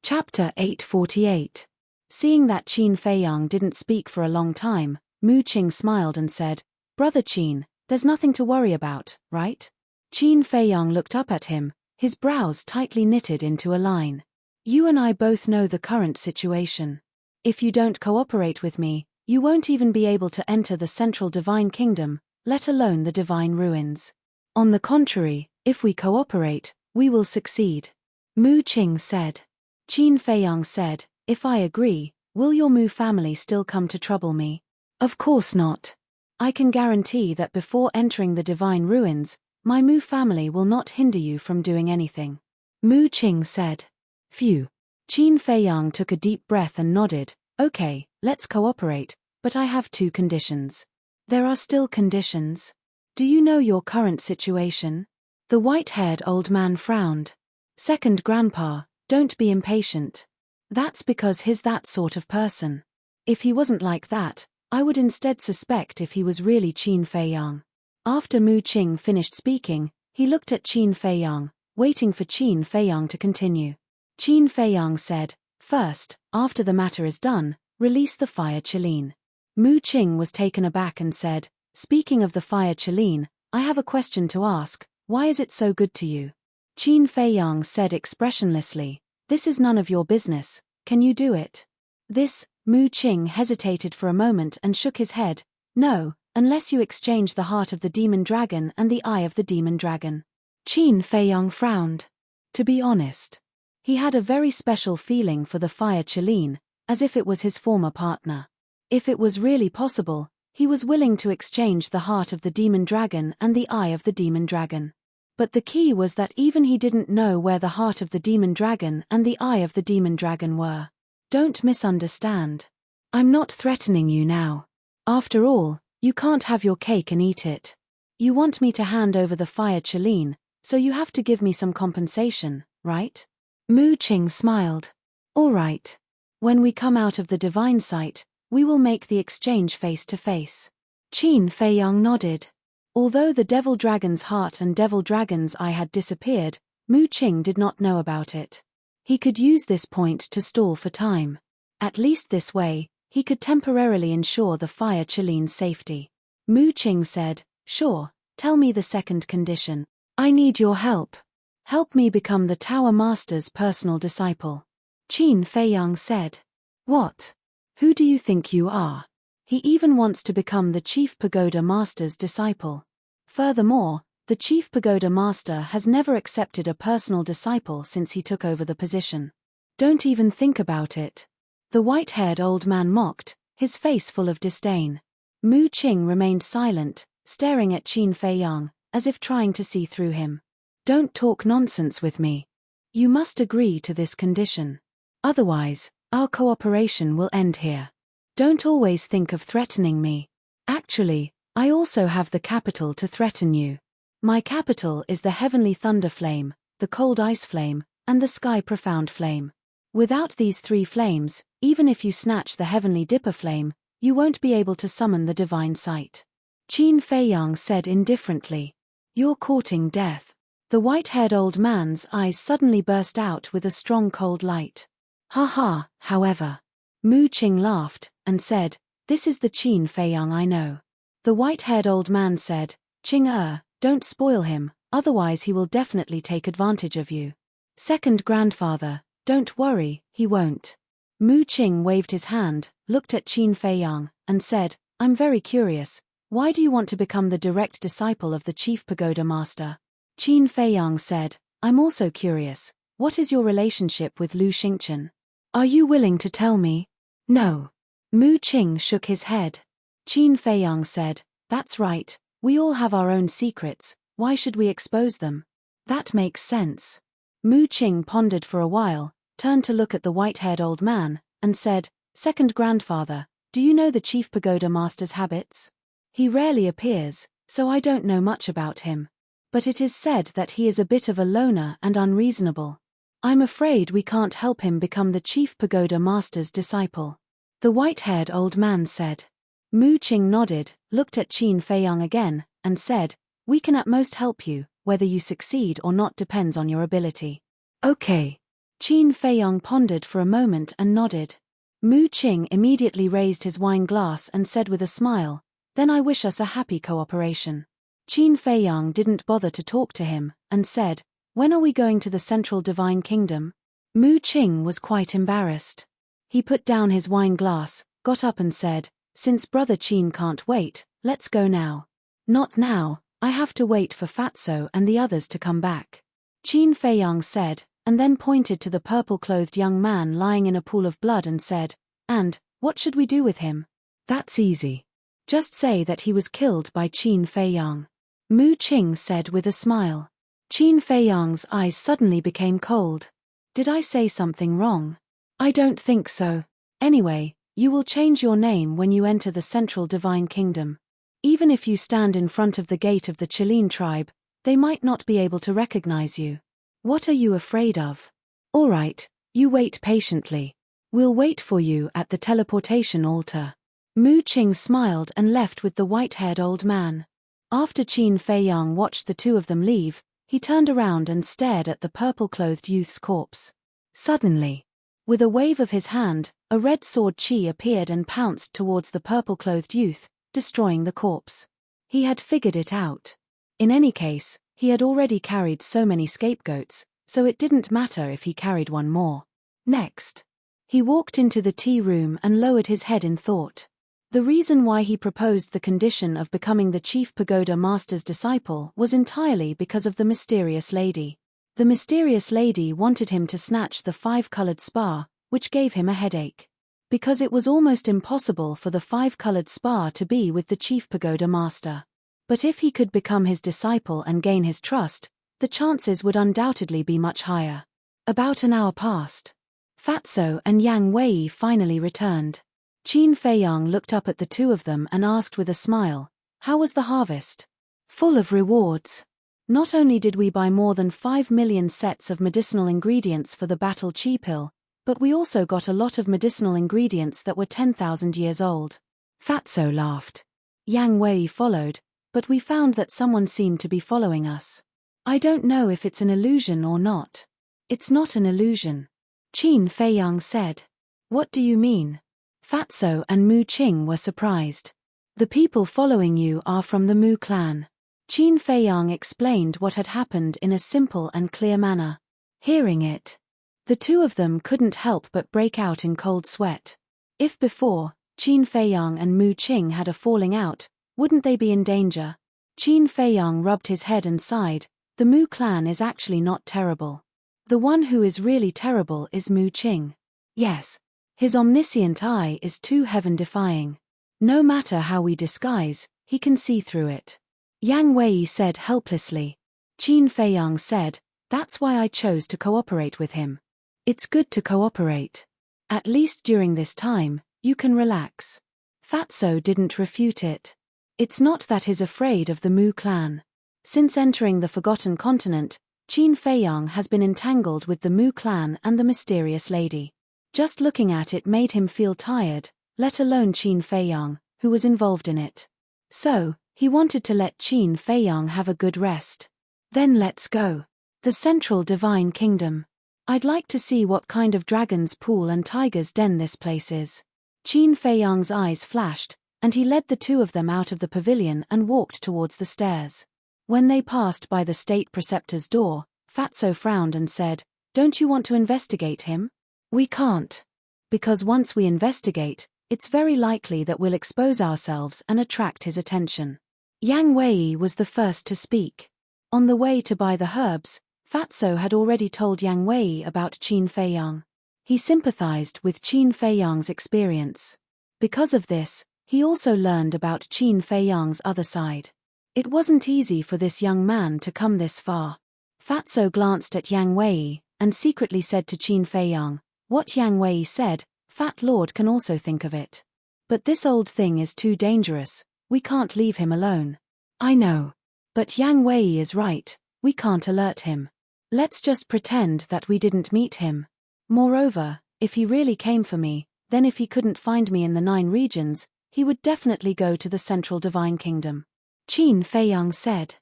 Chapter 848. Seeing that Qin Feiyang didn't speak for a long time, Mu Qing smiled and said, "Brother Qin, there's nothing to worry about, right?" Qin Feiyang looked up at him, his brows tightly knitted into a line. "You and I both know the current situation. If you don't cooperate with me, you won't even be able to enter the central divine kingdom, let alone the divine ruins. On the contrary, if we cooperate, we will succeed." Mu Qing said. Qin Feiyang said, "If I agree, will your Mu family still come to trouble me?" "Of course not. I can guarantee that before entering the divine ruins, my Mu family will not hinder you from doing anything." Mu Qing said. "Phew." Qin Feiyang took a deep breath and nodded. "Okay, let's cooperate, but I have two conditions." "There are still conditions? Do you know your current situation?" The white-haired old man frowned. "Second grandpa, don't be impatient. That's because he's that sort of person. If he wasn't like that, I would instead suspect if he was really Qin Feiyang." After Mu Qing finished speaking, he looked at Qin Feiyang, waiting for Qin Feiyang to continue. Qin Feiyang said, "First, after the matter is done, release the fire Qilin." Mu Qing was taken aback and said, "Speaking of the fire Qilin, I have a question to ask. Why is it so good to you?" Qin Feiyang said expressionlessly, "This is none of your business. Can you do it?" "This," Mu Qing hesitated for a moment and shook his head. "No, unless you exchange the heart of the demon dragon and the eye of the demon dragon." Qin Feiyang frowned. To be honest, he had a very special feeling for the fire Qilin, as if it was his former partner. If it was really possible, he was willing to exchange the heart of the demon dragon and the eye of the demon dragon. But the key was that even he didn't know where the heart of the demon dragon and the eye of the demon dragon were. Don't misunderstand. I'm not threatening you now. After all, you can't have your cake and eat it. You want me to hand over the fire Qilin, so you have to give me some compensation, right? Mu Qing smiled. "All right. When we come out of the divine site, we will make the exchange face to face." Qin Feiyang nodded. Although the devil dragon's heart and devil dragon's eye had disappeared, Mu Qing did not know about it. He could use this point to stall for time. At least this way, he could temporarily ensure the fire Qilin's safety. Mu Qing said, "Sure, tell me the second condition." "I need your help. Help me become the Tower Master's personal disciple." Qin Feiyang said. "What? Who do you think you are? He even wants to become the Chief Pagoda Master's disciple. Furthermore, the Chief Pagoda Master has never accepted a personal disciple since he took over the position. Don't even think about it." The white-haired old man mocked, his face full of disdain. Mu Qing remained silent, staring at Qin Feiyang, as if trying to see through him. "Don't talk nonsense with me. You must agree to this condition. Otherwise, our cooperation will end here. Don't always think of threatening me. Actually, I also have the capital to threaten you. My capital is the heavenly thunder flame, the cold ice flame, and the sky profound flame. Without these three flames, even if you snatch the heavenly dipper flame, you won't be able to summon the divine sight." Qin Feiyang said indifferently, "You're courting death." The white-haired old man's eyes suddenly burst out with a strong cold light. "Ha ha, however." Mu Qing laughed, and said, "This is the Qin Feiyang I know." The white-haired old man said, "Qing don't spoil him, otherwise he will definitely take advantage of you." "Second grandfather, don't worry, he won't." Mu Qing waved his hand, looked at Qin Feiyang, and said, "I'm very curious. Why do you want to become the direct disciple of the Chief Pagoda Master?" Qin Feiyang said, "I'm also curious. What is your relationship with Lu Xingchen? Are you willing to tell me?" "No." Mu Qing shook his head. Qin Feiyang said, "That's right, we all have our own secrets, why should we expose them?" "That makes sense." Mu Qing pondered for a while, turned to look at the white-haired old man, and said, "Second grandfather, do you know the Chief Pagoda Master's habits? He rarely appears, so I don't know much about him. But it is said that he is a bit of a loner and unreasonable. I'm afraid we can't help him become the Chief Pagoda Master's disciple." The white-haired old man said. Mu Qing nodded, looked at Qin Feiyang again, and said, "We can at most help you, whether you succeed or not depends on your ability." "Okay." Qin Feiyang pondered for a moment and nodded. Mu Qing immediately raised his wine glass and said with a smile, "Then I wish us a happy cooperation." Qin Feiyang didn't bother to talk to him, and said, "When are we going to the Central Divine Kingdom?" Mu Qing was quite embarrassed. He put down his wine glass, got up and said, "Since Brother Qin can't wait, let's go now." "Not now, I have to wait for Fatso and the others to come back," Qin Feiyang said, and then pointed to the purple-clothed young man lying in a pool of blood and said, "And, what should we do with him?" "That's easy. Just say that he was killed by Qin Feiyang," Mu Qing said with a smile. Qin Feiyang's eyes suddenly became cold. "Did I say something wrong?" "I don't think so. Anyway, you will change your name when you enter the Central Divine Kingdom. Even if you stand in front of the gate of the Chilean tribe, they might not be able to recognize you. What are you afraid of?" "All right, you wait patiently. We'll wait for you at the teleportation altar." Mu Qing smiled and left with the white-haired old man. After Qin Feiyang watched the two of them leave, he turned around and stared at the purple-clothed youth's corpse. Suddenly, with a wave of his hand, a red sword chi appeared and pounced towards the purple-clothed youth, destroying the corpse. He had figured it out. In any case, he had already carried so many scapegoats, so it didn't matter if he carried one more. Next, he walked into the tea room and lowered his head in thought. The reason why he proposed the condition of becoming the chief pagoda master's disciple was entirely because of the mysterious lady. The mysterious lady wanted him to snatch the 5-colored spar, which gave him a headache. Because it was almost impossible for the 5-colored spar to be with the chief pagoda master. But if he could become his disciple and gain his trust, the chances would undoubtedly be much higher. About an hour passed. Fatso and Yang Wei finally returned. Qin Feiyang looked up at the two of them and asked with a smile, "How was the harvest?" "Full of rewards. Not only did we buy more than 5 million sets of medicinal ingredients for the battle chi pill, but we also got a lot of medicinal ingredients that were 10,000 years old." Fatso laughed. Yang Wei followed, "But we found that someone seemed to be following us. I don't know if it's an illusion or not." "It's not an illusion," Qin Feiyang said. "What do you mean?" Fatso and Mu Qing were surprised. "The people following you are from the Mu clan." Qin Feiyang explained what had happened in a simple and clear manner. Hearing it, the two of them couldn't help but break out in cold sweat. If before, Qin Feiyang and Mu Qing had a falling out, wouldn't they be in danger? Qin Feiyang rubbed his head and sighed. The Mu clan is actually not terrible. The one who is really terrible is Mu Qing. Yes. His omniscient eye is too heaven-defying. No matter how we disguise, he can see through it. Yang Wei said helplessly. Qin Feiyang said, "That's why I chose to cooperate with him. It's good to cooperate. At least during this time, you can relax." Fatso didn't refute it. It's not that he's afraid of the Mu clan. Since entering the Forgotten Continent, Qin Feiyang has been entangled with the Mu clan and the mysterious lady. Just looking at it made him feel tired, let alone Qin Feiyang, who was involved in it. So, he wanted to let Qin Feiyang have a good rest. "Then let's go. The Central Divine Kingdom. I'd like to see what kind of dragon's pool and tiger's den this place is." Qin Feiyang's eyes flashed, and he led the two of them out of the pavilion and walked towards the stairs. When they passed by the state preceptor's door, Fatso frowned and said, "Don't you want to investigate him?" "We can't. Because once we investigate, it's very likely that we'll expose ourselves and attract his attention." Yang Wei was the first to speak. On the way to buy the herbs, Fatso had already told Yang Wei about Qin Feiyang. He sympathized with Qin Feiyang's experience. Because of this, he also learned about Qin Feiyang's other side. It wasn't easy for this young man to come this far. Fatso glanced at Yang Wei, and secretly said to Qin Feiyang, "What Yang Wei said, Fat Lord can also think of it. But this old thing is too dangerous, we can't leave him alone." "I know. But Yang Wei is right, we can't alert him. Let's just pretend that we didn't meet him. Moreover, if he really came for me, then if he couldn't find me in the 9 regions, he would definitely go to the Central Divine Kingdom." Qin Feiyang said.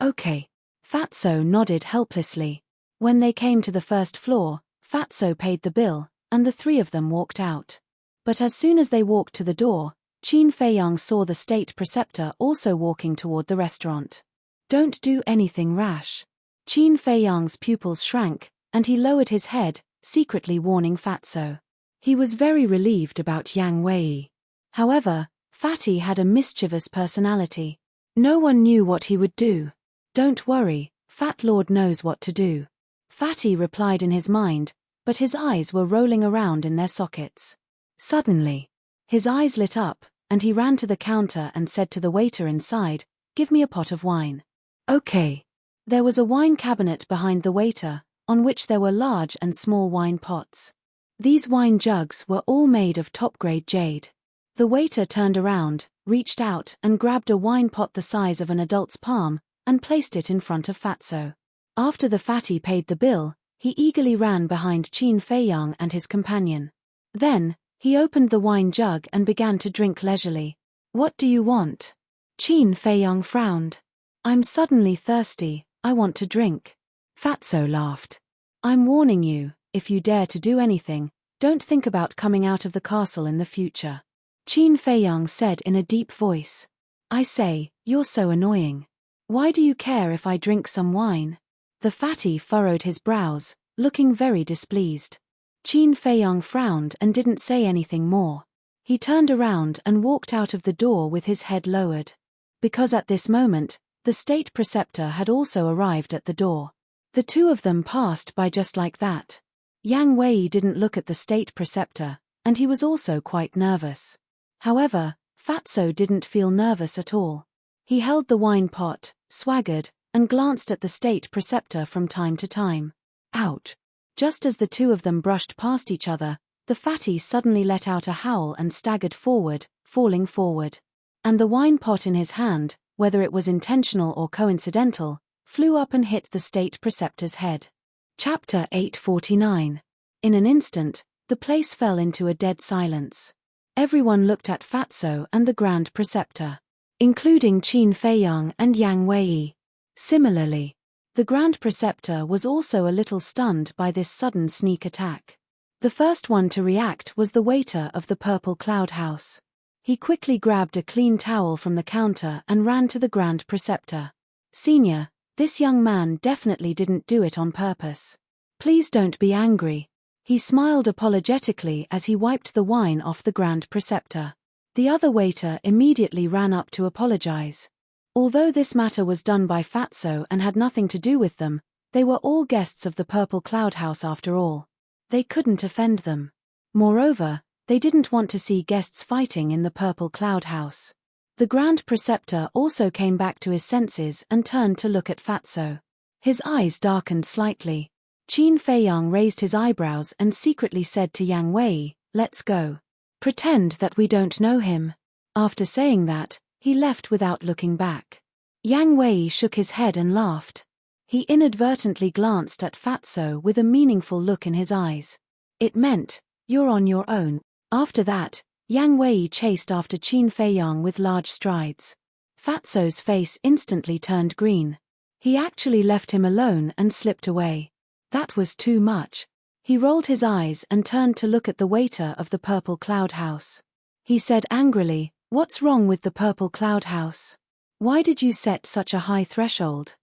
"Okay." Fatso nodded helplessly. When they came to the first floor, Fatso paid the bill, and the three of them walked out. But as soon as they walked to the door, Qin Feiyang saw the state preceptor also walking toward the restaurant. Don't do anything rash. Qin Feiyang's pupils shrank, and he lowered his head, secretly warning Fatso. He was very relieved about Yang Wei. However, Fatty had a mischievous personality. No one knew what he would do. Don't worry, Fat Lord knows what to do. Fatty replied in his mind, but his eyes were rolling around in their sockets. Suddenly, his eyes lit up, and he ran to the counter and said to the waiter inside, "Give me a pot of wine." Okay. There was a wine cabinet behind the waiter, on which there were large and small wine pots. These wine jugs were all made of top-grade jade. The waiter turned around, reached out and grabbed a wine pot the size of an adult's palm, and placed it in front of Fatso. After the fatty paid the bill, he eagerly ran behind Qin Feiyang and his companion. Then, he opened the wine jug and began to drink leisurely. "What do you want?" Qin Feiyang frowned. "I'm suddenly thirsty, I want to drink." Fatso laughed. "I'm warning you, if you dare to do anything, don't think about coming out of the castle in the future." Qin Feiyang said in a deep voice. "I say, you're so annoying. Why do you care if I drink some wine?" The fatty furrowed his brows, looking very displeased. Qin Feiyang frowned and didn't say anything more. He turned around and walked out of the door with his head lowered. Because at this moment, the state preceptor had also arrived at the door. The two of them passed by just like that. Yang Wei didn't look at the state preceptor, and he was also quite nervous. However, Fatso didn't feel nervous at all. He held the wine pot, swaggered, and glanced at the state preceptor from time to time. Ouch! Just as the two of them brushed past each other, the fatty suddenly let out a howl and staggered forward, falling forward. And the wine pot in his hand, whether it was intentional or coincidental, flew up and hit the state preceptor's head. Chapter 849. In an instant, the place fell into a dead silence. Everyone looked at Fatso and the Grand Preceptor, including Qin Feiyang and Yang Wei. Similarly, the Grand Preceptor was also a little stunned by this sudden sneak attack. The first one to react was the waiter of the Purple Cloud House. He quickly grabbed a clean towel from the counter and ran to the Grand Preceptor. "Senior, this young man definitely didn't do it on purpose. Please don't be angry." He smiled apologetically as he wiped the wine off the Grand Preceptor. The other waiter immediately ran up to apologize. Although this matter was done by Fatso and had nothing to do with them, they were all guests of the Purple Cloud House after all. They couldn't offend them. Moreover, they didn't want to see guests fighting in the Purple Cloud House. The Grand Preceptor also came back to his senses and turned to look at Fatso. His eyes darkened slightly. Qin Feiyang raised his eyebrows and secretly said to Yang Wei, "Let's go. Pretend that we don't know him." After saying that, he left without looking back. Yang Wei shook his head and laughed. He inadvertently glanced at Fatso with a meaningful look in his eyes. It meant, "You're on your own." After that, Yang Wei chased after Qin Feiyang with large strides. Fatso's face instantly turned green. He actually left him alone and slipped away. That was too much. He rolled his eyes and turned to look at the waiter of the Purple Cloud House. He said angrily, "What's wrong with the Purple Cloud House? Why did you set such a high threshold?"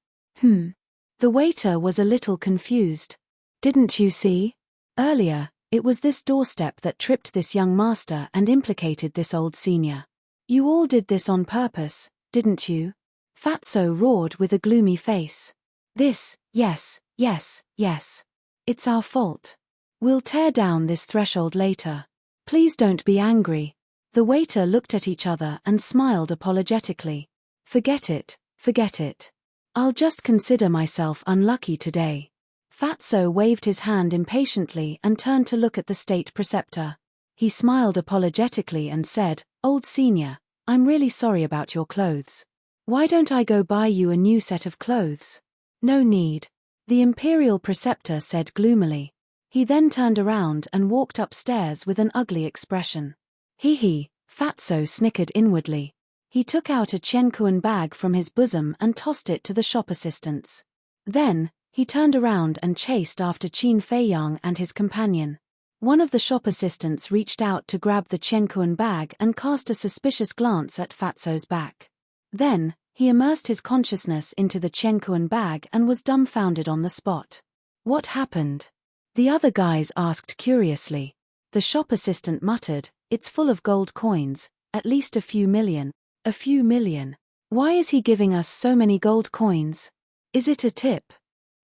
The waiter was a little confused. "Didn't you see? Earlier, it was this doorstep that tripped this young master and implicated this old senior. You all did this on purpose, didn't you?" Fatso roared with a gloomy face. Yes. It's our fault. We'll tear down this threshold later. Please don't be angry." The waiter looked at each other and smiled apologetically. Forget it. I'll just consider myself unlucky today." Fatso waved his hand impatiently and turned to look at the state preceptor. He smiled apologetically and said, "Old senior, I'm really sorry about your clothes. Why don't I go buy you a new set of clothes?" "No need," the imperial preceptor said gloomily. He then turned around and walked upstairs with an ugly expression. Hee, Fatso snickered inwardly. He took out a Qiankuan bag from his bosom and tossed it to the shop assistants. Then, He turned around and chased after Qin Feiyang and his companion. One of the shop assistants reached out to grab the Qianquan bag and cast a suspicious glance at Fatso's back. Then, he immersed his consciousness into the Qianquan bag and was dumbfounded on the spot. What happened? The other guys asked curiously. The shop assistant muttered, "It's full of gold coins, at least a few million. A few million. Why is he giving us so many gold coins? Is it a tip?"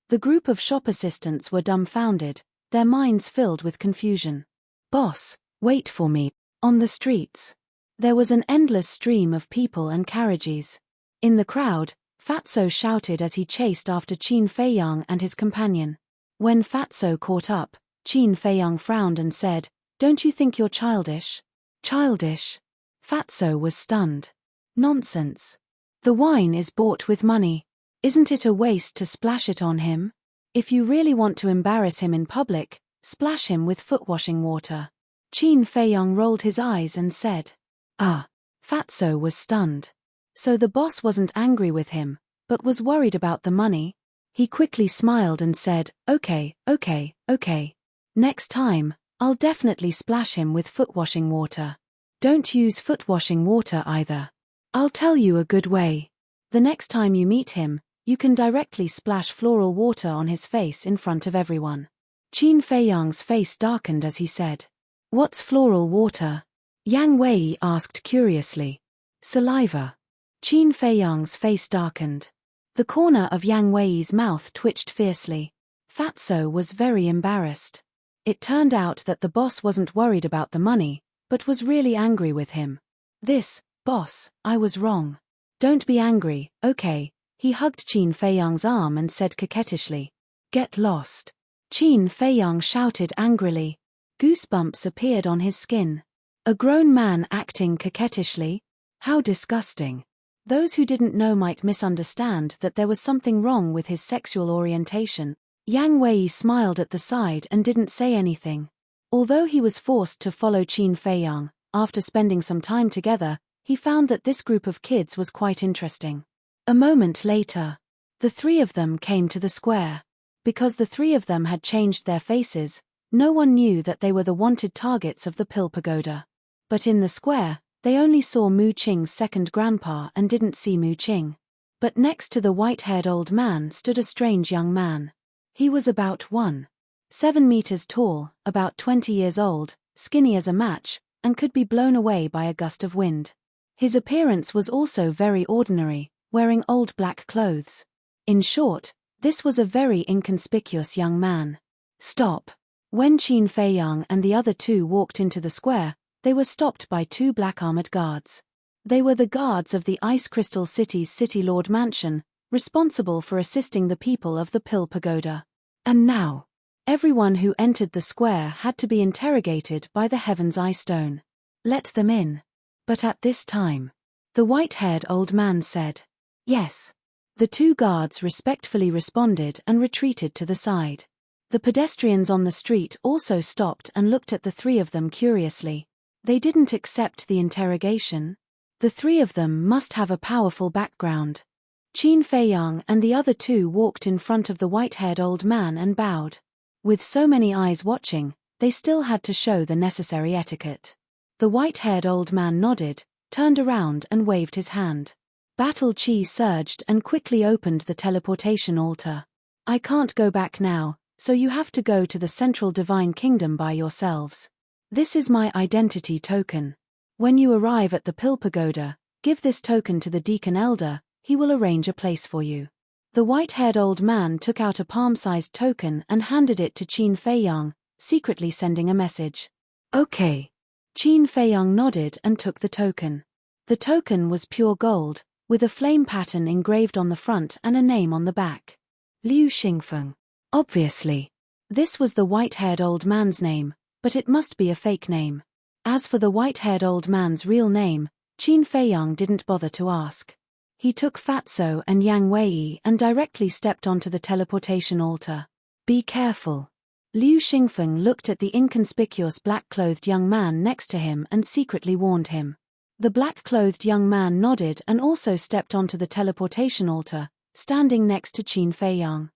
The group of shop assistants were dumbfounded, their minds filled with confusion. "Boss, wait for me." On the streets, there was an endless stream of people and carriages. In the crowd, Fatso shouted as he chased after Qin Feiyang and his companion. When Fatso caught up, Qin Feiyang frowned and said, "Don't you think you're childish?" Childish? Fatso was stunned. Nonsense. The wine is bought with money. Isn't it a waste to splash it on him? If you really want to embarrass him in public, splash him with foot-washing water. Qin Feiyang rolled his eyes and said, "Ah." Fatso was stunned. So the boss wasn't angry with him, but was worried about the money? He quickly smiled and said, okay. Next time, I'll definitely splash him with foot-washing water. Don't use foot-washing water either. I'll tell you a good way. The next time you meet him, you can directly splash floral water on his face in front of everyone. Qin Feiyang's face darkened as he said, "What's floral water?" Yang Wei asked curiously. "Saliva." Qin Feiyang's face darkened. The corner of Yang Wei's mouth twitched fiercely. Fatso was very embarrassed. It turned out that the boss wasn't worried about the money, but was really angry with him. Boss, I was wrong. Don't be angry, okay?" He hugged Qin Feiyang's arm and said coquettishly, "Get lost." Qin Feiyang shouted angrily. Goosebumps appeared on his skin. A grown man acting coquettishly? How disgusting. Those who didn't know might misunderstand that there was something wrong with his sexual orientation. Yang Wei smiled at the side and didn't say anything. Although he was forced to follow Qin Feiyang, after spending some time together, he found that this group of kids was quite interesting. A moment later, the three of them came to the square. Because the three of them had changed their faces, no one knew that they were the wanted targets of the Pill Pagoda. But in the square, they only saw Mu Qing's second grandpa and didn't see Mu Qing. But next to the white-haired old man stood a strange young man. He was about 1.7 meters tall, about 20 years old, skinny as a match, and could be blown away by a gust of wind. His appearance was also very ordinary, wearing old black clothes. In short, this was a very inconspicuous young man. Stop. When Qin Feiyang and the other two walked into the square, they were stopped by two black armored guards. They were the guards of the Ice Crystal City's City Lord Mansion, responsible for assisting the people of the Pill Pagoda. And now, everyone who entered the square had to be interrogated by the Heaven's Eye Stone. Let them in. But at this time, the white-haired old man said, "Yes." The two guards respectfully responded and retreated to the side. The pedestrians on the street also stopped and looked at the three of them curiously. They didn't accept the interrogation. The three of them must have a powerful background. Qin Feiyang and the other two walked in front of the white-haired old man and bowed. With so many eyes watching, they still had to show the necessary etiquette. The white-haired old man nodded, turned around and waved his hand. Battle chi surged and quickly opened the teleportation altar. "I can't go back now, so you have to go to the Central Divine Kingdom by yourselves. This is my identity token. When you arrive at the Pill Pagoda, give this token to the Deacon Elder, he will arrange a place for you." The white-haired old man took out a palm-sized token and handed it to Qin Feiyang, secretly sending a message. "Okay." Qin Feiyang nodded and took the token. The token was pure gold, with a flame pattern engraved on the front and a name on the back. Liu Xingfeng. Obviously. This was the white-haired old man's name, but it must be a fake name. As for the white-haired old man's real name, Qin Feiyang didn't bother to ask. He took Fatso and Yang Wei and directly stepped onto the teleportation altar. "Be careful." Liu Xingfeng looked at the inconspicuous black-clothed young man next to him and secretly warned him. The black-clothed young man nodded and also stepped onto the teleportation altar, standing next to Qin Feiyang.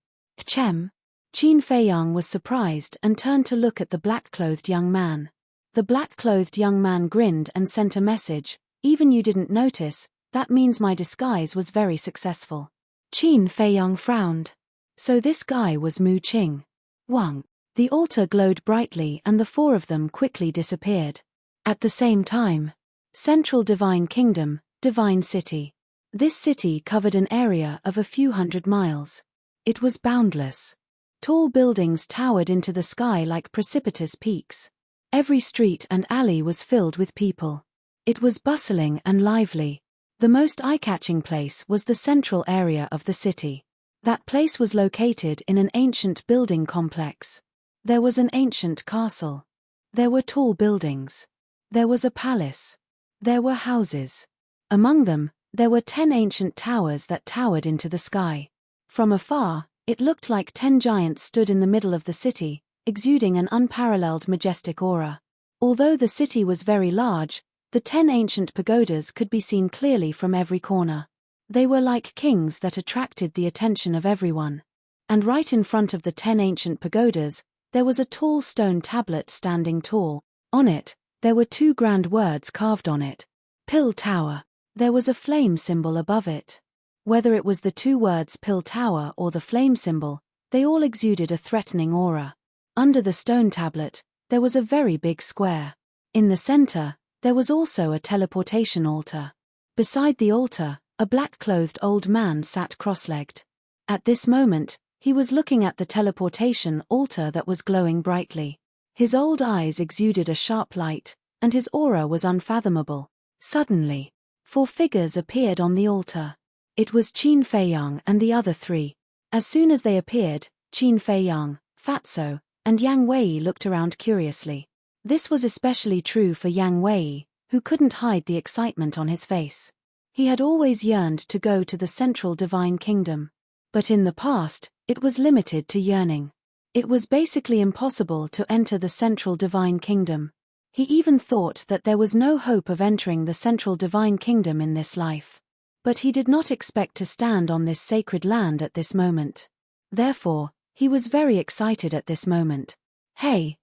Chem. Qin Feiyang was surprised and turned to look at the black-clothed young man. The black-clothed young man grinned and sent a message, "Even you didn't notice, that means my disguise was very successful." Qin Feiyang frowned. So this guy was Mu Qing. Wang. The altar glowed brightly and the four of them quickly disappeared. At the same time. Central Divine Kingdom, Divine City. This city covered an area of a few hundred miles. It was boundless. Tall buildings towered into the sky like precipitous peaks. Every street and alley was filled with people. It was bustling and lively. The most eye-catching place was the central area of the city. That place was located in an ancient building complex. There was an ancient castle. There were tall buildings. There was a palace. There were houses. Among them, there were 10 ancient towers that towered into the sky. From afar, it looked like 10 giants stood in the middle of the city, exuding an unparalleled majestic aura. Although the city was very large, the 10 ancient pagodas could be seen clearly from every corner. They were like kings that attracted the attention of everyone. And right in front of the 10 ancient pagodas, there was a tall stone tablet standing tall. On it, there were 2 grand words carved on it. Pill Tower. There was a flame symbol above it. Whether it was the 2 words Pill Tower or the flame symbol, they all exuded a threatening aura. Under the stone tablet, there was a very big square. In the center, there was also a teleportation altar. Beside the altar, a black-clothed old man sat cross-legged. At this moment, he was looking at the teleportation altar that was glowing brightly. His old eyes exuded a sharp light, and his aura was unfathomable. Suddenly, 4 figures appeared on the altar. It was Qin Feiyang and the other 3. As soon as they appeared, Qin Feiyang, Fatso, and Yang Wei looked around curiously. This was especially true for Yang Wei, who couldn't hide the excitement on his face. He had always yearned to go to the Central Divine Kingdom. But in the past, it was limited to yearning. It was basically impossible to enter the Central Divine Kingdom. He even thought that there was no hope of entering the Central Divine Kingdom in this life. But he did not expect to stand on this sacred land at this moment. Therefore, he was very excited at this moment. Hey,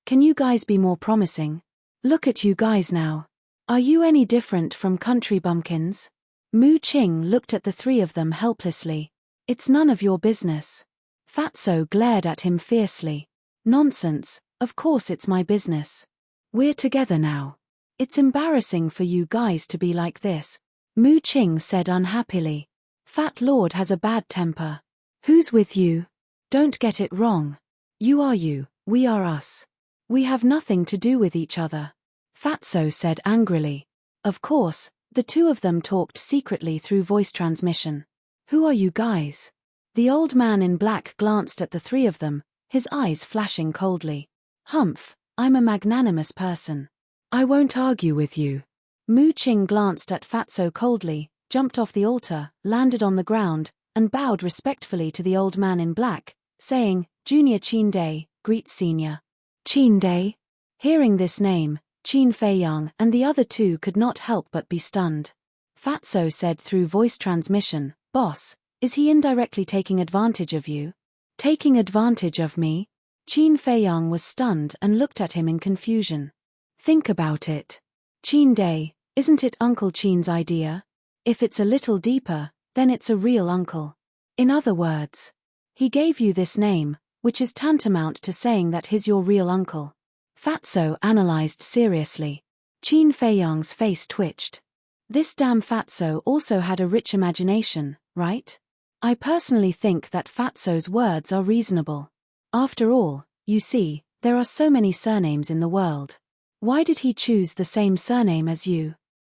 can you guys be more promising? Look at you guys now. Are you any different from country bumpkins? Mu Qing looked at the 3 of them helplessly. It's none of your business. Fatso glared at him fiercely. Nonsense, of course it's my business. We're together now. It's embarrassing for you guys to be like this. Mu Qing said unhappily. Fat Lord has a bad temper. Who's with you? Don't get it wrong. You are you, we are us. We have nothing to do with each other. Fatso said angrily. Of course, the 2 of them talked secretly through voice transmission. Who are you guys? The old man in black glanced at the 3 of them, his eyes flashing coldly. Humph, I'm a magnanimous person. I won't argue with you. Mu Qing glanced at Fatso coldly, jumped off the altar, landed on the ground, and bowed respectfully to the old man in black, saying, Junior Qin Day, greet Senior. Qin Day? Hearing this name, Qin Feiyang and the other 2 could not help but be stunned. Fatso said through voice transmission, Boss, is he indirectly taking advantage of you? Taking advantage of me? Qin Feiyang was stunned and looked at him in confusion. Think about it. Qin Day, isn't it Uncle Qin's idea? If it's a little deeper, then it's a real uncle. In other words, he gave you this name, which is tantamount to saying that he's your real uncle. Fatso analyzed seriously. Qin Feiyang's face twitched. This damn Fatso also had a rich imagination, right? I personally think that Fatso's words are reasonable. After all, you see, there are so many surnames in the world. Why did he choose the same surname as you?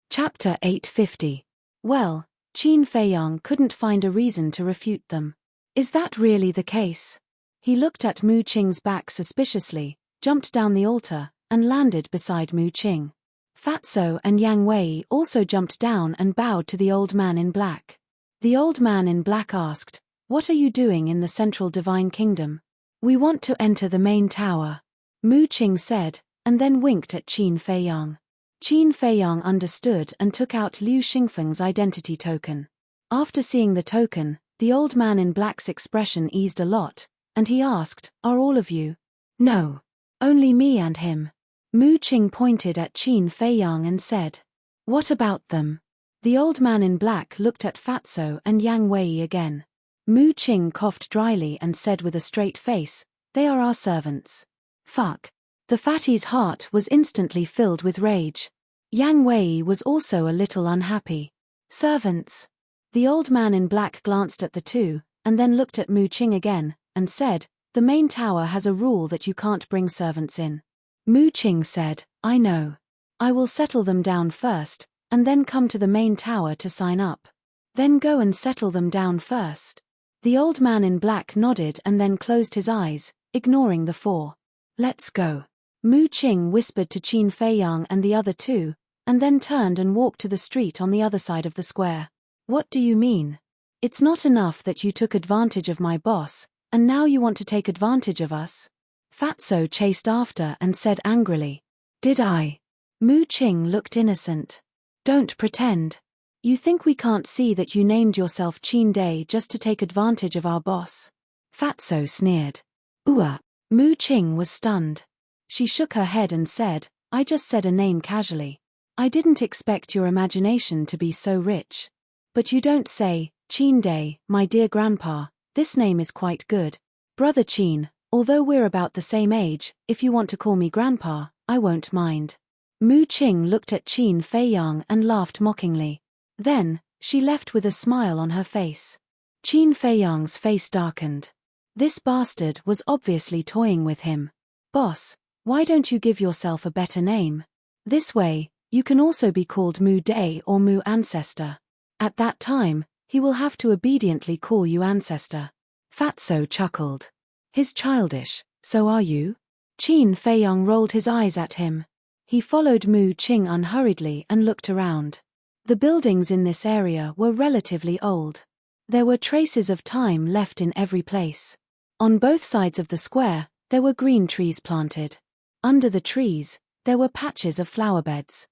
Chapter 850. Well, Qin Feiyang couldn't find a reason to refute them. Is that really the case? He looked at Mu Qing's back suspiciously, jumped down the altar, and landed beside Mu Qing. Fatso and Yang Wei also jumped down and bowed to the old man in black. The old man in black asked, What are you doing in the Central Divine Kingdom? We want to enter the main tower. Mu Qing said, and then winked at Qin Feiyang. Qin Feiyang understood and took out Liu Xingfeng's identity token. After seeing the token, The old man in black's expression eased a lot, and he asked, "Are all of you?" "No. Only me and him." Mu Qing pointed at Qin Feiyang and said, "What about them?" The old man in black looked at Fatso and Yang Wei again. Mu Qing coughed dryly and said with a straight face, "They are our servants." Fuck. The fatty's heart was instantly filled with rage. Yang Wei was also a little unhappy. "Servants?" The old man in black glanced at the two, and then looked at Mu Qing again, and said, "The main tower has a rule that you can't bring servants in." Mu Qing said, "I know. I will settle them down first, and then come to the main tower to sign up. Then go and settle them down first." The old man in black nodded and then closed his eyes, ignoring the four. "Let's go." Mu Qing whispered to Qin Feiyang and the other two, and then turned and walked to the street on the other side of the square. "What do you mean? It's not enough that you took advantage of my boss, and now you want to take advantage of us?" Fatso chased after and said angrily. "Did I?" Mu Qing looked innocent. "Don't pretend. You think we can't see that you named yourself Qin Day just to take advantage of our boss?" Fatso sneered. "Ooh." Mu Qing was stunned. She shook her head and said, "I just said a name casually. I didn't expect your imagination to be so rich." "But you don't say, Qin Day, my dear grandpa. This name is quite good. Brother Qin, although we're about the same age, if you want to call me grandpa, I won't mind." Mu Qing looked at Qin Feiyang and laughed mockingly. Then, she left with a smile on her face. Qin Feiyang's face darkened. This bastard was obviously toying with him. "Boss, why don't you give yourself a better name? This way, you can also be called Mu Day or Mu Ancestor. At that time, he will have to obediently call you Ancestor." Fatso chuckled. "He's childish, so are you?" Qin Feiyang rolled his eyes at him. He followed Mu Qing unhurriedly and looked around. The buildings in this area were relatively old. There were traces of time left in every place. On both sides of the square, there were green trees planted. Under the trees, there were patches of flower beds.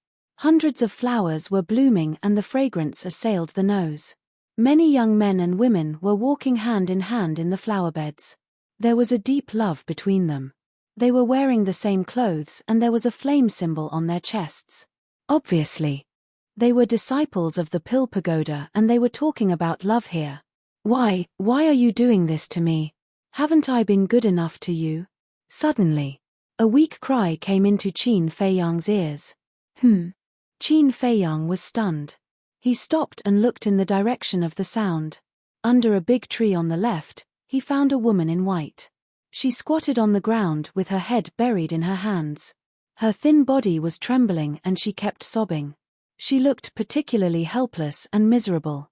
Hundreds of flowers were blooming and the fragrance assailed the nose. Many young men and women were walking hand in hand in the flower beds. There was a deep love between them. They were wearing the same clothes and there was a flame symbol on their chests. Obviously, they were disciples of the Pill Pagoda and they were talking about love here. Why are you doing this to me? Haven't I been good enough to you?" Suddenly, a weak cry came into Qin Feiyang's ears. Qin Feiyang was stunned. He stopped and looked in the direction of the sound. Under a big tree on the left, he found a woman in white. She squatted on the ground with her head buried in her hands. Her thin body was trembling and she kept sobbing. She looked particularly helpless and miserable.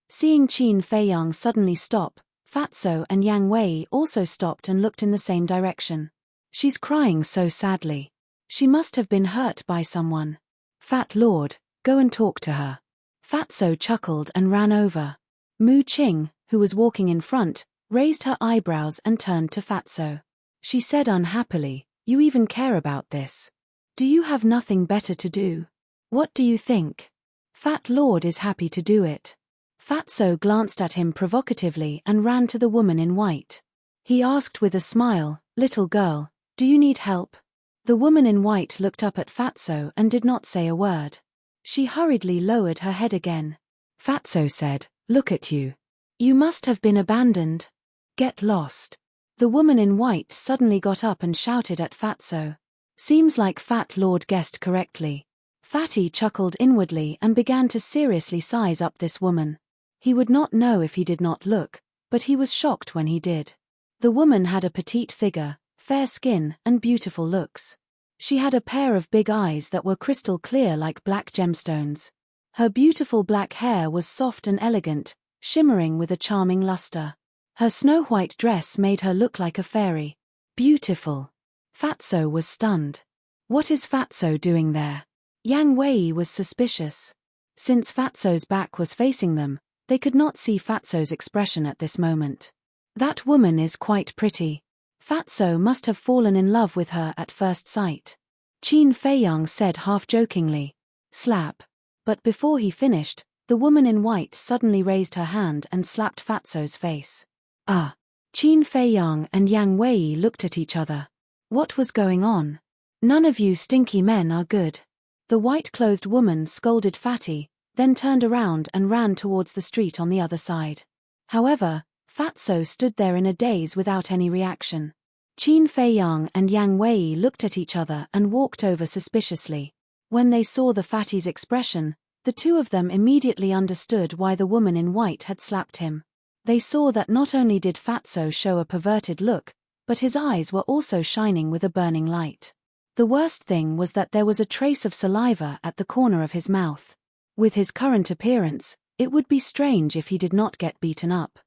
Seeing Qin Feiyang suddenly stop, Fatso and Yang Wei also stopped and looked in the same direction. "She's crying so sadly. She must have been hurt by someone. Fat Lord, go and talk to her." Fatso chuckled and ran over. Mu Qing, who was walking in front, raised her eyebrows and turned to Fatso. She said unhappily, "You even care about this? Do you have nothing better to do? What do you think? Fat Lord is happy to do it." Fatso glanced at him provocatively and ran to the woman in white. He asked with a smile, "Little girl, do you need help?" The woman in white looked up at Fatso and did not say a word. She hurriedly lowered her head again. Fatso said, "Look at you. You must have been abandoned. Get lost." The woman in white suddenly got up and shouted at Fatso. Seems like Fat Lord guessed correctly. Fatty chuckled inwardly and began to seriously size up this woman. He would not know if he did not look, but he was shocked when he did. The woman had a petite figure, fair skin, and beautiful looks. She had a pair of big eyes that were crystal clear like black gemstones. Her beautiful black hair was soft and elegant, shimmering with a charming luster. Her snow-white dress made her look like a fairy. Beautiful. Fatso was stunned. What is Fatso doing there? Yang Wei was suspicious. Since Fatso's back was facing them, they could not see Fatso's expression at this moment. That woman is quite pretty. Fatso must have fallen in love with her at first sight. Qin Feiyang said half-jokingly. Slap. But before he finished, The woman in white suddenly raised her hand and slapped Fatso's face. Ah! Qin Feiyang and Yang Wei looked at each other. What was going on? None of you stinky men are good. The white-clothed woman scolded Fatty, then turned around and ran towards the street on the other side. However, Fatso stood there in a daze without any reaction. Qin Feiyang and Yang Wei looked at each other and walked over suspiciously. When they saw the fatty's expression, the two of them immediately understood why the woman in white had slapped him. They saw that not only did Fatso show a perverted look, but his eyes were also shining with a burning light. The worst thing was that there was a trace of saliva at the corner of his mouth. With his current appearance, it would be strange if he did not get beaten up.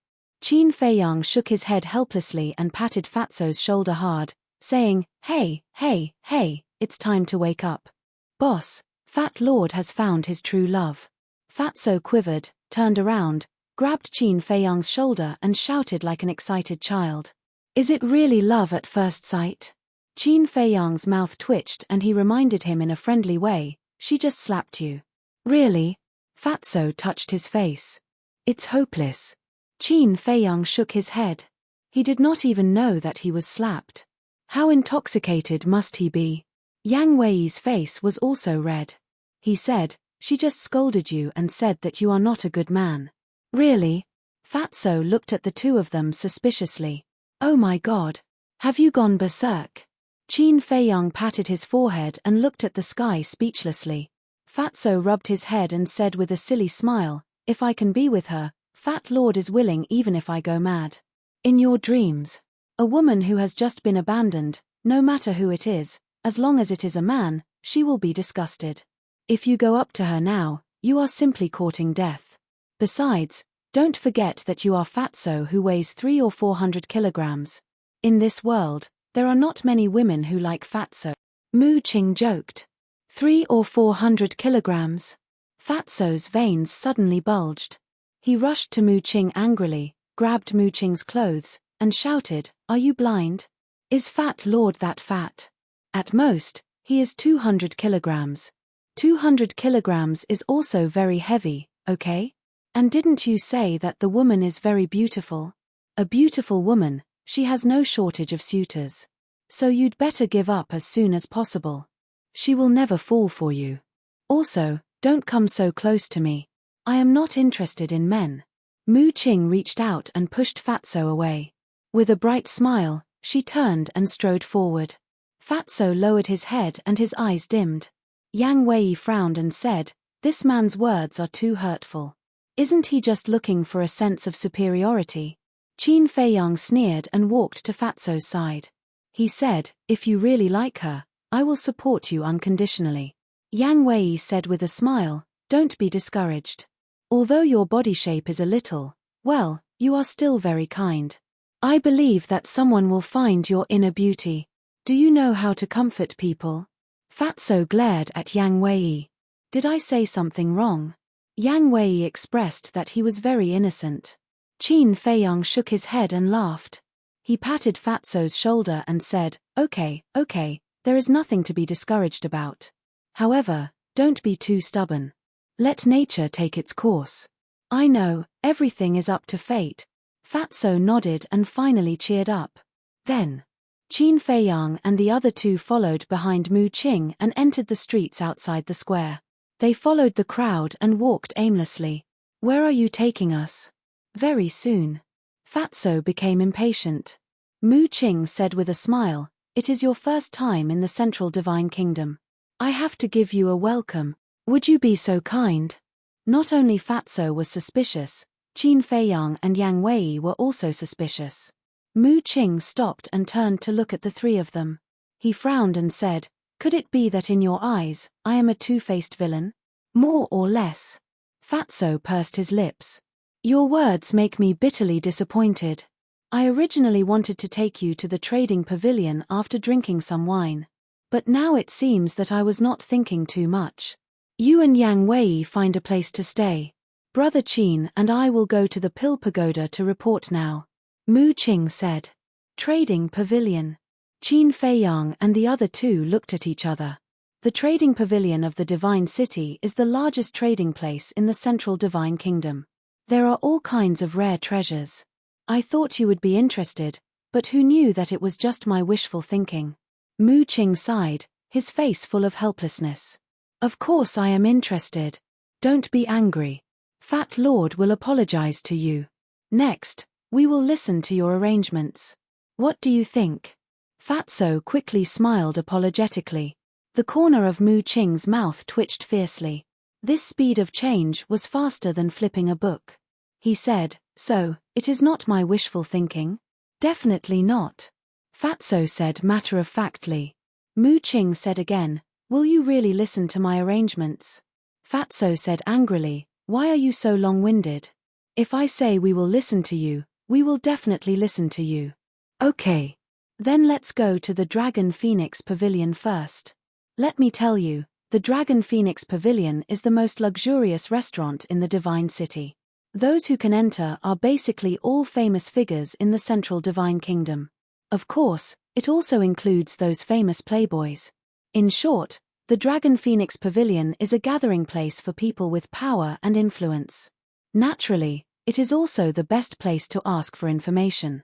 Qin Feiyang shook his head helplessly and patted Fatso's shoulder hard, saying, "Hey, hey, hey, it's time to wake up. Boss, Fat Lord has found his true love." Fatso quivered, turned around, grabbed Qin Feiyang's shoulder and shouted like an excited child. "Is it really love at first sight?" Qin Feiyang's mouth twitched and he reminded him in a friendly way, "She just slapped you." "Really?" Fatso touched his face. "It's hopeless." Qin Feiyang shook his head. He did not even know that he was slapped. How intoxicated must he be? Yang Wei's face was also red. He said, "She just scolded you and said that you are not a good man." "Really?" Fatso looked at the two of them suspiciously. "Oh my God. Have you gone berserk?" Qin Feiyang patted his forehead and looked at the sky speechlessly. Fatso rubbed his head and said with a silly smile, "If I can be with her, Fat Lord is willing even if I go mad." In your dreams. A woman who has just been abandoned, no matter who it is, as long as it is a man, she will be disgusted. If you go up to her now, you are simply courting death. Besides, don't forget that you are Fatso who weighs 300 or 400 kilograms. In this world, there are not many women who like Fatso. Mu Qing joked. 300 or 400 kilograms. Fatso's veins suddenly bulged. He rushed to Mu Qing angrily, grabbed Mu Qing's clothes, and shouted, "Are you blind? Is Fat Lord that fat? At most, he is 200 kilograms. 200 kilograms is also very heavy, okay? And didn't you say that the woman is very beautiful? A beautiful woman, she has no shortage of suitors. So you'd better give up as soon as possible. She will never fall for you. Also, don't come so close to me. I am not interested in men." Mu Qing reached out and pushed Fatso away. With a bright smile, she turned and strode forward. Fatso lowered his head and his eyes dimmed. Yang Wei frowned and said, "This man's words are too hurtful. Isn't he just looking for a sense of superiority?" Qin Feiyang sneered and walked to Fatso's side. He said, "If you really like her, I will support you unconditionally." Yang Wei said with a smile, "Don't be discouraged. Although your body shape is a little, well, you are still very kind. I believe that someone will find your inner beauty. Do you know how to comfort people?" Fatso glared at Yang Wei. "Did I say something wrong?" Yang Wei expressed that he was very innocent. Qin Feiyang shook his head and laughed. He patted Fatso's shoulder and said, okay, there is nothing to be discouraged about. However, don't be too stubborn. Let nature take its course. I know, everything is up to fate." Fatso nodded and finally cheered up. Then, Qin Feiyang and the other two followed behind Mu Qing and entered the streets outside the square. They followed the crowd and walked aimlessly. "Where are you taking us?" "Very soon." Fatso became impatient. Mu Qing said with a smile, "It is your first time in the Central Divine Kingdom. I have to give you a welcome. Would you be so kind?" Not only Fatso was suspicious, Qin Feiyang and Yang Wei were also suspicious. Mu Qing stopped and turned to look at the three of them. He frowned and said, "Could it be that in your eyes, I am a two-faced villain? More or less?" Fatso pursed his lips. "Your words make me bitterly disappointed. I originally wanted to take you to the trading pavilion after drinking some wine. But now it seems that I was not thinking too much. You and Yang Wei find a place to stay. Brother Qin and I will go to the Pill Pagoda to report now." Mu Qing said. "Trading pavilion." Qin Feiyang and the other two looked at each other. The trading pavilion of the Divine City is the largest trading place in the central Divine Kingdom. There are all kinds of rare treasures. I thought you would be interested, but who knew that it was just my wishful thinking? Mu Qing sighed, his face full of helplessness. Of course I am interested. Don't be angry. Fat Lord will apologize to you. Next, we will listen to your arrangements. What do you think? Fatso quickly smiled apologetically. The corner of Mu Qing's mouth twitched fiercely. This speed of change was faster than flipping a book. He said, "So, it is not my wishful thinking?" "Definitely not." Fatso said matter-of-factly. Mu Qing said again, "Will you really listen to my arrangements?" Fatso said angrily, "Why are you so long-winded? If I say we will listen to you, we will definitely listen to you." "Okay. Then let's go to the Dragon Phoenix Pavilion first. Let me tell you, the Dragon Phoenix Pavilion is the most luxurious restaurant in the Divine City. Those who can enter are basically all famous figures in the central Divine Kingdom. Of course, it also includes those famous playboys. In short, the Dragon Phoenix Pavilion is a gathering place for people with power and influence. Naturally, it is also the best place to ask for information.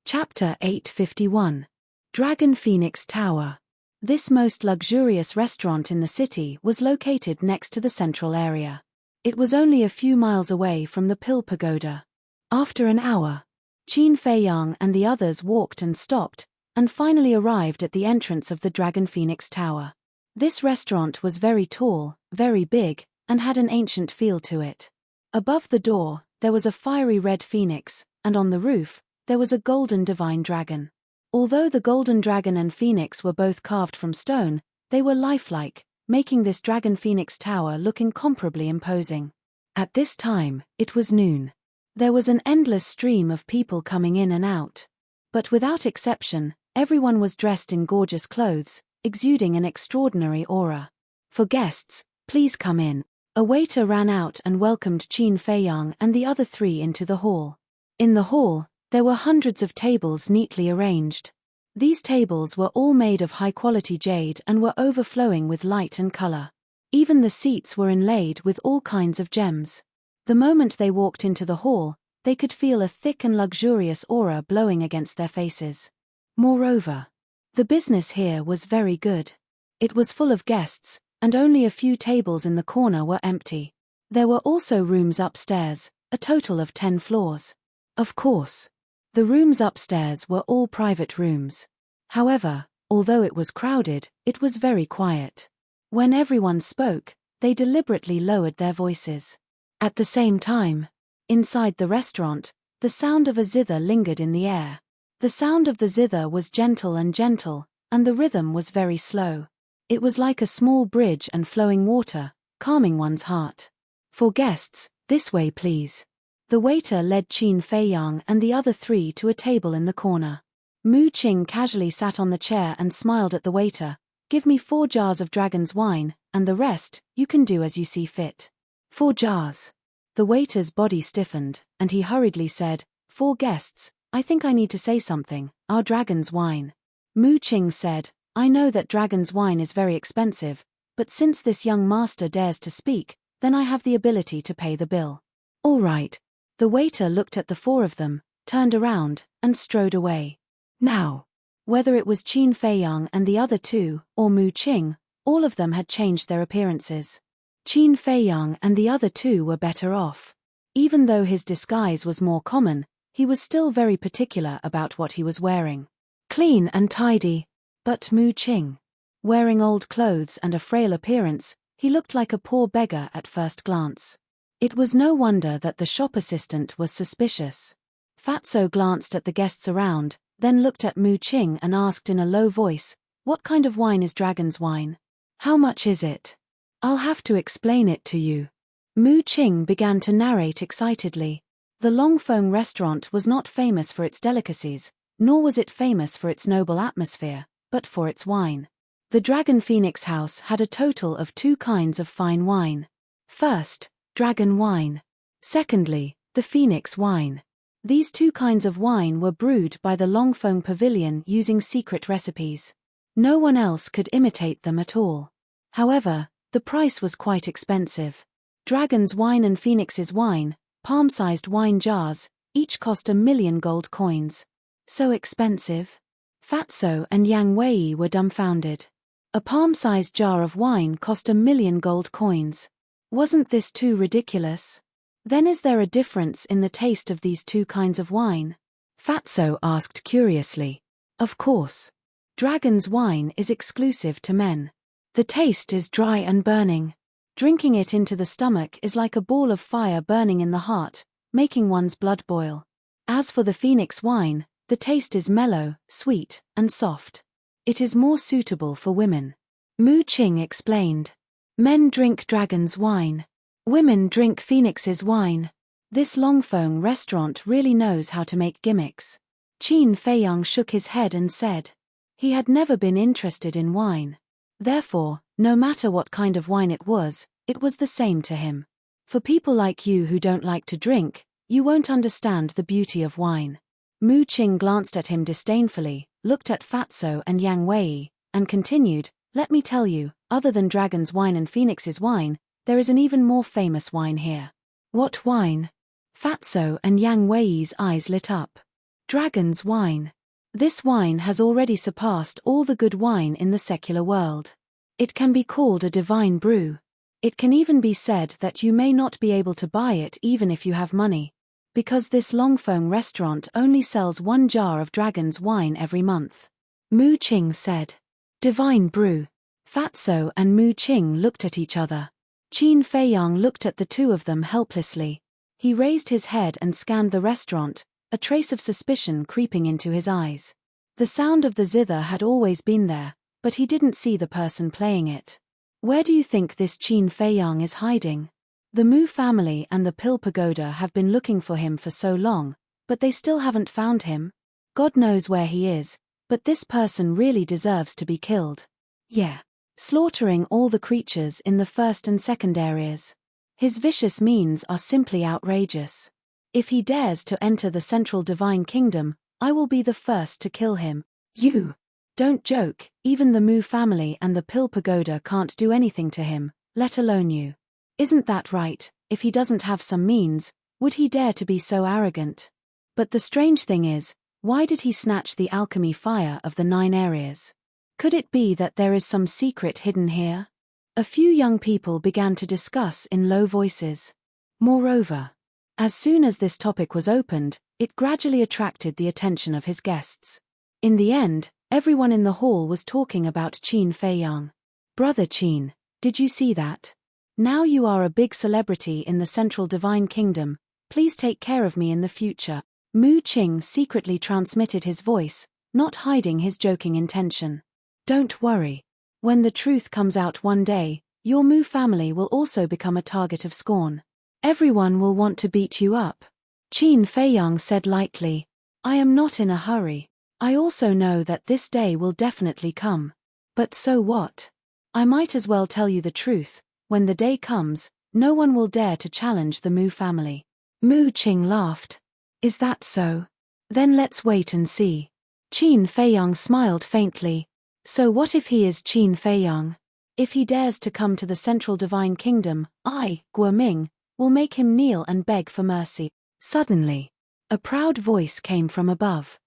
Chapter 851. Dragon Phoenix Tower. This most luxurious restaurant in the city was located next to the central area. It was only a few miles away from the Pill Pagoda. After an hour, Qin Feiyang and the others walked and stopped, and finally arrived at the entrance of the Dragon Phoenix Tower. This restaurant was very tall, very big, and had an ancient feel to it. Above the door, there was a fiery red phoenix, and on the roof, there was a golden divine dragon. Although the golden dragon and phoenix were both carved from stone, they were lifelike, making this Dragon Phoenix Tower look incomparably imposing. At this time, it was noon. There was an endless stream of people coming in and out. But without exception, everyone was dressed in gorgeous clothes, exuding an extraordinary aura. "For guests, please come in." A waiter ran out and welcomed Qin Feiyang and the other three into the hall. In the hall, there were hundreds of tables neatly arranged. These tables were all made of high-quality jade and were overflowing with light and color. Even the seats were inlaid with all kinds of gems. The moment they walked into the hall, they could feel a thick and luxurious aura blowing against their faces. Moreover, the business here was very good. It was full of guests, and only a few tables in the corner were empty. There were also rooms upstairs, a total of 10 floors. Of course, the rooms upstairs were all private rooms. However, although it was crowded, it was very quiet. When everyone spoke, they deliberately lowered their voices. At the same time, inside the restaurant, the sound of a zither lingered in the air. The sound of the zither was gentle, and the rhythm was very slow. It was like a small bridge and flowing water, calming one's heart. "For guests, this way please." The waiter led Qin Feiyang and the other three to a table in the corner. Mu Qing casually sat on the chair and smiled at the waiter. "Give me 4 jars of dragon's wine, and the rest, you can do as you see fit." 4 jars. The waiter's body stiffened, and he hurriedly said, "For guests, I think I need to say something, our dragon's wine." Mu Qing said, "I know that dragon's wine is very expensive, but since this young master dares to speak, then I have the ability to pay the bill." "All right." The waiter looked at the 4 of them, turned around, and strode away. Now, whether it was Qin Feiyang and the other 2, or Mu Qing, all of them had changed their appearances. Qin Feiyang and the other 2 were better off. Even though his disguise was more common, he was still very particular about what he was wearing. Clean and tidy. But Mu Qing, wearing old clothes and a frail appearance, he looked like a poor beggar at first glance. It was no wonder that the shop assistant was suspicious. Fatso glanced at the guests around, then looked at Mu Qing and asked in a low voice, "What kind of wine is dragon's wine? How much is it? I'll have to explain it to you." Mu Qing began to narrate excitedly. The Longfeng restaurant was not famous for its delicacies, nor was it famous for its noble atmosphere, but for its wine. The Dragon Phoenix House had a total of 2 kinds of fine wine. First, dragon wine. Secondly, the phoenix wine. These 2 kinds of wine were brewed by the Longfeng Pavilion using secret recipes. No one else could imitate them at all. However, the price was quite expensive. Dragon's wine and Phoenix's wine, palm-sized wine jars, each cost 1,000,000 gold coins. So expensive? Fatso and Yang Wei were dumbfounded. A palm-sized jar of wine cost 1,000,000 gold coins. Wasn't this too ridiculous? Then is there a difference in the taste of these two kinds of wine? Fatso asked curiously. Of course. Dragon's wine is exclusive to men. The taste is dry and burning. Drinking it into the stomach is like a ball of fire burning in the heart, making one's blood boil. As for the Phoenix wine, the taste is mellow, sweet, and soft. It is more suitable for women. Mu Qing explained. Men drink Dragon's wine. Women drink Phoenix's wine. This Longfeng restaurant really knows how to make gimmicks. Qin Feiyang shook his head and said. He had never been interested in wine. Therefore, no matter what kind of wine it was the same to him. For people like you who don't like to drink, you won't understand the beauty of wine. Mu Qing glanced at him disdainfully, looked at Fatso and Yang Wei, and continued, let me tell you, other than Dragon's wine and Phoenix's wine, there is an even more famous wine here. What wine? Fatso and Yang Wei's eyes lit up. Dragon's wine. This wine has already surpassed all the good wine in the secular world. It can be called a divine brew. It can even be said that you may not be able to buy it even if you have money. Because this Longfeng restaurant only sells 1 jar of Dragon's wine every month. Mu Qing said. Divine brew. Fatso and Mu Qing looked at each other. Qin Feiyang looked at the two of them helplessly. He raised his head and scanned the restaurant, a trace of suspicion creeping into his eyes. The sound of the zither had always been there, but he didn't see the person playing it. Where do you think this Qin Feiyang is hiding? The Mu family and the Pill Pagoda have been looking for him for so long, but they still haven't found him. God knows where he is, but this person really deserves to be killed. Yeah. Slaughtering all the creatures in the first and second areas. His vicious means are simply outrageous. If he dares to enter the central divine kingdom, I will be the first to kill him. You! Don't joke, even the Mu family and the Pill Pagoda can't do anything to him, let alone you. Isn't that right? If he doesn't have some means, would he dare to be so arrogant? But the strange thing is, why did he snatch the alchemy fire of the 9 areas? Could it be that there is some secret hidden here? A few young people began to discuss in low voices. Moreover, as soon as this topic was opened, it gradually attracted the attention of his guests. In the end, everyone in the hall was talking about Qin Feiyang. Brother Qin, did you see that? Now you are a big celebrity in the Central Divine Kingdom, please take care of me in the future. Mu Qing secretly transmitted his voice, not hiding his joking intention. Don't worry. When the truth comes out one day, your Mu family will also become a target of scorn. Everyone will want to beat you up. Qin Feiyang said lightly. I am not in a hurry. I also know that this day will definitely come. But so what? I might as well tell you the truth. When the day comes, no one will dare to challenge the Mu family. Mu Qing laughed. Is that so? Then let's wait and see. Qin Feiyang smiled faintly. So what if he is Qin Feiyang? If he dares to come to the Central Divine Kingdom, I, Guoming, will make him kneel and beg for mercy. Suddenly, a proud voice came from above.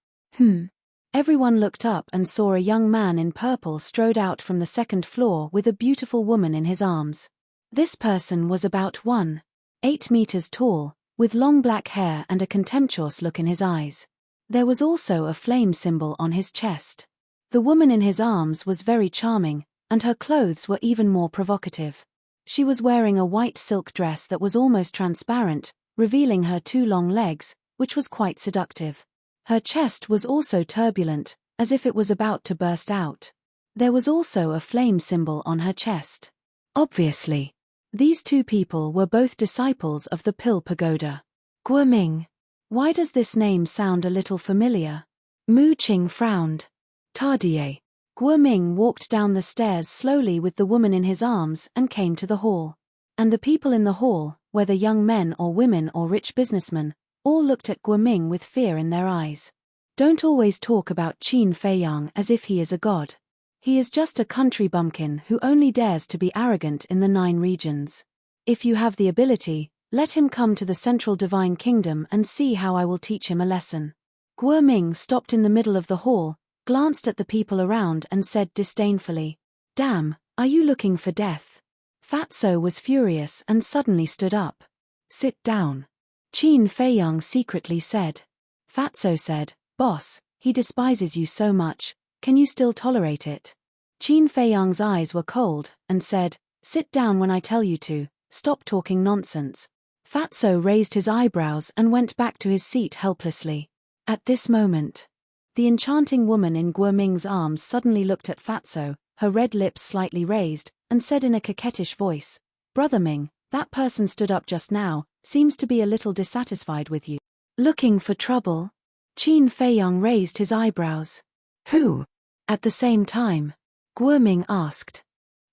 Everyone looked up and saw a young man in purple strode out from the 2nd floor with a beautiful woman in his arms. This person was about 1.8 meters tall, with long black hair and a contemptuous look in his eyes. There was also a flame symbol on his chest. The woman in his arms was very charming, and her clothes were even more provocative. She was wearing a white silk dress that was almost transparent, revealing her 2 long legs, which was quite seductive. Her chest was also turbulent, as if it was about to burst out. There was also a flame symbol on her chest. Obviously, these 2 people were both disciples of the Pill Pagoda. Guoming. Why does this name sound a little familiar? Mu Qing frowned. Tardier. Guoming walked down the stairs slowly with the woman in his arms and came to the hall. And the people in the hall, whether young men or women or rich businessmen, all looked at Guoming with fear in their eyes. Don't always talk about Qin Feiyang as if he is a god. He is just a country bumpkin who only dares to be arrogant in the 9 regions. If you have the ability, let him come to the central divine kingdom and see how I will teach him a lesson. Guoming stopped in the middle of the hall, glanced at the people around and said disdainfully, "Damn, are you looking for death?" Fatso was furious and suddenly stood up. "Sit down," Qin Feiyang secretly said. Fatso said, "Boss, he despises you so much, can you still tolerate it?" Qin Feiyang's eyes were cold, and said, "Sit down when I tell you to, stop talking nonsense." Fatso raised his eyebrows and went back to his seat helplessly. At this moment, the enchanting woman in Guoming's arms suddenly looked at Fatso, her red lips slightly raised, and said in a coquettish voice, "Brother Ming, that person stood up just now, seems to be a little dissatisfied with you. Looking for trouble?" Qin Feiyang raised his eyebrows. "Who?" At the same time, Guoming asked.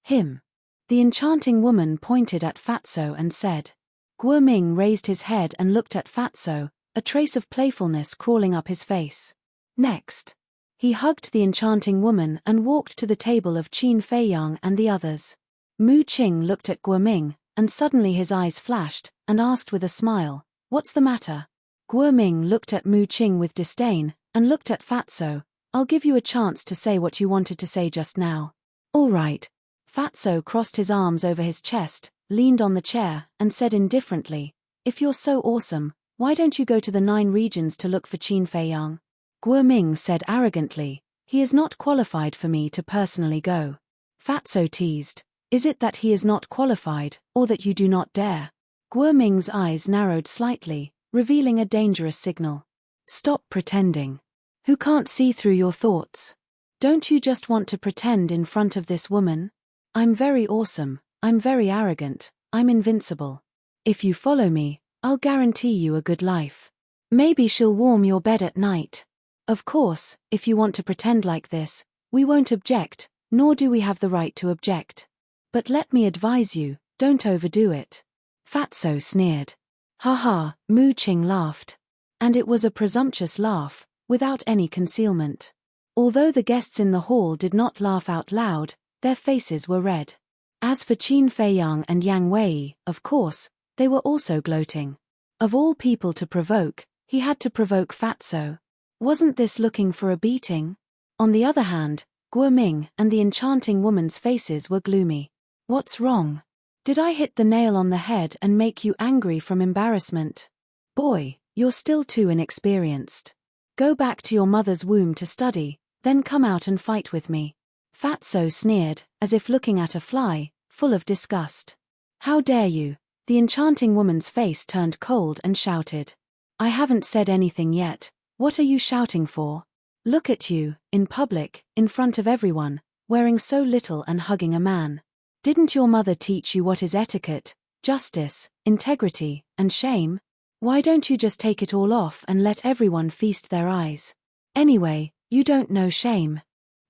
"Him." The enchanting woman pointed at Fatso and said. Guoming raised his head and looked at Fatso, a trace of playfulness crawling up his face. Next, he hugged the enchanting woman and walked to the table of Qin Feiyang and the others. Mu Qing looked at Guoming, and suddenly his eyes flashed, and asked with a smile, "What's the matter?" Guoming looked at Mu Qing with disdain, and looked at Fatso. "I'll give you a chance to say what you wanted to say just now." "All right." Fatso crossed his arms over his chest, leaned on the chair, and said indifferently, "If you're so awesome, why don't you go to the 9 regions to look for Qin Feiyang?" Guoming said arrogantly, "He is not qualified for me to personally go." Fatso teased, "Is it that he is not qualified, or that you do not dare?" Guoming's eyes narrowed slightly, revealing a dangerous signal. "Stop pretending. Who can't see through your thoughts? Don't you just want to pretend in front of this woman? I'm very awesome, I'm very arrogant, I'm invincible. If you follow me, I'll guarantee you a good life. Maybe she'll warm your bed at night. Of course, if you want to pretend like this, we won't object, nor do we have the right to object. But let me advise you, don't overdo it." Fatso sneered. "Ha ha," Mu Qing laughed. And it was a presumptuous laugh, without any concealment. Although the guests in the hall did not laugh out loud, their faces were red. As for Qin Feiyang and Yang Wei, of course, they were also gloating. Of all people to provoke, he had to provoke Fatso. Wasn't this looking for a beating? On the other hand, Guoming and the enchanting woman's faces were gloomy. "What's wrong? Did I hit the nail on the head and make you angry from embarrassment? Boy, you're still too inexperienced. Go back to your mother's womb to study, then come out and fight with me." Fatso sneered, as if looking at a fly, full of disgust. "How dare you?" The enchanting woman's face turned cold and shouted. "I haven't said anything yet, what are you shouting for? Look at you, in public, in front of everyone, wearing so little and hugging a man. Didn't your mother teach you what is etiquette, justice, integrity, and shame? Why don't you just take it all off and let everyone feast their eyes? Anyway, you don't know shame."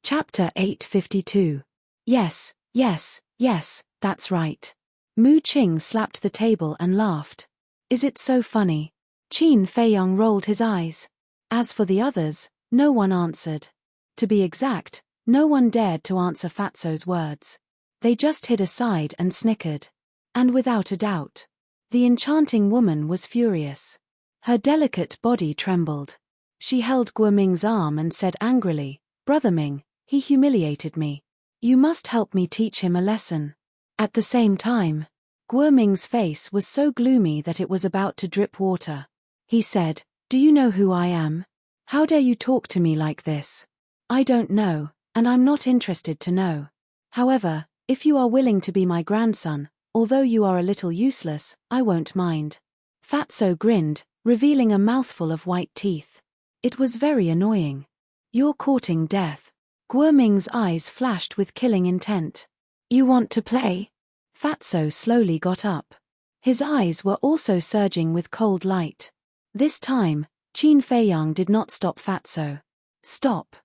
Chapter 852. Yes, yes, yes, that's right. Mu Qing slapped the table and laughed. "Is it so funny?" Qin Feiyang rolled his eyes. As for the others, no one answered. To be exact, no one dared to answer Fatso's words. They just hid aside and snickered. And without a doubt, the enchanting woman was furious. Her delicate body trembled. She held Guoming's arm and said angrily, "Brother Ming, he humiliated me. You must help me teach him a lesson." At the same time, Guoming's face was so gloomy that it was about to drip water. He said, "Do you know who I am? How dare you talk to me like this? I don't know, and I'm not interested to know. However, if you are willing to be my grandson, although you are a little useless, I won't mind." Fatso grinned, revealing a mouthful of white teeth. It was very annoying. "You're courting death." Guoming's eyes flashed with killing intent. "You want to play?" Fatso slowly got up. His eyes were also surging with cold light. This time, Qin Feiyang did not stop Fatso. "Stop."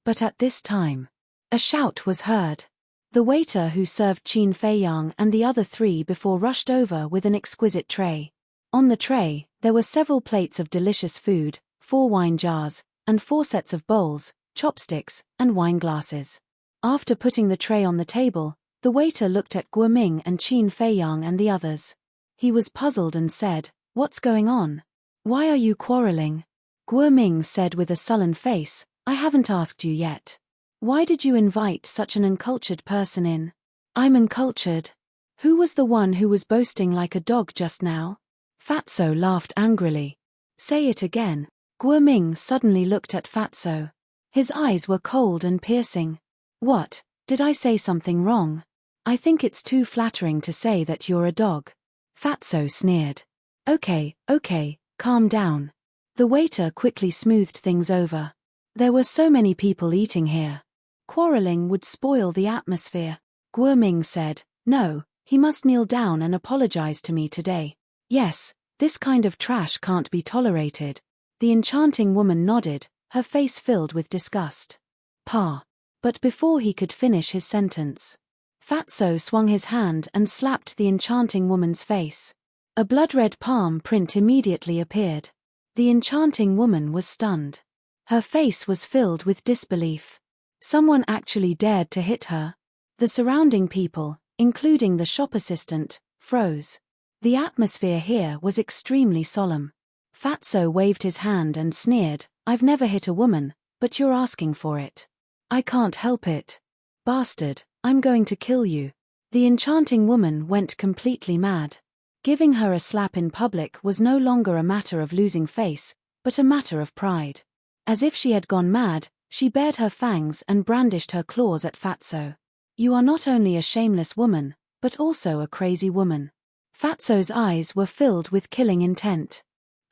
But at this time, a shout was heard. The waiter who served Qin Feiyang and the other 3 before rushed over with an exquisite tray. On the tray, there were several plates of delicious food, 4 wine jars, and 4 sets of bowls, chopsticks, and wine glasses. After putting the tray on the table, the waiter looked at Guoming and Qin Feiyang and the others. He was puzzled and said, "What's going on? Why are you quarreling?" Guoming said with a sullen face, "I haven't asked you yet. Why did you invite such an uncultured person in?" "I'm uncultured. Who was the one who was boasting like a dog just now?" Fatso laughed angrily. "Say it again." Guoming suddenly looked at Fatso. His eyes were cold and piercing. "What, did I say something wrong? I think it's too flattering to say that you're a dog." Fatso sneered. Okay, calm down." The waiter quickly smoothed things over. There were so many people eating here. Quarreling would spoil the atmosphere. Guoming said, "No, he must kneel down and apologize to me today. Yes, this kind of trash can't be tolerated." The enchanting woman nodded, her face filled with disgust. "Pa." But before he could finish his sentence, Fatso swung his hand and slapped the enchanting woman's face. A blood-red palm print immediately appeared. The enchanting woman was stunned. Her face was filled with disbelief. Someone actually dared to hit her. The surrounding people, including the shop assistant, froze. The atmosphere here was extremely solemn. Fatso waved his hand and sneered, "I've never hit a woman, but you're asking for it. I can't help it. Bastard, I'm going to kill you." The enchanting woman went completely mad. Giving her a slap in public was no longer a matter of losing face, but a matter of pride. As if she had gone mad, she bared her fangs and brandished her claws at Fatso. "You are not only a shameless woman, but also a crazy woman." Fatso's eyes were filled with killing intent.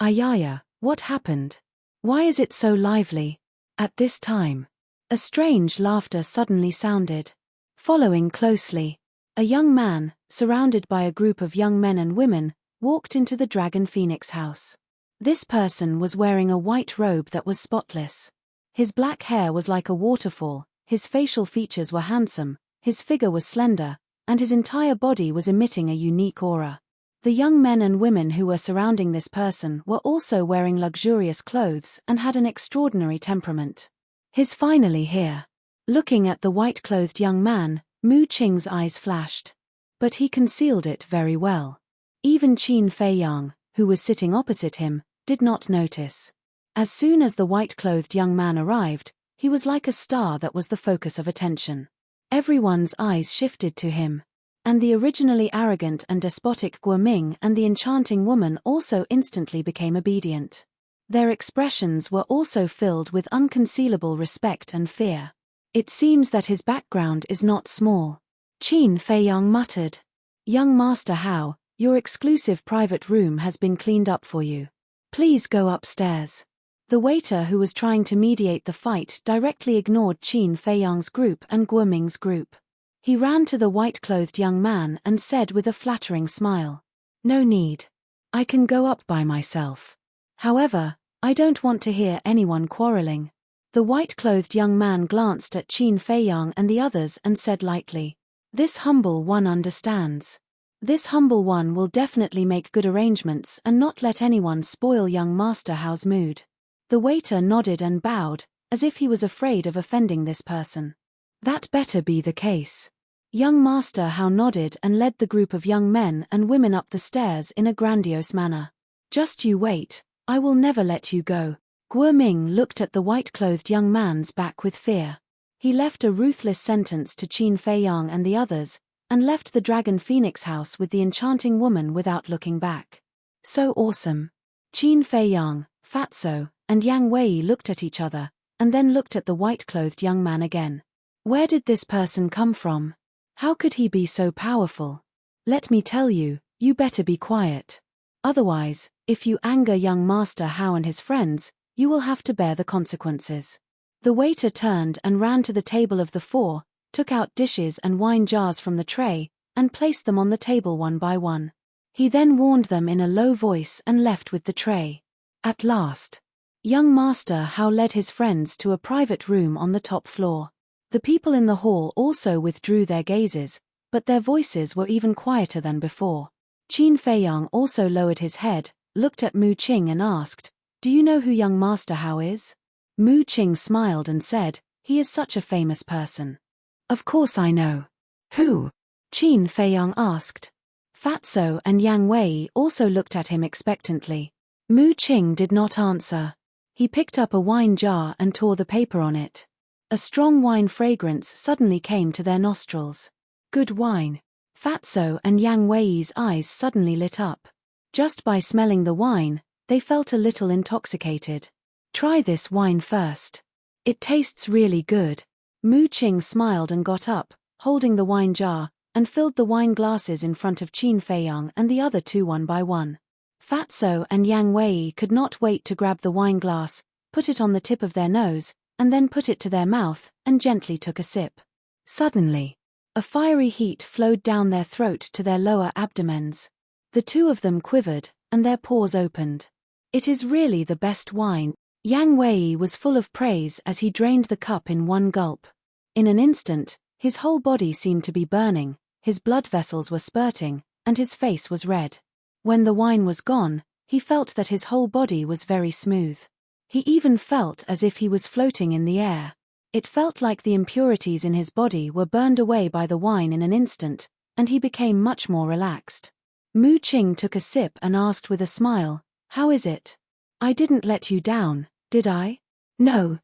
"Ayaya, what happened? Why is it so lively?" At this time, a strange laughter suddenly sounded. Following closely, a young man, surrounded by a group of young men and women, walked into the Dragon Phoenix house. This person was wearing a white robe that was spotless. His black hair was like a waterfall, his facial features were handsome, his figure was slender, and his entire body was emitting a unique aura. The young men and women who were surrounding this person were also wearing luxurious clothes and had an extraordinary temperament. "He's finally here." Looking at the white-clothed young man, Mu Qing's eyes flashed. But he concealed it very well. Even Qin Feiyang, who was sitting opposite him, did not notice. As soon as the white-clothed young man arrived, he was like a star that was the focus of attention. Everyone's eyes shifted to him. And the originally arrogant and despotic Guoming and the enchanting woman also instantly became obedient. Their expressions were also filled with unconcealable respect and fear. "It seems that his background is not small," Qin Feiyang muttered. "Young Master Hao, your exclusive private room has been cleaned up for you. Please go upstairs." The waiter who was trying to mediate the fight directly ignored Qin Feiyang's group and Guoming's group. He ran to the white-clothed young man and said with a flattering smile, "No need. I can go up by myself. However, I don't want to hear anyone quarreling." The white-clothed young man glanced at Qin Feiyang and the others and said lightly, "This humble one understands. This humble one will definitely make good arrangements and not let anyone spoil young Master Hao's mood." The waiter nodded and bowed, as if he was afraid of offending this person. "That better be the case." Young Master Hao nodded and led the group of young men and women up the stairs in a grandiose manner. "Just you wait, I will never let you go." Guoming looked at the white-clothed young man's back with fear. He left a ruthless sentence to Qin Feiyang and the others, and left the Dragon Phoenix house with the enchanting woman without looking back. So awesome. Qin Feiyang, Fatso, and Yang Wei looked at each other, and then looked at the white-clothed young man again. Where did this person come from? How could he be so powerful? Let me tell you, you better be quiet. Otherwise, if you anger young Master Hao and his friends, you will have to bear the consequences. The waiter turned and ran to the table of the four, took out dishes and wine jars from the tray, and placed them on the table one by one. He then warned them in a low voice and left with the tray. At last, young Master Hao led his friends to a private room on the top floor. The people in the hall also withdrew their gazes, but their voices were even quieter than before. Qin Feiyang also lowered his head, looked at Mu Qing and asked, "Do you know who young Master Hao is?" Mu Qing smiled and said, "He is such a famous person." Of course I know. Who? Qin Feiyang asked. Fatso and Yang Wei also looked at him expectantly. Mu Qing did not answer. He picked up a wine jar and tore the paper on it. A strong wine fragrance suddenly came to their nostrils. Good wine. Fatso and Yang Wei's eyes suddenly lit up. Just by smelling the wine, they felt a little intoxicated. Try this wine first. It tastes really good. Mu Qing smiled and got up, holding the wine jar, and filled the wine glasses in front of Qin Feiyang and the other two one by one. Fatso and Yang Wei could not wait to grab the wine glass, put it on the tip of their nose, and then put it to their mouth and gently took a sip. Suddenly, a fiery heat flowed down their throat to their lower abdomens. The two of them quivered, and their pores opened. It is really the best wine. Yang Wei was full of praise as he drained the cup in one gulp. In an instant, his whole body seemed to be burning, his blood vessels were spurting, and his face was red. When the wine was gone, he felt that his whole body was very smooth. He even felt as if he was floating in the air. It felt like the impurities in his body were burned away by the wine in an instant, and he became much more relaxed. Mu Qing took a sip and asked with a smile, "How is it? I didn't let you down, did I?" No.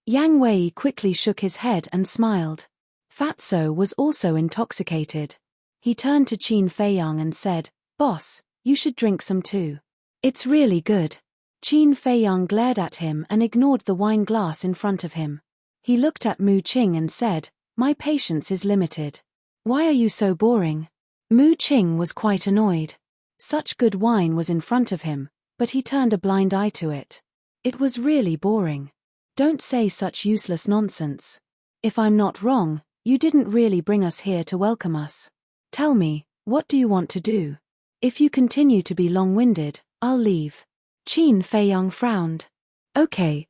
Yang Wei quickly shook his head and smiled. Fatso was also intoxicated. He turned to Qin Feiyang and said, "Boss, you should drink some too. It's really good." Qin Feiyang glared at him and ignored the wine glass in front of him. He looked at Mu Qing and said, "My patience is limited. Why are you so boring?" Mu Qing was quite annoyed. Such good wine was in front of him, but he turned a blind eye to it. It was really boring. Don't say such useless nonsense. If I'm not wrong, you didn't really bring us here to welcome us. Tell me, what do you want to do? If you continue to be long-winded, I'll leave. Qin Feiyang frowned. Okay.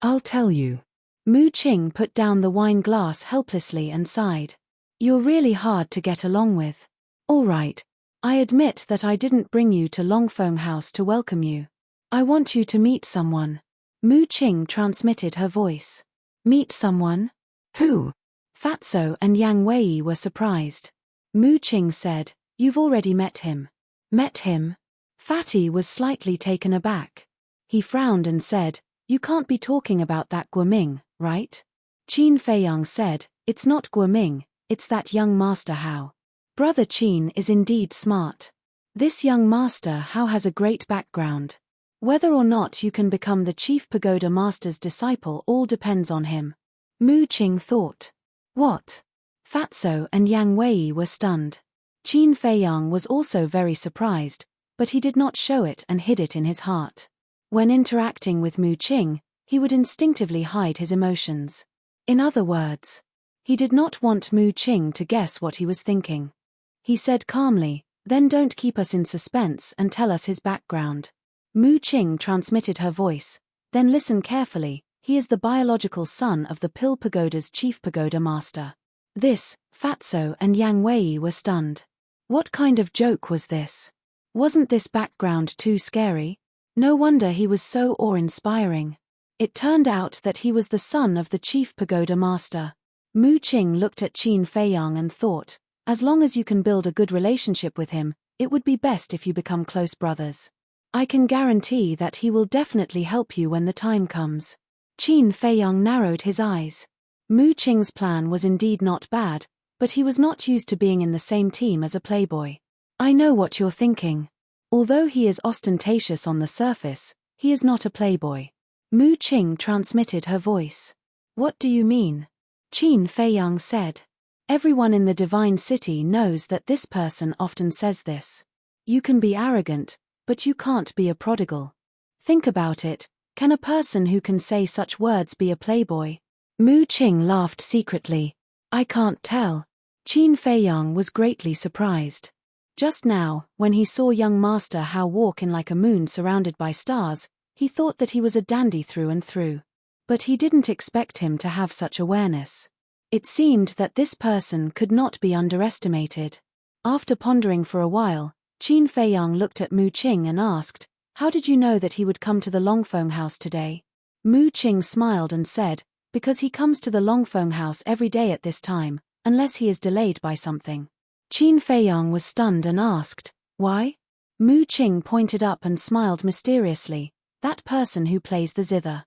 I'll tell you. Mu Qing put down the wine glass helplessly and sighed. You're really hard to get along with. All right. I admit that I didn't bring you to Longfeng House to welcome you. I want you to meet someone. Mu Qing transmitted her voice. Meet someone? Who? Fatso and Yang Wei were surprised. Mu Qing said, "You've already met him." Met him? Fatty was slightly taken aback. He frowned and said, "You can't be talking about that Guoming, right?" Qin Feiyang said, "It's not Guoming, it's that young master Hao. Brother Qin is indeed smart. This young master Hao has a great background. Whether or not you can become the chief pagoda master's disciple all depends on him." Mu Qing thought. What? Fatso and Yang Wei were stunned. Qin Feiyang was also very surprised, but he did not show it and hid it in his heart. When interacting with Mu Qing, he would instinctively hide his emotions. In other words, he did not want Mu Qing to guess what he was thinking. He said calmly, "Then don't keep us in suspense and tell us his background." Mu Qing transmitted her voice, "Then listen carefully, he is the biological son of the Pill Pagoda's chief pagoda master." This, Fatso and Yang Wei were stunned. What kind of joke was this? Wasn't this background too scary? No wonder he was so awe-inspiring. It turned out that he was the son of the chief pagoda master. Mu Qing looked at Qin Feiyang and thought, as long as you can build a good relationship with him, it would be best if you become close brothers. I can guarantee that he will definitely help you when the time comes. Qin Feiyang narrowed his eyes. Mu Qing's plan was indeed not bad, but he was not used to being in the same team as a playboy. I know what you're thinking. Although he is ostentatious on the surface, he is not a playboy. Mu Qing transmitted her voice. What do you mean? Qin Feiyang said. Everyone in the Divine City knows that this person often says this. You can be arrogant, but you can't be a prodigal. Think about it, can a person who can say such words be a playboy? Mu Qing laughed secretly. I can't tell. Qin Feiyang was greatly surprised. Just now, when he saw young Master Hao walk in like a moon surrounded by stars, he thought that he was a dandy through and through. But he didn't expect him to have such awareness. It seemed that this person could not be underestimated. After pondering for a while, Qin Feiyang looked at Mu Qing and asked, "How did you know that he would come to the Longfeng House today?" Mu Qing smiled and said, because he comes to the Longfeng house every day at this time, unless he is delayed by something. Qin Feiyang was stunned and asked, "Why?" Mu Qing pointed up and smiled mysteriously. "That person who plays the zither."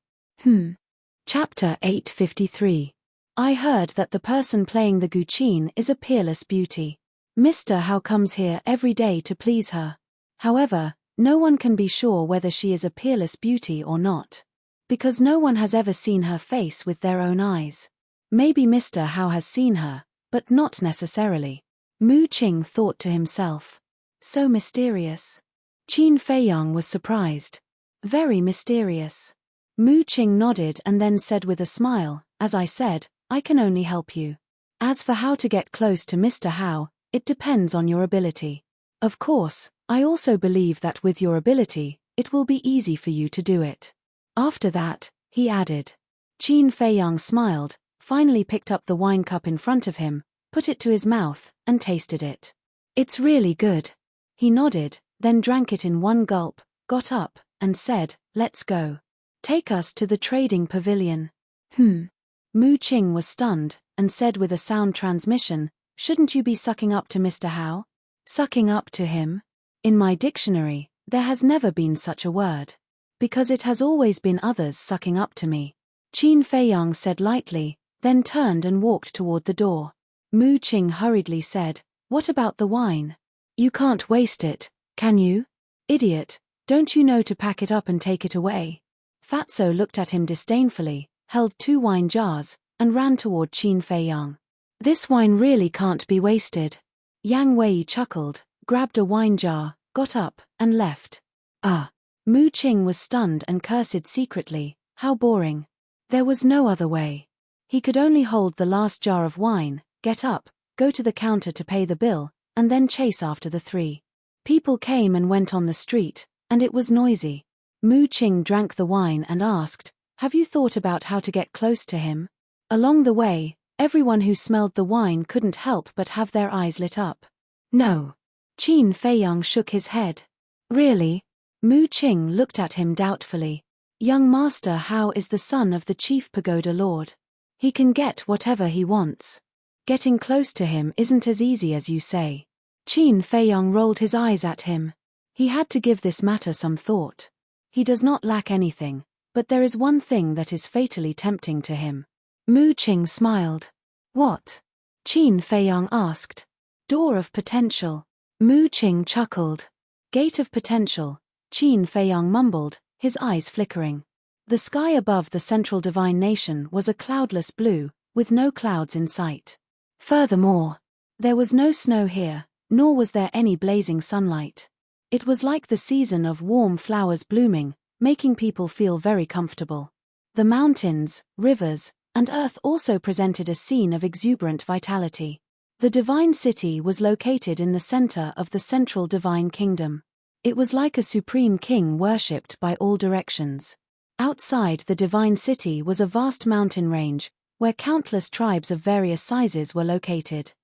Chapter 853. I heard that the person playing the guqin is a peerless beauty. Mr. Hao comes here every day to please her. However, no one can be sure whether she is a peerless beauty or not, because no one has ever seen her face with their own eyes. Maybe Mr. Hao has seen her, but not necessarily. Mu Qing thought to himself. So mysterious. Qin Feiyang was surprised. Very mysterious. Mu Qing nodded and then said with a smile, "As I said, I can only help you. As for how to get close to Mr. Hao, it depends on your ability. Of course, I also believe that with your ability, it will be easy for you to do it." After that, he added. Qin Feiyang smiled, finally picked up the wine cup in front of him, put it to his mouth, and tasted it. "It's really good." He nodded, then drank it in one gulp, got up, and said, "Let's go. Take us to the trading pavilion." Mu Qing was stunned, and said with a sound transmission, "Shouldn't you be sucking up to Mr. Hao?" Sucking up to him? In my dictionary, there has never been such a word. Because it has always been others sucking up to me. Qin Feiyang said lightly, then turned and walked toward the door. Mu Qing hurriedly said, "What about the wine? You can't waste it, can you? Idiot, don't you know to pack it up and take it away?" Fatso looked at him disdainfully, held 2 wine jars, and ran toward Qin Feiyang. "This wine really can't be wasted." Yang Wei chuckled, grabbed a wine jar, got up, and left. Mu Qing was stunned and cursed secretly. How boring. There was no other way. He could only hold the last jar of wine, get up, go to the counter to pay the bill, and then chase after the 3. People came and went on the street, and it was noisy. Mu Qing drank the wine and asked, "Have you thought about how to get close to him?" Along the way, everyone who smelled the wine couldn't help but have their eyes lit up. "No." Qin Feiyang shook his head. "Really?" Mu Qing looked at him doubtfully. "Young Master Hao is the son of the chief pagoda lord. He can get whatever he wants. Getting close to him isn't as easy as you say." Qin Feiyang rolled his eyes at him. He had to give this matter some thought. He does not lack anything, but there is one thing that is fatally tempting to him. Mu Qing smiled. "What?" Qin Feiyang asked. "Door of potential." Mu Qing chuckled. "Gate of potential," Qin Feiyang mumbled, his eyes flickering. The sky above the central divine nation was a cloudless blue, with no clouds in sight. Furthermore, there was no snow here, nor was there any blazing sunlight. It was like the season of warm flowers blooming, making people feel very comfortable. The mountains, rivers, and earth also presented a scene of exuberant vitality. The divine city was located in the center of the central divine kingdom. It was like a supreme king worshipped by all directions. Outside the divine city was a vast mountain range, where countless tribes of various sizes were located.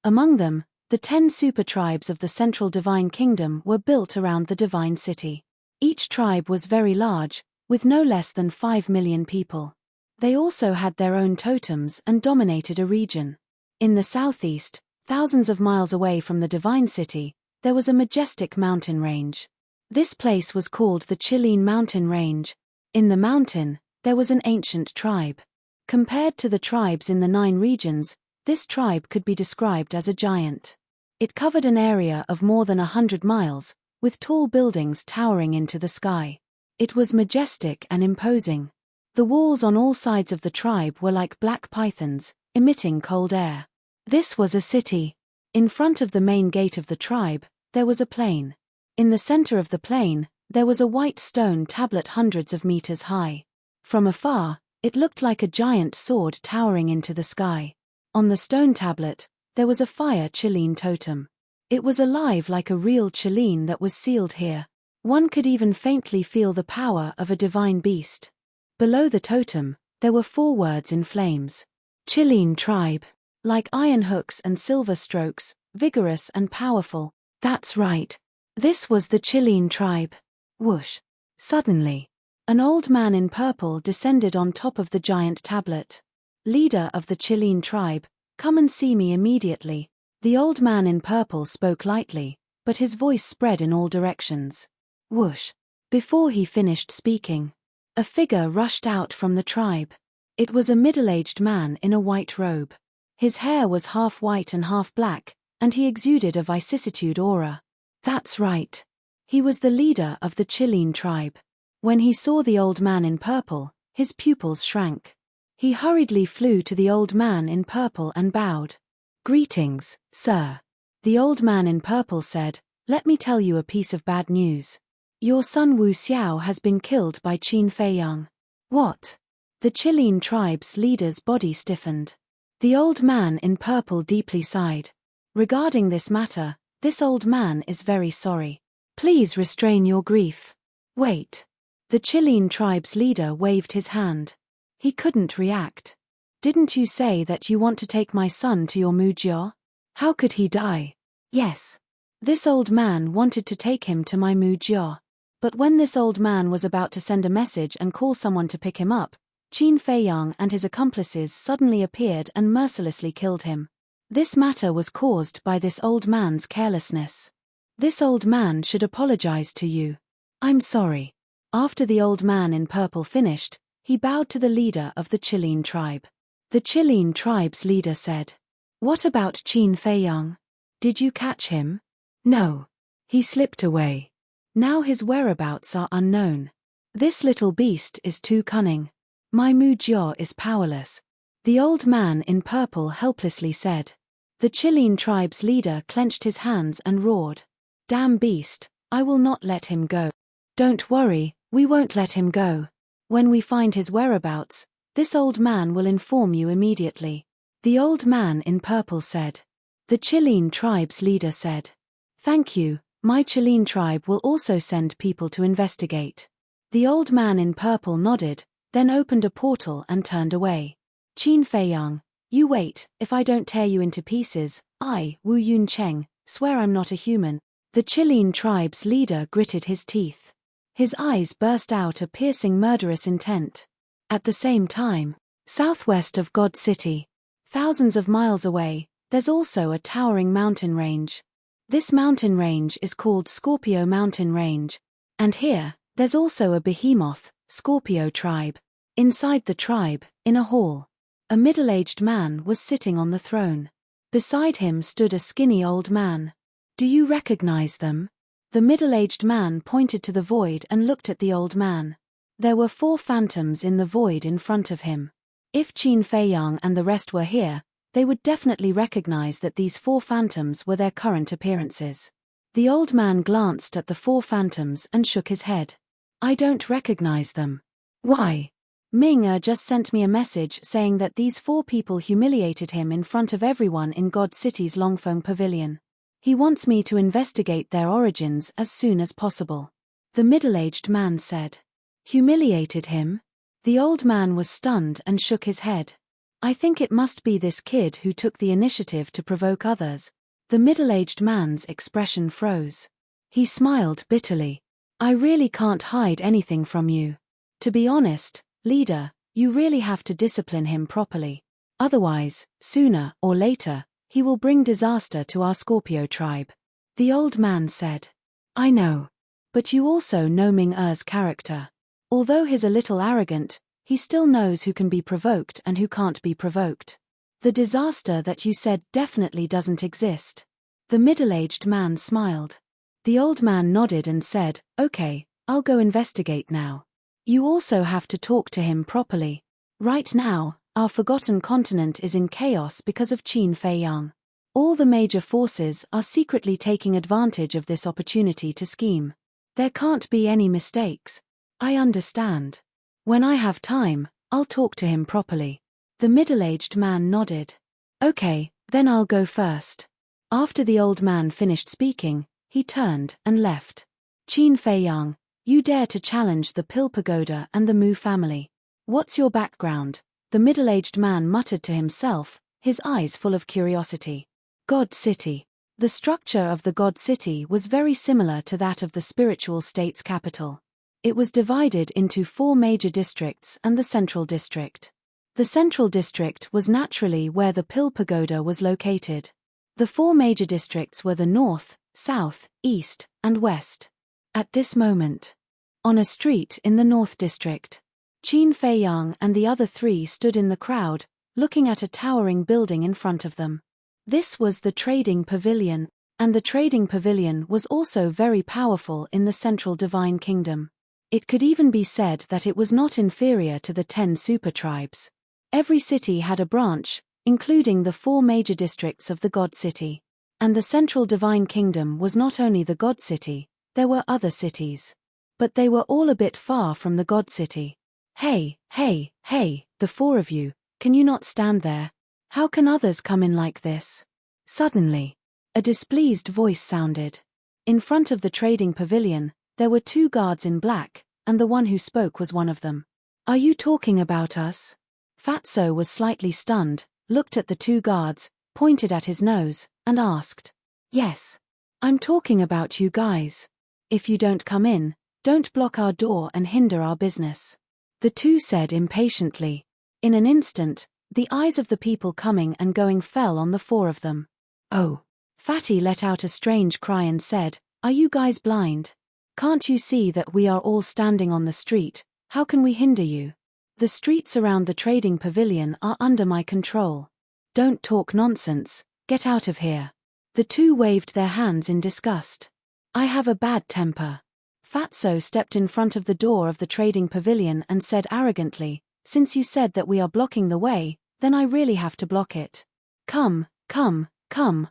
Among them, the 10 super tribes of the central divine kingdom were built around the divine city. Each tribe was very large, with no less than 5 million people. They also had their own totems and dominated a region. In the southeast, thousands of miles away from the divine city, there was a majestic mountain range. This place was called the Qilin Mountain Range. In the mountain, there was an ancient tribe. Compared to the tribes in the 9 regions, this tribe could be described as a giant. It covered an area of more than 100 miles, with tall buildings towering into the sky. It was majestic and imposing. The walls on all sides of the tribe were like black pythons, emitting cold air. This was a city. In front of the main gate of the tribe, there was a plain. In the center of the plain, there was a white stone tablet hundreds of meters high. From afar, it looked like a giant sword towering into the sky. On the stone tablet, there was a fire Qilin totem. It was alive like a real Qilin that was sealed here. One could even faintly feel the power of a divine beast. Below the totem, there were 4 words in flames. Qilin tribe. Like iron hooks and silver strokes, vigorous and powerful. That's right. This was the Qilin tribe. Whoosh. Suddenly, An old man in purple descended on top of the giant tablet. Leader of the Chilean tribe, come and see me immediately. The old man in purple spoke lightly, but his voice spread in all directions. Whoosh! Before he finished speaking, a figure rushed out from the tribe. It was a middle-aged man in a white robe. His hair was half white and half black, and he exuded a vicissitude aura. That's right. He was the leader of the Chilean tribe. When he saw the old man in purple, his pupils shrank. He hurriedly flew to the old man in purple and bowed. Greetings, sir. The old man in purple said, let me tell you a piece of bad news. Your son Wu Xiao has been killed by Qin Feiyang. What? The Chilean tribe's leader's body stiffened. The old man in purple deeply sighed. Regarding this matter, this old man is very sorry. Please restrain your grief. Wait. The Chilean tribe's leader waved his hand. He couldn't react. Didn't you say that you want to take my son to your Mujia? How could he die? Yes. This old man wanted to take him to my Mujia. But when this old man was about to send a message and call someone to pick him up, Qin Feiyang and his accomplices suddenly appeared and mercilessly killed him. This matter was caused by this old man's carelessness. This old man should apologize to you. I'm sorry. After the old man in purple finished, he bowed to the leader of the Chilean tribe. The Chilean tribe's leader said, what about Qin Feiyang? Did you catch him? No. He slipped away. Now his whereabouts are unknown. This little beast is too cunning. My Mujia is powerless. The old man in purple helplessly said. The Chilean tribe's leader clenched his hands and roared. Damn beast, I will not let him go. Don't worry, we won't let him go. When we find his whereabouts, this old man will inform you immediately. The old man in purple said. The Chilean tribe's leader said. Thank you, my Chilean tribe will also send people to investigate. The old man in purple nodded, then opened a portal and turned away. Qin Feiyang, you wait, if I don't tear you into pieces, I, Wu Yuncheng, swear I'm not a human. The Chilean tribe's leader gritted his teeth. His eyes burst out a piercing murderous intent. At the same time, southwest of God City, thousands of miles away, there's also a towering mountain range. This mountain range is called Scorpio Mountain Range, and here, there's also a behemoth, Scorpio tribe. Inside the tribe, in a hall, a middle-aged man was sitting on the throne. Beside him stood a skinny old man. Do you recognize them? The middle-aged man pointed to the void and looked at the old man. There were 4 phantoms in the void in front of him. If Qin Feiyang and the rest were here, they would definitely recognize that these 4 phantoms were their current appearances. The old man glanced at the 4 phantoms and shook his head. I don't recognize them. Why? Ming just sent me a message saying that these 4 people humiliated him in front of everyone in God City's Longfeng Pavilion. He wants me to investigate their origins as soon as possible. The middle-aged man said. Humiliated him? The old man was stunned and shook his head. I think it must be this kid who took the initiative to provoke others. The middle-aged man's expression froze. He smiled bitterly. I really can't hide anything from you. To be honest, leader, you really have to discipline him properly. Otherwise, sooner or later, he will bring disaster to our Scorpio tribe. The old man said. I know. But you also know Ming-Er's character. Although he's a little arrogant, he still knows who can be provoked and who can't be provoked. The disaster that you said definitely doesn't exist. The middle-aged man smiled. The old man nodded and said, okay, I'll go investigate now. You also have to talk to him properly. Right now, our forgotten continent is in chaos because of Qin Feiyang. All the major forces are secretly taking advantage of this opportunity to scheme. There can't be any mistakes. I understand. When I have time, I'll talk to him properly. The middle-aged man nodded. Okay, then I'll go first. After the old man finished speaking, he turned and left. Qin Feiyang, you dare to challenge the Pill Pagoda and the Mu family. What's your background? The middle-aged man muttered to himself, his eyes full of curiosity. God City. The structure of the God City was very similar to that of the spiritual state's capital. It was divided into 4 major districts and the central district. The central district was naturally where the Pill Pagoda was located. The 4 major districts were the north, south, east, and west. At this moment, on a street in the north district, Qin Feiyang and the other 3 stood in the crowd, looking at a towering building in front of them. This was the trading pavilion, and the trading pavilion was also very powerful in the central divine kingdom. It could even be said that it was not inferior to the 10 super tribes. Every city had a branch, including the 4 major districts of the God City. And the central divine kingdom was not only the God City, there were other cities. But they were all a bit far from the God City. Hey, the 4 of you, can you not stand there? How can others come in like this? Suddenly, a displeased voice sounded. In front of the trading pavilion, there were 2 guards in black, and the one who spoke was one of them. Are you talking about us? Fatso was slightly stunned, looked at the 2 guards, pointed at his nose, and asked. Yes. I'm talking about you guys. If you don't come in, don't block our door and hinder our business. The 2 said impatiently. In an instant, the eyes of the people coming and going fell on the 4 of them. Oh. Fatty let out a strange cry and said, Are you guys blind? Can't you see that we are all standing on the street? How can we hinder you? The streets around the trading pavilion are under my control. Don't talk nonsense, get out of here. The 2 waved their hands in disgust. I have a bad temper. Fatso stepped in front of the door of the trading pavilion and said arrogantly, Since you said that we are blocking the way, then I really have to block it. Come,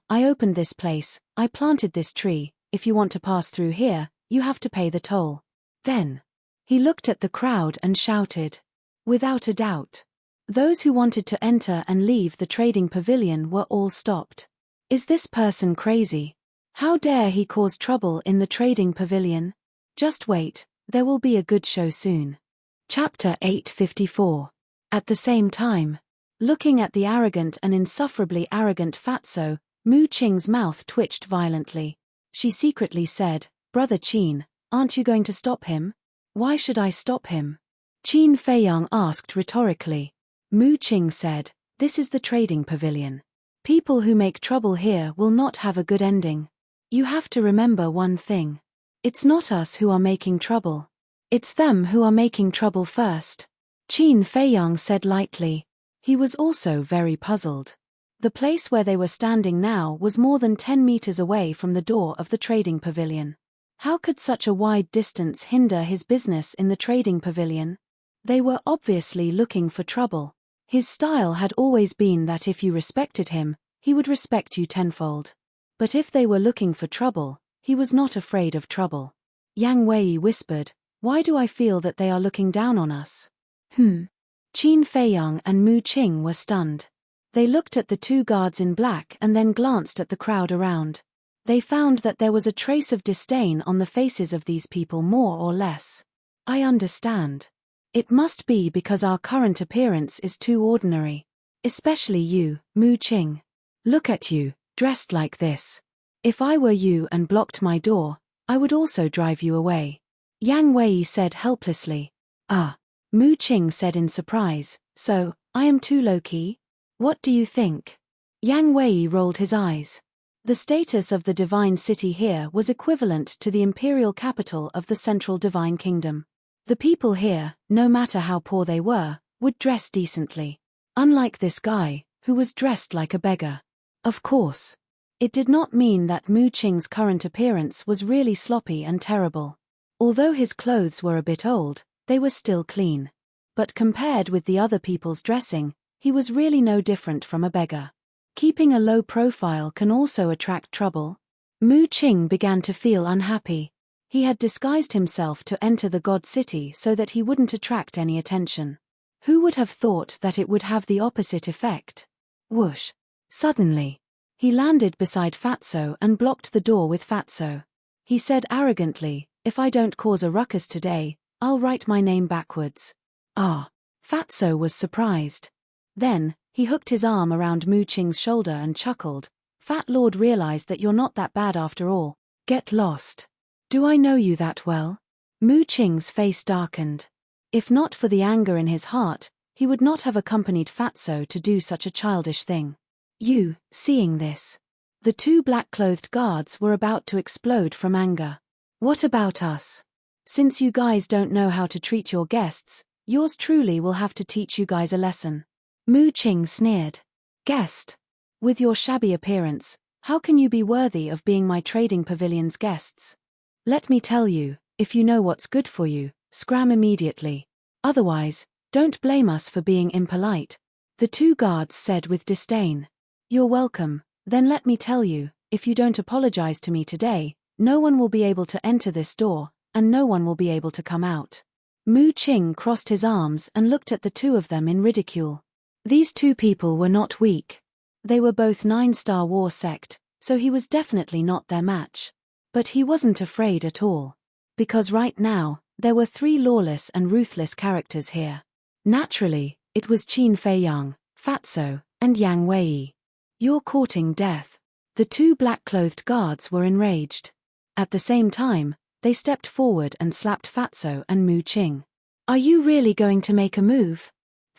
I opened this place, I planted this tree, if you want to pass through here, you have to pay the toll. Then, he looked at the crowd and shouted. Without a doubt, those who wanted to enter and leave the trading pavilion were all stopped. Is this person crazy? How dare he cause trouble in the trading pavilion? Just wait, there will be a good show soon. Chapter 854. At the same time, looking at the arrogant and insufferably arrogant Fatso, Mu Qing's mouth twitched violently. She secretly said, Brother Qin, aren't you going to stop him? Why should I stop him? Qin Feiyang asked rhetorically. Mu Qing said, This is the trading pavilion. People who make trouble here will not have a good ending. You have to remember one thing. It's not us who are making trouble. It's them who are making trouble first. Qin Feiyang said lightly. He was also very puzzled. The place where they were standing now was more than 10 meters away from the door of the trading pavilion. How could such a wide distance hinder his business in the trading pavilion? They were obviously looking for trouble. His style had always been that if you respected him, he would respect you tenfold. But if they were looking for trouble, he was not afraid of trouble. Yang Wei whispered, Why do I feel that they are looking down on us? Qin Feiyang and Mu Qing were stunned. They looked at the 2 guards in black and then glanced at the crowd around. They found that there was a trace of disdain on the faces of these people more or less. I understand. It must be because our current appearance is too ordinary. Especially you, Mu Qing. Look at you, dressed like this. If I were you and blocked my door, I would also drive you away. Yang Wei said helplessly. Mu Qing said in surprise, So, I am too low-key? What do you think? Yang Wei rolled his eyes. The status of the divine city here was equivalent to the imperial capital of the central divine kingdom. The people here, no matter how poor they were, would dress decently. Unlike this guy, who was dressed like a beggar. Of course. It did not mean that Mu Qing's current appearance was really sloppy and terrible. Although his clothes were a bit old, they were still clean. But compared with the other people's dressing, he was really no different from a beggar. Keeping a low profile can also attract trouble. Mu Qing began to feel unhappy. He had disguised himself to enter the God City so that he wouldn't attract any attention. Who would have thought that it would have the opposite effect? Whoosh. Suddenly, he landed beside Fatso and blocked the door with Fatso. He said arrogantly, If I don't cause a ruckus today, I'll write my name backwards. Fatso was surprised. Then, he hooked his arm around Mu Qing's shoulder and chuckled. Fat Lord realized that you're not that bad after all. Get lost. Do I know you that well? Mu Qing's face darkened. If not for the anger in his heart, he would not have accompanied Fatso to do such a childish thing. You, seeing this. The two black-clothed guards were about to explode from anger. What about us? Since you guys don't know how to treat your guests, yours truly will have to teach you guys a lesson. Mu Qing sneered. Guest? With your shabby appearance, how can you be worthy of being my trading pavilion's guests? Let me tell you, if you know what's good for you, scram immediately. Otherwise, don't blame us for being impolite. The two guards said with disdain. You're welcome, then let me tell you, if you don't apologize to me today, no one will be able to enter this door, and no one will be able to come out. Mu Qing crossed his arms and looked at the two of them in ridicule. These two people were not weak. They were both 9-star war sect, so he was definitely not their match. But he wasn't afraid at all. Because right now, there were 3 lawless and ruthless characters here. Naturally, it was Qin Feiyang, Fatso, and Yang Wei. You're courting death. The two black-clothed guards were enraged. At the same time, they stepped forward and slapped Fatso and Mu Qing. Are you really going to make a move?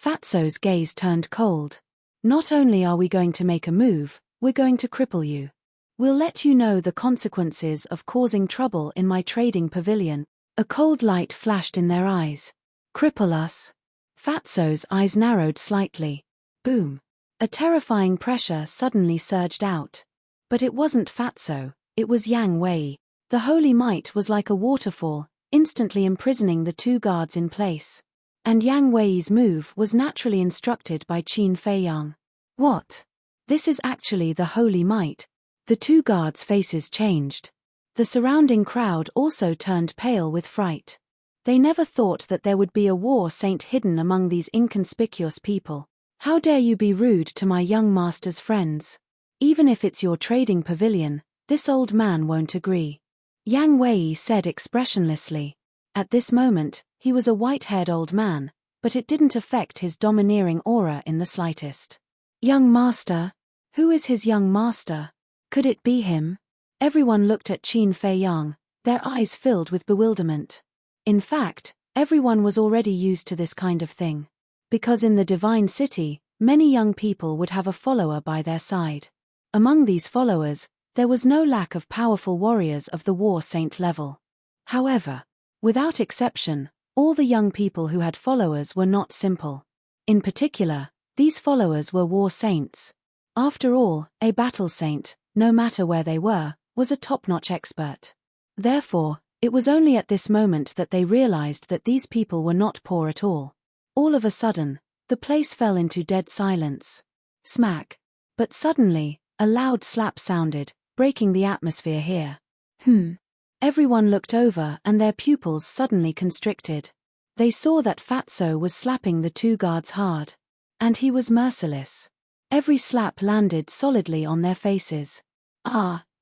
Fatso's gaze turned cold. Not only are we going to make a move, we're going to cripple you. We'll let you know the consequences of causing trouble in my trading pavilion. A cold light flashed in their eyes. Cripple us? Fatso's eyes narrowed slightly. Boom. A terrifying pressure suddenly surged out. But it wasn't Fatso, it was Yang Wei. The holy might was like a waterfall, instantly imprisoning the two guards in place. And Yang Wei's move was naturally instructed by Qin Feiyang. What? This is actually the holy might. The two guards' faces changed. The surrounding crowd also turned pale with fright. They never thought that there would be a war saint hidden among these inconspicuous people. How dare you be rude to my young master's friends? Even if it's your trading pavilion, this old man won't agree. Yang Wei said expressionlessly. At this moment, he was a white-haired old man, but it didn't affect his domineering aura in the slightest. Young master? Who is his young master? Could it be him? Everyone looked at Qin Feiyang, their eyes filled with bewilderment. In fact, everyone was already used to this kind of thing. Because in the divine city, many young people would have a follower by their side. Among these followers, there was no lack of powerful warriors of the war saint level. However, without exception, all the young people who had followers were not simple. In particular, these followers were war saints. After all, a battle saint, no matter where they were, was a top-notch expert. Therefore, it was only at this moment that they realized that these people were not poor at all. All of a sudden, the place fell into dead silence. Smack. But suddenly, a loud slap sounded, breaking the atmosphere here. Everyone looked over and their pupils suddenly constricted. They saw that Fatso was slapping the two guards hard. And he was merciless. Every slap landed solidly on their faces.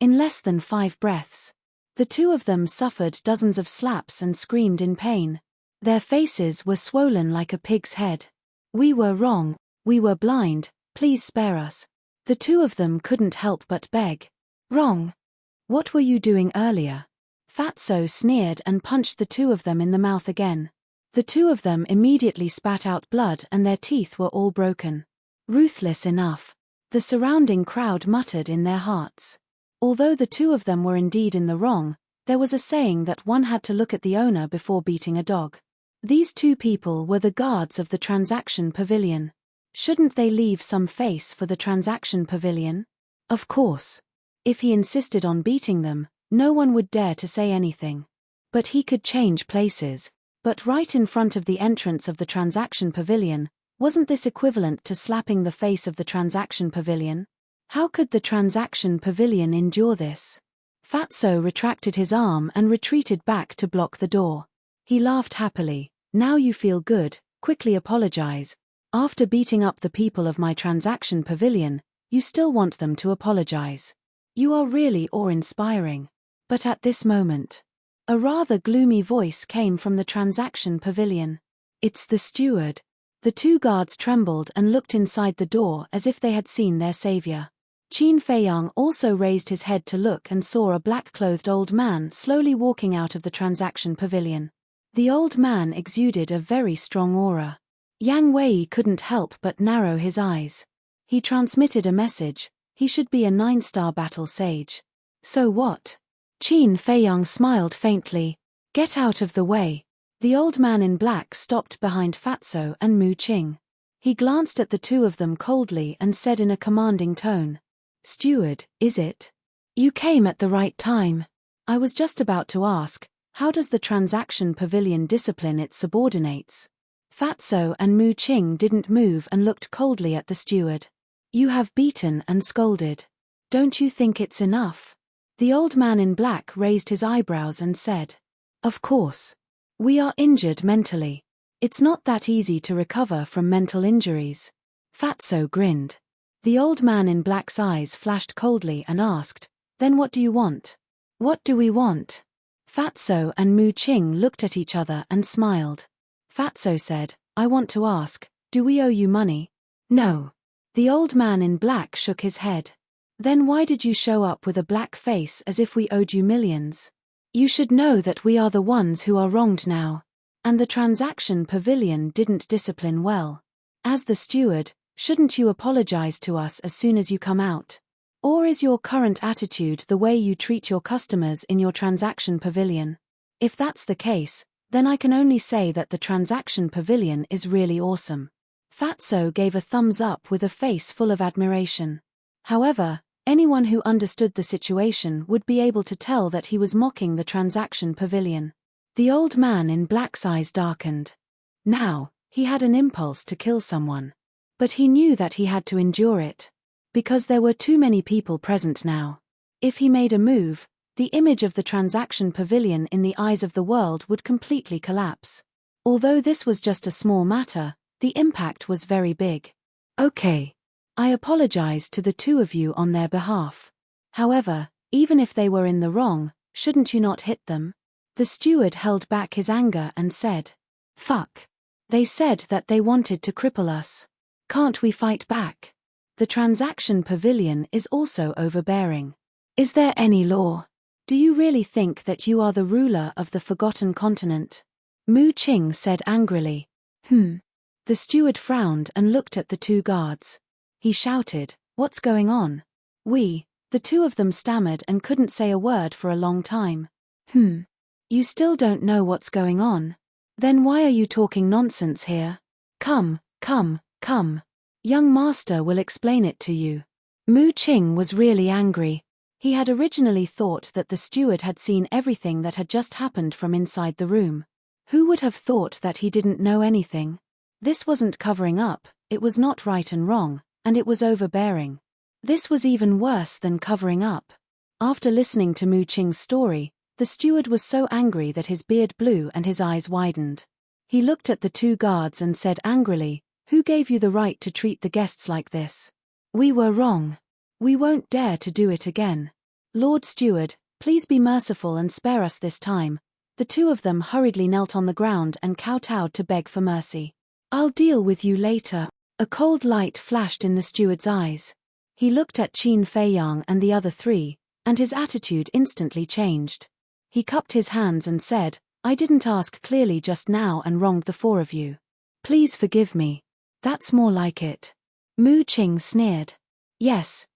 In less than 5 breaths. The two of them suffered dozens of slaps and screamed in pain. Their faces were swollen like a pig's head. We were wrong, we were blind, please spare us. The two of them couldn't help but beg. Wrong? What were you doing earlier? Fatso sneered and punched the two of them in the mouth again. The two of them immediately spat out blood and their teeth were all broken. Ruthless enough. The surrounding crowd muttered in their hearts. Although the two of them were indeed in the wrong, there was a saying that one had to look at the owner before beating a dog. These two people were the guards of the transaction pavilion. Shouldn't they leave some face for the transaction pavilion? Of course. If he insisted on beating them, no one would dare to say anything. But he could change places. But right in front of the entrance of the transaction pavilion, wasn't this equivalent to slapping the face of the transaction pavilion? How could the transaction pavilion endure this? Fatso retracted his arm and retreated back to block the door. He laughed happily. Now you feel good, quickly apologize. After beating up the people of my transaction pavilion, you still want them to apologize. You are really awe-inspiring. But at this moment, a rather gloomy voice came from the transaction pavilion. It's the steward. The two guards trembled and looked inside the door as if they had seen their savior. Qin Feiyang also raised his head to look and saw a black-clothed old man slowly walking out of the transaction pavilion. The old man exuded a very strong aura. Yang Wei couldn't help but narrow his eyes. He transmitted a message: he should be a 9-star battle sage. So what? Qin Feiyang smiled faintly. Get out of the way. The old man in black stopped behind Fatso and Mu Qing. He glanced at the two of them coldly and said in a commanding tone, "Steward, is it? You came at the right time. I was just about to ask, how does the transaction pavilion discipline its subordinates?" Fatso and Mu Qing didn't move and looked coldly at the steward. "You have beaten and scolded. Don't you think it's enough?" The old man in black raised his eyebrows and said, "Of course. We are injured mentally. It's not that easy to recover from mental injuries." Fatso grinned. The old man in black's eyes flashed coldly and asked, "Then what do you want?" "What do we want?" Fatso and Mu Qing looked at each other and smiled. Fatso said, "I want to ask, do we owe you money?" "No." The old man in black shook his head. "Then why did you show up with a black face as if we owed you millions? You should know that we are the ones who are wronged now. And the transaction pavilion didn't discipline well. As the steward, shouldn't you apologize to us as soon as you come out? Or is your current attitude the way you treat your customers in your transaction pavilion? If that's the case, then I can only say that the transaction pavilion is really awesome." Fatso gave a thumbs up with a face full of admiration. However, anyone who understood the situation would be able to tell that he was mocking the transaction pavilion. The old man in black's eyes darkened. Now, he had an impulse to kill someone. But he knew that he had to endure it. Because there were too many people present now. If he made a move, the image of the transaction pavilion in the eyes of the world would completely collapse. Although this was just a small matter, the impact was very big. "Okay. I apologize to the two of you on their behalf. However, even if they were in the wrong, shouldn't you not hit them?" The steward held back his anger and said, "Fuck. They said that they wanted to cripple us. Can't we fight back? The transaction pavilion is also overbearing. Is there any law? Do you really think that you are the ruler of the forgotten continent?" Mu Qing said angrily. The steward frowned and looked at the two guards. He shouted, "What's going on?" The two of them stammered and couldn't say a word for a long time. You still don't know what's going on? Then why are you talking nonsense here? Come. Young master will explain it to you." Mu Qing was really angry. He had originally thought that the steward had seen everything that had just happened from inside the room. Who would have thought that he didn't know anything? This wasn't covering up, it was not right and wrong, and it was overbearing. This was even worse than covering up. After listening to Mu Qing's story, the steward was so angry that his beard blew and his eyes widened. He looked at the two guards and said angrily, "Who gave you the right to treat the guests like this? We were wrong. We won't dare to do it again. Lord Steward, please be merciful and spare us this time." The two of them hurriedly knelt on the ground and kowtowed to beg for mercy. "I'll deal with you later." A cold light flashed in the steward's eyes. He looked at Qin Feiyang and the other three, and his attitude instantly changed. He cupped his hands and said, "I didn't ask clearly just now and wronged the four of you. Please forgive me." "That's more like it." Mu Qing sneered. Yes,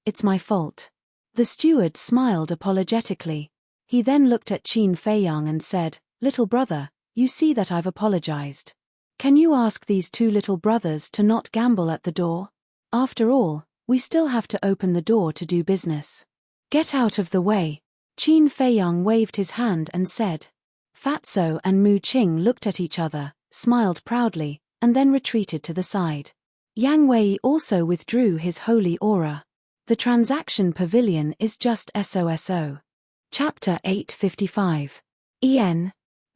it's my fault." The steward smiled apologetically. He then looked at Qin Feiyang and said, "Little brother, you see that I've apologized. Can you ask these two little brothers to not gamble at the door? After all, we still have to open the door to do business." "Get out of the way." Qin Feiyang waved his hand and said. Fatso and Mu Qing looked at each other, smiled proudly, and then retreated to the side. Yang Wei also withdrew his holy aura. The transaction pavilion is just SOSO. Chapter 855.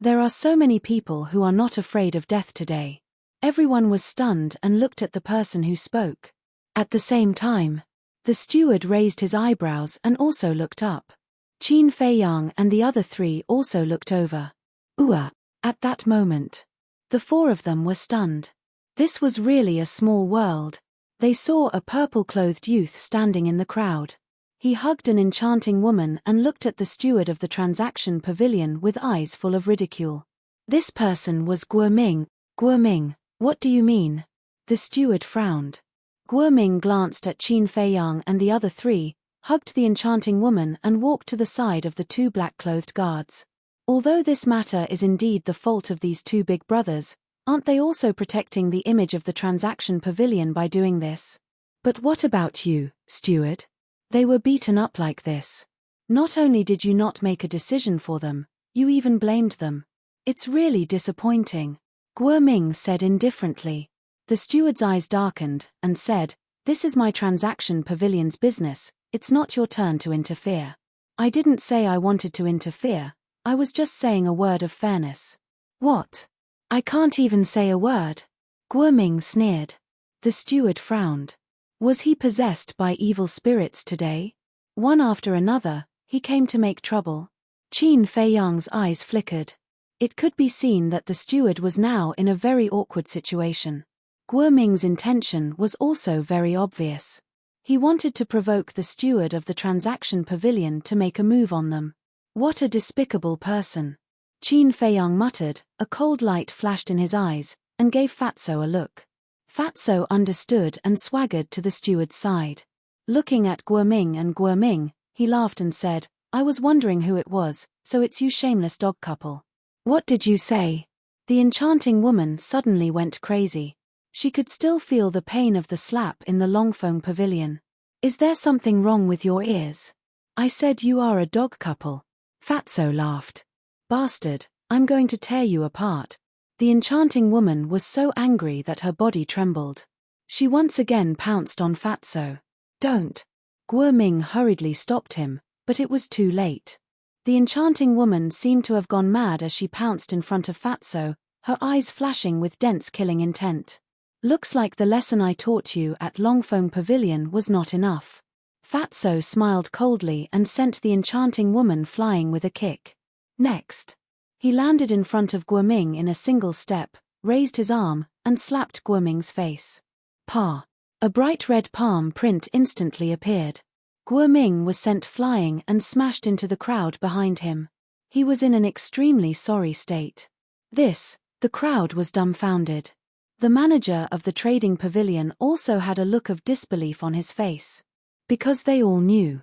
There are so many people who are not afraid of death today. Everyone was stunned and looked at the person who spoke. At the same time, the steward raised his eyebrows and also looked up. Qin Feiyang and the other three also looked over. At that moment, the four of them were stunned. This was really a small world. They saw a purple-clothed youth standing in the crowd. He hugged an enchanting woman and looked at the steward of the transaction pavilion with eyes full of ridicule. This person was Guoming. Guoming, what do you mean? The steward frowned. Guoming glanced at Qin Feiyang and the other three, hugged the enchanting woman and walked to the side of the two black-clothed guards. Although this matter is indeed the fault of these two big brothers, aren't they also protecting the image of the transaction pavilion by doing this? But what about you, steward? They were beaten up like this. Not only did you not make a decision for them, you even blamed them. It's really disappointing, Guoming said indifferently. The steward's eyes darkened and said, "This is my transaction pavilion's business, it's not your turn to interfere." I didn't say I wanted to interfere, I was just saying a word of fairness. What? I can't even say a word. Guoming sneered. The steward frowned. Was he possessed by evil spirits today? One after another, he came to make trouble. Qin Feiyang's eyes flickered. It could be seen that the steward was now in a very awkward situation. Guoming's intention was also very obvious. He wanted to provoke the steward of the transaction pavilion to make a move on them. What a despicable person. Qin Feiyang muttered, a cold light flashed in his eyes, and gave Fatso a look. Fatso understood and swaggered to the steward's side. Looking at Guoming, he laughed and said, "I was wondering who it was, so it's you shameless dog couple." What did you say? The enchanting woman suddenly went crazy. She could still feel the pain of the slap in the Longfeng pavilion. Is there something wrong with your ears? I said you are a dog couple. Fatso laughed. Bastard, I'm going to tear you apart. The enchanting woman was so angry that her body trembled. She once again pounced on Fatso. Don't. Guoming hurriedly stopped him, but it was too late. The enchanting woman seemed to have gone mad as she pounced in front of Fatso, her eyes flashing with dense killing intent. Looks like the lesson I taught you at Longfeng Pavilion was not enough. Fatso smiled coldly and sent the enchanting woman flying with a kick. Next. He landed in front of Guoming in a single step, raised his arm, and slapped Guoming's face. Pa! A bright red palm print instantly appeared. Guoming was sent flying and smashed into the crowd behind him. He was in an extremely sorry state. The crowd was dumbfounded. The manager of the trading pavilion also had a look of disbelief on his face. Because they all knew.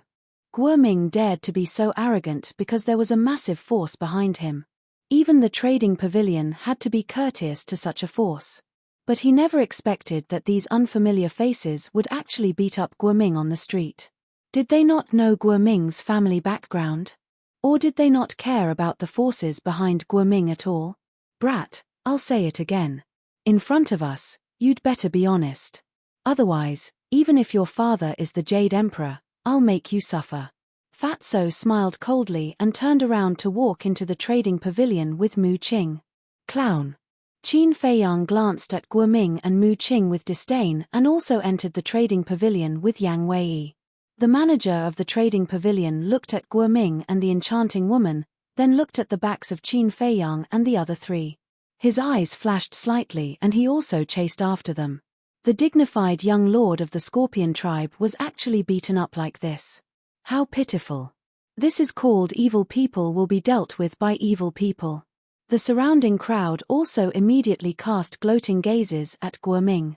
Guoming dared to be so arrogant because there was a massive force behind him. Even the trading pavilion had to be courteous to such a force. But he never expected that these unfamiliar faces would actually beat up Guoming on the street. Did they not know Guoming's family background? Or did they not care about the forces behind Guoming at all? Brat, I'll say it again. In front of us, you'd better be honest. Otherwise, even if your father is the Jade Emperor, I'll make you suffer. Fatso smiled coldly and turned around to walk into the trading pavilion with Mu Qing. Clown. Qin Feiyang glanced at Guoming and Mu Qing with disdain and also entered the trading pavilion with Yang Wei. The manager of the trading pavilion looked at Guoming and the enchanting woman, then looked at the backs of Qin Feiyang and the other three. His eyes flashed slightly and he also chased after them. The dignified young lord of the Scorpion tribe was actually beaten up like this. How pitiful. This is called evil people will be dealt with by evil people. The surrounding crowd also immediately cast gloating gazes at Guoming.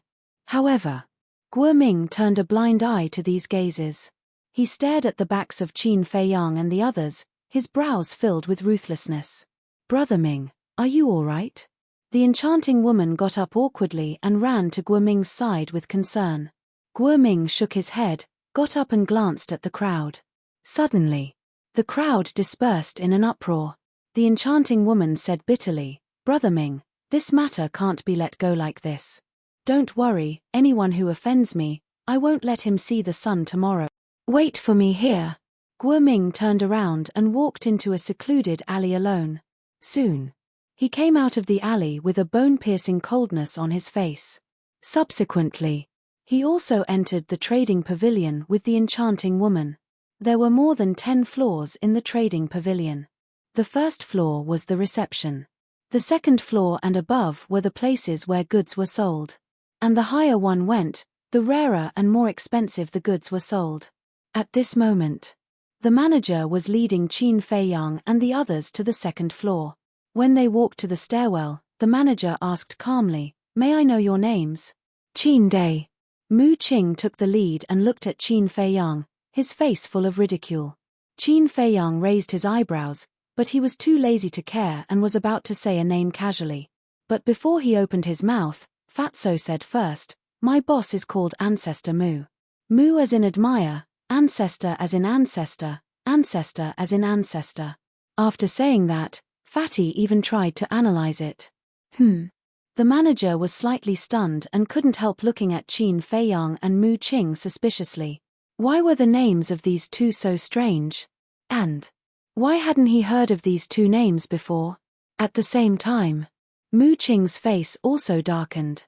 However, Guoming turned a blind eye to these gazes. He stared at the backs of Qin Feiyang and the others, his brows filled with ruthlessness. Brother Ming, are you all right? The enchanting woman got up awkwardly and ran to Guoming's side with concern. Guoming shook his head, got up and glanced at the crowd. Suddenly, the crowd dispersed in an uproar. The enchanting woman said bitterly, Brother Ming, this matter can't be let go like this. Don't worry, anyone who offends me, I won't let him see the sun tomorrow. Wait for me here. Guoming turned around and walked into a secluded alley alone. Soon, he came out of the alley with a bone-piercing coldness on his face. Subsequently, he also entered the trading pavilion with the enchanting woman. There were more than 10 floors in the trading pavilion. The first floor was the reception. The second floor and above were the places where goods were sold. And the higher one went, The rarer and more expensive the goods were sold. At this moment, the manager was leading Qin Feiyang and the others to the second floor. When they walked to the stairwell, the manager asked calmly, "May I know your names?" "Qin Day." Mu Qing took the lead and looked at Qin Feiyang, his face full of ridicule. Qin Feiyang raised his eyebrows, but he was too lazy to care and was about to say a name casually. But before he opened his mouth, Fatso said first, "My boss is called Ancestor Mu." Mu as in admire, ancestor as in ancestor, ancestor as in ancestor. After saying that, Fatty even tried to analyze it. The manager was slightly stunned and couldn't help looking at Qin Feiyang and Mu Qing suspiciously. Why were the names of these two so strange? And why hadn't he heard of these two names before? At the same time, Mu Qing's face also darkened.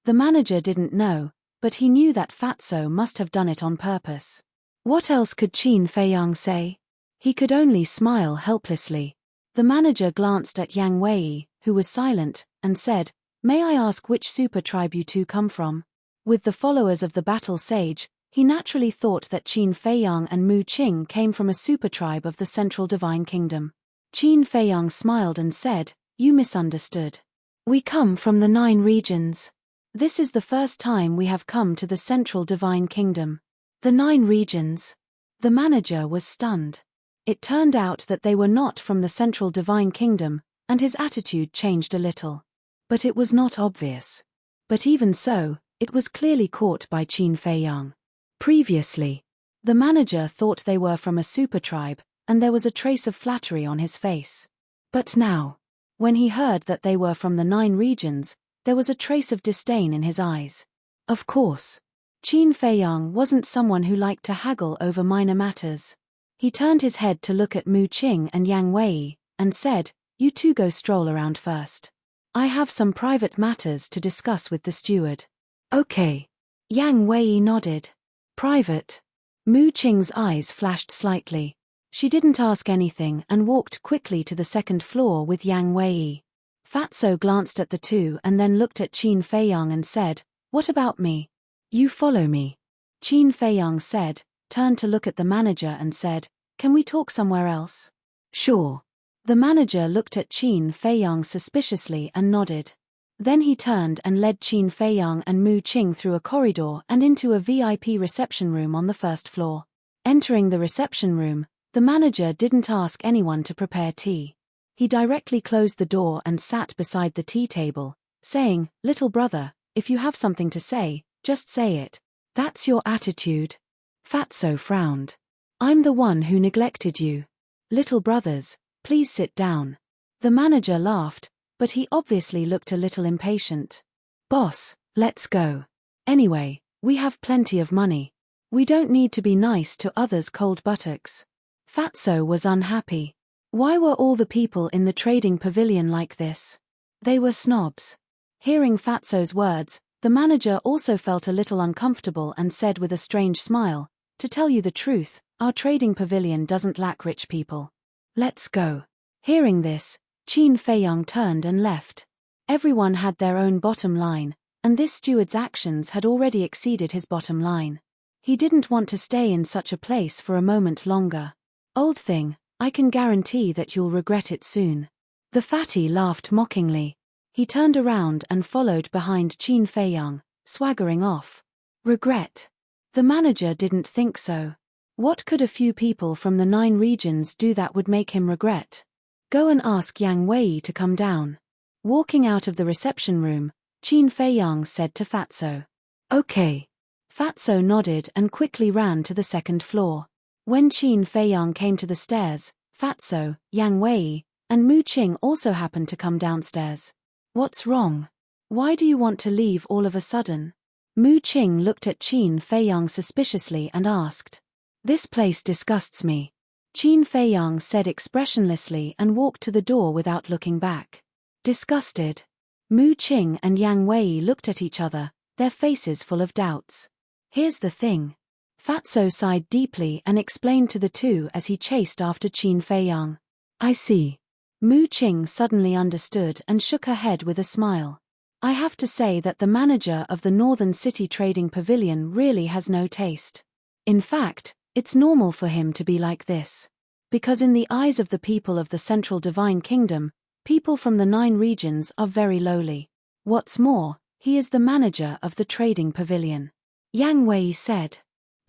The manager didn't know, but he knew that Fatso must have done it on purpose. What else could Qin Feiyang say? He could only smile helplessly. The manager glanced at Yang Wei, who was silent, and said, "May I ask which super tribe you two come from?" With the followers of the battle sage, he naturally thought that Qin Feiyang and Mu Qing came from a super tribe of the Central Divine Kingdom. Qin Feiyang smiled and said, "You misunderstood. We come from the 9 regions. This is the first time we have come to the Central Divine Kingdom." The 9 regions. The manager was stunned. It turned out that they were not from the Central Divine Kingdom, and his attitude changed a little. But it was not obvious. But even so, it was clearly caught by Qin Feiyang. Previously, the manager thought they were from a super tribe, and there was a trace of flattery on his face. But now, when he heard that they were from the 9 regions, there was a trace of disdain in his eyes. Of course, Qin Feiyang wasn't someone who liked to haggle over minor matters. He turned his head to look at Mu Qing and Yang Wei, and said, "You two go stroll around first. I have some private matters to discuss with the steward." "Okay." Yang Wei nodded. "Private?" Mu Qing's eyes flashed slightly. She didn't ask anything and walked quickly to the second floor with Yang Wei. Fatso glanced at the two and then looked at Qin Feiyang and said, "What about me?" "You follow me." Qin Feiyang said, turned to look at the manager and said, "Can we talk somewhere else?" "Sure." The manager looked at Qin Feiyang suspiciously and nodded. Then he turned and led Qin Feiyang and Mu Qing through a corridor and into a VIP reception room on the first floor. Entering the reception room, the manager didn't ask anyone to prepare tea. He directly closed the door and sat beside the tea table, saying, "Little brother, if you have something to say, just say it. That's your attitude." Fatso frowned. "I'm the one who neglected you. Little brothers, please sit down." The manager laughed, but he obviously looked a little impatient. "Boss, let's go. Anyway, we have plenty of money. We don't need to be nice to others' cold buttocks." Fatso was unhappy. Why were all the people in the trading pavilion like this? They were snobs. Hearing Fatso's words, the manager also felt a little uncomfortable and said with a strange smile, "To tell you the truth, our trading pavilion doesn't lack rich people. Let's go." Hearing this, Qin Feiyang turned and left. Everyone had their own bottom line, and this steward's actions had already exceeded his bottom line. He didn't want to stay in such a place for a moment longer. "Old thing, I can guarantee that you'll regret it soon." The fatty laughed mockingly. He turned around and followed behind Qin Feiyang, swaggering off. Regret? The manager didn't think so. What could a few people from the 9 regions do that would make him regret? Go and ask Yang Wei to come down. Walking out of the reception room, Qin Feiyang said to Fatso. "Okay." Fatso nodded and quickly ran to the second floor. When Qin Feiyang came to the stairs, Fatso, Yang Wei, and Mu Qing also happened to come downstairs. "What's wrong? Why do you want to leave all of a sudden?" Mu Qing looked at Qin Feiyang suspiciously and asked. "This place disgusts me." Qin Feiyang said expressionlessly and walked to the door without looking back. Disgusted? Mu Qing and Yang Wei looked at each other, their faces full of doubts. "Here's the thing." Fatso sighed deeply and explained to the two as he chased after Qin Feiyang. "I see." Mu Qing suddenly understood and shook her head with a smile. I have to say that the manager of the Northern City Trading Pavilion really has no taste. In fact, it's normal for him to be like this. Because in the eyes of the people of the Central Divine Kingdom, people from the 9 regions are very lowly. What's more, he is the manager of the Trading Pavilion. Yang Wei said.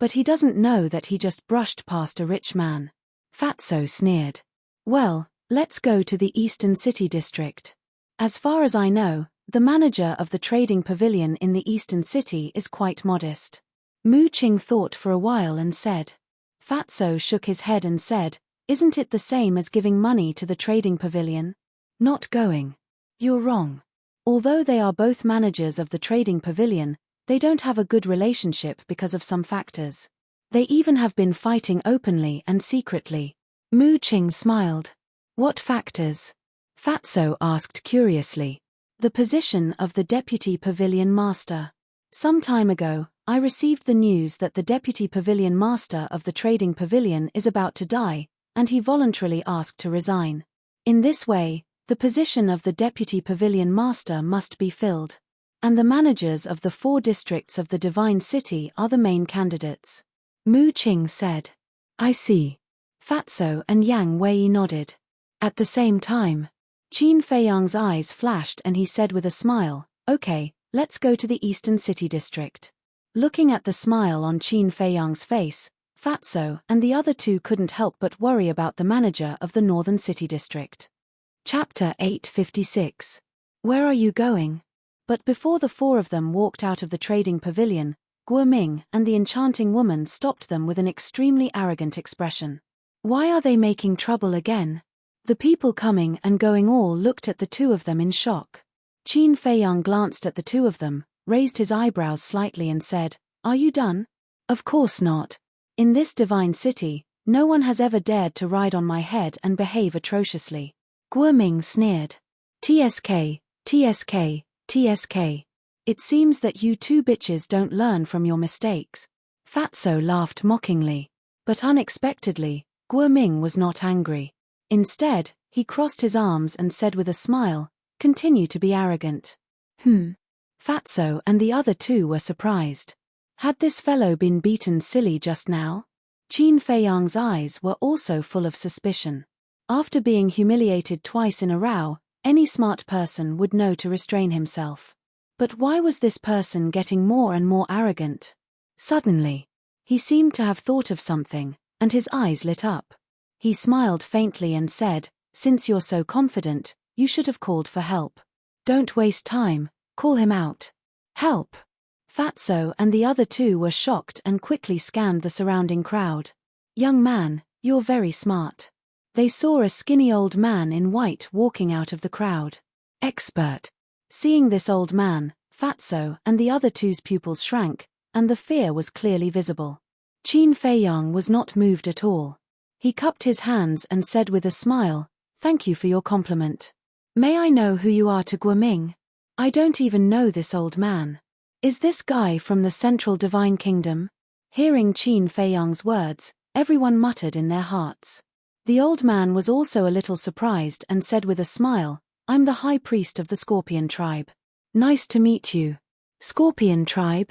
But he doesn't know that he just brushed past a rich man. Fatso sneered. Well, let's go to the Eastern City District. As far as I know, the manager of the Trading Pavilion in the Eastern City is quite modest. Mu Qing thought for a while and said. Fatso shook his head and said, isn't it the same as giving money to the Trading Pavilion? Not going. You're wrong. Although they are both managers of the Trading Pavilion, they don't have a good relationship because of some factors. They even have been fighting openly and secretly. Mu Qing smiled. What factors? Fatso asked curiously. The position of the Deputy Pavilion Master. Some time ago, I received the news that the Deputy Pavilion Master of the Trading Pavilion is about to die, and he voluntarily asked to resign. In this way, the position of the Deputy Pavilion Master must be filled. And the managers of the 4 districts of the Divine City are the main candidates. Mu Qing said. I see. Fatso and Yang Wei nodded. At the same time, Qin Feiyang's eyes flashed and he said with a smile, okay, let's go to the Eastern City District. Looking at the smile on Qin Feiyang's face, Fatso and the other 2 couldn't help but worry about the manager of the Northern City District. Chapter 856. Where are you going? But before the 4 of them walked out of the Trading Pavilion, Guoming and the enchanting woman stopped them with an extremely arrogant expression. Why are they making trouble again? The people coming and going all looked at the 2 of them in shock. Qin Feiyang glanced at the 2 of them, raised his eyebrows slightly and said, are you done? Of course not. In this divine city, no one has ever dared to ride on my head and behave atrociously. Guoming sneered. TSK, TSK, TSK. It seems that you 2 bitches don't learn from your mistakes. Fatso laughed mockingly. But unexpectedly, Guoming was not angry. Instead, he crossed his arms and said with a smile, continue to be arrogant. Fatso and the other 2 were surprised. Had this fellow been beaten silly just now? Qin Feiyang's eyes were also full of suspicion. After being humiliated twice in a row, any smart person would know to restrain himself. But why was this person getting more and more arrogant? Suddenly, he seemed to have thought of something, and his eyes lit up. He smiled faintly and said, since you're so confident, you should have called for help. Don't waste time, call him out. Help! Fatso and the other 2 were shocked and quickly scanned the surrounding crowd. Young man, you're very smart. They saw a skinny old man in white walking out of the crowd. Expert. Seeing this old man, Fatso and the other 2's pupils shrank, and the fear was clearly visible. Qin Feiyang was not moved at all. He cupped his hands and said with a smile, thank you for your compliment. May I know who you are to Guoming? I don't even know this old man. Is this guy from the Central Divine Kingdom? Hearing Qin Feiyang's words, everyone muttered in their hearts. The old man was also a little surprised and said with a smile, I'm the High Priest of the Scorpion Tribe. Nice to meet you. Scorpion Tribe?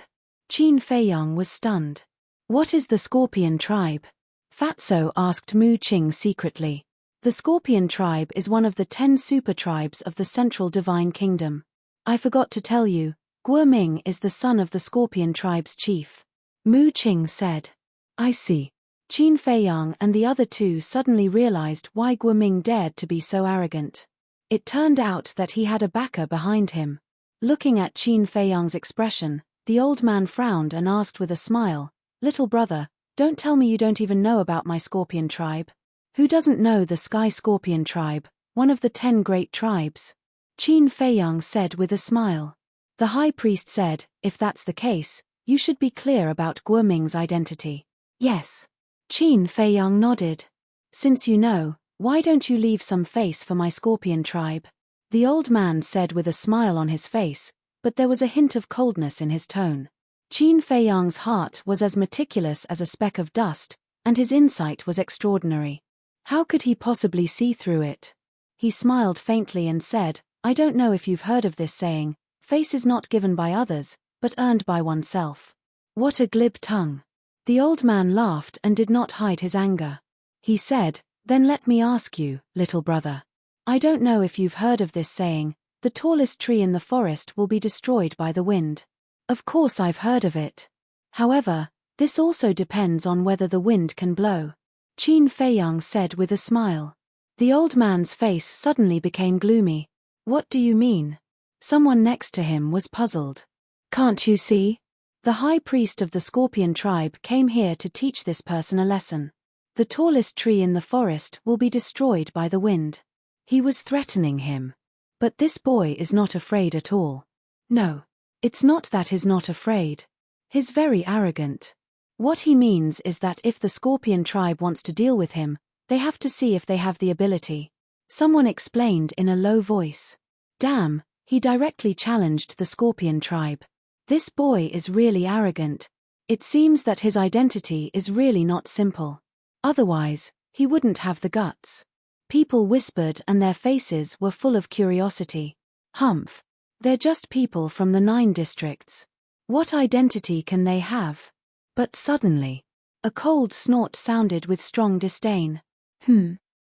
Qin Feiyang was stunned. What is the Scorpion Tribe? Fatso asked Mu Qing secretly. The Scorpion Tribe is one of the 10 super tribes of the Central Divine Kingdom. I forgot to tell you, Guoming is the son of the Scorpion Tribe's chief. Mu Qing said. I see. Qin Feiyang and the other 2 suddenly realized why Guoming dared to be so arrogant. It turned out that he had a backer behind him. Looking at Qin Feiyang's expression, the old man frowned and asked with a smile, little brother, don't tell me you don't even know about my Scorpion Tribe. Who doesn't know the Sky Scorpion Tribe, one of the 10 great tribes? Qin Feiyang said with a smile. The High Priest said, if that's the case, you should be clear about Guoming's identity. Yes. Qin Feiyang nodded. Since you know, why don't you leave some face for my Scorpion Tribe? The old man said with a smile on his face, but there was a hint of coldness in his tone. Qin Feiyang's heart was as meticulous as a speck of dust, and his insight was extraordinary. How could he possibly see through it? He smiled faintly and said, I don't know if you've heard of this saying, face is not given by others, but earned by oneself. What a glib tongue. The old man laughed and did not hide his anger. He said, "Then let me ask you, little brother. I don't know if you've heard of this saying, the tallest tree in the forest will be destroyed by the wind. Of course I've heard of it. However, this also depends on whether the wind can blow," Qin Feiyang said with a smile. The old man's face suddenly became gloomy. "What do you mean?" Someone next to him was puzzled. "Can't you see? The high priest of the Scorpion tribe came here to teach this person a lesson. The tallest tree in the forest will be destroyed by the wind." He was threatening him. But this boy is not afraid at all. No. It's not that he's not afraid. He's very arrogant. What he means is that if the Scorpion tribe wants to deal with him, they have to see if they have the ability. Someone explained in a low voice. Damn, he directly challenged the Scorpion tribe. This boy is really arrogant. It seems that his identity is really not simple. Otherwise, he wouldn't have the guts. People whispered and their faces were full of curiosity. Humph. They're just people from the 9 districts. What identity can they have? But suddenly, a cold snort sounded with strong disdain.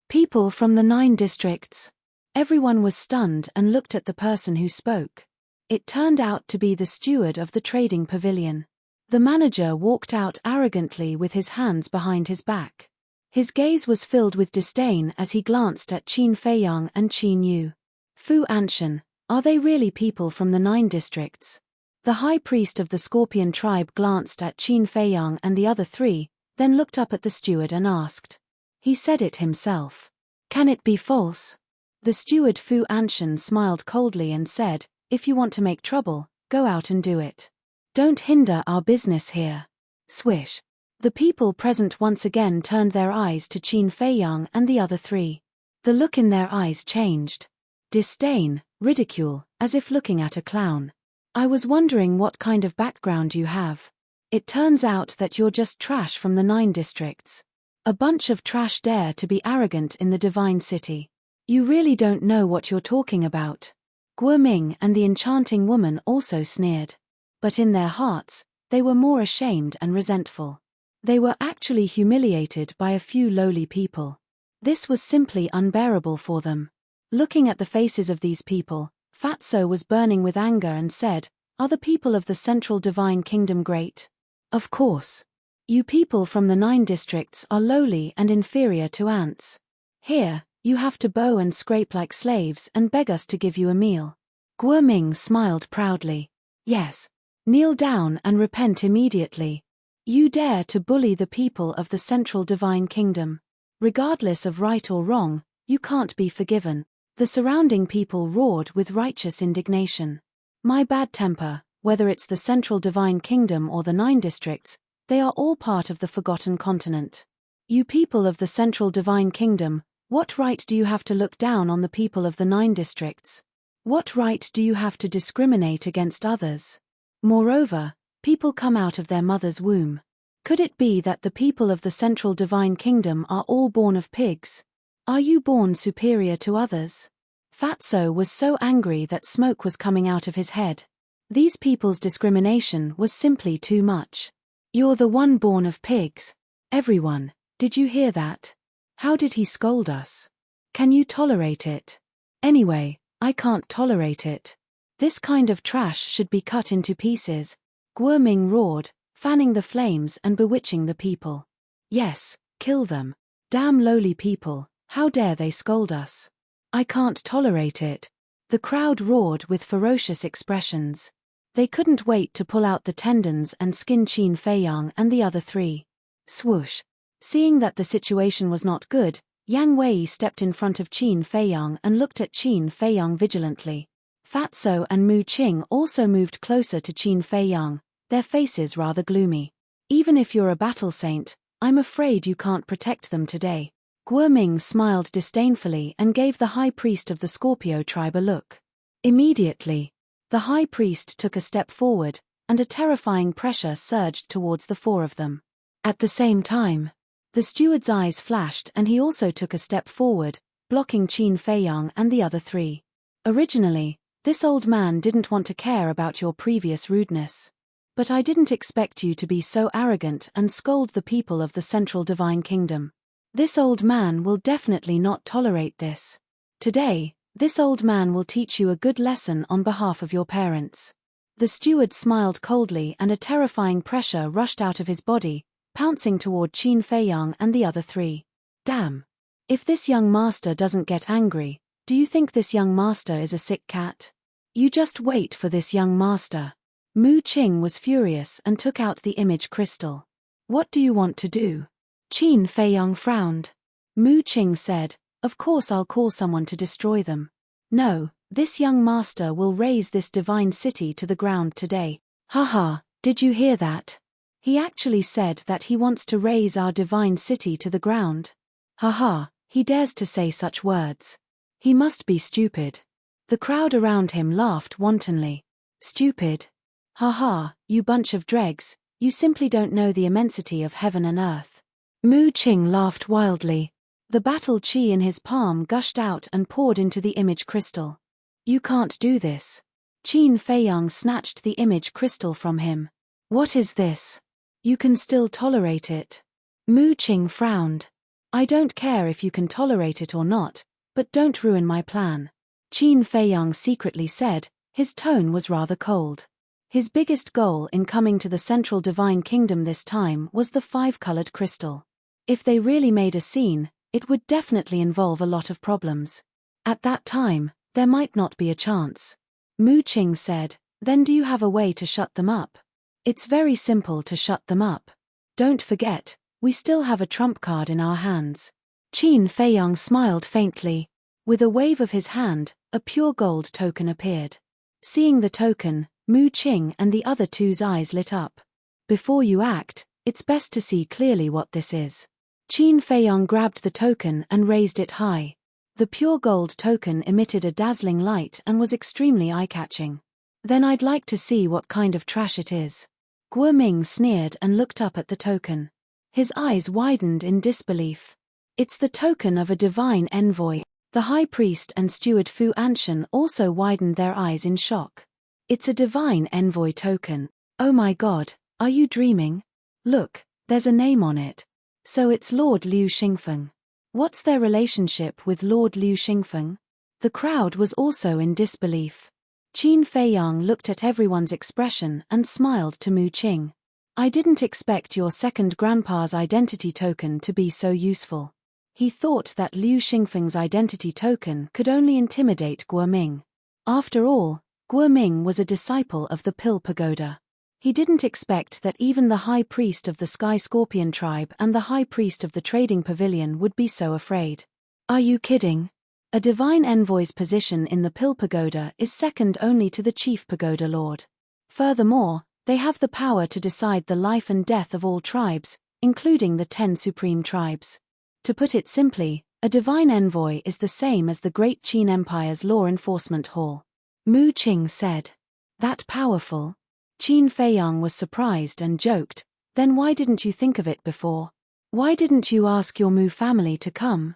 People from the 9 districts. Everyone was stunned and looked at the person who spoke. It turned out to be the steward of the trading pavilion. The manager walked out arrogantly with his hands behind his back. His gaze was filled with disdain as he glanced at Qin Feiyang and Qin Yu. Fu Anshan, are they really people from the 9 districts? The high priest of the Scorpion tribe glanced at Qin Feiyang and the other 3, then looked up at the steward and asked. He said it himself. Can it be false? The steward Fu Anshan smiled coldly and said, "If you want to make trouble, go out and do it. Don't hinder our business here." Swish. The people present once again turned their eyes to Qin Feiyang and the other 3. The look in their eyes changed. Disdain, ridicule, as if looking at a clown. "I was wondering what kind of background you have. It turns out that you're just trash from the 9 districts. A bunch of trash dare to be arrogant in the divine city. You really don't know what you're talking about." Guoming and the enchanting woman also sneered. But in their hearts, they were more ashamed and resentful. They were actually humiliated by a few lowly people. This was simply unbearable for them. Looking at the faces of these people, Fatso was burning with anger and said, "Are the people of the Central Divine Kingdom great? Of course. You people from the 9 districts are lowly and inferior to ants. Here, you have to bow and scrape like slaves and beg us to give you a meal." Guoming smiled proudly. "Yes. Kneel down and repent immediately. You dare to bully the people of the Central Divine Kingdom. Regardless of right or wrong, you can't be forgiven." The surrounding people roared with righteous indignation. My bad temper, whether it's the Central Divine Kingdom or the 9 districts, they are all part of the Forgotten Continent. You people of the Central Divine Kingdom, what right do you have to look down on the people of the 9 districts? What right do you have to discriminate against others? Moreover, people come out of their mother's womb. Could it be that the people of the Central Divine Kingdom are all born of pigs? Are you born superior to others? Fatso was so angry that smoke was coming out of his head. These people's discrimination was simply too much. You're the one born of pigs. Everyone, did you hear that? How did he scold us? Can you tolerate it? Anyway, I can't tolerate it. This kind of trash should be cut into pieces. Guoming roared, fanning the flames and bewitching the people. Yes, kill them. Damn lowly people, how dare they scold us? I can't tolerate it. The crowd roared with ferocious expressions. They couldn't wait to pull out the tendons and skin Qin Feiyang and the other 3. Swoosh. Seeing that the situation was not good, Yang Wei stepped in front of Qin Feiyang and looked at Qin Feiyang vigilantly. Fatso and Mu Qing also moved closer to Qin Feiyang, their faces rather gloomy. Even if you're a battle saint, I'm afraid you can't protect them today. Guoming smiled disdainfully and gave the high priest of the Scorpio tribe a look. Immediately, the high priest took a step forward, and a terrifying pressure surged towards the 4 of them. At the same time, the steward's eyes flashed and he also took a step forward, blocking Qin Feiyang and the other 3. Originally, This old man didn't want to care about your previous rudeness. But I didn't expect you to be so arrogant and scold the people of the Central Divine Kingdom. This old man will definitely not tolerate this. Today, this old man will teach you a good lesson on behalf of your parents. The steward smiled coldly and a terrifying pressure rushed out of his body, pouncing toward Qin Feiyang and the other three. Damn. If this young master doesn't get angry, do you think this young master is a sick cat? You just wait for this young master. Mu Qing was furious and took out the image crystal. What do you want to do? Qin Feiyang frowned. Mu Qing said, of course I'll call someone to destroy them. No, this young master will raze this divine city to the ground today. Haha, did you hear that? He actually said that he wants to raze our divine city to the ground. Haha, he dares to say such words. He must be stupid. The crowd around him laughed wantonly. Stupid? Haha, you bunch of dregs, you simply don't know the immensity of heaven and earth. Mu Qing laughed wildly. The battle chi in his palm gushed out and poured into the image crystal. You can't do this. Qin Feiyang snatched the image crystal from him. What is this? You can still tolerate it. Mu Qing frowned. I don't care if you can tolerate it or not, but don't ruin my plan. Qin Feiyang secretly said, his tone was rather cold. His biggest goal in coming to the Central Divine Kingdom this time was the five-colored crystal. If they really made a scene, it would definitely involve a lot of problems. At that time, there might not be a chance. Mu Qing said, then do you have a way to shut them up? It's very simple to shut them up. Don't forget, we still have a trump card in our hands. Qin Feiyang smiled faintly. With a wave of his hand, a pure gold token appeared. Seeing the token, Mu Qing and the other two's eyes lit up. Before you act, it's best to see clearly what this is. Qin Feiyang grabbed the token and raised it high. The pure gold token emitted a dazzling light and was extremely eye-catching. Then I'd like to see what kind of trash it is. Guo Ming sneered and looked up at the token. His eyes widened in disbelief. It's the token of a divine envoy. The high priest and steward Fu Anshan also widened their eyes in shock. It's a divine envoy token. Oh my god, are you dreaming? Look, there's a name on it. So it's Lord Liu Xingfeng. What's their relationship with Lord Liu Xingfeng? The crowd was also in disbelief. Qin Feiyang looked at everyone's expression and smiled to Mu Qing. I didn't expect your second grandpa's identity token to be so useful. He thought that Liu Xingfeng's identity token could only intimidate Guo Ming. After all, Guo Ming was a disciple of the Pill Pagoda. He didn't expect that even the high priest of the Sky Scorpion tribe and the high priest of the trading pavilion would be so afraid. Are you kidding? A divine envoy's position in the Pill Pagoda is second only to the chief pagoda lord. Furthermore, they have the power to decide the life and death of all tribes, including the 10 supreme tribes. To put it simply, a divine envoy is the same as the Great Qin Empire's law enforcement hall. Mu Qing said. That powerful? Qin Feiyang was surprised and joked, then why didn't you think of it before? Why didn't you ask your Mu family to come?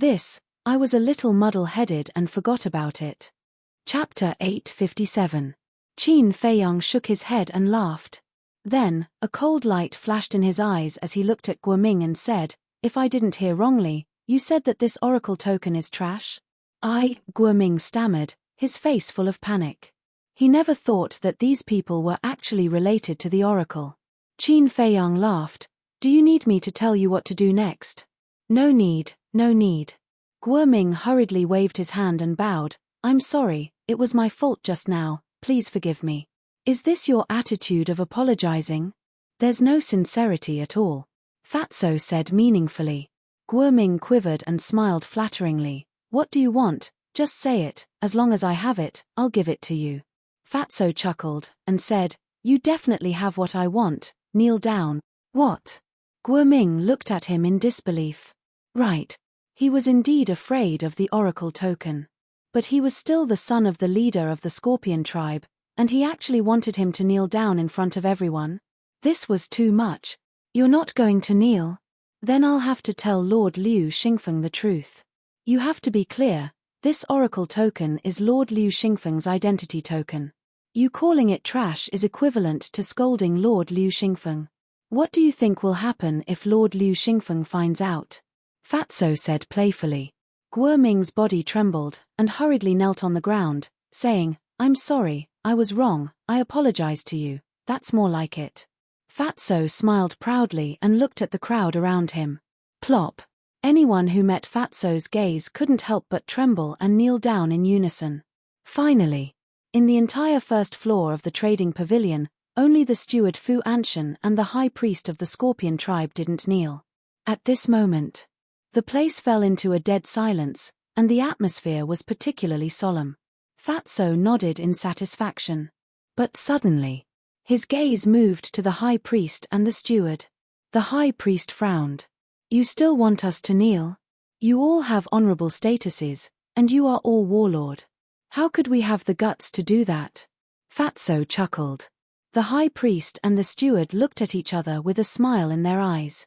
I was a little muddle-headed and forgot about it. Chapter 857. Qin Feiyang shook his head and laughed. Then, a cold light flashed in his eyes as he looked at Guo Ming and said, if I didn't hear wrongly, you said that this oracle token is trash? Guo Ming stammered, his face full of panic. He never thought that these people were actually related to the oracle. Qin Feiyang laughed. Do you need me to tell you what to do next? No need, no need. Guo Ming hurriedly waved his hand and bowed. I'm sorry, it was my fault just now, please forgive me. Is this your attitude of apologizing? There's no sincerity at all. Fatso said meaningfully. Guo Ming quivered and smiled flatteringly. What do you want? Just say it, as long as I have it, I'll give it to you. Fatso chuckled and said, you definitely have what I want, kneel down. What? Guo Ming looked at him in disbelief. Right. He was indeed afraid of the oracle token. But he was still the son of the leader of the Scorpion tribe, and he actually wanted him to kneel down in front of everyone. This was too much. You're not going to kneel? Then I'll have to tell Lord Liu Xingfeng the truth. You have to be clear, This oracle token is Lord Liu Xingfeng's identity token. You calling it trash is equivalent to scolding Lord Liu Xingfeng. What do you think will happen if Lord Liu Xingfeng finds out? Fatso said playfully. Guo Ming's body trembled and hurriedly knelt on the ground, saying, I'm sorry, I was wrong, I apologize to you, that's more like it. Fatso smiled proudly and looked at the crowd around him. Plop. Anyone who met Fatso's gaze couldn't help but tremble and kneel down in unison. Finally, in the entire first floor of the trading pavilion, only the steward Fu Anshan and the high priest of the Scorpion tribe didn't kneel. At this moment, the place fell into a dead silence, and the atmosphere was particularly solemn. Fatso nodded in satisfaction. But suddenly, his gaze moved to the high priest and the steward. The high priest frowned. You still want us to kneel? You all have honorable statuses, and you are all warlord. How could we have the guts to do that? Fatso chuckled. The high priest and the steward looked at each other with a smile in their eyes.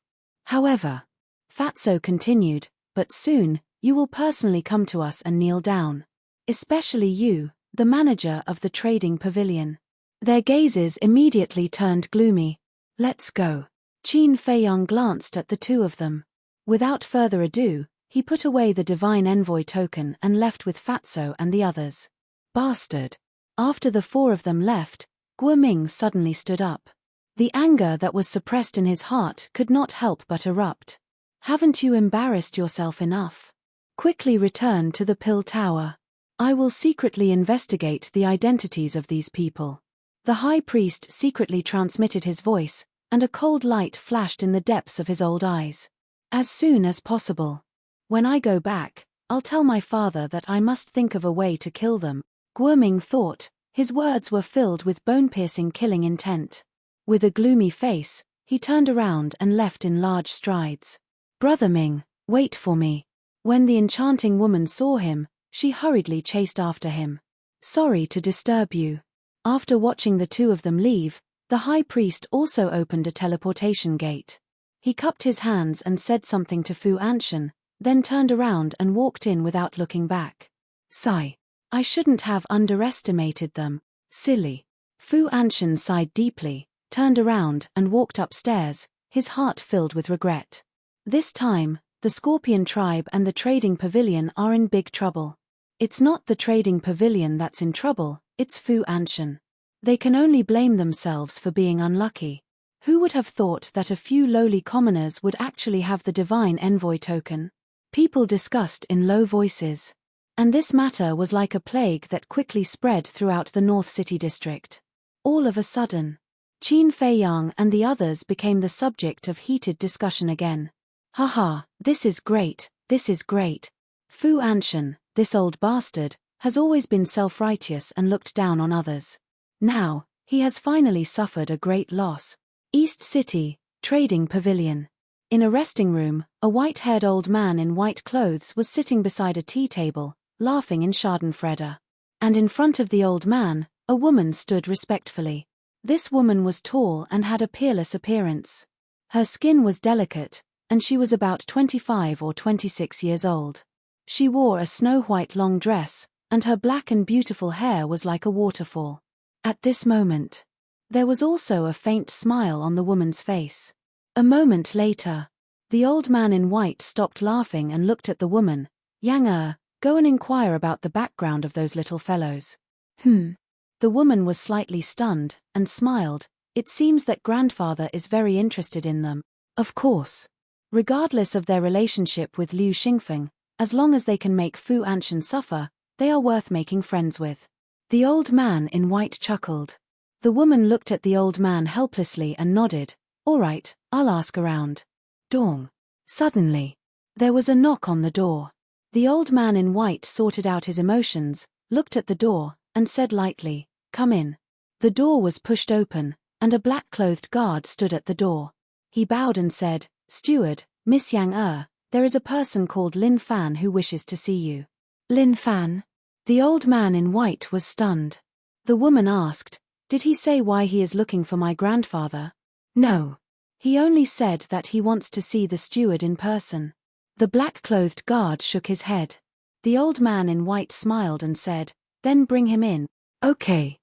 However, Fatso continued, but soon, you will personally come to us and kneel down. Especially you, the manager of the trading pavilion. Their gazes immediately turned gloomy. Let's go. Qin Feiyang glanced at the two of them. Without further ado, he put away the divine envoy token and left with Fatso and the others. Bastard. After the four of them left, Guo Ming suddenly stood up. The anger that was suppressed in his heart could not help but erupt. Haven't you embarrassed yourself enough? Quickly return to the Pill Tower. I will secretly investigate the identities of these people. The high priest secretly transmitted his voice, and a cold light flashed in the depths of his old eyes. As soon as possible. When I go back, I'll tell my father that I must think of a way to kill them. Guo Ming thought, his words were filled with bone-piercing killing intent. With a gloomy face, he turned around and left in large strides. Brother Ming, wait for me. When the enchanting woman saw him, she hurriedly chased after him. Sorry to disturb you. After watching the two of them leave, the high priest also opened a teleportation gate. He cupped his hands and said something to Fu Anshan, then turned around and walked in without looking back. Sigh. I shouldn't have underestimated them. Silly. Fu Anshan sighed deeply, turned around and walked upstairs, his heart filled with regret. This time, the Scorpion tribe and the trading pavilion are in big trouble. It's not the trading pavilion that's in trouble, it's Fu Anshan. They can only blame themselves for being unlucky. Who would have thought that a few lowly commoners would actually have the divine envoy token? People discussed in low voices. And this matter was like a plague that quickly spread throughout the North City district. All of a sudden, Qin Feiyang and the others became the subject of heated discussion again. Haha, this is great, this is great. Fu Anshan, this old bastard, has always been self-righteous and looked down on others. Now, he has finally suffered a great loss. East City, Trading Pavilion. In a resting room, a white-haired old man in white clothes was sitting beside a tea table, laughing in Schadenfreude. And in front of the old man, a woman stood respectfully. This woman was tall and had a peerless appearance. Her skin was delicate, and she was about 25 or 26 years old. She wore a snow-white long dress, and her black and beautiful hair was like a waterfall. At this moment, there was also a faint smile on the woman's face. A moment later, the old man in white stopped laughing and looked at the woman. Yang go and inquire about the background of those little fellows. The woman was slightly stunned, and smiled. It seems that grandfather is very interested in them. Of course. Regardless of their relationship with Liu Xingfeng, as long as they can make Fu Anshan suffer, they are worth making friends with. The old man in white chuckled. The woman looked at the old man helplessly and nodded. All right, I'll ask around. Dong. Suddenly, there was a knock on the door. The old man in white sorted out his emotions, looked at the door, and said lightly, "Come in." The door was pushed open, and a black-clothed guard stood at the door. He bowed and said, "Steward, Miss Yang there is a person called Lin Fan who wishes to see you." Lin Fan? The old man in white was stunned. The woman asked, "Did he say why he is looking for my grandfather?" "No. He only said that he wants to see the steward in person." The black-clothed guard shook his head. The old man in white smiled and said, "Then bring him in." "Okay."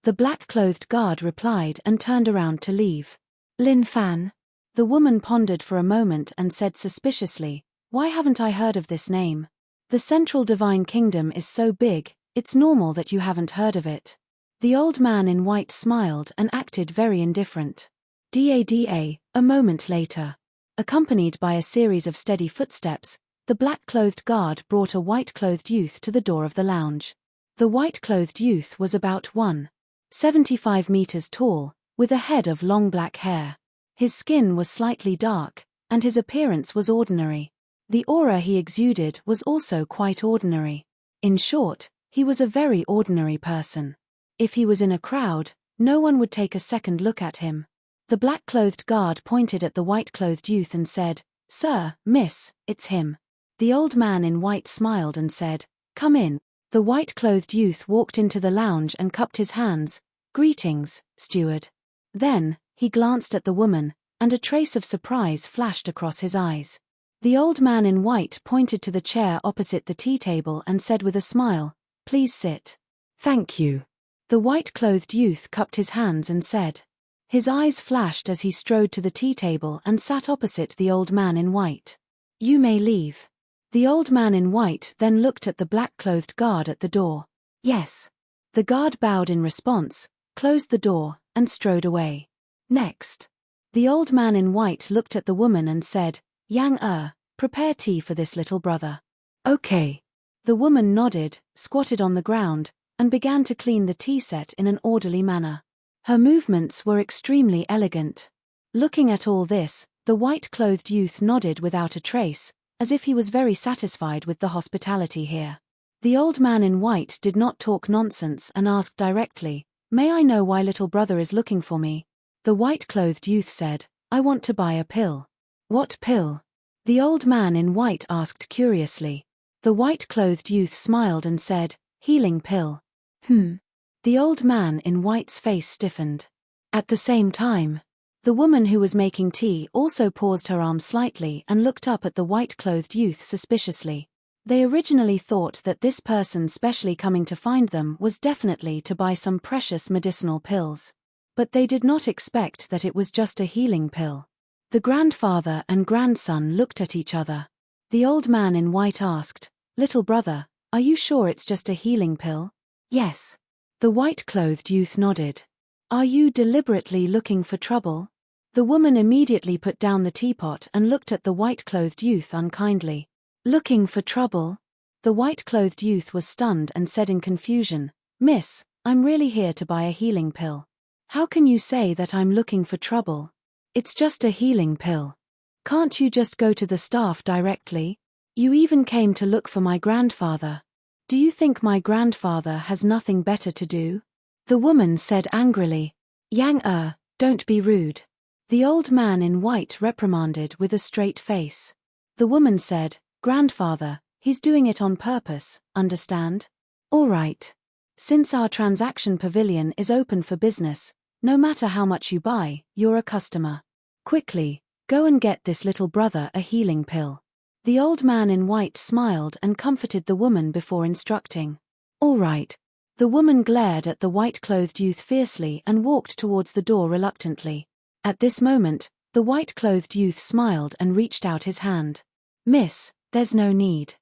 The black-clothed guard replied and turned around to leave. "Lin Fan?" The woman pondered for a moment and said suspiciously, "Why haven't I heard of this name? The Central Divine Kingdom is so big, it's normal that you haven't heard of it." The old man in white smiled and acted very indifferent. Da. A moment later. Accompanied by a series of steady footsteps, the black-clothed guard brought a white-clothed youth to the door of the lounge. The white-clothed youth was about 1.75 meters tall, with a head of long black hair. His skin was slightly dark, and his appearance was ordinary. The aura he exuded was also quite ordinary. In short, he was a very ordinary person. If he was in a crowd, no one would take a second look at him. The black-clothed guard pointed at the white-clothed youth and said, "Sir, miss, it's him." The old man in white smiled and said, "Come in." The white-clothed youth walked into the lounge and cupped his hands. "Greetings, steward." Then, he glanced at the woman, and a trace of surprise flashed across his eyes. The old man in white pointed to the chair opposite the tea table and said with a smile, "Please sit." "Thank you." The white-clothed youth cupped his hands and said. His eyes flashed as he strode to the tea table and sat opposite the old man in white. "You may leave." The old man in white then looked at the black-clothed guard at the door. "Yes." The guard bowed in response, closed the door, and strode away. Next. The old man in white looked at the woman and said, "Yang, prepare tea for this little brother." "Okay." The woman nodded, squatted on the ground, and began to clean the tea set in an orderly manner. Her movements were extremely elegant. Looking at all this, the white-clothed youth nodded without a trace, as if he was very satisfied with the hospitality here. The old man in white did not talk nonsense and asked directly, "May I know why little brother is looking for me?" The white-clothed youth said, "I want to buy a pill." "What pill?" the old man in white asked curiously. The white-clothed youth smiled and said, "Healing pill." The old man in white's face stiffened. At the same time, the woman who was making tea also paused her arm slightly and looked up at the white-clothed youth suspiciously. They originally thought that this person specially coming to find them was definitely to buy some precious medicinal pills. But they did not expect that it was just a healing pill. The grandfather and grandson looked at each other. The old man in white asked, "Little brother, are you sure it's just a healing pill?" "Yes." The white-clothed youth nodded. "Are you deliberately looking for trouble?" The woman immediately put down the teapot and looked at the white-clothed youth unkindly. "Looking for trouble?" The white-clothed youth was stunned and said in confusion, "Miss, I'm really here to buy a healing pill. How can you say that I'm looking for trouble? It's just a healing pill. Can't you just go to the staff directly? You even came to look for my grandfather. Do you think my grandfather has nothing better to do?" The woman said angrily, "Yang, don't be rude." The old man in white reprimanded with a straight face. The woman said, "Grandfather, he's doing it on purpose, understand? All right. Since our transaction pavilion is open for business, no matter how much you buy, you're a customer. Quickly, go and get this little brother a healing pill." The old man in white smiled and comforted the woman before instructing. "All right." The woman glared at the white-clothed youth fiercely and walked towards the door reluctantly. At this moment, the white-clothed youth smiled and reached out his hand. "Miss, there's no need."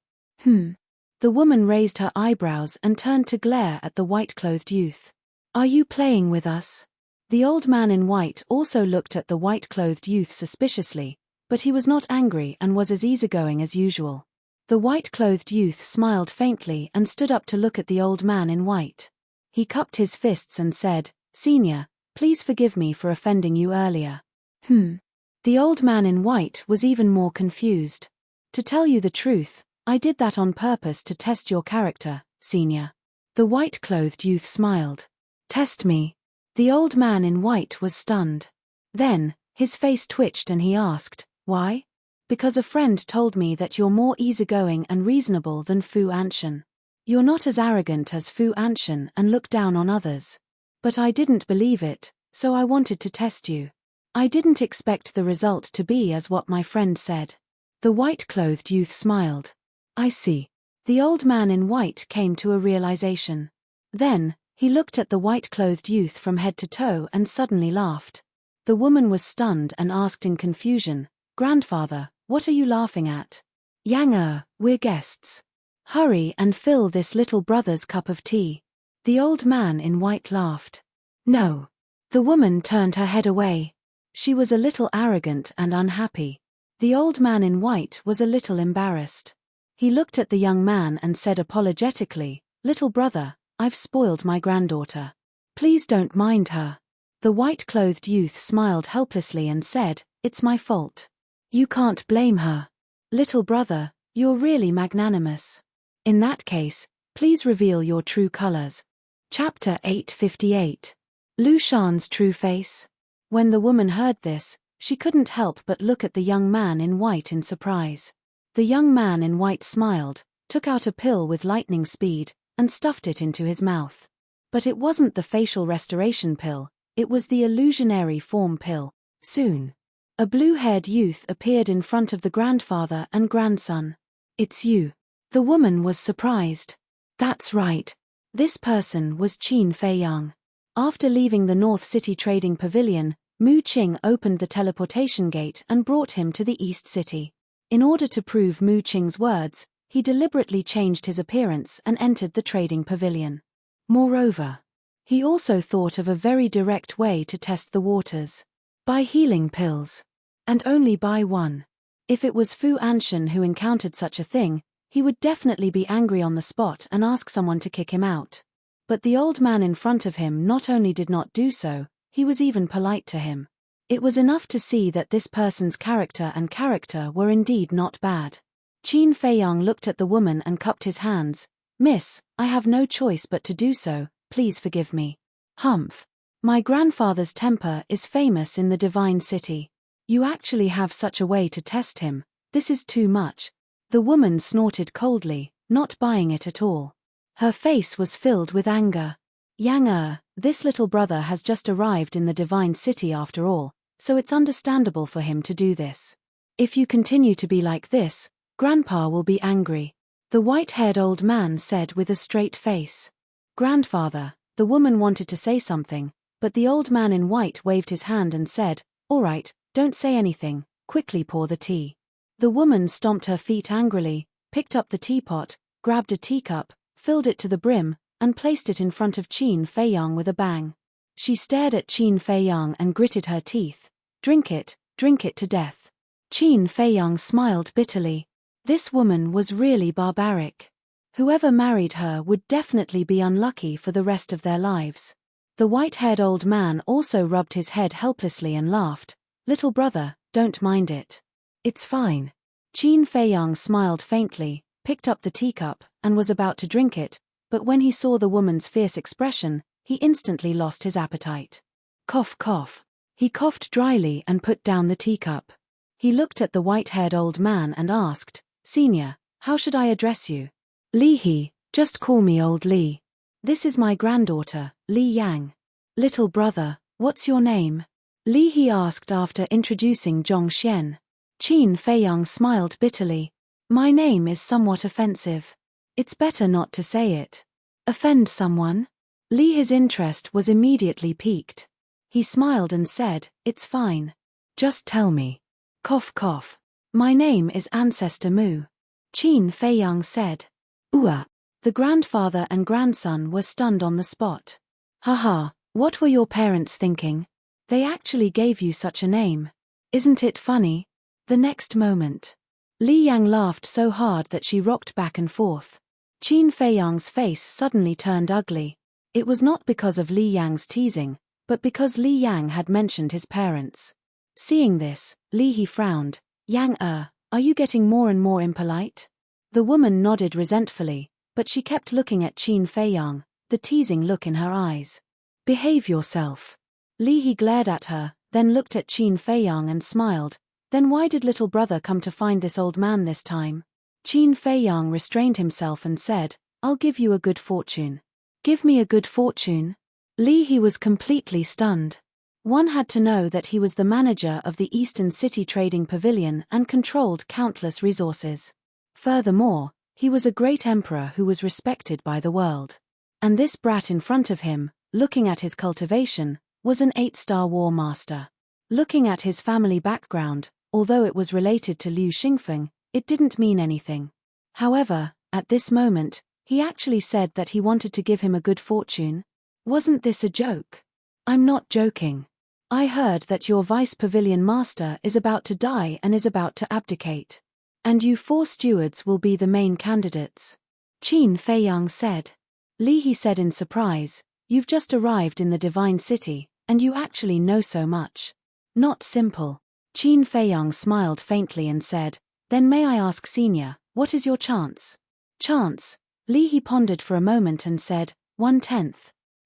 The woman raised her eyebrows and turned to glare at the white-clothed youth. "Are you playing with us?" The old man in white also looked at the white-clothed youth suspiciously, but he was not angry and was as easygoing as usual. The white-clothed youth smiled faintly and stood up to look at the old man in white. He cupped his fists and said, "Senior, please forgive me for offending you earlier." The old man in white was even more confused. "To tell you the truth, I did that on purpose to test your character, senior." The white-clothed youth smiled. "Test me?" The old man in white was stunned. Then, his face twitched and he asked, "Why?" "Because a friend told me that you're more easygoing and reasonable than Fu Anshan. You're not as arrogant as Fu Anshan and look down on others. But I didn't believe it, so I wanted to test you. I didn't expect the result to be as what my friend said." The white-clothed youth smiled. "I see." The old man in white came to a realization. Then, he looked at the white-clothed youth from head to toe and suddenly laughed. The woman was stunned and asked in confusion, "Grandfather, what are you laughing at?" "Yang, we're guests. Hurry and fill this little brother's cup of tea." The old man in white laughed. "No." The woman turned her head away. She was a little arrogant and unhappy. The old man in white was a little embarrassed. He looked at the young man and said apologetically, "Little brother, I've spoiled my granddaughter. Please don't mind her." The white-clothed youth smiled helplessly and said, "It's my fault." "You can't blame her. Little brother, you're really magnanimous. In that case, please reveal your true colors." Chapter 858. Lu Shan's True Face. When the woman heard this, she couldn't help but look at the young man in white in surprise. The young man in white smiled, took out a pill with lightning speed, and stuffed it into his mouth. But it wasn't the facial restoration pill, it was the illusionary form pill. Soon, a blue-haired youth appeared in front of the grandfather and grandson. "It's you." The woman was surprised. That's right. This person was Qin Feiyang. After leaving the North City Trading Pavilion, Mu Qing opened the teleportation gate and brought him to the East City. In order to prove Mu Qing's words, he deliberately changed his appearance and entered the trading pavilion. Moreover, he also thought of a very direct way to test the waters. Buy healing pills. And only buy one. If it was Fu Anshan who encountered such a thing, he would definitely be angry on the spot and ask someone to kick him out. But the old man in front of him not only did not do so, he was even polite to him. It was enough to see that this person's character were indeed not bad. Qin Feiyang looked at the woman and cupped his hands. "Miss, I have no choice but to do so, please forgive me." "Humph. My grandfather's temper is famous in the Divine City. You actually have such a way to test him. This is too much." The woman snorted coldly, not buying it at all. Her face was filled with anger. "Yang, this little brother has just arrived in the Divine City after all, so it's understandable for him to do this. If you continue to be like this, Grandpa will be angry," the white-haired old man said with a straight face. "Grandfather," the woman wanted to say something, but the old man in white waved his hand and said, "All right, don't say anything, quickly pour the tea." The woman stomped her feet angrily, picked up the teapot, grabbed a teacup, filled it to the brim, and placed it in front of Qin Feiyang with a bang. She stared at Qin Feiyang and gritted her teeth. Drink it to death." Qin Feiyang smiled bitterly. This woman was really barbaric. Whoever married her would definitely be unlucky for the rest of their lives. The white-haired old man also rubbed his head helplessly and laughed. "Little brother, don't mind it. It's fine." Qin Feiyang smiled faintly, picked up the teacup, and was about to drink it, but when he saw the woman's fierce expression, he instantly lost his appetite. Cough, cough. He coughed dryly and put down the teacup. He looked at the white-haired old man and asked, "Senior, how should I address you?" "Li He, just call me Old Li. This is my granddaughter, Li Yang." "Little brother, what's your name?" Li He asked after introducing Zhong Xian. Qin Feiyang smiled bitterly. "My name is somewhat offensive. It's better not to say it." "Offend someone?" Li He's interest was immediately piqued. He smiled and said, "It's fine. Just tell me." Cough, cough. "My name is Ancestor Mu." Qin Feiyang said. "Ooh." The grandfather and grandson were stunned on the spot. "Haha, what were your parents thinking? They actually gave you such a name. Isn't it funny?" The next moment, Li Yang laughed so hard that she rocked back and forth. Qin Feiyang's face suddenly turned ugly. It was not because of Li Yang's teasing, but because Li Yang had mentioned his parents. Seeing this, Li He frowned. "Yang, are you getting more and more impolite?" The woman nodded resentfully, but she kept looking at Qin Feiyang, the teasing look in her eyes. "Behave yourself." Li He glared at her, then looked at Qin Feiyang and smiled. "Then why did little brother come to find this old man this time?" Qin Feiyang restrained himself and said, "I'll give you a good fortune." "Give me a good fortune?" Li He was completely stunned. One had to know that he was the manager of the Eastern City Trading Pavilion and controlled countless resources. Furthermore, He was a great emperor who was respected by the world. And this brat in front of him, looking at his cultivation, was an 8-star war master. Looking at his family background, although it was related to Liu Xingfeng, it didn't mean anything. However, at this moment, he actually said that he wanted to give him a good fortune. Wasn't this a joke? I'm not joking. I heard that your vice pavilion master is about to die and is about to abdicate. And you 4 stewards will be the main candidates. Qin Feiyang said. Li He said in surprise, you've just arrived in the divine city, and you actually know so much. Not simple. Qin Feiyang smiled faintly and said, then may I ask senior, what is your chance? Chance? Li He pondered for a moment and said, 1/10.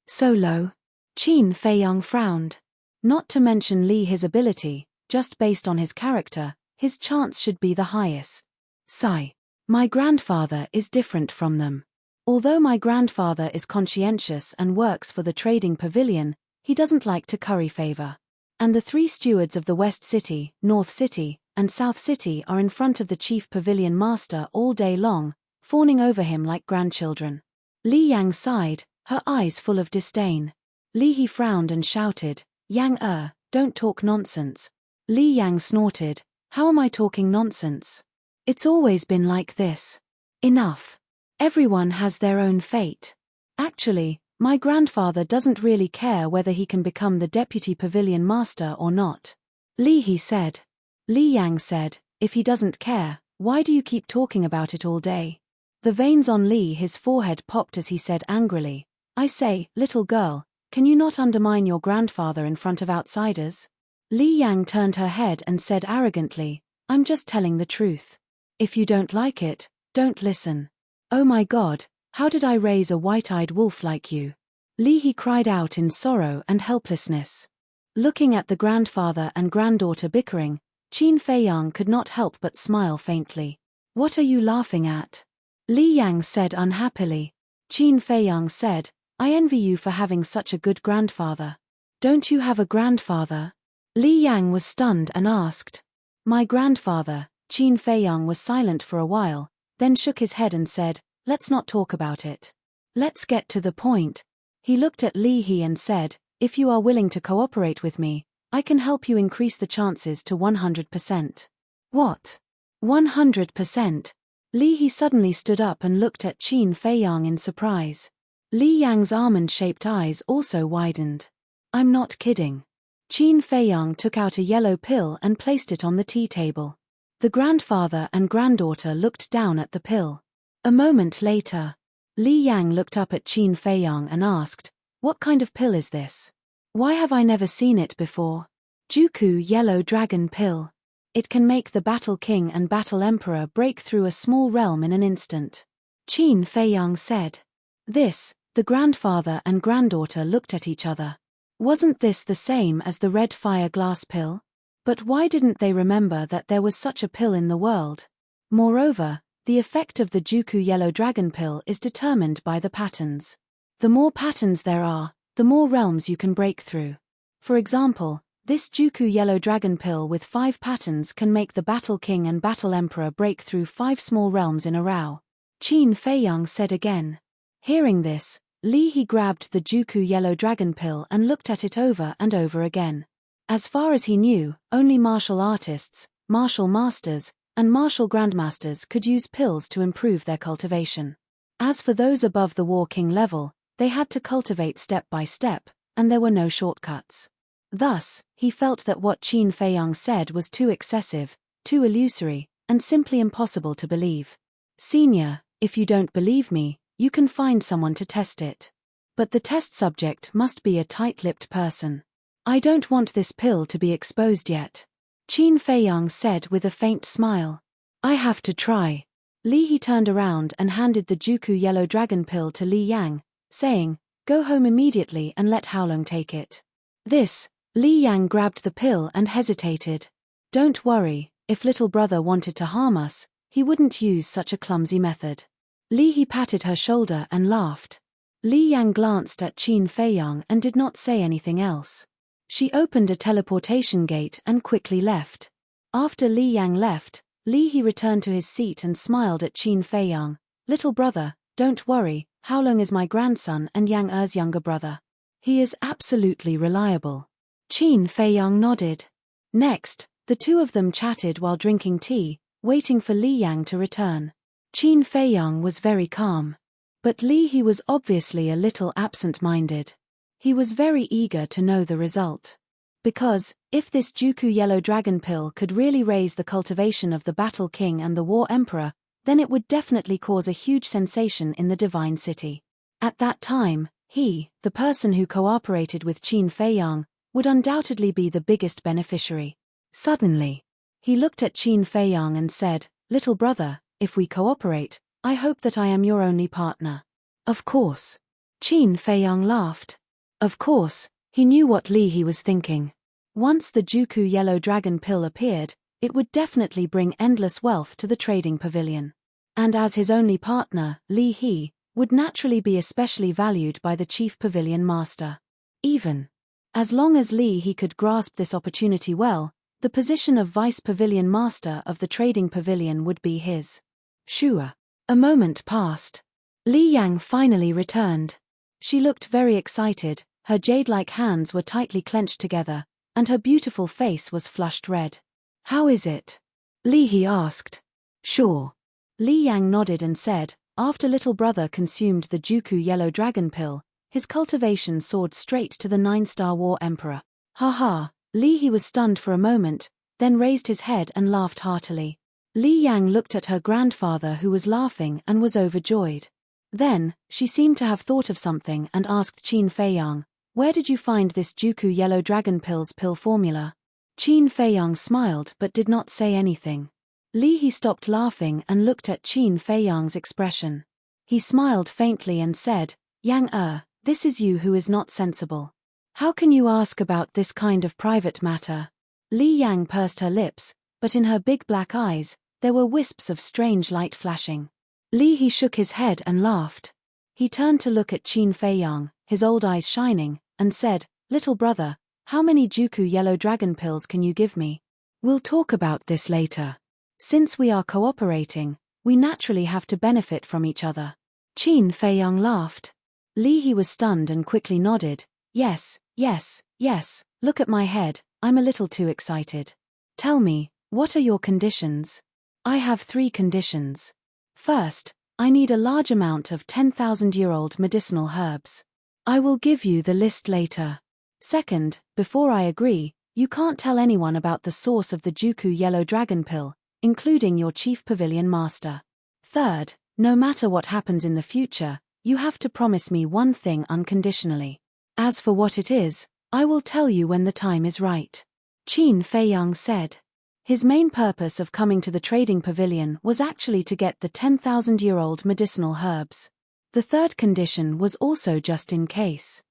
So low? Qin Feiyang frowned. Not to mention Li his ability, just based on his character, his chance should be the highest. Sigh. My grandfather is different from them. Although my grandfather is conscientious and works for the trading pavilion, he doesn't like to curry favor. And the 3 stewards of the West City, North City, and South City are in front of the chief pavilion master all day long, fawning over him like grandchildren. Li Yang sighed, her eyes full of disdain. Li He frowned and shouted, Yang don't talk nonsense. Li Yang snorted, how am I talking nonsense? It's always been like this. Enough. Everyone has their own fate. Actually, my grandfather doesn't really care whether he can become the deputy pavilion master or not. Li He said. Li Yang said, if he doesn't care, why do you keep talking about it all day? The veins on Li his forehead popped as he said angrily, I say, little girl, can you not undermine your grandfather in front of outsiders? Li Yang turned her head and said arrogantly, I'm just telling the truth. If you don't like it, don't listen. Oh my God, how did I raise a white-eyed wolf like you? Li He cried out in sorrow and helplessness. Looking at the grandfather and granddaughter bickering, Qin Feiyang could not help but smile faintly. What are you laughing at? Li Yang said unhappily. Qin Feiyang said, I envy you for having such a good grandfather. Don't you have a grandfather? Li Yang was stunned and asked. My grandfather. Qin Feiyang was silent for a while, then shook his head and said, let's not talk about it. Let's get to the point. He looked at Li He and said, if you are willing to cooperate with me, I can help you increase the chances to 100%. What? 100%? Li He suddenly stood up and looked at Qin Feiyang in surprise. Li Yang's almond-shaped eyes also widened. I'm not kidding. Qin Feiyang took out a yellow pill and placed it on the tea table. The grandfather and granddaughter looked down at the pill. A moment later, Li Yang looked up at Qin Feiyang and asked, what kind of pill is this? Why have I never seen it before? Juku Yellow Dragon Pill. It can make the Battle King and Battle Emperor break through a small realm in an instant. Qin Feiyang said. The grandfather and granddaughter looked at each other. Wasn't this the same as the red fire glass pill? But why didn't they remember that there was such a pill in the world? Moreover, the effect of the Juku Yellow Dragon Pill is determined by the patterns. The more patterns there are, the more realms you can break through. For example, this Juku Yellow Dragon Pill with 5 patterns can make the Battle King and Battle Emperor break through 5 small realms in a row. Qin Feiyang said again. Hearing this, Li He grabbed the Juku Yellow Dragon Pill and looked at it over and over again. As far as he knew, only martial artists, martial masters, and martial grandmasters could use pills to improve their cultivation. As for those above the War King level, they had to cultivate step by step, and there were no shortcuts. Thus, he felt that what Qin Feiyang said was too excessive, too illusory, and simply impossible to believe. Senior, if you don't believe me, you can find someone to test it. But the test subject must be a tight-lipped person. I don't want this pill to be exposed yet. Qin Feiyang said with a faint smile. I have to try. Li He turned around and handed the Juku Yellow Dragon Pill to Li Yang, saying, go home immediately and let Haolong take it. Li Yang grabbed the pill and hesitated. Don't worry, if little brother wanted to harm us, he wouldn't use such a clumsy method. Li He patted her shoulder and laughed. Li Yang glanced at Qin Feiyang and did not say anything else. She opened a teleportation gate and quickly left. After Li Yang left, Li He returned to his seat and smiled at Qin Feiyang, Little brother, don't worry, Haolong is my grandson and Yang Er's younger brother. He is absolutely reliable. Qin Feiyang nodded. Next, the two of them chatted while drinking tea, waiting for Li Yang to return. Qin Feiyang was very calm. But Li He was obviously a little absent-minded. He was very eager to know the result. Because, if this Juku Yellow Dragon Pill could really raise the cultivation of the Battle King and the War Emperor, then it would definitely cause a huge sensation in the Divine City. At that time, he, the person who cooperated with Qin Feiyang, would undoubtedly be the biggest beneficiary. Suddenly, he looked at Qin Feiyang and said, "Little brother, if we cooperate, I hope that I am your only partner." Of course. Qin Feiyang laughed. Of course, he knew what Li He was thinking. Once the Juku Yellow Dragon Pill appeared, it would definitely bring endless wealth to the trading pavilion. And as his only partner, Li He would naturally be especially valued by the chief pavilion master. Even as long as Li He could grasp this opportunity well, the position of vice pavilion master of the trading pavilion would be his. Sure. A moment passed. Li Yang finally returned. She looked very excited, her jade-like hands were tightly clenched together, and her beautiful face was flushed red. "How is it?" Li He asked. "Sure." Li Yang nodded and said, after little brother consumed the Juku Yellow Dragon Pill, his cultivation soared straight to the 9-star War Emperor. Ha ha. Li He was stunned for a moment, then raised his head and laughed heartily. Li Yang looked at her grandfather who was laughing and was overjoyed. Then, she seemed to have thought of something and asked Qin Feiyang, "Where did you find this Juku Yellow Dragon Pill's pill formula?" Qin Feiyang smiled but did not say anything. Li He stopped laughing and looked at Qin Feiyang's expression. He smiled faintly and said, "Yang this is you who is not sensible. How can you ask about this kind of private matter?" Li Yang pursed her lips, but in her big black eyes, there were wisps of strange light flashing. Li He shook his head and laughed. He turned to look at Qin Feiyang, his old eyes shining, and said, "Little brother, how many Juku Yellow Dragon Pills can you give me? We'll talk about this later. Since we are cooperating, we naturally have to benefit from each other." Qin Feiyang laughed. Li He was stunned and quickly nodded. Yes, look at my head, I'm a little too excited. Tell me, what are your conditions?" "I have 3 conditions. First, I need a large amount of 10,000-year-old medicinal herbs. I will give you the list later. Second, before I agree, you can't tell anyone about the source of the Juku Yellow Dragon Pill, including your chief pavilion master. Third, no matter what happens in the future, you have to promise me one thing unconditionally. As for what it is, I will tell you when the time is right." Qin Feiyang said. His main purpose of coming to the trading pavilion was actually to get the 10,000-year-old medicinal herbs. The third condition was also just in case.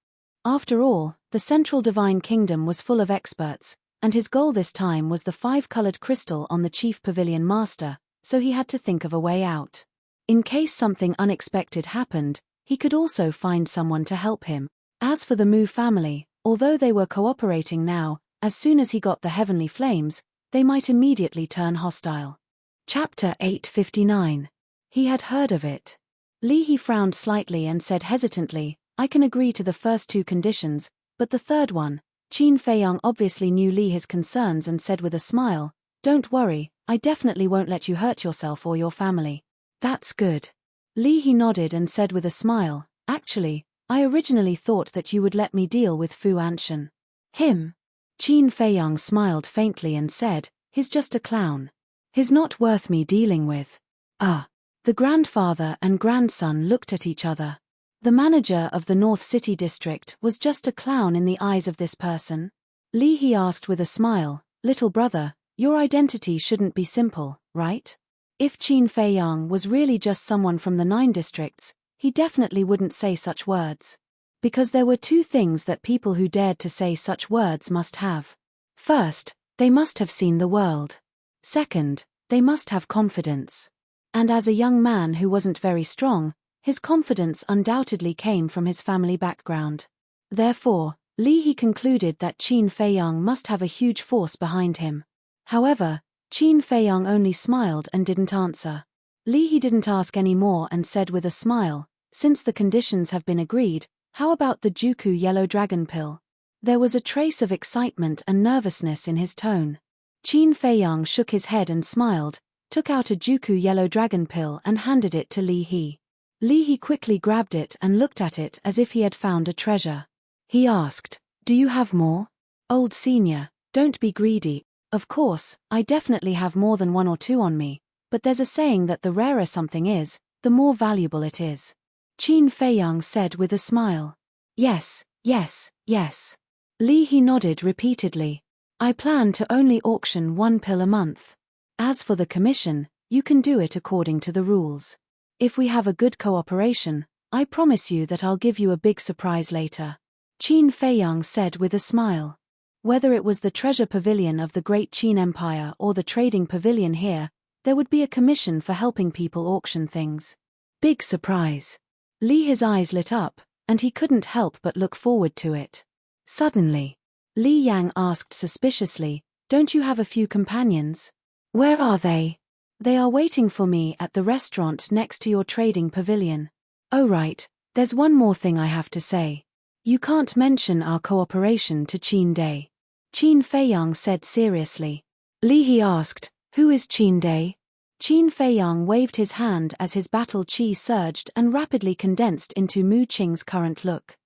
After all, the Central Divine Kingdom was full of experts, and his goal this time was the 5-colored crystal on the chief pavilion master, so he had to think of a way out. In case something unexpected happened, he could also find someone to help him. As for the Mu family, although they were cooperating now, as soon as he got the heavenly flames, they might immediately turn hostile. Chapter 859. He had heard of it. Li He frowned slightly and said hesitantly, "I can agree to the first 2 conditions, but the third one." Qin Feiyang obviously knew Li He's concerns and said with a smile, "Don't worry, I definitely won't let you hurt yourself or your family." "That's good." Li He nodded and said with a smile, "Actually, I originally thought that you would let me deal with Fu Anshan." "Him?" Qin Feiyang smiled faintly and said, "He's just a clown. He's not worth me dealing with." Ah. The grandfather and grandson looked at each other. The manager of the North City district was just a clown in the eyes of this person. Li He asked with a smile, "Little brother, your identity shouldn't be simple, right? If Qin Feiyang was really just someone from the 9 districts, he definitely wouldn't say such words. Because there were 2 things that people who dared to say such words must have. First, they must have seen the world. Second, they must have confidence. And as a young man who wasn't very strong, his confidence undoubtedly came from his family background. Therefore, Li He concluded that Qin Feiyang must have a huge force behind him. However, Qin Feiyang only smiled and didn't answer. Li He didn't ask any more and said with a smile, since the conditions have been agreed, how about the Juku yellow dragon pill? There was a trace of excitement and nervousness in his tone. Qin Feiyang shook his head and smiled, took out a Juku yellow dragon pill and handed it to Li He. Li He quickly grabbed it and looked at it as if he had found a treasure. He asked, "Do you have more?" "Old senior, don't be greedy. Of course, I definitely have more than one or two on me, but there's a saying that the rarer something is, the more valuable it is." Qin Feiyang said with a smile. "Yes, yes, yes." Li He nodded repeatedly. "I plan to only auction one pill a month. As for the commission, you can do it according to the rules. If we have a good cooperation, I promise you that I'll give you a big surprise later." Qin Feiyang said with a smile. Whether it was the treasure pavilion of the Great Qin Empire or the trading pavilion here, there would be a commission for helping people auction things. Big surprise. Li He's eyes lit up, and he couldn't help but look forward to it. Suddenly, Li Yang asked suspiciously, "Don't you have a few companions?" "Where are they?" "They are waiting for me at the restaurant next to your trading pavilion." "Oh right, there's one more thing I have to say. You can't mention our cooperation to Qin Day." Qin Feiyang said seriously. Li He asked, "Who is Qin Day?" Qin Feiyang waved his hand as his battle chi surged and rapidly condensed into Mu Qing's current look.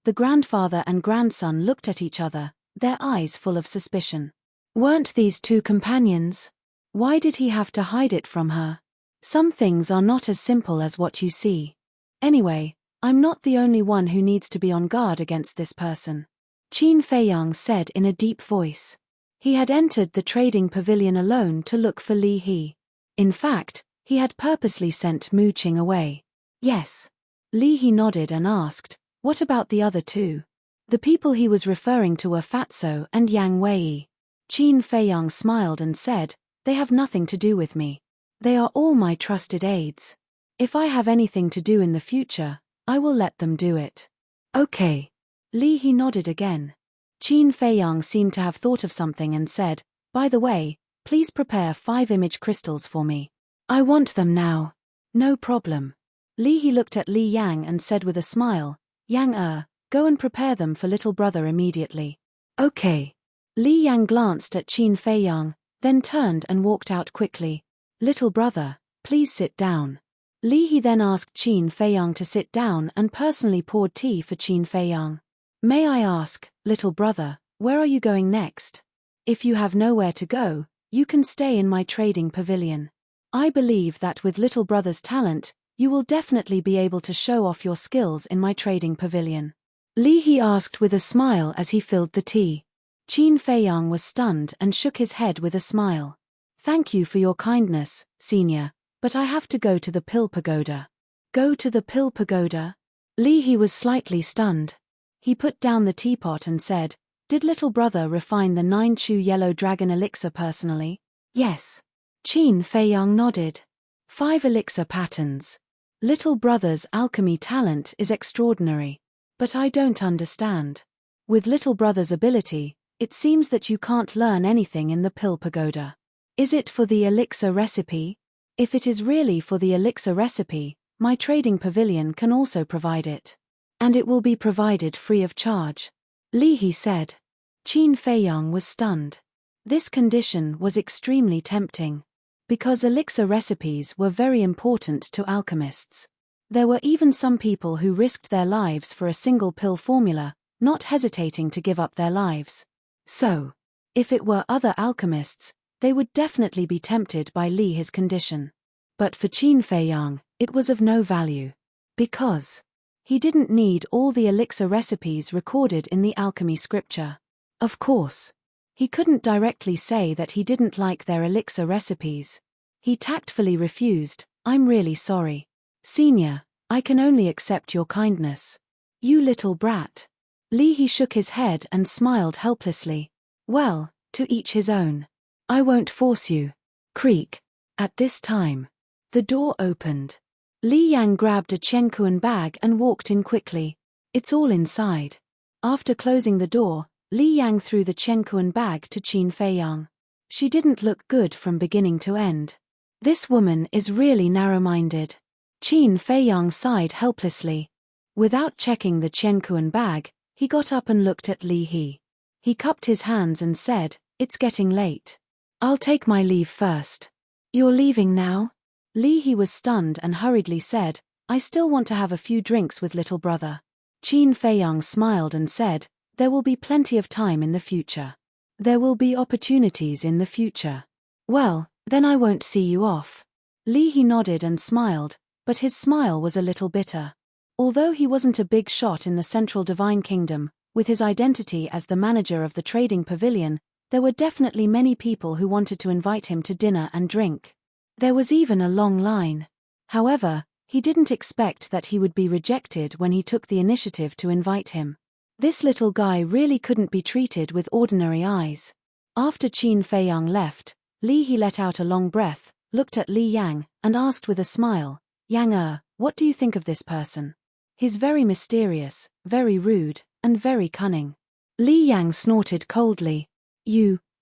The grandfather and grandson looked at each other, their eyes full of suspicion. Weren't these two companions? Why did he have to hide it from her? Some things are not as simple as what you see. Anyway, I'm not the only one who needs to be on guard against this person. Qin Feiyang said in a deep voice. He had entered the trading pavilion alone to look for Li He. In fact, he had purposely sent Mu Qing away. Yes. Li He nodded and asked, "What about the other two?" The people he was referring to were Fatso and Yang Wei. Qin Feiyang smiled and said, "They have nothing to do with me. They are all my trusted aides. If I have anything to do in the future, I will let them do it." "Okay." Li He nodded again. Qin Feiyang seemed to have thought of something and said, "By the way, please prepare 5 image crystals for me. I want them now." "No problem." Li He looked at Li Yang and said with a smile, "Yang go and prepare them for little brother immediately." "Okay." Li Yang glanced at Qin Feiyang, then turned and walked out quickly. "Little brother, please sit down." Li He then asked Qin Feiyang to sit down and personally poured tea for Qin Feiyang. "May I ask, little brother, where are you going next? If you have nowhere to go, you can stay in my trading pavilion. I believe that with little brother's talent, you will definitely be able to show off your skills in my trading pavilion." Li He asked with a smile as he filled the tea. Qin Feiyang was stunned and shook his head with a smile. "Thank you for your kindness, senior, but I have to go to the Pill Pagoda." "Go to the Pill Pagoda?" Li He was slightly stunned. He put down the teapot and said, "Did little brother refine the 9 Chu yellow dragon elixir personally?" "Yes." Qin Feiyang nodded. 5 elixir patterns. Little brother's alchemy talent is extraordinary. But I don't understand. With little brother's ability, it seems that you can't learn anything in the Pill Pagoda. Is it for the elixir recipe? If it is really for the elixir recipe, my trading pavilion can also provide it. And it will be provided free of charge." Li He said. Qin Feiyang was stunned. This condition was extremely tempting. Because elixir recipes were very important to alchemists. There were even some people who risked their lives for a single pill formula, not hesitating to give up their lives. So, if it were other alchemists, they would definitely be tempted by Li He's condition. But for Qin Feiyang, it was of no value. Because he didn't need all the elixir recipes recorded in the alchemy scripture. Of course, he couldn't directly say that he didn't like their elixir recipes. He tactfully refused, "I'm really sorry. Senior, I can only accept your kindness." "You little brat." Li He shook his head and smiled helplessly. "Well, to each his own. I won't force you." Creak. At this time, the door opened. Li Yang grabbed a Chenkuan bag and walked in quickly. "It's all inside." After closing the door, Li Yang threw the Chenkuan bag to Qin Feiyang. She didn't look good from beginning to end. This woman is really narrow-minded. Qin Feiyang sighed helplessly. Without checking the Qiankuan bag, he got up and looked at Li He. He cupped his hands and said, "It's getting late. I'll take my leave first." "You're leaving now?" Li He was stunned and hurriedly said, "I still want to have a few drinks with little brother." Qin Feiyang smiled and said, "There will be plenty of time in the future. There will be opportunities in the future." "Well, then I won't see you off." Li He nodded and smiled, but his smile was a little bitter. Although he wasn't a big shot in the Central Divine Kingdom, with his identity as the manager of the trading pavilion, there were definitely many people who wanted to invite him to dinner and drink. There was even a long line. However, he didn't expect that he would be rejected when he took the initiative to invite him. This little guy really couldn't be treated with ordinary eyes. After Qin Feiyang left, Li He let out a long breath, looked at Li Yang, and asked with a smile, "Yang, what do you think of this person? He's very mysterious, very rude, and very cunning." Li Yang snorted coldly.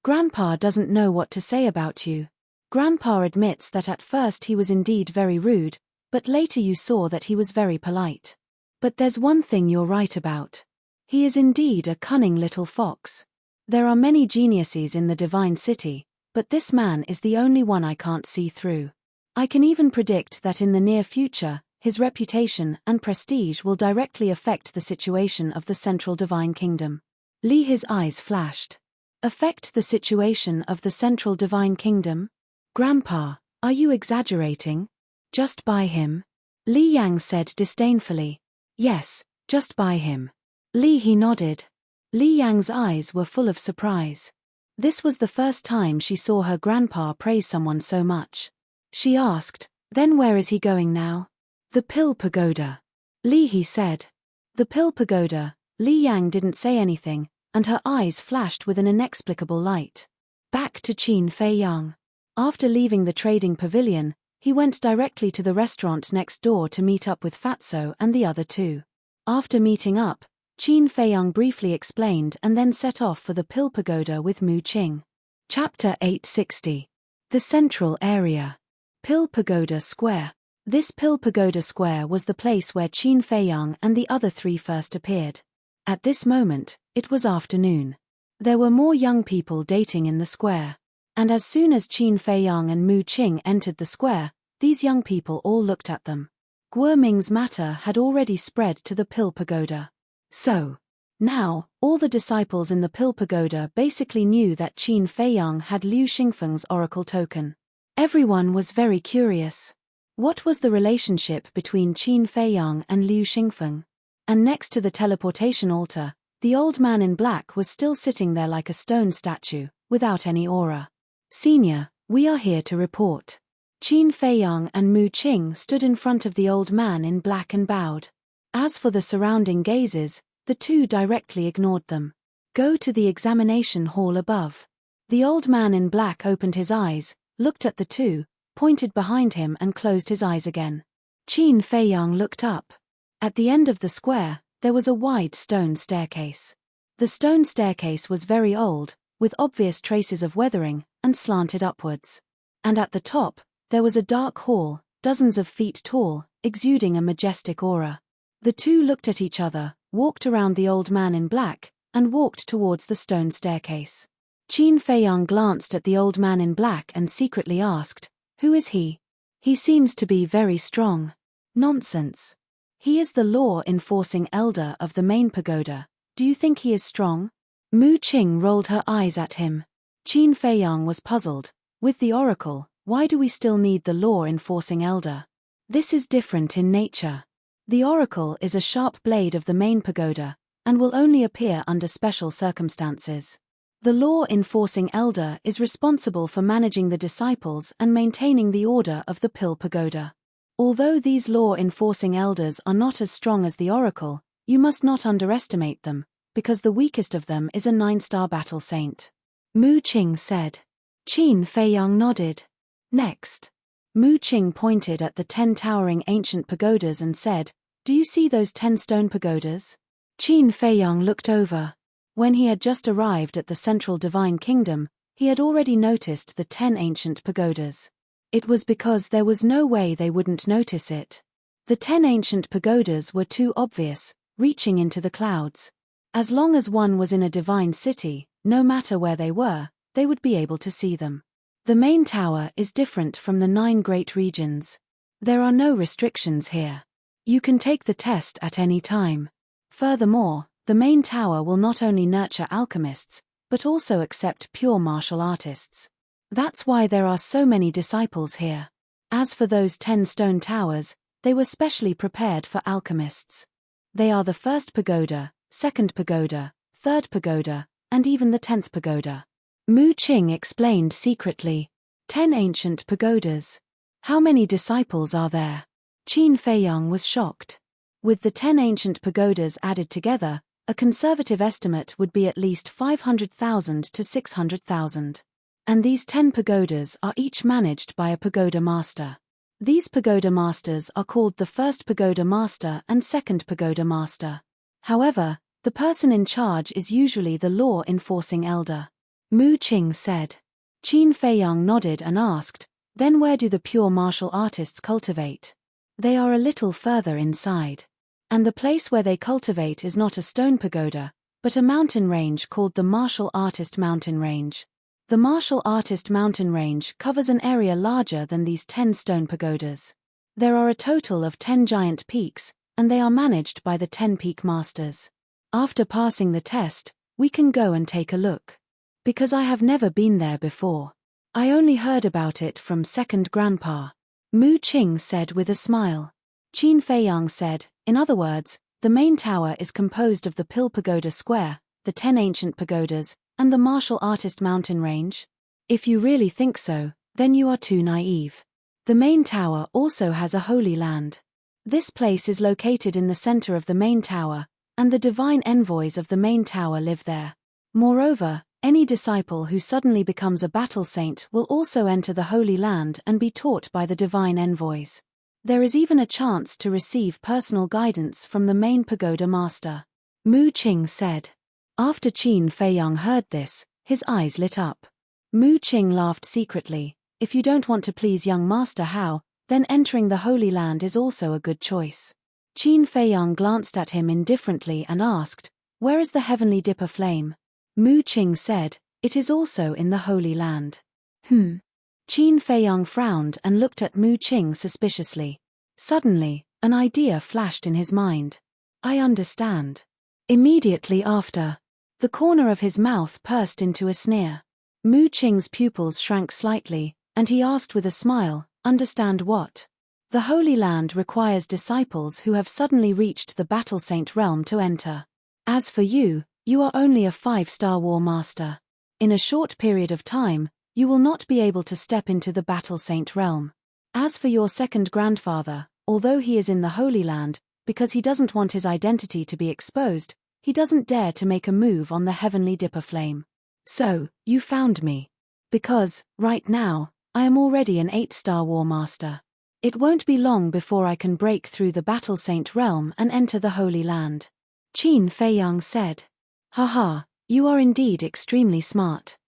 Grandpa doesn't know what to say about you. Grandpa admits that at first he was indeed very rude, but later you saw that he was very polite. But there's one thing you're right about. He is indeed a cunning little fox. There are many geniuses in the Divine City, but this man is the only one I can't see through. I can even predict that in the near future, his reputation and prestige will directly affect the situation of the Central Divine Kingdom. Li He's eyes flashed. Affect the situation of the Central Divine Kingdom? Grandpa, are you exaggerating? Just by him? Li Yang said disdainfully. Yes, just by him. Li He nodded. Li Yang's eyes were full of surprise. This was the first time she saw her grandpa praise someone so much. She asked, "Then where is he going now?" "The Pill Pagoda," Li He said. The Pill Pagoda. Li Yang didn't say anything, and her eyes flashed with an inexplicable light. Back to Qin Feiyang. After leaving the trading pavilion, he went directly to the restaurant next door to meet up with Fatso and the other two. After meeting up, Qin Feiyang briefly explained and then set off for the Pill Pagoda with Mu Qing. Chapter 860. The Central Area. Pill Pagoda Square. This Pill Pagoda Square was the place where Qin Feiyang and the other three first appeared. At this moment, it was afternoon. There were more young people dating in the square. And as soon as Qin Feiyang and Mu Qing entered the square, these young people all looked at them. Guo Ming's matter had already spread to the Pill Pagoda. So, now, all the disciples in the Pill Pagoda basically knew that Qin Feiyang had Liu Xingfeng's oracle token. Everyone was very curious. What was the relationship between Qin Feiyang and Liu Xingfeng? And next to the teleportation altar, the old man in black was still sitting there like a stone statue, without any aura. "Senior, we are here to report." Qin Feiyang and Mu Qing stood in front of the old man in black and bowed. As for the surrounding gazes, the two directly ignored them. "Go to the examination hall above." The old man in black opened his eyes, looked at the two, pointed behind him and closed his eyes again. Qin Feiyang looked up. At the end of the square, there was a wide stone staircase. The stone staircase was very old, with obvious traces of weathering, and slanted upwards. And at the top, there was a dark hall, dozens of feet tall, exuding a majestic aura. The two looked at each other, walked around the old man in black, and walked towards the stone staircase. Qin Feiyang glanced at the old man in black and secretly asked, "Who is he? He seems to be very strong." "Nonsense. He is the law-enforcing elder of the main pagoda. Do you think he is strong?" Mu Qing rolled her eyes at him. Qin Feiyang was puzzled. With the oracle, why do we still need the law-enforcing elder? This is different in nature. The oracle is a sharp blade of the main pagoda, and will only appear under special circumstances. The law-enforcing elder is responsible for managing the disciples and maintaining the order of the Pill Pagoda. Although these law-enforcing elders are not as strong as the oracle, you must not underestimate them, because the weakest of them is a 9-star battle saint. Mu Qing said. Qin Feiyang nodded. Next. Mu Qing pointed at the 10 towering ancient pagodas and said, "Do you see those 10 stone pagodas?" Qin Feiyang looked over. When he had just arrived at the Central Divine Kingdom, he had already noticed the 10 ancient pagodas. It was because there was no way they wouldn't notice it. The 10 ancient pagodas were too obvious, reaching into the clouds. As long as one was in a divine city, no matter where they were, they would be able to see them. The main tower is different from the 9 great regions. There are no restrictions here. You can take the test at any time. Furthermore, the main tower will not only nurture alchemists, but also accept pure martial artists. That's why there are so many disciples here. As for those 10 stone towers, they were specially prepared for alchemists. They are the first pagoda, second pagoda, third pagoda, and even the 10th pagoda. Mu Qing explained secretly. 10 ancient pagodas. How many disciples are there? Qin Feiyang was shocked. With the 10 ancient pagodas added together, a conservative estimate would be at least 500,000 to 600,000. And these 10 pagodas are each managed by a pagoda master. These pagoda masters are called the first pagoda master and second pagoda master. However, the person in charge is usually the law-enforcing elder. Mu Qing said. Qin Feiyang nodded and asked, then where do the pure martial artists cultivate? They are a little further inside. And the place where they cultivate is not a stone pagoda, but a mountain range called the Martial Artist Mountain Range. The Martial Artist Mountain Range covers an area larger than these 10 stone pagodas. There are a total of 10 giant peaks, and they are managed by the 10 peak masters. After passing the test, we can go and take a look. Because I have never been there before. I only heard about it from second grandpa. Mu Qing said with a smile. Qin Feiyang said, in other words, the main tower is composed of the Pill Pagoda Square, the 10 ancient pagodas, and the Martial Artist Mountain Range? If you really think so, then you are too naive. The main tower also has a holy land. This place is located in the center of the main tower, and the divine envoys of the main tower live there. Moreover, any disciple who suddenly becomes a battle saint will also enter the Holy Land and be taught by the divine envoys. There is even a chance to receive personal guidance from the main pagoda master. Mu Qing said. After Qin Feiyang heard this, his eyes lit up. Mu Qing laughed secretly. If you don't want to please young Master Hao, then entering the Holy Land is also a good choice. Qin Feiyang glanced at him indifferently and asked, where is the heavenly dipper flame? Mu Qing said, it is also in the Holy Land. Qin Feiyang frowned and looked at Mu Qing suspiciously. Suddenly, an idea flashed in his mind. I understand. Immediately after, the corner of his mouth pursed into a sneer. Mu Qing's pupils shrank slightly, and he asked with a smile, understand what? The Holy Land requires disciples who have suddenly reached the Battle Saint realm to enter. As for you, you are only a 5-star war master. In a short period of time, you will not be able to step into the Battle Saint realm. As for your second grandfather, although he is in the Holy Land, because he doesn't want his identity to be exposed, he doesn't dare to make a move on the heavenly dipper flame. So, you found me. Because, right now, I am already an 8-star war master. It won't be long before I can break through the Battle Saint realm and enter the Holy Land. Qin Feiyang said. Haha, you are indeed extremely smart.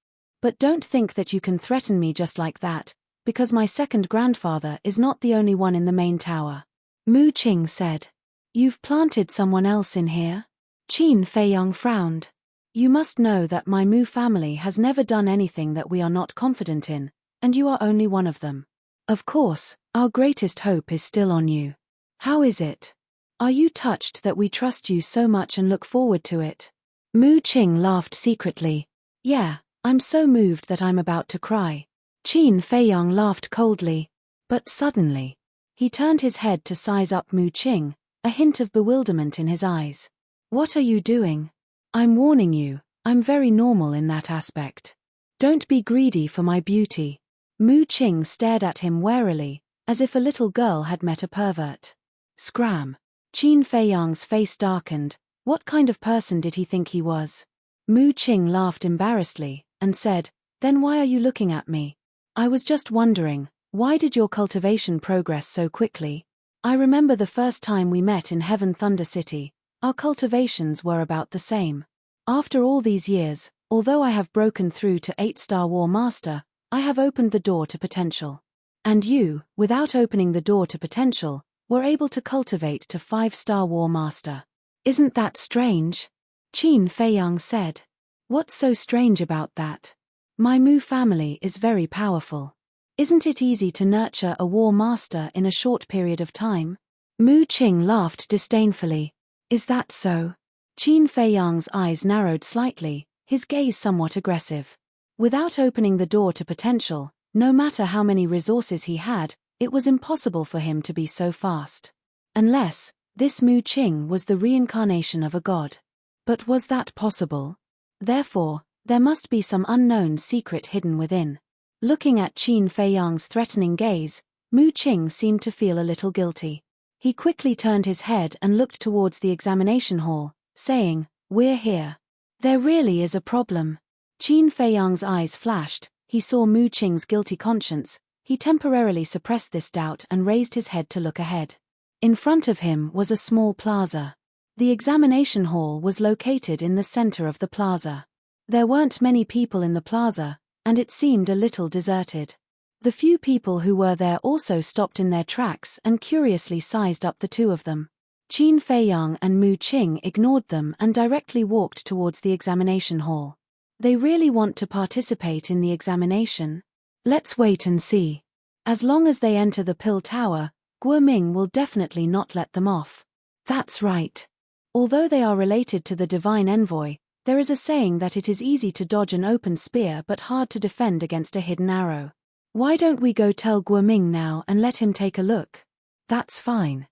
But don't think that you can threaten me just like that, because my second grandfather is not the only one in the main tower. Mu Qing said. You've planted someone else in here? Qin Feiyang frowned. You must know that my Mu family has never done anything that we are not confident in, and you are only one of them. Of course, our greatest hope is still on you. How is it? Are you touched that we trust you so much and look forward to it? Mu Qing laughed secretly. Yeah, I'm so moved that I'm about to cry. Qin Feiyang laughed coldly. But suddenly, he turned his head to size up Mu Qing, a hint of bewilderment in his eyes. What are you doing? I'm warning you, I'm very normal in that aspect. Don't be greedy for my beauty. Mu Qing stared at him warily, as if a little girl had met a pervert. Scram. Qin Feiyang's face darkened. What kind of person did he think he was? Mu Qing laughed embarrassedly, and said, then why are you looking at me? I was just wondering, why did your cultivation progress so quickly? I remember the first time we met in Heaven Thunder City, our cultivations were about the same. After all these years, although I have broken through to 8-star war master, I have opened the door to potential. And you, without opening the door to potential, were able to cultivate to 5-star War Master. Isn't that strange? Qin Feiyang said. What's so strange about that? My Mu family is very powerful. Isn't it easy to nurture a War Master in a short period of time? Mu Qing laughed disdainfully. Is that so? Qin Feiyang's eyes narrowed slightly, his gaze somewhat aggressive. Without opening the door to potential, no matter how many resources he had, it was impossible for him to be so fast. Unless, this Mu Qing was the reincarnation of a god. But was that possible? Therefore, there must be some unknown secret hidden within. Looking at Qin Feiyang's threatening gaze, Mu Qing seemed to feel a little guilty. He quickly turned his head and looked towards the examination hall, saying, "We're here. There really is a problem." Qin Feiyang's eyes flashed, he saw Mu Qing's guilty conscience, he temporarily suppressed this doubt and raised his head to look ahead. In front of him was a small plaza. The examination hall was located in the center of the plaza. There weren't many people in the plaza, and it seemed a little deserted. The few people who were there also stopped in their tracks and curiously sized up the two of them. Qin Feiyang and Mu Qing ignored them and directly walked towards the examination hall. They really want to participate in the examination? Let's wait and see. As long as they enter the Pill Tower, Guoming will definitely not let them off. That's right. Although they are related to the Divine Envoy, there is a saying that it is easy to dodge an open spear but hard to defend against a hidden arrow. Why don't we go tell Guoming now and let him take a look? That's fine.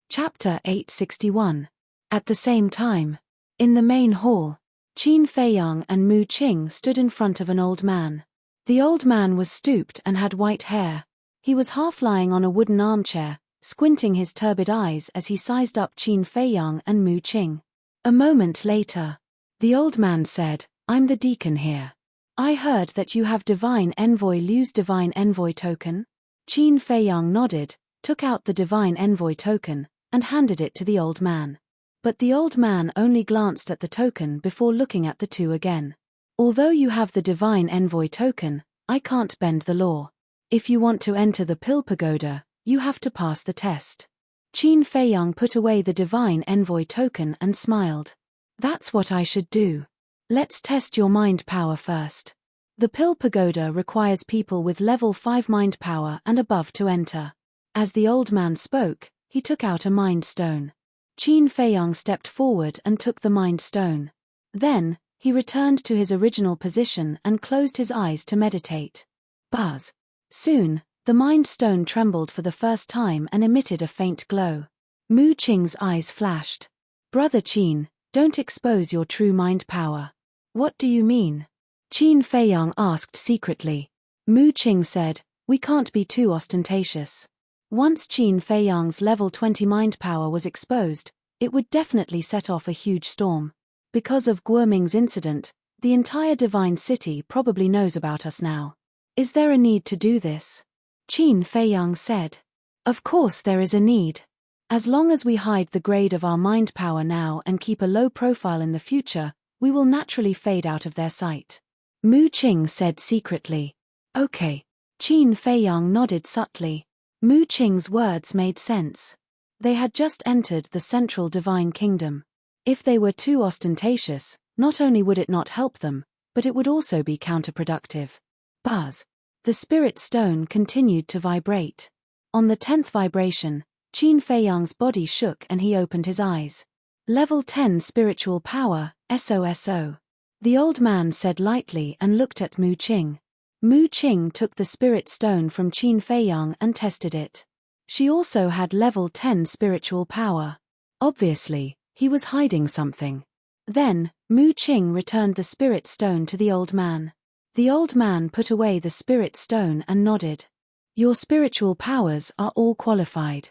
Chapter 861. At the same time, in the main hall, Qin Feiyang and Mu Qing stood in front of an old man. The old man was stooped and had white hair. He was half lying on a wooden armchair, squinting his turbid eyes as he sized up Qin Feiyang and Mu Qing. A moment later, the old man said, "I'm the deacon here. I heard that you have Divine Envoy Liu's Divine Envoy token?" Qin Feiyang nodded, took out the Divine Envoy token, and handed it to the old man. But the old man only glanced at the token before looking at the two again. "Although you have the Divine Envoy token, I can't bend the law. If you want to enter the Pill Pagoda, you have to pass the test." Qin Feiyang put away the Divine Envoy token and smiled. "That's what I should do. Let's test your mind power first. The Pill Pagoda requires people with level 5 mind power and above to enter." As the old man spoke, he took out a mind stone. Qin Feiyang stepped forward and took the mind stone. Then, he returned to his original position and closed his eyes to meditate. Buzz. Soon, the mind stone trembled for the first time and emitted a faint glow. Mu Qing's eyes flashed. "Brother Qin, don't expose your true mind power." "What do you mean?" Qin Feiyang asked secretly. Mu Qing said, "We can't be too ostentatious." Once Qin Feiyang's level 20 mind power was exposed, it would definitely set off a huge storm. Because of Guoming's incident, the entire Divine City probably knows about us now. "Is there a need to do this?" Qin Feiyang said. "Of course there is a need. As long as we hide the grade of our mind power now and keep a low profile in the future, we will naturally fade out of their sight." Mu Qing said secretly. "Okay." Qin Feiyang nodded subtly. Mu Qing's words made sense. They had just entered the central divine kingdom. If they were too ostentatious, not only would it not help them, but it would also be counterproductive. Buzz. The spirit stone continued to vibrate. On the 10th vibration, Qin Feiyang's body shook and he opened his eyes. "Level 10 spiritual power, SOSO." The old man said lightly and looked at Mu Qing. Mu Qing took the spirit stone from Qin Feiyang and tested it. She also had level 10 spiritual power. Obviously, he was hiding something. Then, Mu Qing returned the spirit stone to the old man. The old man put away the spirit stone and nodded. "Your spiritual powers are all qualified."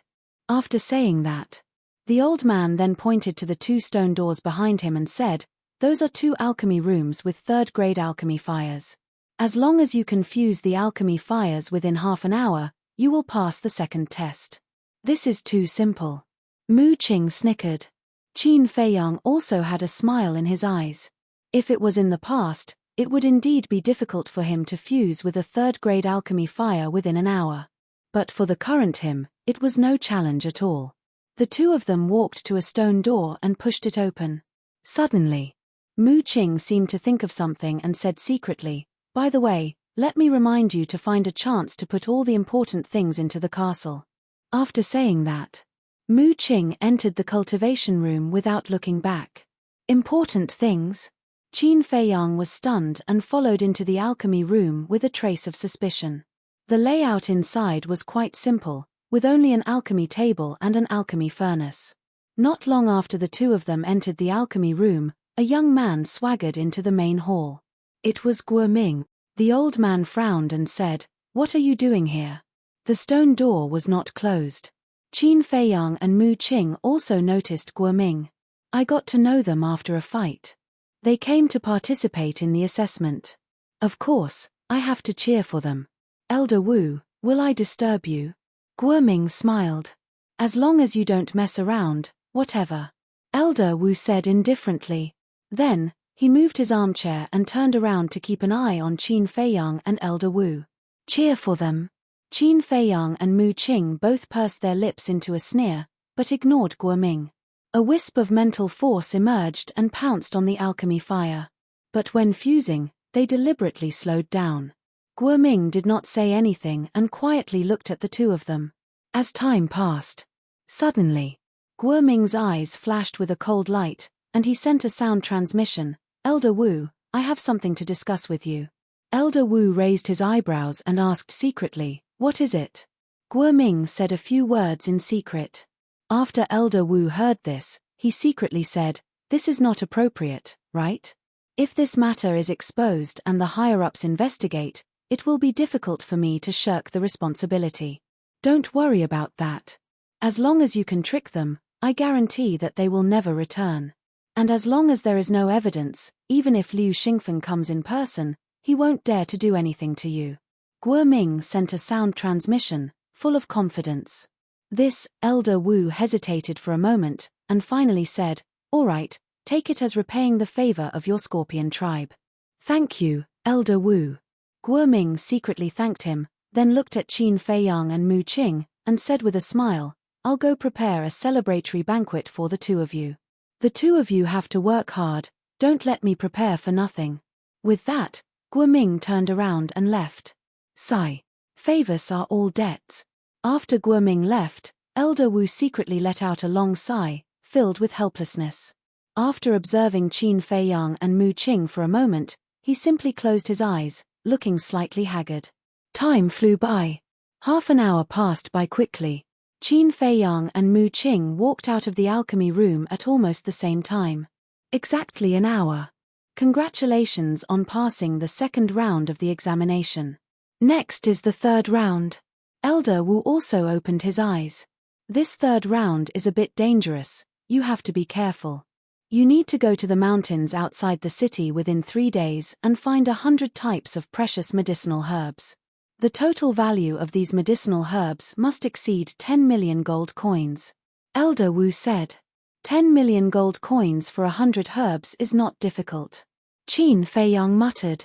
After saying that, the old man then pointed to the 2 stone doors behind him and said, "Those are 2 alchemy rooms with 3rd grade alchemy fires. As long as you can fuse the alchemy fires within half an hour, you will pass the second test." "This is too simple." Mu Qing snickered. Qin Feiyang also had a smile in his eyes. If it was in the past, it would indeed be difficult for him to fuse with a 3rd grade alchemy fire within an hour. But for the current him, it was no challenge at all. The two of them walked to a stone door and pushed it open. Suddenly, Mu Qing seemed to think of something and said secretly, "By the way, let me remind you to find a chance to put all the important things into the castle." After saying that, Mu Qing entered the cultivation room without looking back. Important things? Qin Feiyang was stunned and followed into the alchemy room with a trace of suspicion. The layout inside was quite simple, with only an alchemy table and an alchemy furnace. Not long after the two of them entered the alchemy room, a young man swaggered into the main hall. It was Guoming. The old man frowned and said, "What are you doing here?" The stone door was not closed. Qin Feiyang and Mu Qing also noticed Guoming. "I got to know them after a fight. They came to participate in the assessment. Of course, I have to cheer for them. Elder Wu, will I disturb you?" Guoming smiled. "As long as you don't mess around, whatever." Elder Wu said indifferently. Then, he moved his armchair and turned around to keep an eye on Qin Feiyang and Elder Wu. "Cheer for them." Qin Feiyang and Mu Qing both pursed their lips into a sneer, but ignored Guoming. A wisp of mental force emerged and pounced on the alchemy fire. But when fusing, they deliberately slowed down. Guoming did not say anything and quietly looked at the two of them. As time passed, suddenly, Guoming's eyes flashed with a cold light, and he sent a sound transmission. "Elder Wu, I have something to discuss with you." Elder Wu raised his eyebrows and asked secretly, "What is it?" Guoming said a few words in secret. After Elder Wu heard this, he secretly said, "This is not appropriate, right? If this matter is exposed and the higher-ups investigate, it will be difficult for me to shirk the responsibility. Don't worry about that. As long as you can trick them, I guarantee that they will never return. And as long as there is no evidence, even if Liu Xingfen comes in person, he won't dare to do anything to you." Guoming sent a sound transmission, full of confidence. This, Elder Wu hesitated for a moment, and finally said, "All right, take it as repaying the favor of your Scorpion tribe." "Thank you, Elder Wu." Guoming secretly thanked him, then looked at Qin Feiyang and Mu Qing, and said with a smile, "I'll go prepare a celebratory banquet for the two of you. The two of you have to work hard, don't let me prepare for nothing." With that, Guoming turned around and left. Sigh. Favors are all debts. After Guoming left, Elder Wu secretly let out a long sigh, filled with helplessness. After observing Qin Feiyang and Mu Qing for a moment, he simply closed his eyes, looking slightly haggard. Time flew by. Half an hour passed by quickly. Qin Feiyang and Mu Qing walked out of the alchemy room at almost the same time. Exactly an hour. Congratulations on passing the second round of the examination. Next is the third round. Elder Wu also opened his eyes. This third round is a bit dangerous, you have to be careful. You need to go to the mountains outside the city within 3 days and find 100 types of precious medicinal herbs. The total value of these medicinal herbs must exceed 10 million gold coins. Elder Wu said. 10 million gold coins for 100 herbs is not difficult. Qin Feiyang muttered.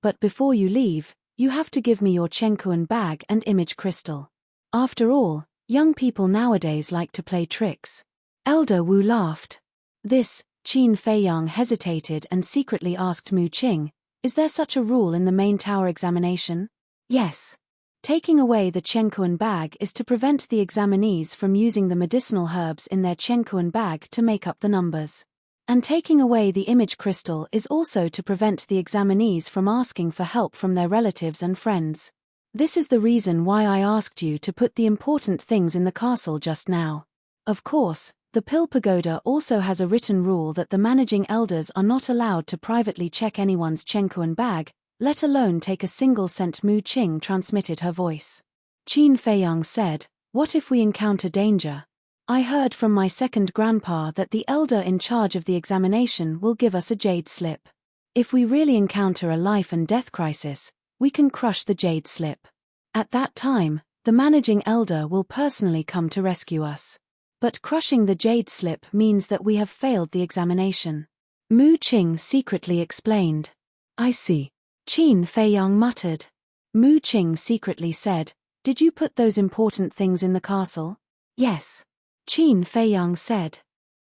But before you leave, you have to give me your Chenkuan bag and image crystal. After all, young people nowadays like to play tricks. Elder Wu laughed. This, Qin Feiyang hesitated and secretly asked Mu Qing, "Is there such a rule in the main tower examination?" "Yes. Taking away the Chenkuan bag is to prevent the examinees from using the medicinal herbs in their Chenkuan bag to make up the numbers. And taking away the image crystal is also to prevent the examinees from asking for help from their relatives and friends. This is the reason why I asked you to put the important things in the castle just now. Of course, the Pill Pagoda also has a written rule that the managing elders are not allowed to privately check anyone's Chenkuan bag, let alone take a single cent." Mu Qing transmitted her voice. Qin Feiyang said, "What if we encounter danger? I heard from my second grandpa that the elder in charge of the examination will give us a jade slip. If we really encounter a life and death crisis, we can crush the jade slip. At that time, the managing elder will personally come to rescue us. But crushing the jade slip means that we have failed the examination." Mu Qing secretly explained. "I see." Qin Feiyang muttered. Mu Qing secretly said, Did you put those important things in the castle? Yes. Qin Feiyang said.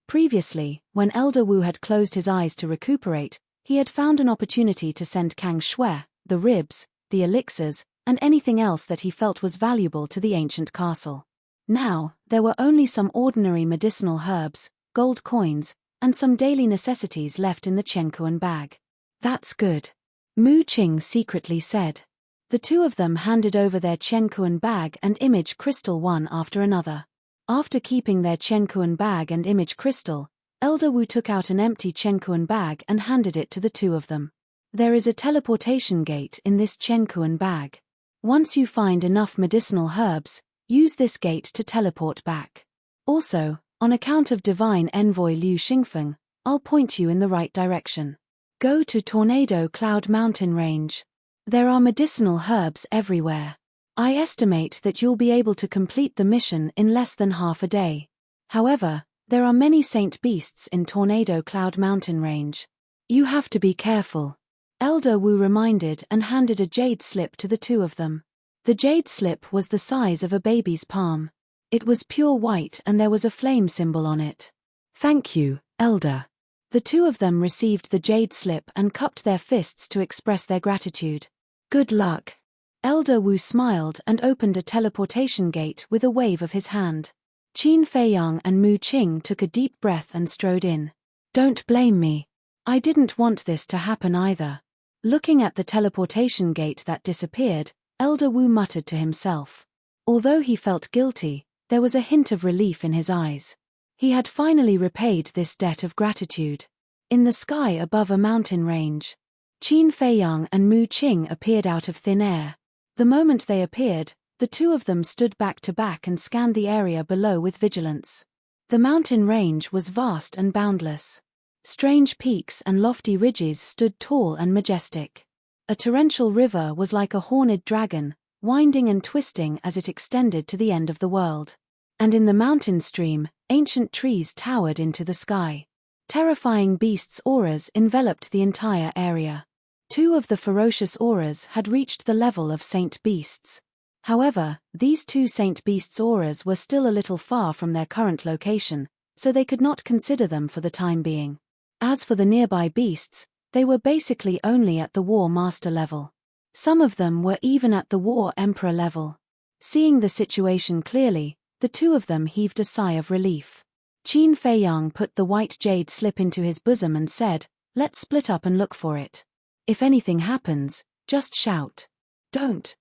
Previously, when Elder Wu had closed his eyes to recuperate, he had found an opportunity to send Kang Shui, the ribs, the elixirs, and anything else that he felt was valuable to the ancient castle. Now, there were only some ordinary medicinal herbs, gold coins, and some daily necessities left in the Chenkuan bag. That's good. Mu Qing secretly said. The two of them handed over their Chenkuan bag and image crystal one after another. After keeping their Chenkuan bag and image crystal, Elder Wu took out an empty Chenkuan bag and handed it to the two of them. There is a teleportation gate in this Chenkuan bag. Once you find enough medicinal herbs, use this gate to teleport back. Also, on account of Divine Envoy Liu Xingfeng, I'll point you in the right direction. Go to Tornado Cloud Mountain Range. There are medicinal herbs everywhere. I estimate that you'll be able to complete the mission in less than half a day. However, there are many saint beasts in Tornado Cloud Mountain Range. You have to be careful. Elder Wu reminded and handed a jade slip to the two of them. The jade slip was the size of a baby's palm. It was pure white and there was a flame symbol on it. Thank you, Elder. The two of them received the jade slip and cupped their fists to express their gratitude. Good luck. Elder Wu smiled and opened a teleportation gate with a wave of his hand. Qin Feiyang and Mu Qing took a deep breath and strode in. Don't blame me. I didn't want this to happen either. Looking at the teleportation gate that disappeared, Elder Wu muttered to himself. Although he felt guilty, there was a hint of relief in his eyes. He had finally repaid this debt of gratitude. In the sky above a mountain range, Qin Feiyang and Mu Qing appeared out of thin air. The moment they appeared, the two of them stood back to back and scanned the area below with vigilance. The mountain range was vast and boundless. Strange peaks and lofty ridges stood tall and majestic. A torrential river was like a horned dragon, winding and twisting as it extended to the end of the world. And in the mountain stream, ancient trees towered into the sky. Terrifying beasts' auras enveloped the entire area. Two of the ferocious auras had reached the level of saint beasts. However, these two saint beasts' auras were still a little far from their current location, so they could not consider them for the time being. As for the nearby beasts, they were basically only at the War Master level. Some of them were even at the War Emperor level. Seeing the situation clearly, the two of them heaved a sigh of relief. Qin Feiyang put the white jade slip into his bosom and said, "Let's split up and look for it. If anything happens, just shout. Don't.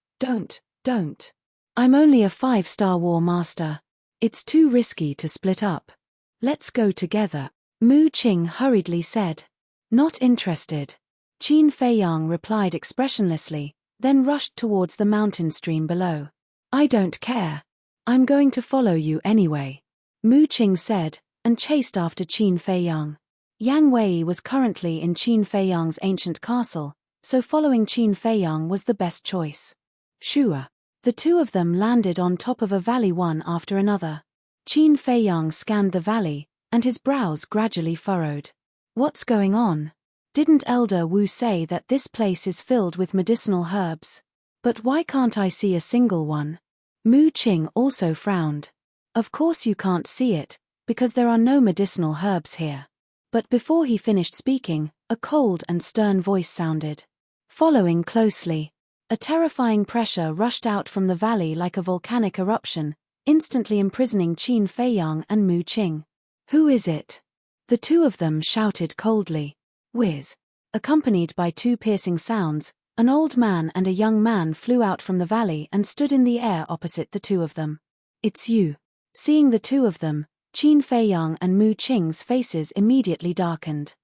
I'm only a 5-star War Master. It's too risky to split up. Let's go together." Mu Qing hurriedly said. Not interested. Qin Feiyang replied expressionlessly, then rushed towards the mountain stream below. I don't care. I'm going to follow you anyway. Mu Qing said, and chased after Qin Feiyang. Yang Wei was currently in Qin Feiyang's ancient castle, so following Qin Feiyang was the best choice. Shua. The two of them landed on top of a valley one after another. Qin Feiyang scanned the valley, and his brows gradually furrowed. What's going on? Didn't Elder Wu say that this place is filled with medicinal herbs? But why can't I see a single one? Mu Qing also frowned. Of course you can't see it, because there are no medicinal herbs here. But before he finished speaking, a cold and stern voice sounded. Following closely. A terrifying pressure rushed out from the valley like a volcanic eruption, instantly imprisoning Qin Feiyang and Mu Qing. Who is it? The two of them shouted coldly. Whiz. Accompanied by two piercing sounds, an old man and a young man flew out from the valley and stood in the air opposite the two of them. It's you. Seeing the two of them, Qin Feiyang and Mu Qing's faces immediately darkened.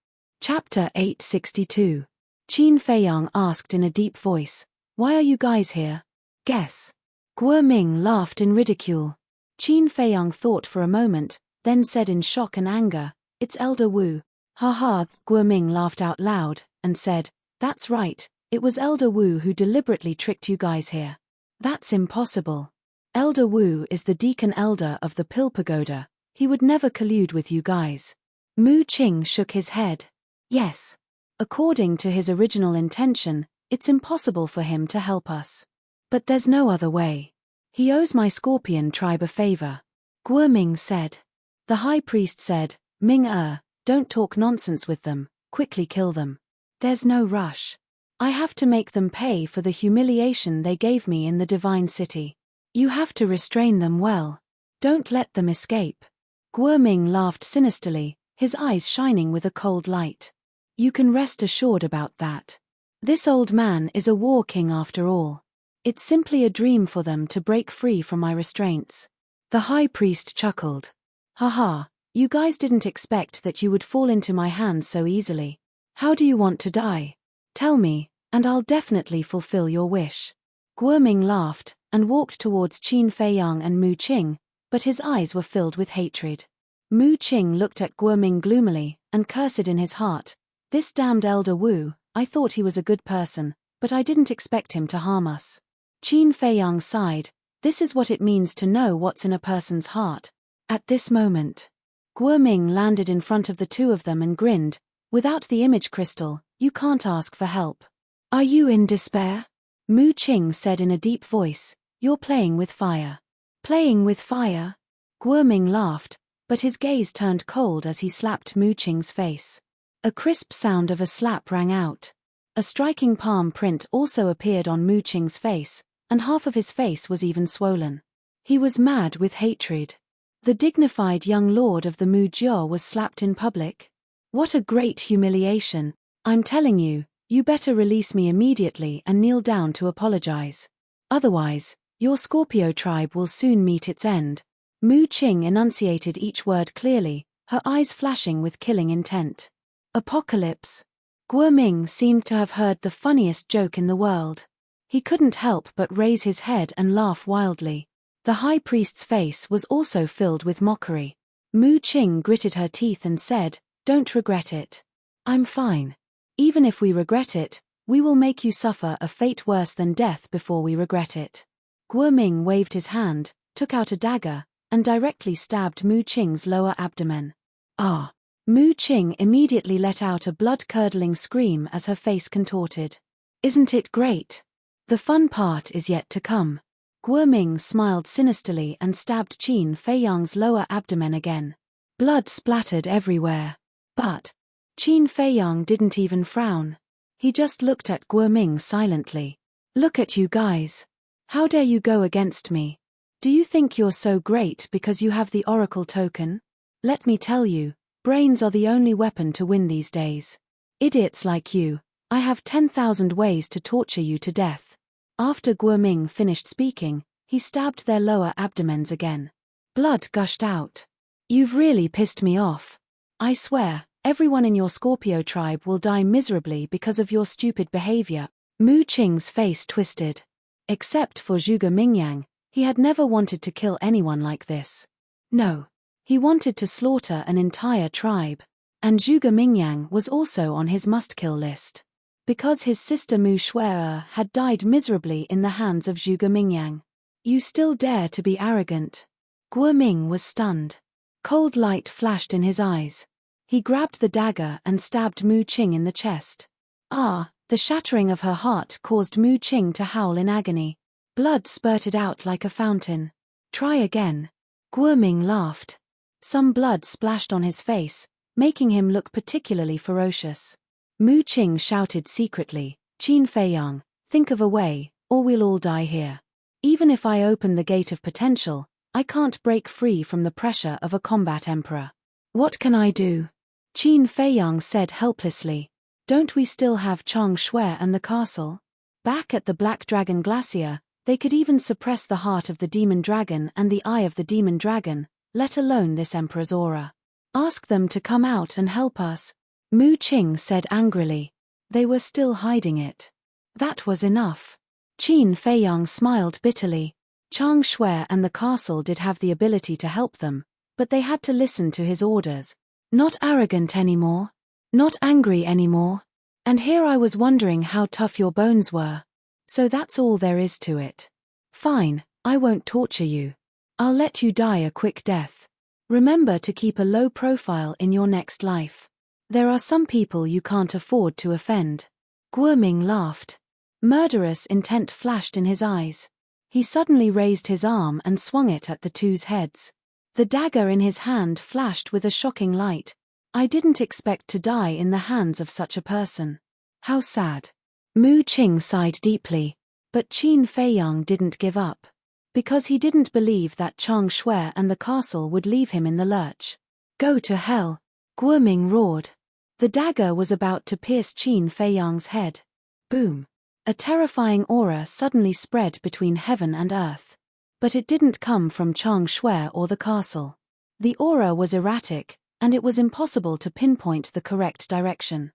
Chapter 862. Qin Feiyang asked in a deep voice, "Why are you guys here?" Guess. Guo Ming laughed in ridicule. Qin Feiyang thought for a moment, then said in shock and anger, "It's Elder Wu." Ha ha, Guo Ming laughed out loud, and said, "That's right, it was Elder Wu who deliberately tricked you guys here. That's impossible. Elder Wu is the Deacon Elder of the Pill Pagoda, he would never collude with you guys." Mu Qing shook his head. Yes. According to his original intention, it's impossible for him to help us. But there's no other way. He owes my scorpion tribe a favor. Guoming said. The high priest said, don't talk nonsense with them, quickly kill them. There's no rush. I have to make them pay for the humiliation they gave me in the divine city. You have to restrain them well. Don't let them escape. Guoming laughed sinisterly, his eyes shining with a cold light. You can rest assured about that. This old man is a war king after all. It's simply a dream for them to break free from my restraints. The high priest chuckled. Haha, you guys didn't expect that you would fall into my hands so easily. How do you want to die? Tell me, and I'll definitely fulfill your wish. Guoming laughed, and walked towards Qin Feiyang and Mu Qing, but his eyes were filled with hatred. Mu Qing looked at Guoming gloomily, and cursed in his heart, this damned elder Wu, I thought he was a good person, but I didn't expect him to harm us. Qin Feiyang sighed, this is what it means to know what's in a person's heart. At this moment, Guoming landed in front of the two of them and grinned, without the image crystal, you can't ask for help. Are you in despair? Mu Qing said in a deep voice, you're playing with fire. Playing with fire? Guoming laughed, but his gaze turned cold as he slapped Mu Qing's face. A crisp sound of a slap rang out. A striking palm print also appeared on Mu Qing's face, and half of his face was even swollen. He was mad with hatred. The dignified young lord of the Mu Jiao was slapped in public. What a great humiliation. I'm telling you, you better release me immediately and kneel down to apologize. Otherwise, your Scorpio tribe will soon meet its end. Mu Qing enunciated each word clearly, her eyes flashing with killing intent. Apocalypse. Guoming seemed to have heard the funniest joke in the world. He couldn't help but raise his head and laugh wildly. The high priest's face was also filled with mockery. Mu Qing gritted her teeth and said, don't regret it. I'm fine. Even if we regret it, we will make you suffer a fate worse than death before we regret it. Guoming waved his hand, took out a dagger, and directly stabbed Mu Qing's lower abdomen. Ah! Mu Qing immediately let out a blood-curdling scream as her face contorted. Isn't it great? The fun part is yet to come. Guoming smiled sinisterly and stabbed Qin Feiyang's lower abdomen again. Blood splattered everywhere. But Qin Feiyang didn't even frown. He just looked at Guoming silently. Look at you guys. How dare you go against me? Do you think you're so great because you have the oracle token? Let me tell you, brains are the only weapon to win these days. Idiots like you, I have 10,000 ways to torture you to death. After Guoming finished speaking, he stabbed their lower abdomens again. Blood gushed out. You've really pissed me off. I swear, everyone in your Scorpio tribe will die miserably because of your stupid behavior. Mu Qing's face twisted. Except for Zhuge Mingyang, he had never wanted to kill anyone like this. No. He wanted to slaughter an entire tribe. And Zhuge Mingyang was also on his must-kill list. Because his sister Mu Shuer had died miserably in the hands of Zhuge Mingyang. You still dare to be arrogant? Guoming was stunned. Cold light flashed in his eyes. He grabbed the dagger and stabbed Mu Qing in the chest. Ah, the shattering of her heart caused Mu Qing to howl in agony. Blood spurted out like a fountain. Try again. Guoming laughed. Some blood splashed on his face, making him look particularly ferocious. Mu Qing shouted secretly, Qin Feiyang, think of a way, or we'll all die here. Even if I open the gate of potential, I can't break free from the pressure of a combat emperor. What can I do? Qin Feiyang said helplessly. Don't we still have Chang Shui and the castle? Back at the Black Dragon Glacier, they could even suppress the heart of the demon dragon and the eye of the demon dragon, let alone this emperor's aura. Ask them to come out and help us. Mu Qing said angrily. They were still hiding it. That was enough. Qin Feiyang smiled bitterly. Chang Shui and the castle did have the ability to help them, but they had to listen to his orders. Not arrogant anymore. Not angry anymore. And here I was wondering how tough your bones were. So that's all there is to it. Fine, I won't torture you. I'll let you die a quick death. Remember to keep a low profile in your next life. There are some people you can't afford to offend. Guoming laughed. Murderous intent flashed in his eyes. He suddenly raised his arm and swung it at the two's heads. The dagger in his hand flashed with a shocking light. I didn't expect to die in the hands of such a person. How sad. Mu Qing sighed deeply. But Qin Feiyang didn't give up. Because he didn't believe that Chang Shui and the castle would leave him in the lurch. Go to hell! Guoming roared. The dagger was about to pierce Qin Feiyang's head. Boom! A terrifying aura suddenly spread between heaven and earth. But it didn't come from Chang Shui or the castle. The aura was erratic, and it was impossible to pinpoint the correct direction.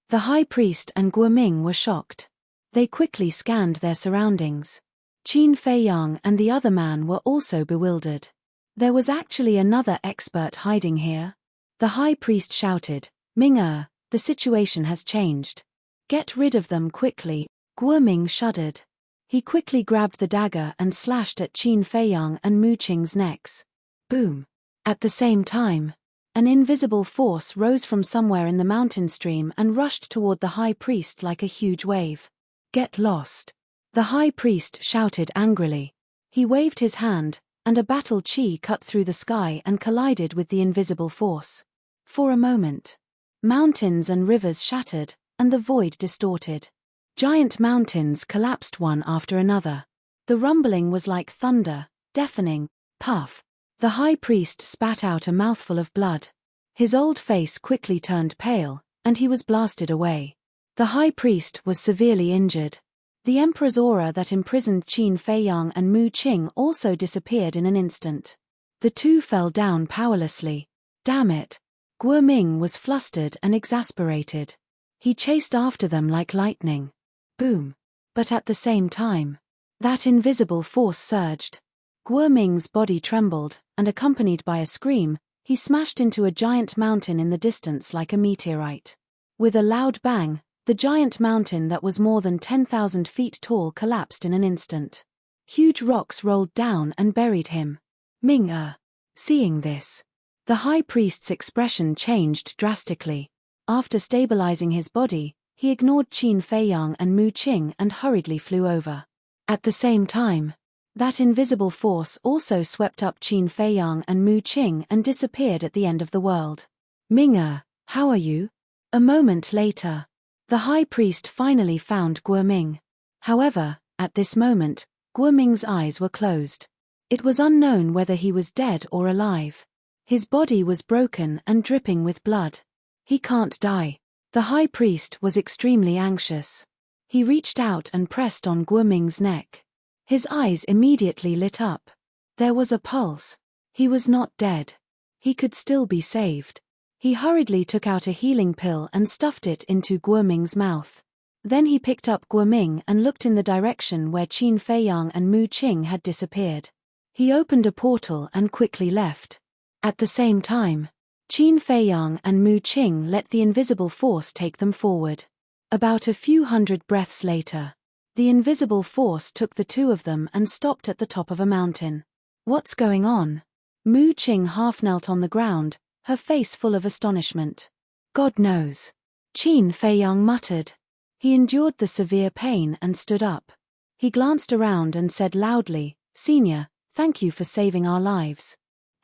The high priest and Guoming were shocked. They quickly scanned their surroundings. Qin Feiyang and the other man were also bewildered. There was actually another expert hiding here. The high priest shouted, Ming-er, the situation has changed. Get rid of them quickly. Guoming shuddered. He quickly grabbed the dagger and slashed at Qin Feiyang and Mu Qing's necks. Boom! At the same time, an invisible force rose from somewhere in the mountain stream and rushed toward the high priest like a huge wave. Get lost! The high priest shouted angrily. He waved his hand, and a battle chi cut through the sky and collided with the invisible force. For a moment, mountains and rivers shattered, and the void distorted. Giant mountains collapsed one after another. The rumbling was like thunder, deafening. Puff! The high priest spat out a mouthful of blood. His old face quickly turned pale, and he was blasted away. The high priest was severely injured. The emperor's aura that imprisoned Qin Feiyang and Mu Qing also disappeared in an instant. The two fell down powerlessly. Damn it! Guoming was flustered and exasperated. He chased after them like lightning. Boom! But at the same time, that invisible force surged. Guoming's body trembled, and accompanied by a scream, he smashed into a giant mountain in the distance like a meteorite. With a loud bang, the giant mountain that was more than 10,000 feet tall collapsed in an instant. Huge rocks rolled down and buried him. Ming-er. Seeing this, the high priest's expression changed drastically. After stabilizing his body, he ignored Qin Feiyang and Mu Qing and hurriedly flew over. At the same time, that invisible force also swept up Qin Feiyang and Mu Qing and disappeared at the end of the world. Ming-er, how are you? A moment later, the high priest finally found Guoming. However, at this moment, Guoming's eyes were closed. It was unknown whether he was dead or alive. His body was broken and dripping with blood. He can't die. The high priest was extremely anxious. He reached out and pressed on Guoming's neck. His eyes immediately lit up. There was a pulse. He was not dead. He could still be saved. He hurriedly took out a healing pill and stuffed it into Guoming's mouth. Then he picked up Guoming and looked in the direction where Qin Feiyang and Mu Qing had disappeared. He opened a portal and quickly left. At the same time, Qin Feiyang and Mu Qing let the invisible force take them forward. About a few hundred breaths later, the invisible force took the two of them and stopped at the top of a mountain. What's going on? Mu Qing half knelt on the ground, her face full of astonishment. God knows. Qin Feiyang muttered. He endured the severe pain and stood up. He glanced around and said loudly, Senior, thank you for saving our lives.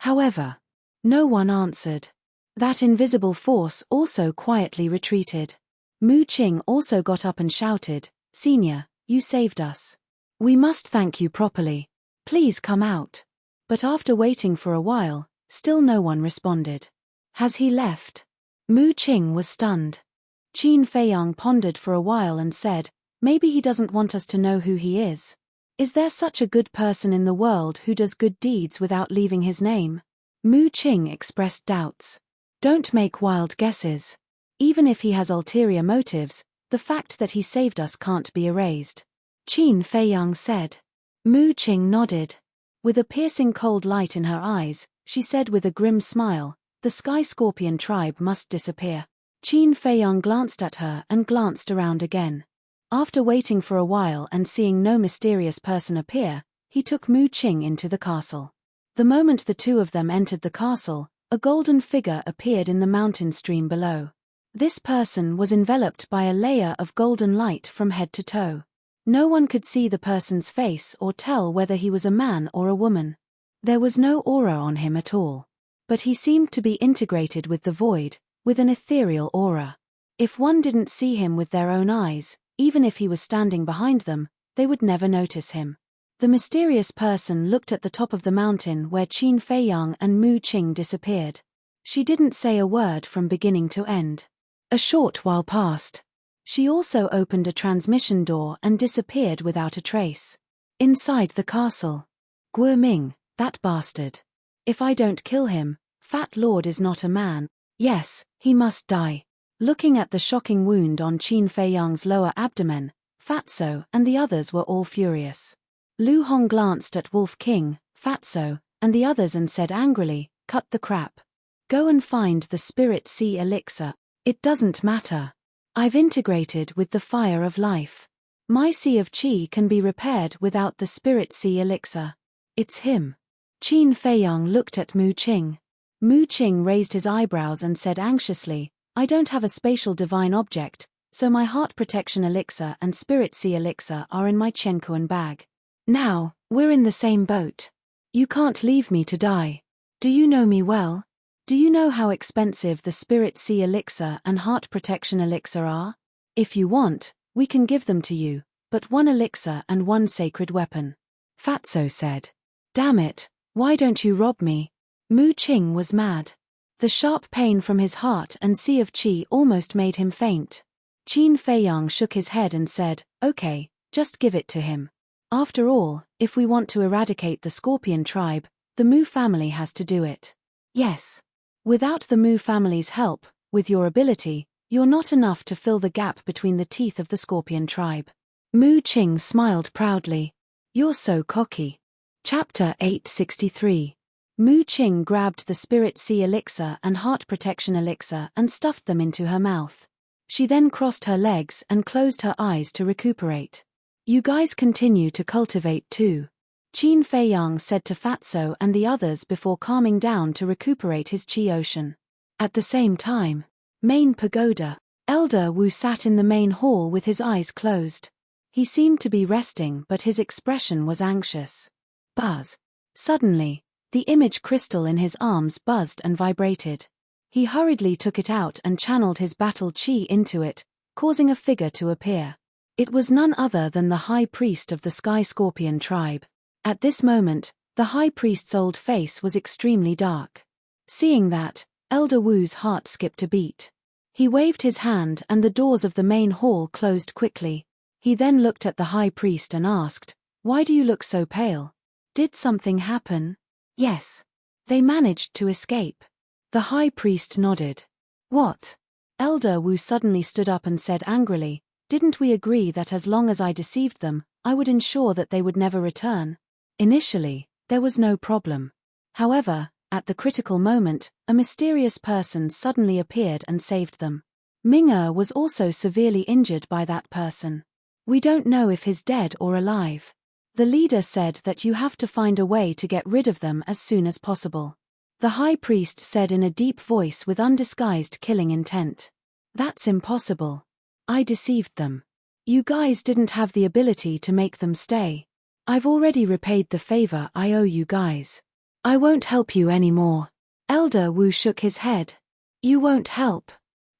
However, no one answered. That invisible force also quietly retreated. Mu Qing also got up and shouted, Senior, you saved us. We must thank you properly. Please come out. But after waiting for a while, still no one responded. Has he left? Mu Qing was stunned. Qin Feiyang pondered for a while and said, maybe he doesn't want us to know who he is. Is there such a good person in the world who does good deeds without leaving his name? Mu Qing expressed doubts. Don't make wild guesses. Even if he has ulterior motives, the fact that he saved us can't be erased. Qin Feiyang said. Mu Qing nodded. With a piercing cold light in her eyes, she said with a grim smile, the Sky Scorpion tribe must disappear. Qin Feiyang glanced at her and glanced around again. After waiting for a while and seeing no mysterious person appear, he took Mu Qing into the castle. The moment the two of them entered the castle, a golden figure appeared in the mountain stream below. This person was enveloped by a layer of golden light from head to toe. No one could see the person's face or tell whether he was a man or a woman. There was no aura on him at all. But he seemed to be integrated with the void, with an ethereal aura. If one didn't see him with their own eyes, even if he was standing behind them, they would never notice him. The mysterious person looked at the top of the mountain where Qin Feiyang and Mu Qing disappeared. She didn't say a word from beginning to end. A short while passed. She also opened a transmission door and disappeared without a trace. Inside the castle. Guo Ming, that bastard. If I don't kill him, Fat Lord is not a man. Yes, he must die. Looking at the shocking wound on Qin Feiyang's lower abdomen, Fatso and the others were all furious. Lu Hong glanced at Wolf King, Fatso, and the others and said angrily, "Cut the crap. Go and find the Spirit Sea elixir. It doesn't matter. I've integrated with the fire of life. My Sea of Qi can be repaired without the Spirit Sea elixir. It's him." Qin Feiyang looked at Mu Qing. Mu Qing raised his eyebrows and said anxiously, "I don't have a spatial divine object, so my heart protection elixir and Spirit Sea elixir are in my Chenkuan bag. Now, we're in the same boat. You can't leave me to die. Do you know me well? Do you know how expensive the Spirit Sea elixir and heart protection elixir are? If you want, we can give them to you, but one elixir and one sacred weapon." Fatso said. "Damn it, why don't you rob me?" Mu Qing was mad. The sharp pain from his heart and Sea of Qi almost made him faint. Qin Feiyang shook his head and said, "Okay, just give it to him. After all, if we want to eradicate the Scorpion tribe, the Mu family has to do it." "Yes. Without the Mu family's help, with your ability, you're not enough to fill the gap between the teeth of the Scorpion tribe." Mu Qing smiled proudly. "You're so cocky." Chapter 863. Mu Qing grabbed the Spirit Sea elixir and heart protection elixir and stuffed them into her mouth. She then crossed her legs and closed her eyes to recuperate. "You guys continue to cultivate too," Qin Feiyang said to Fatso and the others before calming down to recuperate his Qi ocean. At the same time, main pagoda. Elder Wu sat in the main hall with his eyes closed. He seemed to be resting, but his expression was anxious. Buzz. Suddenly, the image crystal in his arms buzzed and vibrated. He hurriedly took it out and channeled his battle Qi into it, causing a figure to appear. It was none other than the High Priest of the Sky Scorpion tribe. At this moment, the High Priest's old face was extremely dark. Seeing that, Elder Wu's heart skipped a beat. He waved his hand and the doors of the main hall closed quickly. He then looked at the High Priest and asked, "Why do you look so pale? Did something happen?" "Yes. They managed to escape." The High Priest nodded. "What?" Elder Wu suddenly stood up and said angrily, "Didn't we agree that as long as I deceived them, I would ensure that they would never return?" Initially, there was no problem. However, at the critical moment, a mysterious person suddenly appeared and saved them. Ming was also severely injured by that person. "We don't know if he's dead or alive. The leader said that you have to find a way to get rid of them as soon as possible." The High Priest said in a deep voice with undisguised killing intent. "That's impossible. I deceived them. You guys didn't have the ability to make them stay. I've already repaid the favor I owe you guys. I won't help you anymore." Elder Wu shook his head. "You won't help.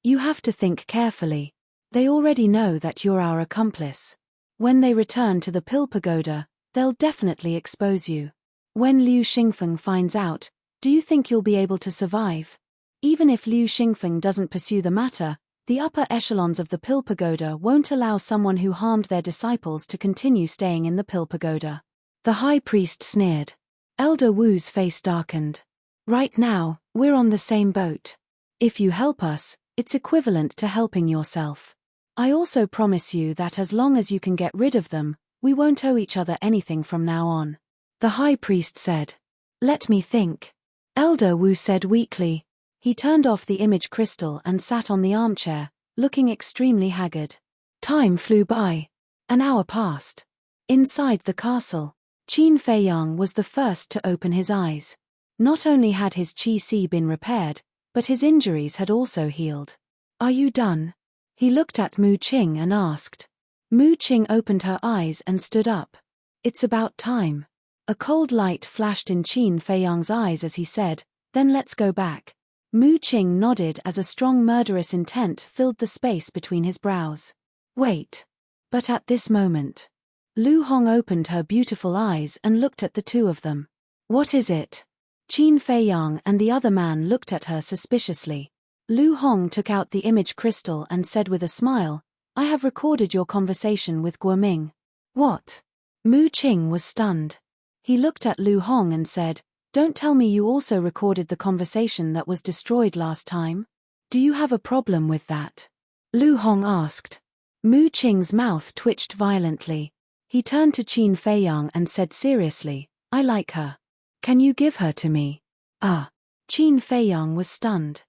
You have to think carefully. They already know that you're our accomplice. When they return to the Pill Pagoda, they'll definitely expose you. When Liu Xingfeng finds out, do you think you'll be able to survive? Even if Liu Xingfeng doesn't pursue the matter, the upper echelons of the Pill Pagoda won't allow someone who harmed their disciples to continue staying in the Pill Pagoda." The High Priest sneered. Elder Wu's face darkened. "Right now, we're on the same boat. If you help us, it's equivalent to helping yourself. I also promise you that as long as you can get rid of them, we won't owe each other anything from now on." The High Priest said. "Let me think." Elder Wu said weakly. He turned off the image crystal and sat on the armchair, looking extremely haggard. Time flew by. An hour passed. Inside the castle, Qin Feiyang was the first to open his eyes. Not only had his Qi Si been repaired, but his injuries had also healed. "Are you done?" He looked at Mu Qing and asked. Mu Qing opened her eyes and stood up. It's about time. A cold light flashed in Qin Feiyang's eyes as he said, then let's go back. Mu Qing nodded as a strong murderous intent filled the space between his brows. Wait. But at this moment, Lu Hong opened her beautiful eyes and looked at the two of them. What is it? Qin Feiyang and the other man looked at her suspiciously. Lu Hong took out the image crystal and said with a smile, I have recorded your conversation with Guoming. What? Mu Qing was stunned. He looked at Lu Hong and said, don't tell me you also recorded the conversation that was destroyed last time? Do you have a problem with that? Lu Hong asked. Mu Qing's mouth twitched violently. He turned to Qin Feiyang and said seriously, I like her. Can you give her to me? Qin Feiyang was stunned.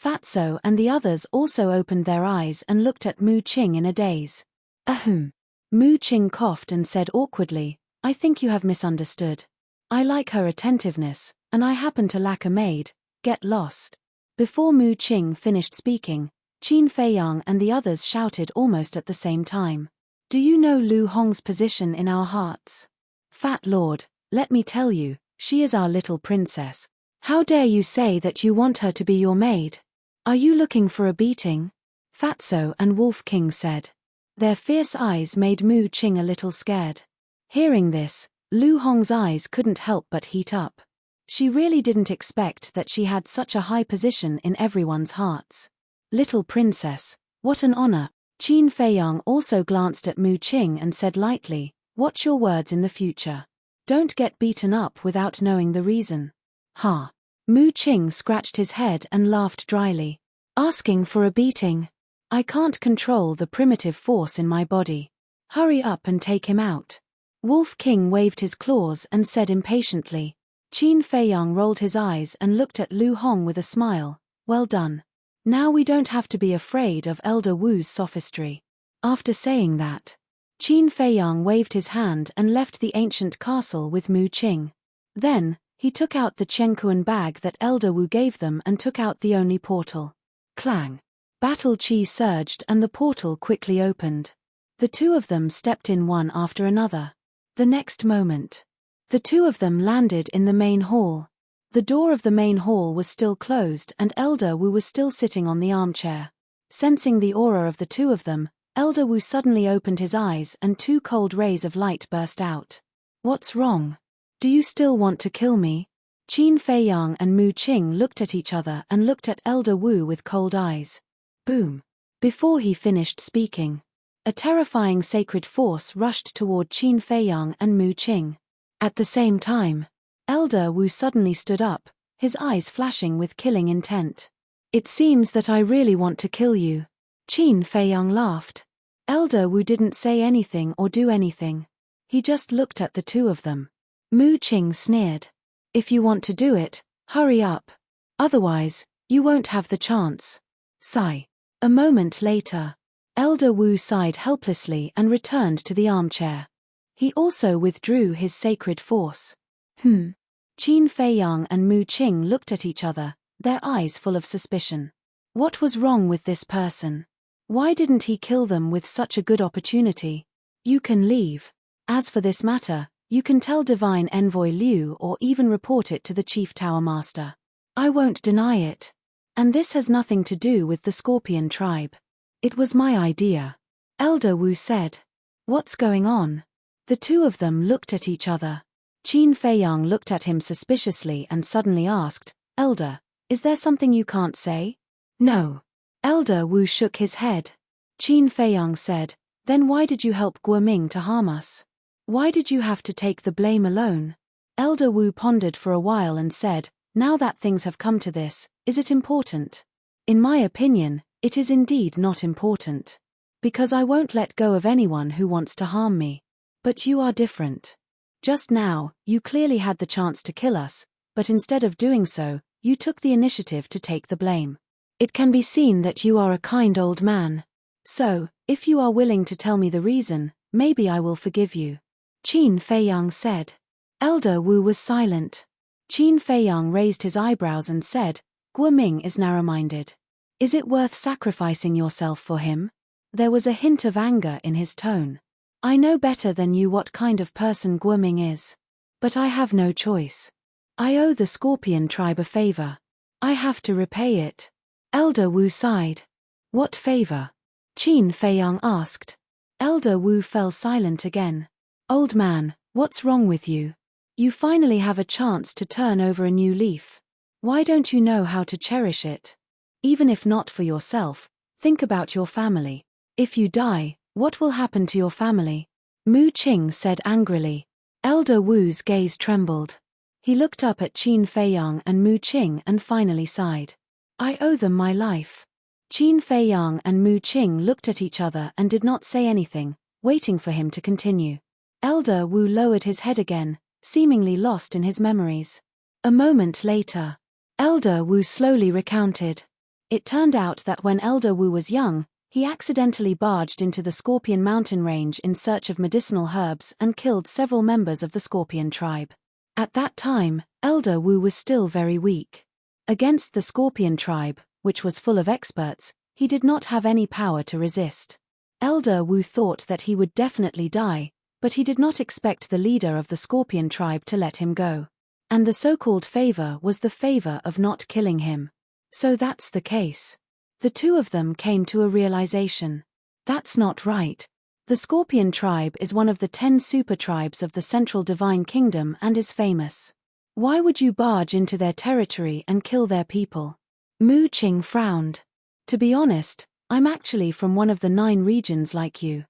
Fatso and the others also opened their eyes and looked at Mu Qing in a daze. Ahem. Mu Qing coughed and said awkwardly, I think you have misunderstood. I like her attentiveness, and I happen to lack a maid. Get lost. Before Mu Qing finished speaking, Qin Feiyang and the others shouted almost at the same time. Do you know Lu Hong's position in our hearts? Fat Lord, let me tell you, she is our little princess. How dare you say that you want her to be your maid? Are you looking for a beating? Fatso and Wolf King said. Their fierce eyes made Mu Qing a little scared. Hearing this, Lu Hong's eyes couldn't help but heat up. She really didn't expect that she had such a high position in everyone's hearts. Little princess, what an honor. Qin Feiyang also glanced at Mu Qing and said lightly, watch your words in the future. Don't get beaten up without knowing the reason. Ha! Mu Qing scratched his head and laughed dryly. Asking for a beating? I can't control the primitive force in my body. Hurry up and take him out. Wolf King waved his claws and said impatiently. Qin Feiyang rolled his eyes and looked at Lu Hong with a smile. Well done. Now we don't have to be afraid of Elder Wu's sophistry. After saying that, Qin Feiyang waved his hand and left the ancient castle with Mu Qing. Then, he took out the Chenkuan bag that Elder Wu gave them and took out the only portal. Clang! Battle chi surged and the portal quickly opened. The two of them stepped in one after another. The next moment, the two of them landed in the main hall. The door of the main hall was still closed and Elder Wu was still sitting on the armchair. Sensing the aura of the two of them, Elder Wu suddenly opened his eyes and two cold rays of light burst out. What's wrong? Do you still want to kill me? Qin Feiyang and Mu Qing looked at each other and looked at Elder Wu with cold eyes. Boom! Before he finished speaking, a terrifying sacred force rushed toward Qin Feiyang and Mu Qing. At the same time, Elder Wu suddenly stood up, his eyes flashing with killing intent. It seems that I really want to kill you. Qin Feiyang laughed. Elder Wu didn't say anything or do anything. He just looked at the two of them. Mu Qing sneered. If you want to do it, hurry up. Otherwise, you won't have the chance. Sigh. A moment later, Elder Wu sighed helplessly and returned to the armchair. He also withdrew his sacred force. Qin Feiyang and Mu Qing looked at each other, their eyes full of suspicion. What was wrong with this person? Why didn't he kill them with such a good opportunity? You can leave. As for this matter, you can tell Divine Envoy Liu or even report it to the Chief Tower Master. I won't deny it. And this has nothing to do with the Scorpion tribe. It was my idea. Elder Wu said. What's going on? The two of them looked at each other. Qin Feiyang looked at him suspiciously and suddenly asked, Elder, is there something you can't say? No. Elder Wu shook his head. Qin Feiyang said, then why did you help Guoming to harm us? Why did you have to take the blame alone? Elder Wu pondered for a while and said, now that things have come to this, is it important? In my opinion, it is indeed not important. Because I won't let go of anyone who wants to harm me. But you are different. Just now, you clearly had the chance to kill us, but instead of doing so, you took the initiative to take the blame. It can be seen that you are a kind old man. So, if you are willing to tell me the reason, maybe I will forgive you. Qin Feiyang said. Elder Wu was silent. Qin Feiyang raised his eyebrows and said, Guoming is narrow-minded. Is it worth sacrificing yourself for him? There was a hint of anger in his tone. I know better than you what kind of person Guoming is. But I have no choice. I owe the Scorpion tribe a favor. I have to repay it. Elder Wu sighed. What favor? Qin Feiyang asked. Elder Wu fell silent again. Old man, what's wrong with you? You finally have a chance to turn over a new leaf. Why don't you know how to cherish it? Even if not for yourself, think about your family. If you die, what will happen to your family? Mu Qing said angrily. Elder Wu's gaze trembled. He looked up at Qin Feiyang and Mu Qing and finally sighed. I owe them my life. Qin Feiyang and Mu Qing looked at each other and did not say anything, waiting for him to continue. Elder Wu lowered his head again, seemingly lost in his memories. A moment later, Elder Wu slowly recounted. It turned out that when Elder Wu was young, he accidentally barged into the Scorpion mountain range in search of medicinal herbs and killed several members of the Scorpion tribe. At that time, Elder Wu was still very weak. Against the Scorpion tribe, which was full of experts, he did not have any power to resist. Elder Wu thought that he would definitely die, but he did not expect the leader of the Scorpion tribe to let him go. And the so-called favor was the favor of not killing him. So that's the case. The two of them came to a realization. That's not right. The Scorpion tribe is one of the 10 super tribes of the Central Divine Kingdom and is famous. Why would you barge into their territory and kill their people? Mu Qing frowned. To be honest, I'm actually from one of the 9 regions like you.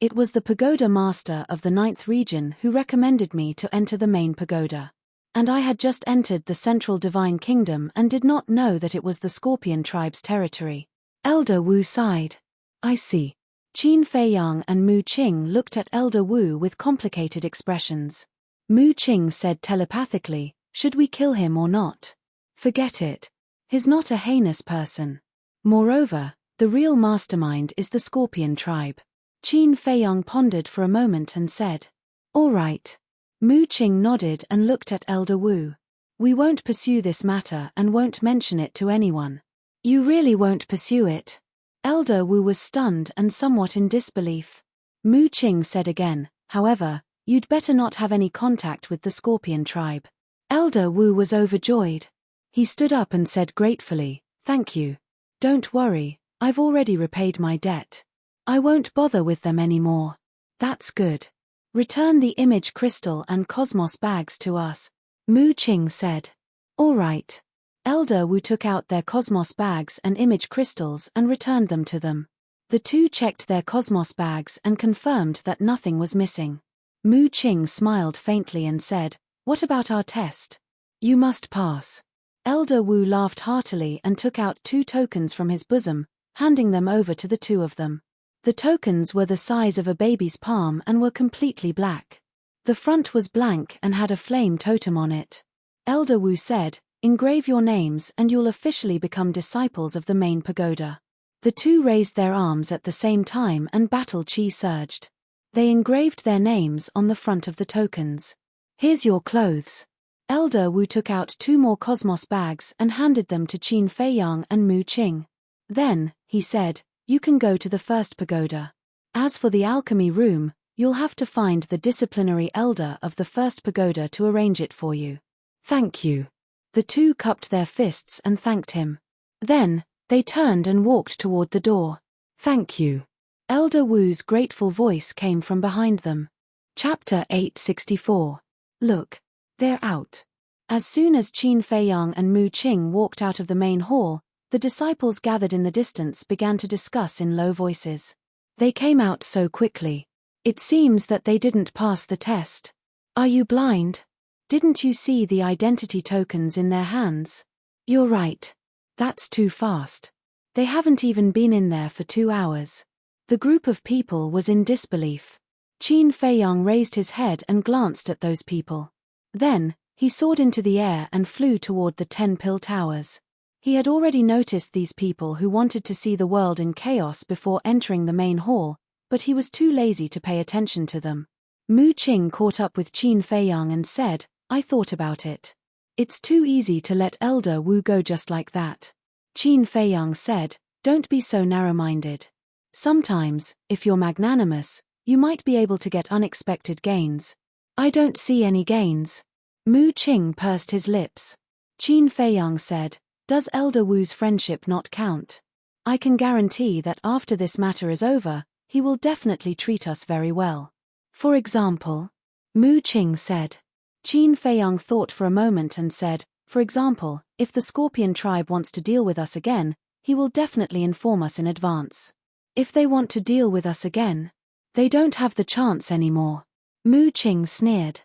It was the pagoda master of the 9th region who recommended me to enter the main pagoda. And I had just entered the Central Divine Kingdom and did not know that it was the Scorpion tribe's territory. Elder Wu sighed. I see. Qin Feiyang and Mu Qing looked at Elder Wu with complicated expressions. Mu Qing said telepathically, should we kill him or not? Forget it. He's not a heinous person. Moreover, the real mastermind is the Scorpion tribe. Qin Feiyang pondered for a moment and said, all right. Mu Qing nodded and looked at Elder Wu. We won't pursue this matter and won't mention it to anyone. You really won't pursue it? Elder Wu was stunned and somewhat in disbelief. Mu Qing said again, however, you'd better not have any contact with the Scorpion tribe. Elder Wu was overjoyed. He stood up and said gratefully, thank you. Don't worry, I've already repaid my debt. I won't bother with them anymore. That's good. Return the image crystal and cosmos bags to us, Mu Qing said. All right. Elder Wu took out their cosmos bags and image crystals and returned them to them. The two checked their cosmos bags and confirmed that nothing was missing. Mu Qing smiled faintly and said, what about our test? You must pass. Elder Wu laughed heartily and took out 2 tokens from his bosom, handing them over to the two of them. The tokens were the size of a baby's palm and were completely black. The front was blank and had a flame totem on it. Elder Wu said, engrave your names and you'll officially become disciples of the main pagoda. The two raised their arms at the same time and battle chi surged. They engraved their names on the front of the tokens. Here's your clothes. Elder Wu took out 2 more cosmos bags and handed them to Qin Feiyang and Mu Qing. Then, he said, you can go to the first pagoda. As for the alchemy room, you'll have to find the disciplinary elder of the first pagoda to arrange it for you. Thank you. The two cupped their fists and thanked him. Then, they turned and walked toward the door. Thank you. Elder Wu's grateful voice came from behind them. Chapter 864. Look. They're out. As soon as Qin Feiyang and Mu Qing walked out of the main hall, the disciples gathered in the distance began to discuss in low voices. They came out so quickly. It seems that they didn't pass the test. Are you blind? Didn't you see the identity tokens in their hands? You're right. That's too fast. They haven't even been in there for 2 hours. The group of people was in disbelief. Qin Feiyang raised his head and glanced at those people. Then, he soared into the air and flew toward the 10 pill towers. He had already noticed these people who wanted to see the world in chaos before entering the main hall, but he was too lazy to pay attention to them. Mu Qing caught up with Qin Feiyang and said, I thought about it. It's too easy to let Elder Wu go just like that. Qin Feiyang said, don't be so narrow-minded. Sometimes, if you're magnanimous, you might be able to get unexpected gains. I don't see any gains. Mu Qing pursed his lips. Qin Feiyang said, does Elder Wu's friendship not count? I can guarantee that after this matter is over, he will definitely treat us very well. For example? Mu Qing said. Qin Feiyang thought for a moment and said, for example, if the Scorpion tribe wants to deal with us again, he will definitely inform us in advance. If they want to deal with us again, they don't have the chance anymore. Mu Qing sneered.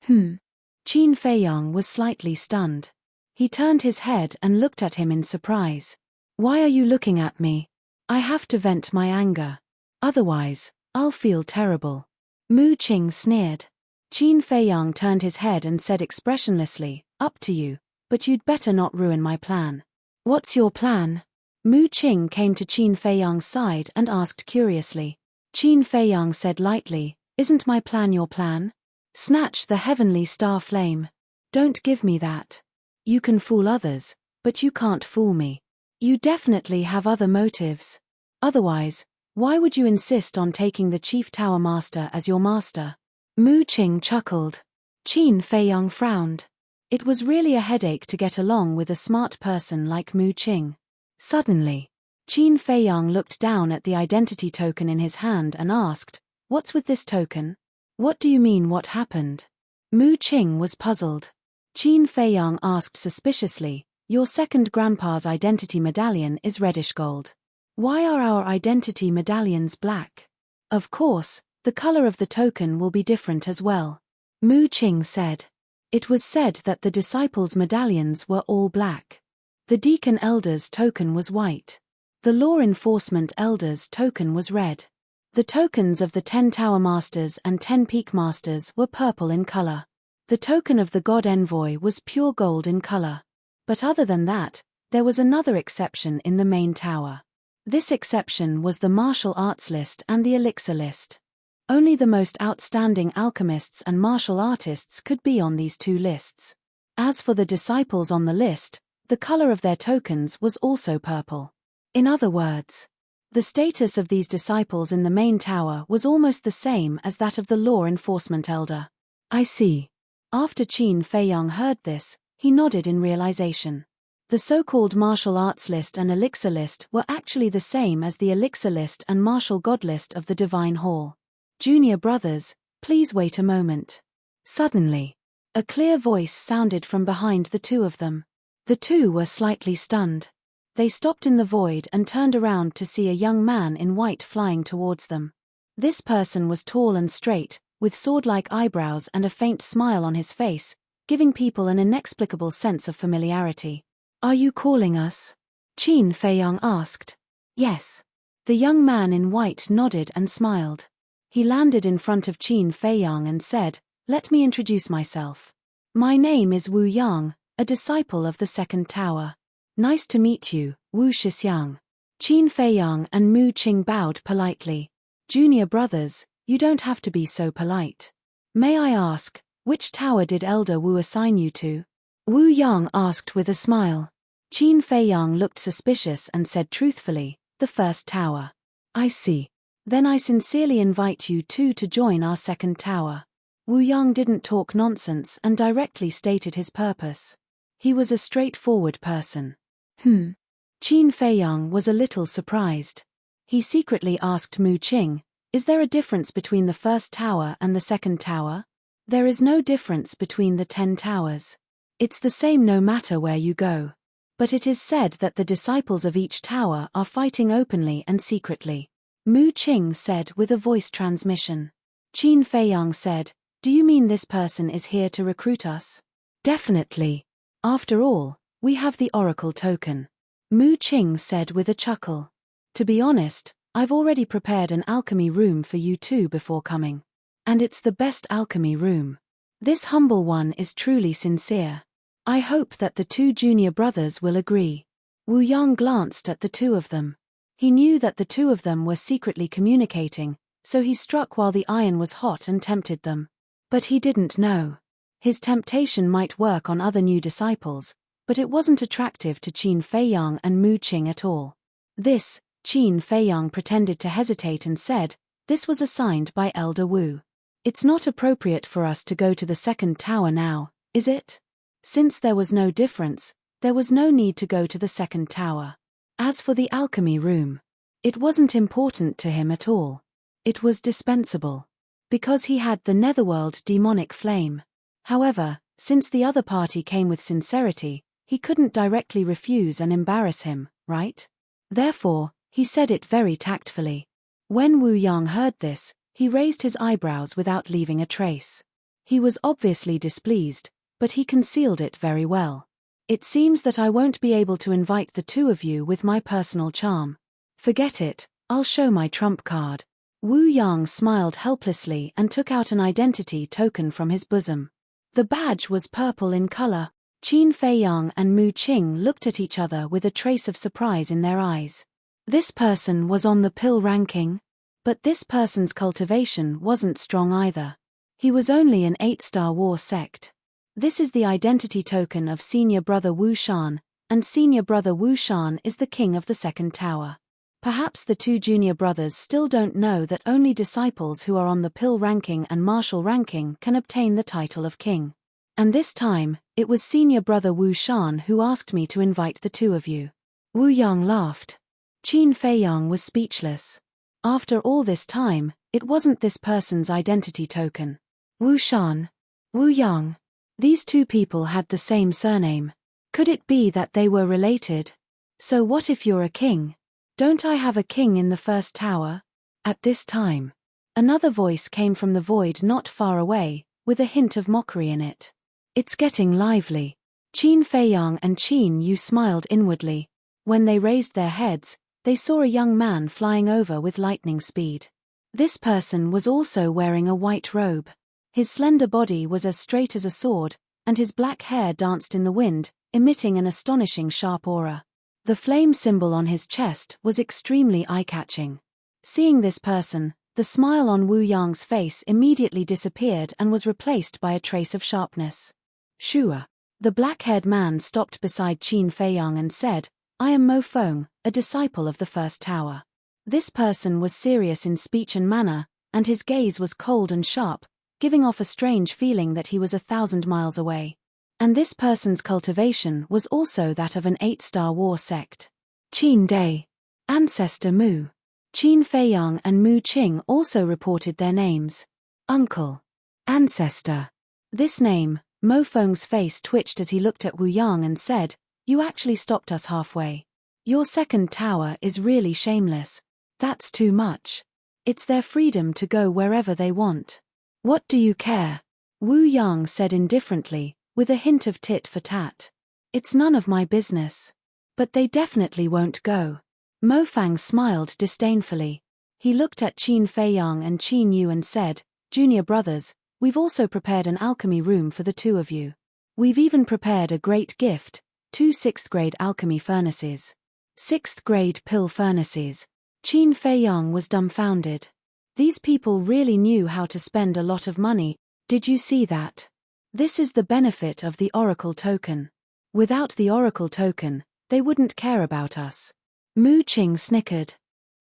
Qin Feiyang was slightly stunned. He turned his head and looked at him in surprise. Why are you looking at me? I have to vent my anger. Otherwise, I'll feel terrible. Mu Qing sneered. Qin Feiyang turned his head and said expressionlessly, up to you, but you'd better not ruin my plan. What's your plan? Mu Qing came to Qin Feiyang's side and asked curiously. Qin Feiyang said lightly, isn't my plan your plan? Snatch the heavenly star flame. Don't give me that. You can fool others, but you can't fool me. You definitely have other motives. Otherwise, why would you insist on taking the Chief Tower Master as your master? Mu Qing chuckled. Qin Feiyang frowned. It was really a headache to get along with a smart person like Mu Qing. Suddenly, Qin Feiyang looked down at the identity token in his hand and asked, what's with this token? What do you mean what happened? Mu Qing was puzzled. Qin Feiyang asked suspiciously, your second grandpa's identity medallion is reddish gold. Why are our identity medallions black? Of course, the color of the token will be different as well. Mu Qing said. It was said that the disciples' medallions were all black. The Deacon Elder's token was white. The Law Enforcement Elder's token was red. The tokens of the 10 Tower Masters and 10 Peak Masters were purple in color. The token of the God Envoy was pure gold in color. But other than that, there was another exception in the main tower. This exception was the martial arts list and the elixir list. Only the most outstanding alchemists and martial artists could be on these two lists. As for the disciples on the list, the color of their tokens was also purple. In other words, the status of these disciples in the main tower was almost the same as that of the Law Enforcement Elder. I see. After Qin Feiyang heard this, he nodded in realization. The so-called martial arts list and elixir list were actually the same as the elixir list and martial god list of the Divine Hall. Junior brothers, please wait a moment. Suddenly, a clear voice sounded from behind the two of them. The two were slightly stunned. They stopped in the void and turned around to see a young man in white flying towards them. This person was tall and straight, with sword-like eyebrows and a faint smile on his face, giving people an inexplicable sense of familiarity. Are you calling us? Qin Feiyang asked. Yes. The young man in white nodded and smiled. He landed in front of Qin Feiyang and said, let me introduce myself. My name is Wu Yang, a disciple of the Second Tower. Nice to meet you, Wu Shixiang. Qin Feiyang and Mu Qing bowed politely. Junior brothers, you don't have to be so polite. May I ask, which tower did Elder Wu assign you to? Wu Yang asked with a smile. Qin Feiyang looked suspicious and said truthfully, the first tower. I see. Then I sincerely invite you two to join our second tower. Wu Yang didn't talk nonsense and directly stated his purpose. He was a straightforward person. Qin Feiyang was a little surprised. He secretly asked Mu Qing, is there a difference between the first tower and the second tower? There is no difference between the 10 towers. It's the same no matter where you go. But it is said that the disciples of each tower are fighting openly and secretly. Mu Qing said with a voice transmission. Qin Feiyang said, do you mean this person is here to recruit us? Definitely. After all, we have the Oracle token. Mu Qing said with a chuckle. To be honest, I've already prepared an alchemy room for you two before coming. And it's the best alchemy room. This humble one is truly sincere. I hope that the two junior brothers will agree. Wu Yang glanced at the two of them. He knew that the two of them were secretly communicating, so he struck while the iron was hot and tempted them. But he didn't know. His temptation might work on other new disciples, but it wasn't attractive to Qin Feiyang and Mu Qing at all. This, Qin Feiyang pretended to hesitate and said, "This was assigned by Elder Wu. It's not appropriate for us to go to the second tower now, is it?" Since there was no difference, there was no need to go to the second tower. As for the alchemy room, it wasn't important to him at all. It was dispensable, because he had the netherworld demonic flame. However, since the other party came with sincerity, he couldn't directly refuse and embarrass him, right? Therefore, he said it very tactfully. When Wu Yang heard this, he raised his eyebrows without leaving a trace. He was obviously displeased, but he concealed it very well. "It seems that I won't be able to invite the two of you with my personal charm. Forget it, I'll show my trump card." Wu Yang smiled helplessly and took out an identity token from his bosom. The badge was purple in color. Qin Feiyang and Mu Qing looked at each other with a trace of surprise in their eyes. This person was on the pill ranking, but this person's cultivation wasn't strong either. He was only an 8-star war sect. This is the identity token of Senior Brother Wu Shan, and Senior Brother Wu Shan is the king of the second tower. Perhaps the two junior brothers still don't know that only disciples who are on the pill ranking and martial ranking can obtain the title of king. And this time, it was Senior Brother Wu Shan who asked me to invite the two of you. Wu Yang laughed. Qin Feiyang was speechless. After all this time, it wasn't this person's identity token. Wu Shan, Wu Yang. These two people had the same surname. Could it be that they were related? So what if you're a king? Don't I have a king in the first tower? At this time, another voice came from the void not far away, with a hint of mockery in it. "It's getting lively." Qin Feiyang and Qin Yu smiled inwardly. When they raised their heads, they saw a young man flying over with lightning speed. This person was also wearing a white robe. His slender body was as straight as a sword, and his black hair danced in the wind, emitting an astonishing sharp aura. The flame symbol on his chest was extremely eye-catching. Seeing this person, the smile on Wu Yang's face immediately disappeared and was replaced by a trace of sharpness. "Shua." The black-haired man stopped beside Qin Feiyang and said, "I am Mo Feng, a disciple of the first tower." This person was serious in speech and manner, and his gaze was cold and sharp, giving off a strange feeling that he was 1,000 miles away. And this person's cultivation was also that of an 8-star war sect. Qin Dai. Ancestor Mu. Qin Feiyang and Mu Qing also reported their names. Uncle. Ancestor. This name, Mo Feng's face twitched as he looked at Wu Yang and said, "You actually stopped us halfway. Your second tower is really shameless. That's too much. It's their freedom to go wherever they want. What do you care?" Wu Yang said indifferently, with a hint of tit for tat. "It's none of my business. But they definitely won't go." Mo Fang smiled disdainfully. He looked at Qin Feiyang and Qin Yu and said, "Junior brothers, we've also prepared an alchemy room for the two of you. We've even prepared a great gift, 2 6th-grade alchemy furnaces. 6th-grade pill furnaces." Qin Feiyang was dumbfounded. These people really knew how to spend a lot of money. Did you see that? This is the benefit of the Oracle token. Without the Oracle token, they wouldn't care about us. Mu Qing snickered.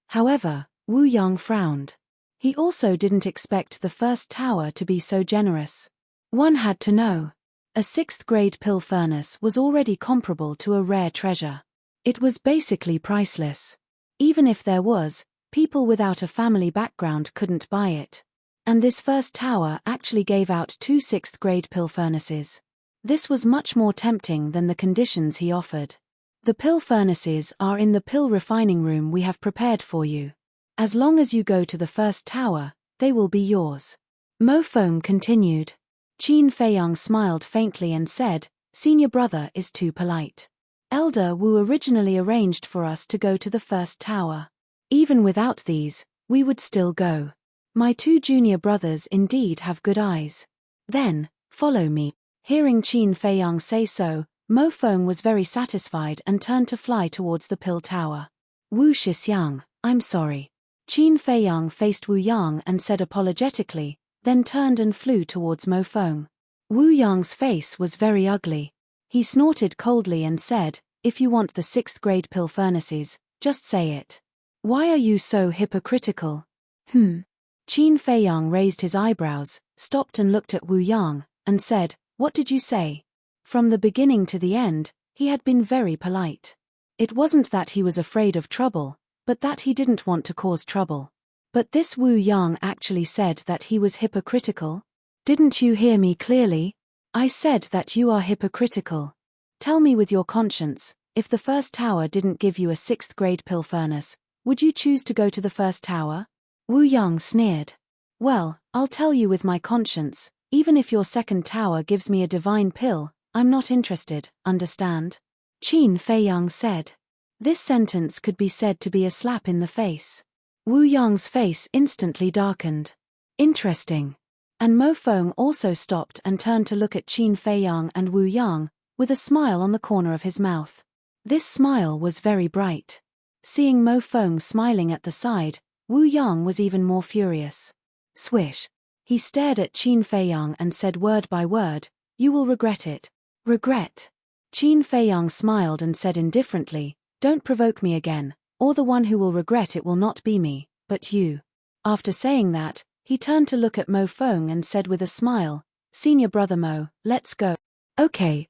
However, Wu Yang frowned. He also didn't expect the first tower to be so generous. One had to know. A 6th-grade pill furnace was already comparable to a rare treasure. It was basically priceless. Even if there was, people without a family background couldn't buy it. And this first tower actually gave out 2 6th-grade pill furnaces. This was much more tempting than the conditions he offered. "The pill furnaces are in the pill refining room we have prepared for you. As long as you go to the first tower, they will be yours." Mo Feng continued. Qin Feiyang smiled faintly and said, "Senior brother is too polite. Elder Wu originally arranged for us to go to the first tower. Even without these, we would still go. My two junior brothers indeed have good eyes. Then, follow me." Hearing Qin Feiyang say so, Mo Feng was very satisfied and turned to fly towards the pill tower. "Wu Shixiang, I'm sorry." Qin Feiyang faced Wu Yang and said apologetically, then turned and flew towards Mo Feng. Wu Yang's face was very ugly. He snorted coldly and said, "If you want the 6th-grade pill furnaces, just say it." Why are you so hypocritical? Qin Feiyang raised his eyebrows, stopped and looked at Wu Yang, and said, "What did you say?" From the beginning to the end, he had been very polite. It wasn't that he was afraid of trouble, but that he didn't want to cause trouble. But this Wu Yang actually said that he was hypocritical? Didn't you hear me clearly? I said that you are hypocritical. Tell me with your conscience, if the first tower didn't give you a 6th grade pill furnace, would you choose to go to the first tower? Wu Yang sneered. Well, I'll tell you with my conscience, even if your second tower gives me a divine pill, I'm not interested, understand? Qin Feiyang said. This sentence could be said to be a slap in the face. Wu Yang's face instantly darkened. Interesting. And Mo Feng also stopped and turned to look at Qin Feiyang and Wu Yang, with a smile on the corner of his mouth. This smile was very bright. Seeing Mo Feng smiling at the side, Wu Yang was even more furious. Swish. He stared at Qin Feiyang and said word by word, "You will regret it." Regret? Qin Feiyang smiled and said indifferently, "Don't provoke me again, or the one who will regret it will not be me, but you." After saying that, he turned to look at Mo Feng and said with a smile, "Senior brother Mo, let's go." Okay.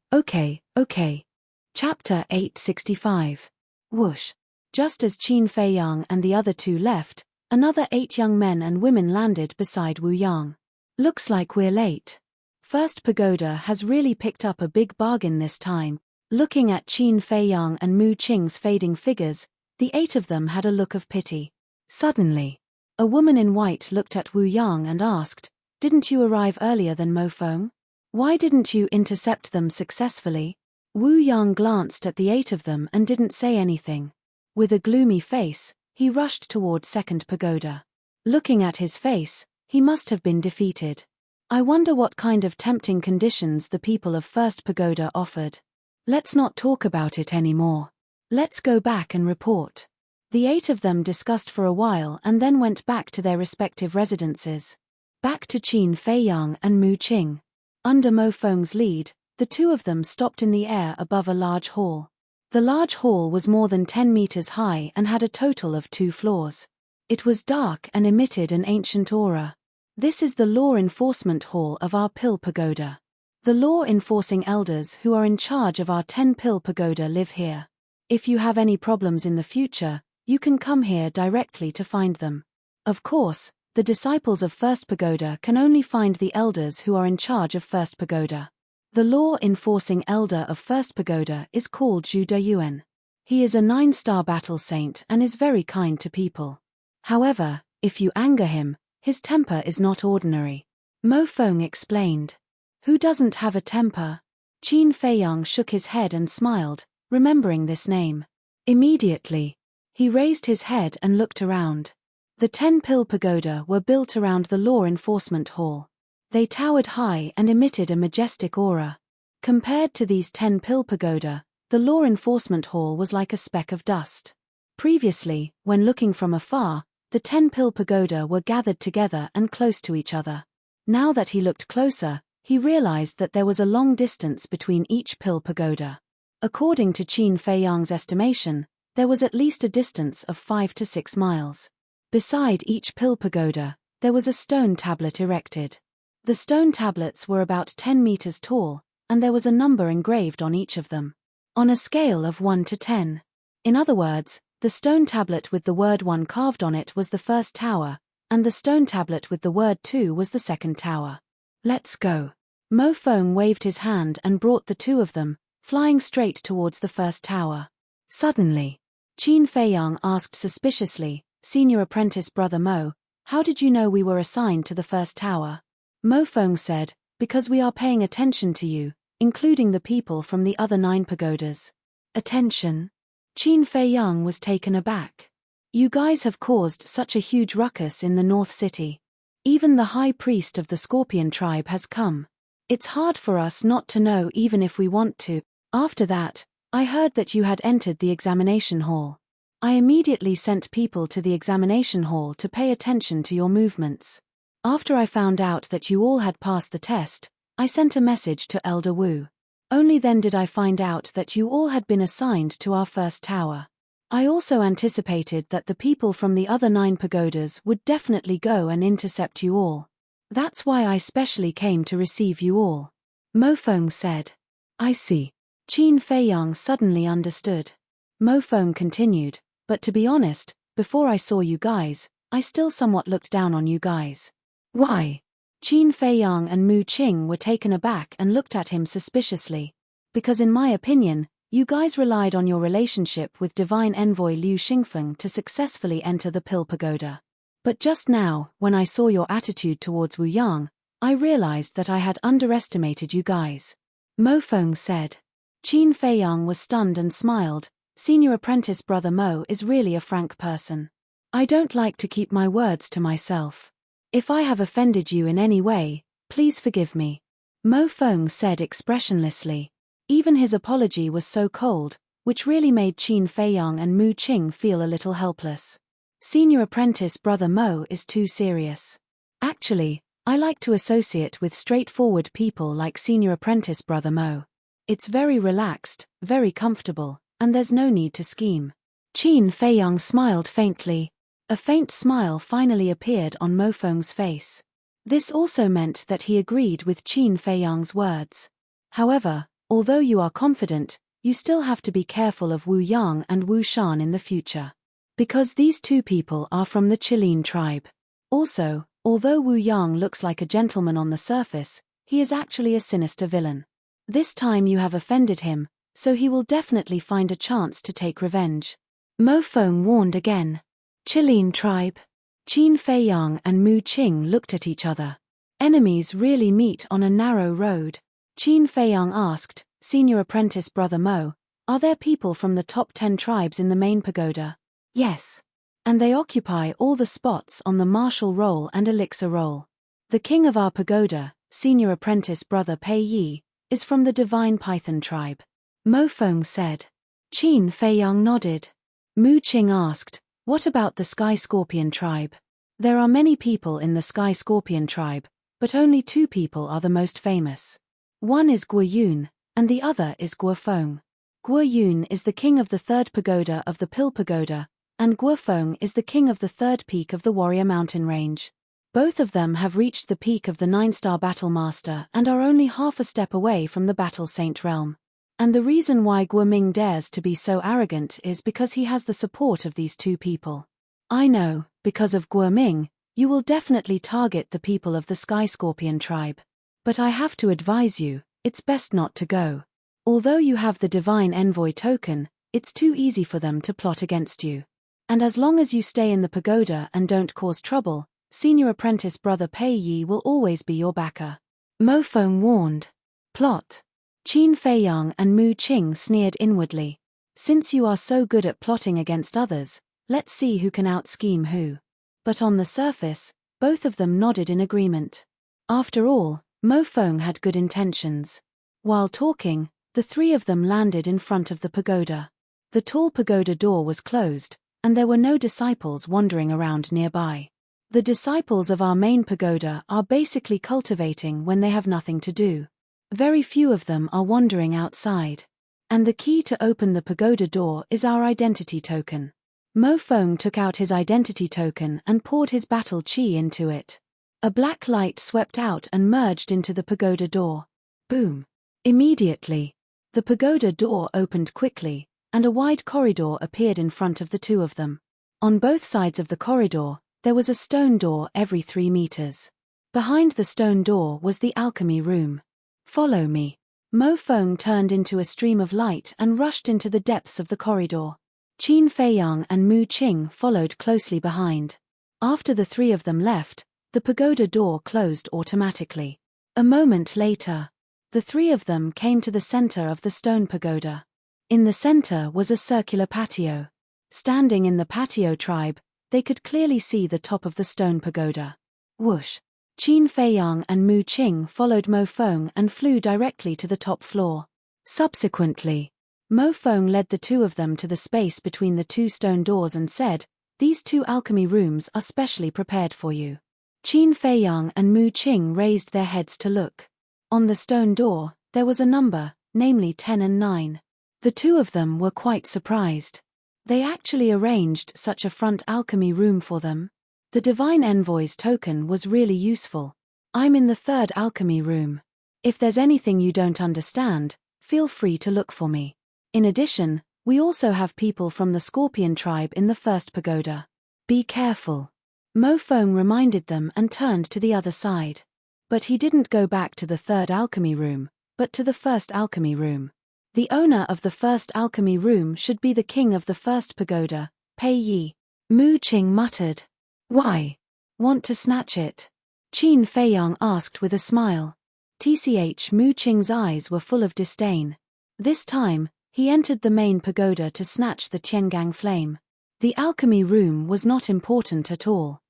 Chapter 865. Whoosh. Just as Qin Feiyang and the other two left, another 8 young men and women landed beside Wu Yang. Looks like we're late. First Pagoda has really picked up a big bargain this time. Looking at Qin Feiyang and Mu Qing's fading figures, the 8 of them had a look of pity. Suddenly, a woman in white looked at Wu Yang and asked, "Didn't you arrive earlier than Mo Feng? Why didn't you intercept them successfully?" Wu Yang glanced at the 8 of them and didn't say anything. With a gloomy face, he rushed toward Second Pagoda. Looking at his face, he must have been defeated. I wonder what kind of tempting conditions the people of First Pagoda offered. Let's not talk about it anymore. Let's go back and report. The 8 of them discussed for a while and then went back to their respective residences. Back to Qin Feiyang and Mu Qing. Under Mo Feng's lead, the 2 of them stopped in the air above a large hall. The large hall was more than 10 meters high and had a total of 2 floors. It was dark and emitted an ancient aura. This is the law enforcement hall of our Pill Pagoda. The law enforcing elders who are in charge of our 10 Pill Pagoda live here. If you have any problems in the future, you can come here directly to find them. Of course, the disciples of First Pagoda can only find the elders who are in charge of First Pagoda. The law-enforcing elder of First Pagoda is called Zhu Deyuan. He is a 9-star battle saint and is very kind to people. However, if you anger him, his temper is not ordinary. Mo Feng explained. Who doesn't have a temper? Qin Feiyang shook his head and smiled, remembering this name. Immediately, he raised his head and looked around. The 10 Pill Pagoda were built around the law enforcement hall. They towered high and emitted a majestic aura. Compared to these 10 Pill Pagoda, the law enforcement hall was like a speck of dust. Previously, when looking from afar, the 10 Pill Pagoda were gathered together and close to each other. Now that he looked closer, he realized that there was a long distance between each Pill Pagoda. According to Qin Feiyang's estimation, there was at least a distance of 5 to 6 miles. Beside each Pill Pagoda, there was a stone tablet erected. The stone tablets were about 10 meters tall, and there was a number engraved on each of them. On a scale of 1 to 10. In other words, the stone tablet with the word 1 carved on it was the first tower, and the stone tablet with the word 2 was the second tower. Let's go. Mo Feng waved his hand and brought the 2 of them, flying straight towards the first tower. Suddenly, Qin Feiyang asked suspiciously, "Senior apprentice brother Mo, how did you know we were assigned to the first tower?" Mo Feng said, "Because we are paying attention to you, including the people from the other 9 pagodas." Attention? Qin Feiyang was taken aback. You guys have caused such a huge ruckus in the North City. Even the high priest of the Scorpion tribe has come. It's hard for us not to know even if we want to. After that, I heard that you had entered the examination hall. I immediately sent people to the examination hall to pay attention to your movements. After I found out that you all had passed the test, I sent a message to Elder Wu. Only then did I find out that you all had been assigned to our first tower. I also anticipated that the people from the other 9 pagodas would definitely go and intercept you all. That's why I specially came to receive you all. Mo Feng said. I see. Qin Feiyang suddenly understood. Mo Feng continued, but to be honest, before I saw you guys, I still somewhat looked down on you guys. Why? Qin Feiyang and Mu Qing were taken aback and looked at him suspiciously. Because in my opinion, you guys relied on your relationship with Divine Envoy Liu Xingfeng to successfully enter the Pill Pagoda. But just now, when I saw your attitude towards Wu Yang, I realized that I had underestimated you guys. Mo Feng said. Qin Feiyang was stunned and smiled. Senior apprentice brother Mo is really a frank person. I don't like to keep my words to myself. If I have offended you in any way, please forgive me. Mo Feng said expressionlessly. Even his apology was so cold, which really made Qin Feiyang and Mu Qing feel a little helpless. Senior apprentice brother Mo is too serious. Actually, I like to associate with straightforward people like senior apprentice brother Mo. It's very relaxed, very comfortable, and there's no need to scheme. Qin Feiyang smiled faintly. A faint smile finally appeared on Mo Feng's face. This also meant that he agreed with Qin Feiyang's words. However, although you are confident, you still have to be careful of Wu Yang and Wu Shan in the future. Because these 2 people are from the Qilin tribe. Also, although Wu Yang looks like a gentleman on the surface, he is actually a sinister villain. This time you have offended him, so he will definitely find a chance to take revenge. Mo Feng warned again. Qilin tribe. Qin Feiyang and Mu Qing looked at each other. Enemies really meet on a narrow road. Qin Feiyang asked, Senior apprentice brother Mo, are there people from the top 10 tribes in the main pagoda? Yes. And they occupy all the spots on the martial roll and elixir roll. The king of our pagoda, senior apprentice brother Pei Yi, is from the divine python tribe. Mo Feng said. Qin Feiyang nodded. Mu Qing asked, what about the sky scorpion tribe? There are many people in the sky scorpion tribe, but only 2 people are the most famous. One is Guo Yun, and the other is Guo Feng. Guo Yun is the king of the 3rd pagoda of the Pill Pagoda, and Guo Feng is the king of the 3rd peak of the Warrior Mountain Range. Both of them have reached the peak of the 9-star Battle Master and are only half a step away from the Battle Saint realm. And the reason why Guo Ming dares to be so arrogant is because he has the support of these 2 people. I know, because of Guo Ming, you will definitely target the people of the Sky Scorpion tribe. But I have to advise you, it's best not to go. Although you have the Divine Envoy token, it's too easy for them to plot against you. And as long as you stay in the pagoda and don't cause trouble, senior apprentice brother Pei Yi will always be your backer. Mo Feng warned. Plot. Qin Feiyang and Mu Qing sneered inwardly. Since you are so good at plotting against others, let's see who can out-scheme who. But on the surface, both of them nodded in agreement. After all, Mo Feng had good intentions. While talking, the 3 of them landed in front of the pagoda. The tall pagoda door was closed, and there were no disciples wandering around nearby. The disciples of our main pagoda are basically cultivating when they have nothing to do. Very few of them are wandering outside. And the key to open the pagoda door is our identity token. Mo Feng took out his identity token and poured his battle chi into it. A black light swept out and merged into the pagoda door. Boom! Immediately, the pagoda door opened quickly, and a wide corridor appeared in front of the 2 of them. On both sides of the corridor, there was a stone door every 3 meters. Behind the stone door was the alchemy room. Follow me. Mo Feng turned into a stream of light and rushed into the depths of the corridor. Qin Feiyang and Mu Qing followed closely behind. After the 3 of them left, the pagoda door closed automatically. A moment later, the 3 of them came to the center of the stone pagoda. In the center was a circular patio. Standing in the patio tribe, they could clearly see the top of the stone pagoda. Whoosh! Qin Feiyang and Mu Qing followed Mo Feng and flew directly to the top floor. Subsequently, Mo Feng led the 2 of them to the space between the 2 stone doors and said, "These 2 alchemy rooms are specially prepared for you." Qin Feiyang and Mu Qing raised their heads to look. On the stone door, there was a number, namely 10 and 9. The 2 of them were quite surprised. They actually arranged such a front alchemy room for them. The Divine Envoy's token was really useful. I'm in the third alchemy room. If there's anything you don't understand, feel free to look for me. In addition, we also have people from the Scorpion tribe in the first pagoda. Be careful. Mo Feng reminded them and turned to the other side. But he didn't go back to the third alchemy room, but to the first alchemy room. The owner of the first alchemy room should be the king of the first pagoda, Pei Yi. Mu Qing muttered. Why? Want to snatch it? Qin Feiyang asked with a smile. Mu Qing's eyes were full of disdain. This time, he entered the main pagoda to snatch the Tiangang flame. The alchemy room was not important at all.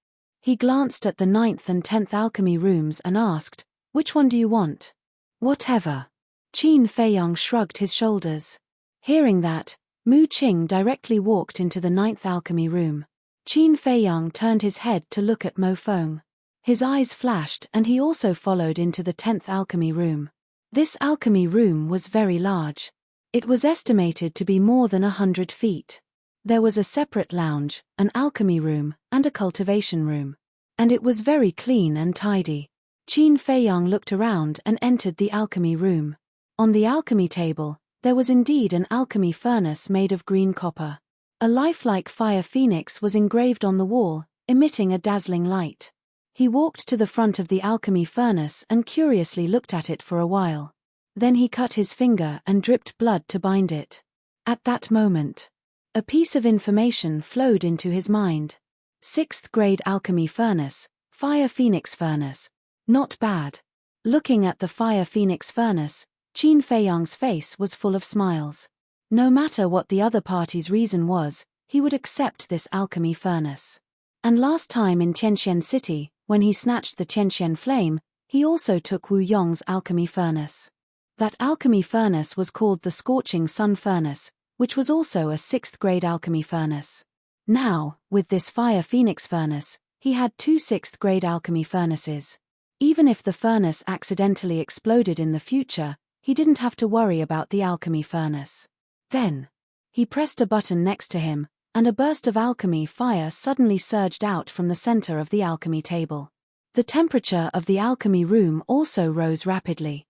He glanced at the 9th and 10th alchemy rooms and asked, which one do you want? Whatever. Qin Feiyang shrugged his shoulders. Hearing that, Mu Qing directly walked into the 9th alchemy room. Qin Feiyang turned his head to look at Mo Feng. His eyes flashed and he also followed into the 10th alchemy room. This alchemy room was very large. It was estimated to be more than 100 feet. There was a separate lounge, an alchemy room, and a cultivation room. And it was very clean and tidy. Qin Feiyang looked around and entered the alchemy room. On the alchemy table, there was indeed an alchemy furnace made of green copper. A lifelike fire phoenix was engraved on the wall, emitting a dazzling light. He walked to the front of the alchemy furnace and curiously looked at it for a while. Then he cut his finger and dripped blood to bind it. At that moment, a piece of information flowed into his mind. 6th grade alchemy furnace, fire phoenix furnace. Not bad. Looking at the fire phoenix furnace, Qin Feiyang's face was full of smiles. No matter what the other party's reason was, he would accept this alchemy furnace. And last time in Tianxian City, when he snatched the Tianxian flame, he also took Wu Yong's alchemy furnace. That alchemy furnace was called the Scorching Sun Furnace, which was also a 6th grade alchemy furnace. Now, with this fire phoenix furnace, he had 2 6th grade alchemy furnaces. Even if the furnace accidentally exploded in the future, he didn't have to worry about the alchemy furnace. Then, he pressed a button next to him, and a burst of alchemy fire suddenly surged out from the center of the alchemy table. The temperature of the alchemy room also rose rapidly.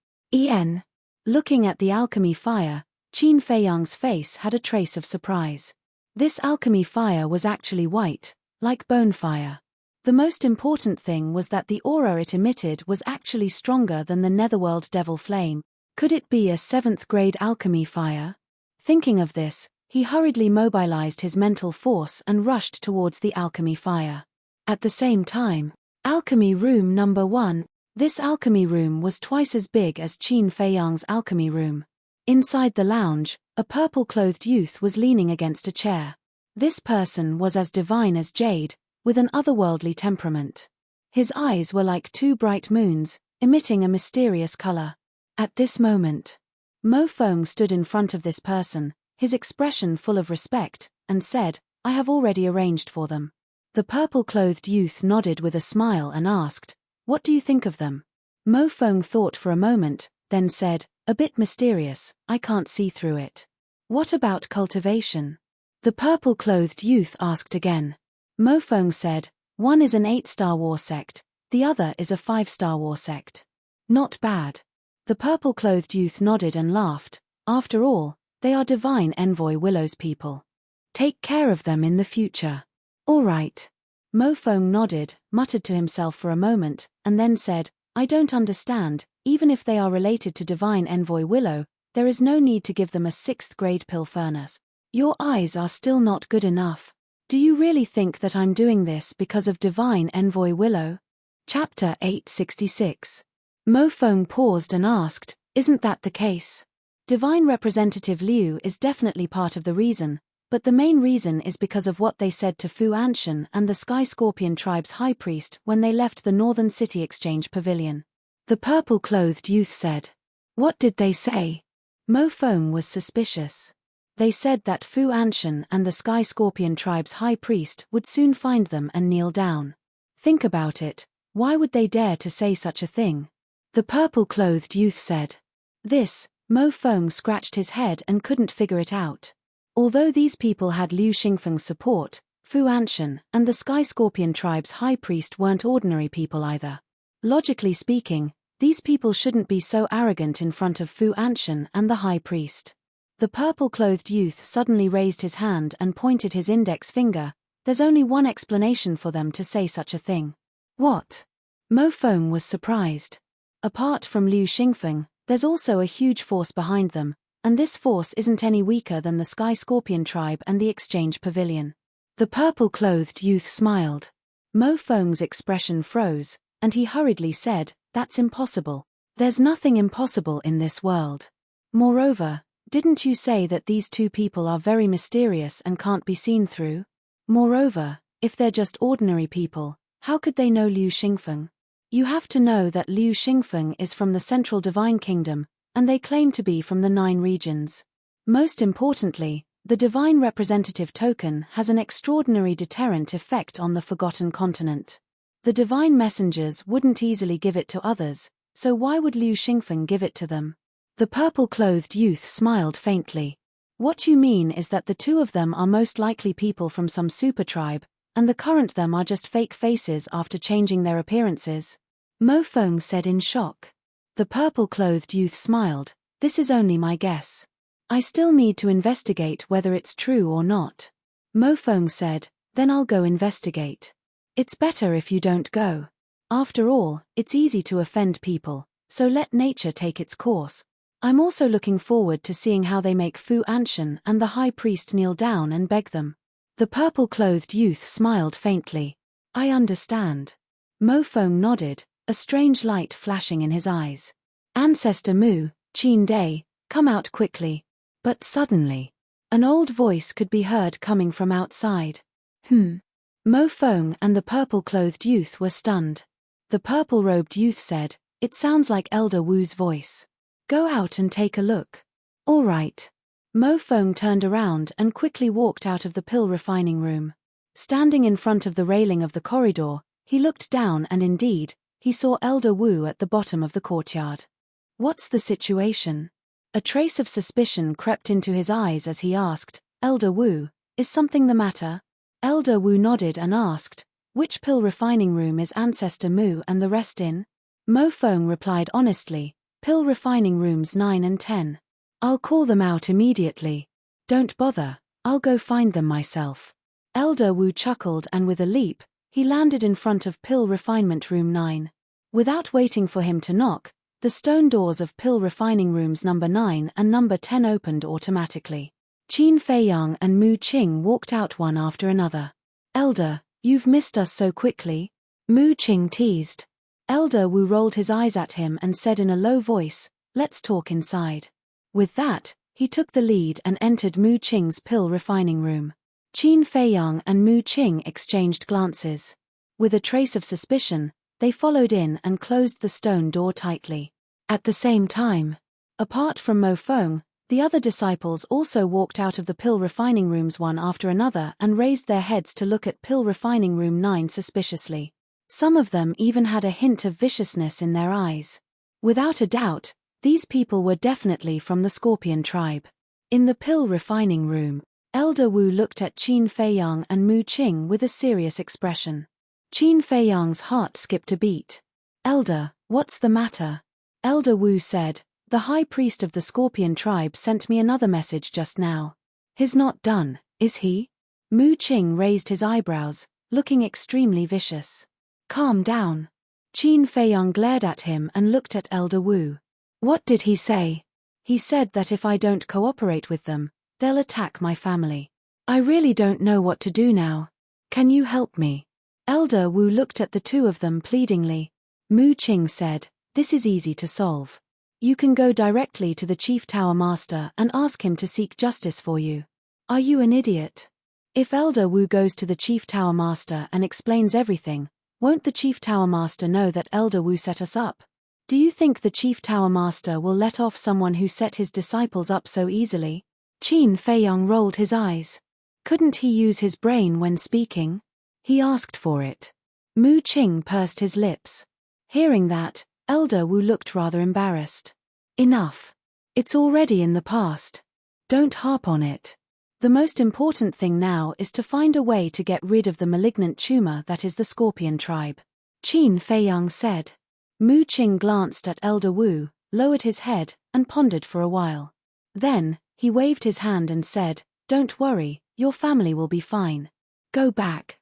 Looking at the alchemy fire, Qin Feiyang's face had a trace of surprise. This alchemy fire was actually white, like bone fire. The most important thing was that the aura it emitted was actually stronger than the Netherworld Devil Flame. Could it be a 7th grade alchemy fire? Thinking of this, he hurriedly mobilized his mental force and rushed towards the alchemy fire. At the same time, alchemy room number 1. This alchemy room was twice as big as Qin Feiyang's alchemy room. Inside the lounge, a purple-clothed youth was leaning against a chair. This person was as divine as jade, with an otherworldly temperament. His eyes were like 2 bright moons, emitting a mysterious color. At this moment, Mo Feng stood in front of this person, his expression full of respect, and said, I have already arranged for them. The purple-clothed youth nodded with a smile and asked, what do you think of them? Mo Feng thought for a moment, then said, a bit mysterious, I can't see through it. What about cultivation? The purple-clothed youth asked again. Mo Feng said, one is an 8-star war sect, the other is a 5-star war sect. Not bad. The purple-clothed youth nodded and laughed. After all, they are Divine Envoy Willow's people. Take care of them in the future. All right. Mo Feng nodded, muttered to himself for a moment, and then said, I don't understand, even if they are related to Divine Envoy Willow, there is no need to give them a 6th grade pill furnace. Your eyes are still not good enough. Do you really think that I'm doing this because of Divine Envoy Willow? Chapter 866. Mo Feng paused and asked, isn't that the case? Divine Representative Liu is definitely part of the reason, but the main reason is because of what they said to Fu Anshan and the Sky Scorpion tribe's high priest when they left the Northern City Exchange Pavilion. The purple-clothed youth said. What did they say? Mo Feng was suspicious. They said that Fu Anshan and the Sky Scorpion tribe's high priest would soon find them and kneel down. Think about it, why would they dare to say such a thing? The purple-clothed youth said. This, Mo Feng scratched his head and couldn't figure it out. Although these people had Liu Xingfeng's support, Fu Anshan and the Sky Scorpion tribe's high priest weren't ordinary people either. Logically speaking, these people shouldn't be so arrogant in front of Fu Anshan and the high priest. The purple-clothed youth suddenly raised his hand and pointed his index finger. There's only one explanation for them to say such a thing. What? Mo Feng was surprised. Apart from Liu Xingfeng, there's also a huge force behind them, and this force isn't any weaker than the Sky Scorpion tribe and the Exchange Pavilion. The purple-clothed youth smiled. Mo Feng's expression froze, and he hurriedly said, "That's impossible. There's nothing impossible in this world. Moreover, didn't you say that these two people are very mysterious and can't be seen through? Moreover, if they're just ordinary people, how could they know Liu Xingfeng? You have to know that Liu Xingfeng is from the Central Divine Kingdom, and they claim to be from the 9 regions. Most importantly, the Divine Representative Token has an extraordinary deterrent effect on the Forgotten Continent. The Divine Messengers wouldn't easily give it to others, so why would Liu Xingfeng give it to them?" The purple-clothed youth smiled faintly. "What you mean is that the two of them are most likely people from some super tribe, and the current them are just fake faces after changing their appearances?" Mo Feng said in shock. The purple-clothed youth smiled. "This is only my guess. I still need to investigate whether it's true or not." Mo Feng said, "Then I'll go investigate." "It's better if you don't go. After all, it's easy to offend people, so let nature take its course. I'm also looking forward to seeing how they make Fu Anshan and the high priest kneel down and beg them." The purple-clothed youth smiled faintly. "I understand." Mo Feng nodded, a strange light flashing in his eyes. "Ancestor Mu, Qin Day, come out quickly." But suddenly, an old voice could be heard coming from outside. Mo Feng and the purple-clothed youth were stunned. The purple-robed youth said, "It sounds like Elder Wu's voice. Go out and take a look." "All right." Mo Feng turned around and quickly walked out of the pill refining room. Standing in front of the railing of the corridor, he looked down and indeed, he saw Elder Wu at the bottom of the courtyard. "What's the situation?" A trace of suspicion crept into his eyes as he asked, "Elder Wu, is something the matter?" Elder Wu nodded and asked, "Which pill refining room is Ancestor Mu and the rest in?" Mo Feng replied honestly, "Pill refining rooms 9 and 10. I'll call them out immediately." "Don't bother, I'll go find them myself." Elder Wu chuckled and with a leap, he landed in front of pill refinement room 9. Without waiting for him to knock, the stone doors of pill refining rooms number 9 and number 10 opened automatically. Qin Feiyang and Mu Qing walked out one after another. "Elder, you've missed us so quickly?" Mu Qing teased. Elder Wu rolled his eyes at him and said in a low voice, "Let's talk inside." With that, he took the lead and entered Mu Qing's pill refining room. Qin Feiyang and Mu Qing exchanged glances. With a trace of suspicion, they followed in and closed the stone door tightly. At the same time, apart from Mo Feng, the other disciples also walked out of the pill refining rooms one after another and raised their heads to look at pill refining room 9 suspiciously. Some of them even had a hint of viciousness in their eyes. Without a doubt, these people were definitely from the Scorpion tribe. In the pill refining room, Elder Wu looked at Qin Feiyang and Mu Qing with a serious expression. Qin Feiyang's heart skipped a beat. "Elder, what's the matter?" Elder Wu said, "The high priest of the Scorpion tribe sent me another message just now." "He's not done, is he?" Mu Qing raised his eyebrows, looking extremely vicious. "Calm down." Qin Feiyang glared at him and looked at Elder Wu. "What did he say?" "He said that if I don't cooperate with them, they'll attack my family. I really don't know what to do now. Can you help me?" Elder Wu looked at the two of them pleadingly. Mu Qing said, "This is easy to solve. You can go directly to the Chief Tower Master and ask him to seek justice for you." "Are you an idiot? If Elder Wu goes to the Chief Tower Master and explains everything, won't the Chief Tower Master know that Elder Wu set us up? Do you think the Chief Tower Master will let off someone who set his disciples up so easily?" Qin Feiyang rolled his eyes. Couldn't he use his brain when speaking? He asked for it. Mu Qing pursed his lips. Hearing that, Elder Wu looked rather embarrassed. "Enough. It's already in the past. Don't harp on it." The most important thing now is to find a way to get rid of the malignant tumor that is the Scorpion tribe. Qin Feiyang said. Mu Qing glanced at Elder Wu, lowered his head, and pondered for a while. Then, he waved his hand and said, "Don't worry, your family will be fine. Go back."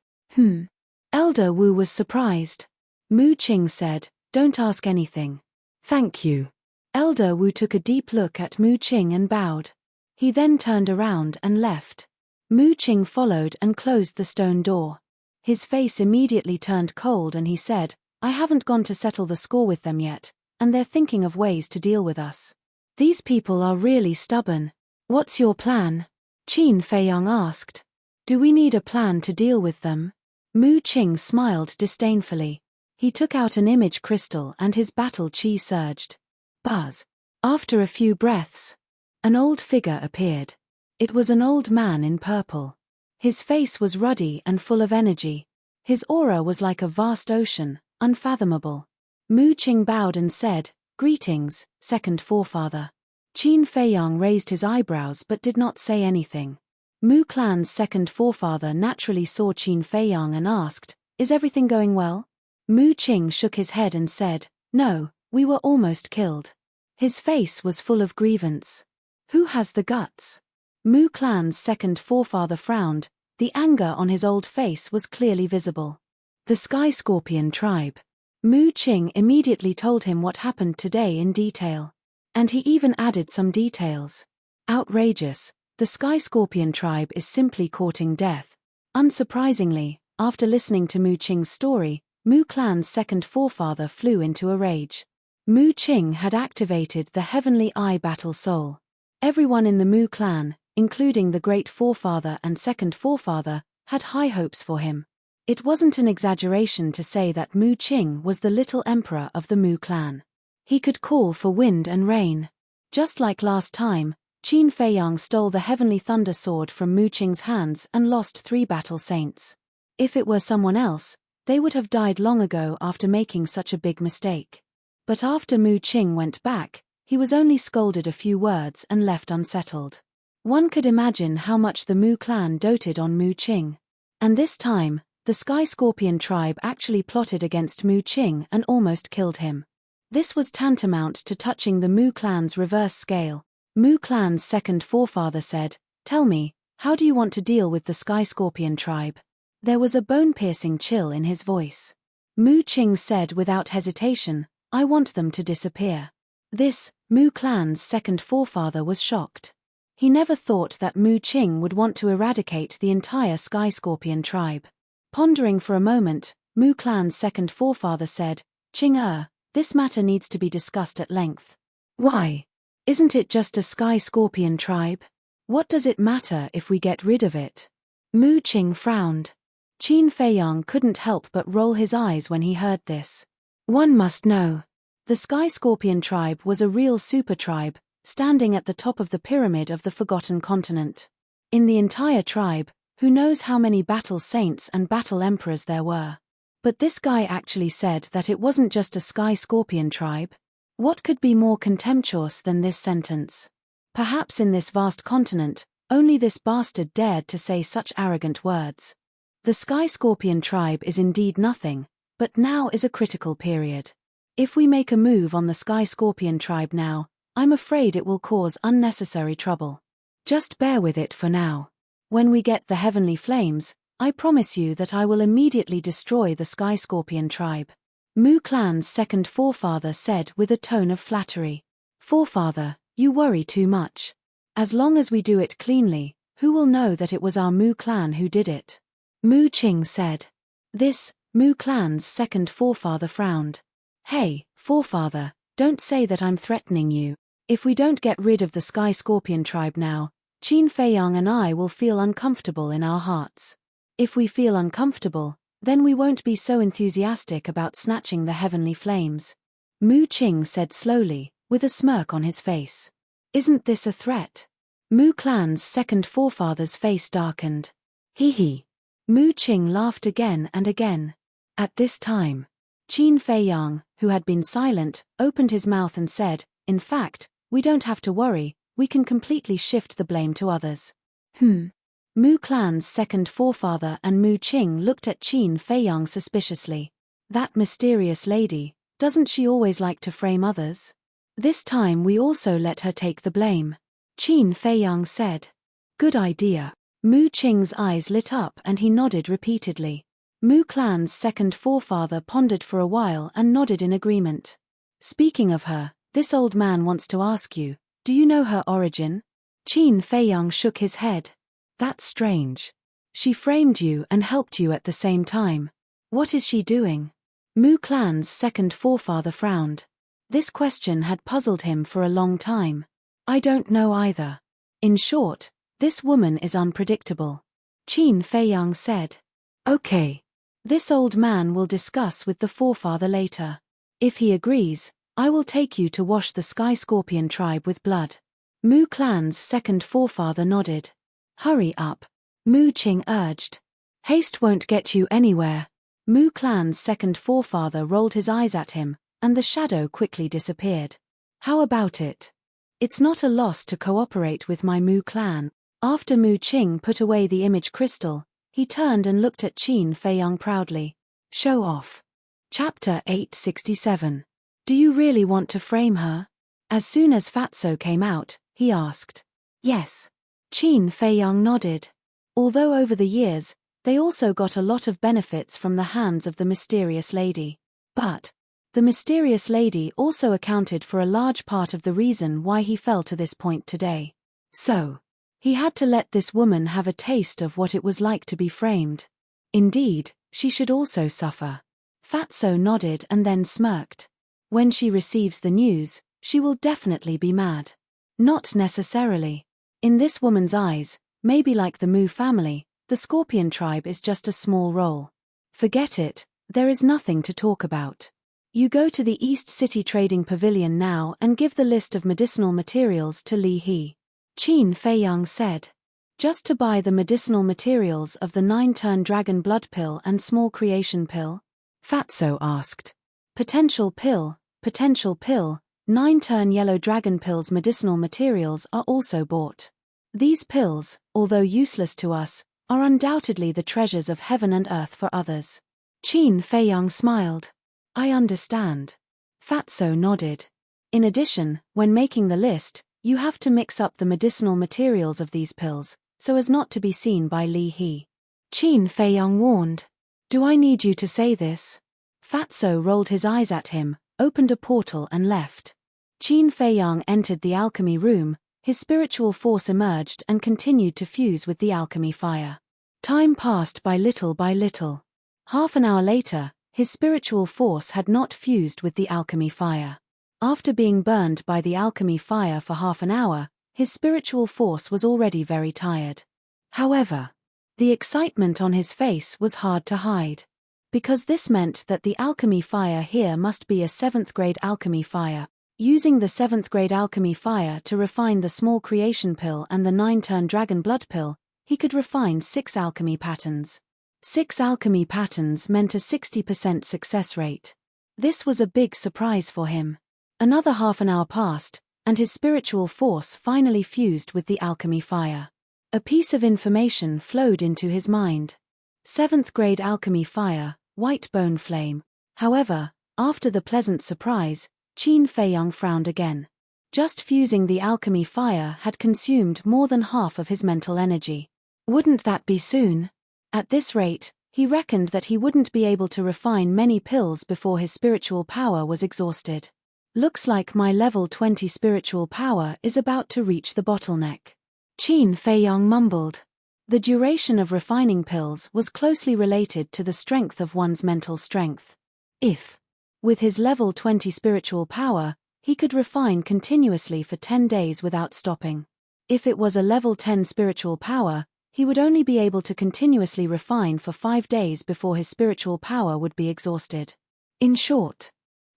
Elder Wu was surprised. Mu Qing said, "Don't ask anything. Thank you." Elder Wu took a deep look at Mu Qing and bowed. He then turned around and left. Mu Qing followed and closed the stone door. His face immediately turned cold and he said, "I haven't gone to settle the score with them yet, and they're thinking of ways to deal with us. These people are really stubborn. What's your plan?" Qin Feiyang asked. "Do we need a plan to deal with them?" Mu Qing smiled disdainfully. He took out an image crystal and his battle chi surged. Buzz. After a few breaths, an old figure appeared. It was an old man in purple. His face was ruddy and full of energy. His aura was like a vast ocean, unfathomable. Mu Qing bowed and said, "Greetings, second forefather." Qin Feiyang raised his eyebrows but did not say anything. Mu clan's second forefather naturally saw Qin Feiyang and asked, "Is everything going well?" Mu Qing shook his head and said, "No, we were almost killed." His face was full of grievance. "Who has the guts?" Mu clan's second forefather frowned. The anger on his old face was clearly visible. "The Sky Scorpion tribe." Mu Qing immediately told him what happened today in detail. And he even added some details. Outrageous. The Sky Scorpion tribe is simply courting death. Unsurprisingly, after listening to Mu Qing's story, Mu clan's second forefather flew into a rage. Mu Qing had activated the Heavenly Eye Battle Soul. Everyone in the Mu clan, including the great forefather and second forefather, had high hopes for him. It wasn't an exaggeration to say that Mu Qing was the little emperor of the Mu clan. He could call for wind and rain. Just like last time, Qin Feiyang stole the Heavenly Thunder Sword from Mu Qing's hands and lost 3 battle saints. If it were someone else, they would have died long ago after making such a big mistake. But after Mu Qing went back, he was only scolded a few words and left unsettled. One could imagine how much the Mu clan doted on Mu Qing. And this time, the Sky Scorpion tribe actually plotted against Mu Qing and almost killed him. This was tantamount to touching the Mu clan's reverse scale. Mu clan's second forefather said, "Tell me, how do you want to deal with the Sky Scorpion tribe?" There was a bone-piercing chill in his voice. Mu Qing said without hesitation, "I want them to disappear." This, Mu clan's second forefather was shocked. He never thought that Mu Qing would want to eradicate the entire Sky Scorpion tribe. Pondering for a moment, Mu clan's second forefather said, "Qing this matter needs to be discussed at length." "Why? Isn't it just a Sky Scorpion tribe? What does it matter if we get rid of it?" Mu Qing frowned. Qin Feiyang couldn't help but roll his eyes when he heard this. One must know. The Sky Scorpion tribe was a real super tribe, standing at the top of the pyramid of the Forgotten Continent. In the entire tribe, who knows how many battle saints and battle emperors there were. But this guy actually said that it wasn't just a Sky Scorpion tribe. What could be more contemptuous than this sentence? Perhaps in this vast continent, only this bastard dared to say such arrogant words. The Sky Scorpion tribe is indeed nothing, but now is a critical period. If we make a move on the Sky Scorpion tribe now, I'm afraid it will cause unnecessary trouble. Just bear with it for now. When we get the heavenly flames, I promise you that I will immediately destroy the Sky Scorpion tribe. Mu clan's second forefather said with a tone of flattery. "Forefather, you worry too much. As long as we do it cleanly, who will know that it was our Mu clan who did it?" Mu Qing said. This, Mu clan's second forefather frowned. "Hey, forefather, don't say that I'm threatening you. If we don't get rid of the Sky Scorpion tribe now, Qin Feiyang and I will feel uncomfortable in our hearts. If we feel uncomfortable, then we won't be so enthusiastic about snatching the heavenly flames." Mu Qing said slowly, with a smirk on his face. "Isn't this a threat?" Mu clan's second forefather's face darkened. Hee. Mu Qing laughed again and again. At this time, Qin Feiyang, who had been silent, opened his mouth and said, "In fact, we don't have to worry, we can completely shift the blame to others." Mu Clan's second forefather and Mu Qing looked at Qin Feiyang suspiciously. That mysterious lady, doesn't she always like to frame others? This time we also let her take the blame. Qin Feiyang said. Good idea. Mu Qing's eyes lit up and he nodded repeatedly. Mu Clan's second forefather pondered for a while and nodded in agreement. Speaking of her, this old man wants to ask you, do you know her origin? Qin Feiyang shook his head. That's strange. She framed you and helped you at the same time. What is she doing? Mu Clan's second forefather frowned. This question had puzzled him for a long time. I don't know either. In short, this woman is unpredictable. Qin Feiyang said. Okay. This old man will discuss with the forefather later. If he agrees, I will take you to wash the Sky Scorpion tribe with blood. Mu Clan's second forefather nodded. Hurry up. Mu Qing urged. Haste won't get you anywhere. Mu Clan's second forefather rolled his eyes at him, and the shadow quickly disappeared. How about it? It's not a loss to cooperate with my Mu Clan. After Mu Qing put away the image crystal, he turned and looked at Qin Feiyang proudly. Show off. Chapter 867. Do you really want to frame her? As soon as Fatso came out, he asked. Yes. Qin Feiyang nodded. Although over the years, they also got a lot of benefits from the hands of the mysterious lady. But the mysterious lady also accounted for a large part of the reason why he fell to this point today. So, he had to let this woman have a taste of what it was like to be framed. Indeed, she should also suffer. Fatso nodded and then smirked. When she receives the news, she will definitely be mad. Not necessarily. In this woman's eyes, maybe like the Mu family, the Scorpion tribe is just a small role. Forget it, there is nothing to talk about. You go to the East City Trading Pavilion now and give the list of medicinal materials to Li He. Qin Feiyang said. Just to buy the medicinal materials of the 9-turn dragon blood pill and small creation pill? Fatso asked. Potential pill, 9-turn yellow dragon pills medicinal materials are also bought. These pills, although useless to us, are undoubtedly the treasures of heaven and earth for others. Qin Feiyang smiled. I understand. Fatso nodded. In addition, when making the list, you have to mix up the medicinal materials of these pills, so as not to be seen by Li He. Qin Feiyang warned. Do I need you to say this? Fatso rolled his eyes at him, opened a portal and left. Qin Feiyang entered the alchemy room, his spiritual force emerged and continued to fuse with the alchemy fire. Time passed by little by little. Half an hour later, his spiritual force had not fused with the alchemy fire. After being burned by the alchemy fire for half an hour, his spiritual force was already very tired. However, the excitement on his face was hard to hide. Because this meant that the alchemy fire here must be a 7th grade alchemy fire. Using the 7th grade alchemy fire to refine the small creation pill and the 9-turn dragon blood pill, he could refine 6 alchemy patterns. 6 alchemy patterns meant a 60% success rate. This was a big surprise for him. Another half an hour passed, and his spiritual force finally fused with the alchemy fire. A piece of information flowed into his mind. 7th grade alchemy fire, white bone flame. However, after the pleasant surprise, Qin Feiyang frowned again. Just fusing the alchemy fire had consumed more than half of his mental energy. Wouldn't that be soon? At this rate, he reckoned that he wouldn't be able to refine many pills before his spiritual power was exhausted. Looks like my level 20 spiritual power is about to reach the bottleneck. Qin Feiyang mumbled. The duration of refining pills was closely related to the strength of one's mental strength. If, with his level 20 spiritual power, he could refine continuously for 10 days without stopping. If it was a level 10 spiritual power, he would only be able to continuously refine for 5 days before his spiritual power would be exhausted. In short,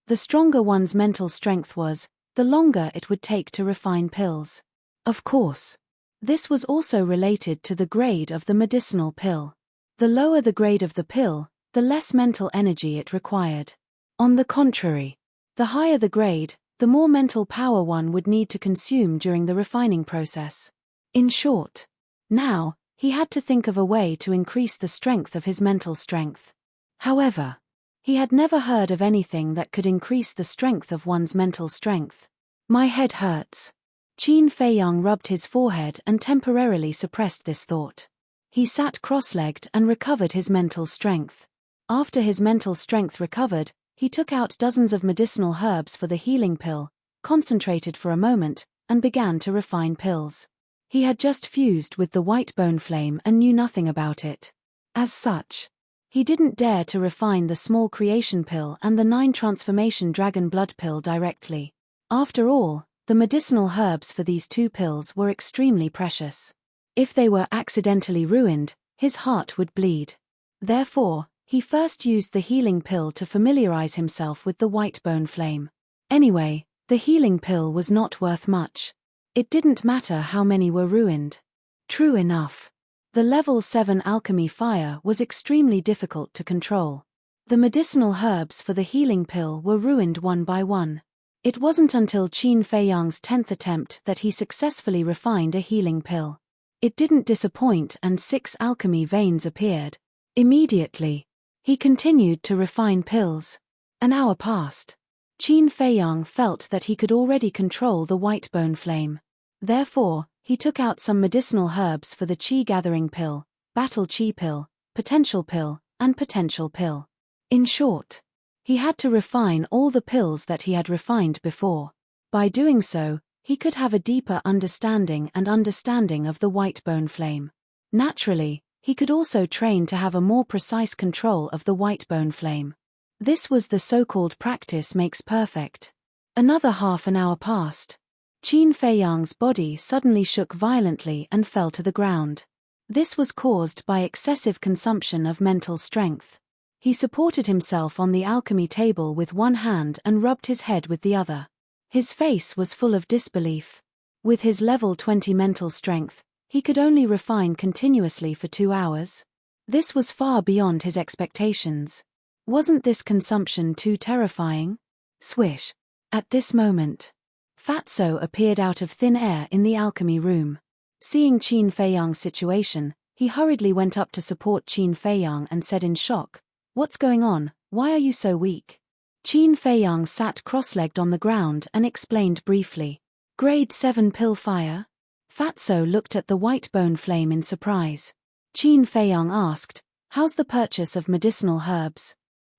the stronger one's mental strength was, the longer it would take to refine pills. Of course, this was also related to the grade of the medicinal pill. The lower the grade of the pill, the less mental energy it required. On the contrary, the higher the grade, the more mental power one would need to consume during the refining process. In short, Now, he had to think of a way to increase the strength of his mental strength. However, he had never heard of anything that could increase the strength of one's mental strength. My head hurts. Qin Feiyang rubbed his forehead and temporarily suppressed this thought. He sat cross-legged and recovered his mental strength. After his mental strength recovered, he took out dozens of medicinal herbs for the healing pill, concentrated for a moment, and began to refine pills. He had just fused with the white bone flame and knew nothing about it. As such, he didn't dare to refine the small creation pill and the 9 transformation dragon blood pill directly. After all, the medicinal herbs for these 2 pills were extremely precious. If they were accidentally ruined, his heart would bleed. Therefore, he first used the healing pill to familiarize himself with the white bone flame. Anyway, the healing pill was not worth much. It didn't matter how many were ruined. True enough. The level 7 alchemy fire was extremely difficult to control. The medicinal herbs for the healing pill were ruined one by one. It wasn't until Qin Feiyang's 10th attempt that he successfully refined a healing pill. It didn't disappoint and 6 alchemy veins appeared. Immediately, he continued to refine pills. An hour passed. Qin Feiyang felt that he could already control the white bone flame. Therefore, he took out some medicinal herbs for the Qi gathering pill, battle Qi pill, potential pill, and potential pill. In short, he had to refine all the pills that he had refined before. By doing so, he could have a deeper understanding of the white bone flame. Naturally, he could also train to have a more precise control of the white bone flame. This was the so-called practice makes perfect. Another half an hour passed. Qin Feiyang's body suddenly shook violently and fell to the ground. This was caused by excessive consumption of mental strength. He supported himself on the alchemy table with one hand and rubbed his head with the other. His face was full of disbelief. With his level 20 mental strength, he could only refine continuously for 2 hours. This was far beyond his expectations. Wasn't this consumption too terrifying? Swish. At this moment, Fatso appeared out of thin air in the alchemy room. Seeing Qin Feiyang's situation, he hurriedly went up to support Qin Feiyang and said in shock, "What's going on? Why are you so weak?" Qin Feiyang sat cross-legged on the ground and explained briefly. Grade 7 pill fire? Fatso looked at the white bone flame in surprise. Qin Feiyang asked, "How's the purchase of medicinal herbs?"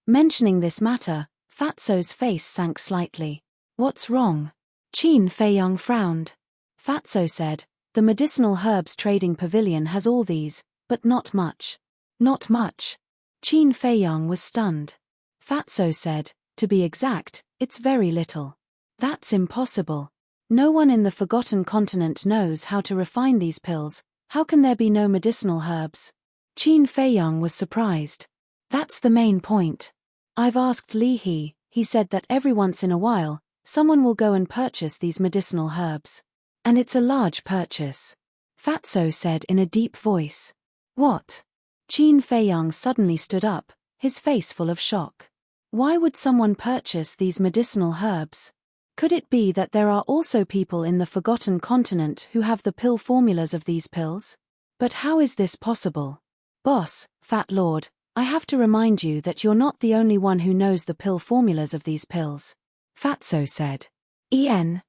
Mentioning this matter, Fatso's face sank slightly. "What's wrong?" Qin Feiyang frowned. Fatso said, "The medicinal herbs trading pavilion has all these, but not much." "Not much?" Qin Feiyang was stunned. Fatso said, "To be exact, it's very little." "That's impossible. No one in the Forgotten Continent knows how to refine these pills. How can there be no medicinal herbs?" Qin Feiyang was surprised. "That's the main point. I've asked Li he said that every once in a while, someone will go and purchase these medicinal herbs. And it's a large purchase." Fatso said in a deep voice. "What?" Qin Feiyang suddenly stood up, his face full of shock. Why would someone purchase these medicinal herbs? Could it be that there are also people in the Forgotten Continent who have the pill formulas of these pills? But how is this possible? "Boss, Fat Lord, I have to remind you that you're not the only one who knows the pill formulas of these pills," Fatso said. Qin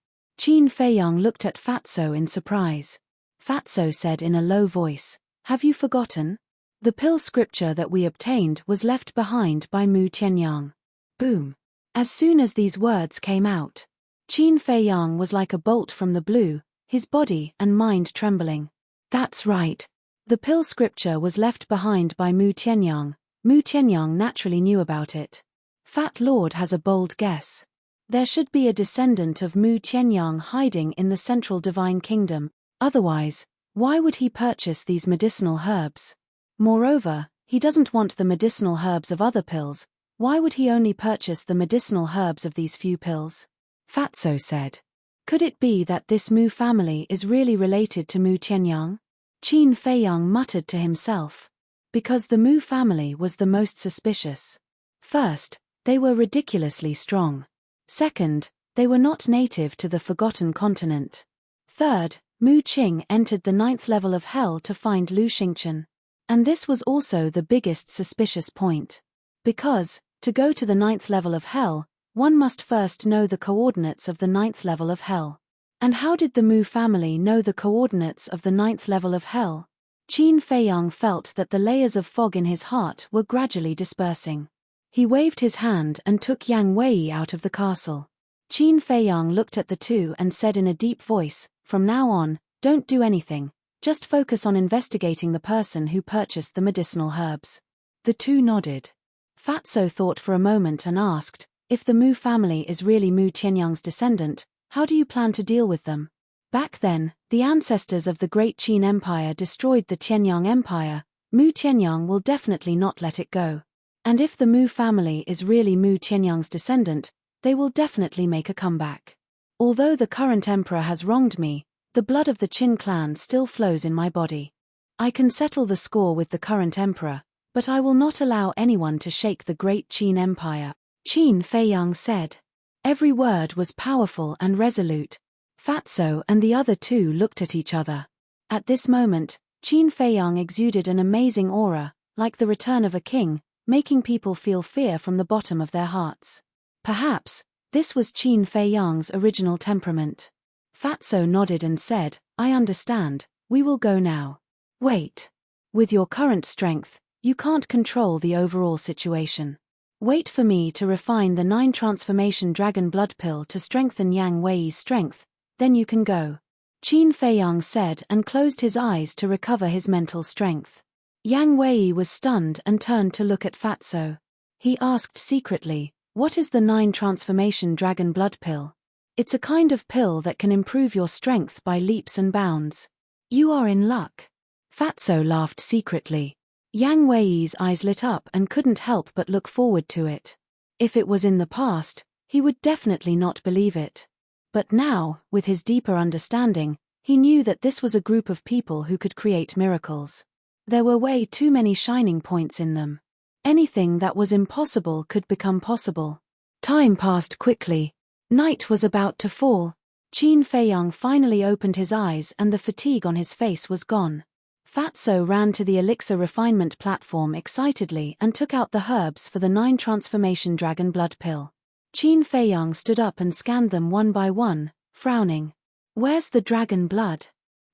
Feiyang looked at Fatso in surprise. Fatso said in a low voice, "Have you forgotten? The pill scripture that we obtained was left behind by Mu Tianyang." Boom. As soon as these words came out, Qin Feiyang was like a bolt from the blue, his body and mind trembling. That's right. The pill scripture was left behind by Mu Tianyang. Mu Tianyang naturally knew about it. Fat Lord has a bold guess. There should be a descendant of Mu Tianyang hiding in the central divine kingdom, otherwise, why would he purchase these medicinal herbs? Moreover, he doesn't want the medicinal herbs of other pills. Why would he only purchase the medicinal herbs of these few pills? Fatso said. Could it be that this Mu family is really related to Mu Tianyang? Qin Feiyang muttered to himself. Because the Mu family was the most suspicious. First, they were ridiculously strong. Second, they were not native to the Forgotten Continent. Third, Mu Qing entered the 9th level of hell to find Lu Xingchen. And this was also the biggest suspicious point. Because, to go to the 9th level of hell, one must first know the coordinates of the 9th level of hell. And how did the Mu family know the coordinates of the 9th level of hell? Qin Feiyang felt that the layers of fog in his heart were gradually dispersing. He waved his hand and took Yang Wei out of the castle. Qin Feiyang looked at the two and said in a deep voice, "From now on, don't do anything, just focus on investigating the person who purchased the medicinal herbs." The two nodded. Fatso thought for a moment and asked, "If the Mu family is really Mu Tianyang's descendant, how do you plan to deal with them?" Back then, the ancestors of the Great Qin Empire destroyed the Tianyang Empire. Mu Tianyang will definitely not let it go. And if the Mu family is really Mu Tianyang's descendant, they will definitely make a comeback. Although the current emperor has wronged me, the blood of the Qin clan still flows in my body. I can settle the score with the current emperor, but I will not allow anyone to shake the Great Qin Empire, Qin Feiyang said. Every word was powerful and resolute. Fatso and the other two looked at each other. At this moment, Qin Feiyang exuded an amazing aura, like the return of a king, making people feel fear from the bottom of their hearts. Perhaps, this was Qin Feiyang's original temperament. Fatso nodded and said, "I understand, we will go now." "Wait. With your current strength, you can't control the overall situation. Wait for me to refine the 9 transformation dragon blood pill to strengthen Yang Wei's strength, then you can go," Qin Feiyang said and closed his eyes to recover his mental strength. Yang Wei was stunned and turned to look at Fatso. He asked secretly, "What is the 9 transformation dragon blood pill?" "It's a kind of pill that can improve your strength by leaps and bounds." "You are in luck." Fatso laughed secretly. Yang Wei's eyes lit up and couldn't help but look forward to it. If it was in the past, he would definitely not believe it. But now, with his deeper understanding, he knew that this was a group of people who could create miracles. There were way too many shining points in them. Anything that was impossible could become possible. Time passed quickly. Night was about to fall. Qin Feiyang finally opened his eyes and the fatigue on his face was gone. Fatso ran to the elixir refinement platform excitedly and took out the herbs for the 9 transformation dragon blood pill. Qin Feiyang stood up and scanned them one by one, frowning. "Where's the dragon blood?"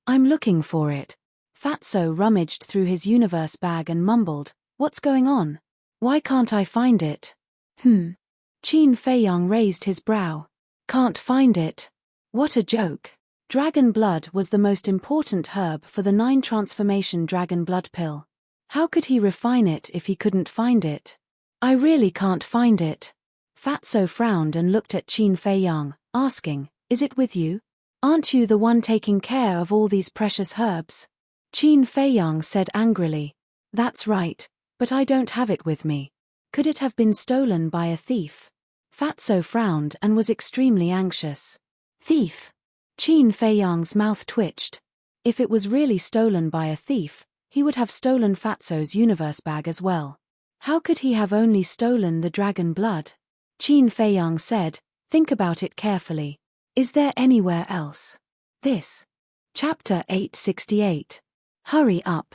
"I'm looking for it." Fatso rummaged through his universe bag and mumbled, "What's going on? Why can't I find it?" Qin Feiyang raised his brow. "Can't find it? What a joke." Dragon blood was the most important herb for the 9 transformation dragon blood pill. How could he refine it if he couldn't find it? "I really can't find it." Fatso frowned and looked at Qin Feiyang, asking, "Is it with you? Aren't you the one taking care of all these precious herbs?" Qin Feiyang said angrily, "That's right, but I don't have it with me. Could it have been stolen by a thief?" Fatso frowned and was extremely anxious. "Thief?" Qin Feiyang's mouth twitched. If it was really stolen by a thief, he would have stolen Fatso's universe bag as well. How could he have only stolen the dragon blood? Qin Feiyang said, "Think about it carefully. Is there anywhere else?" This. Chapter 868. Hurry up.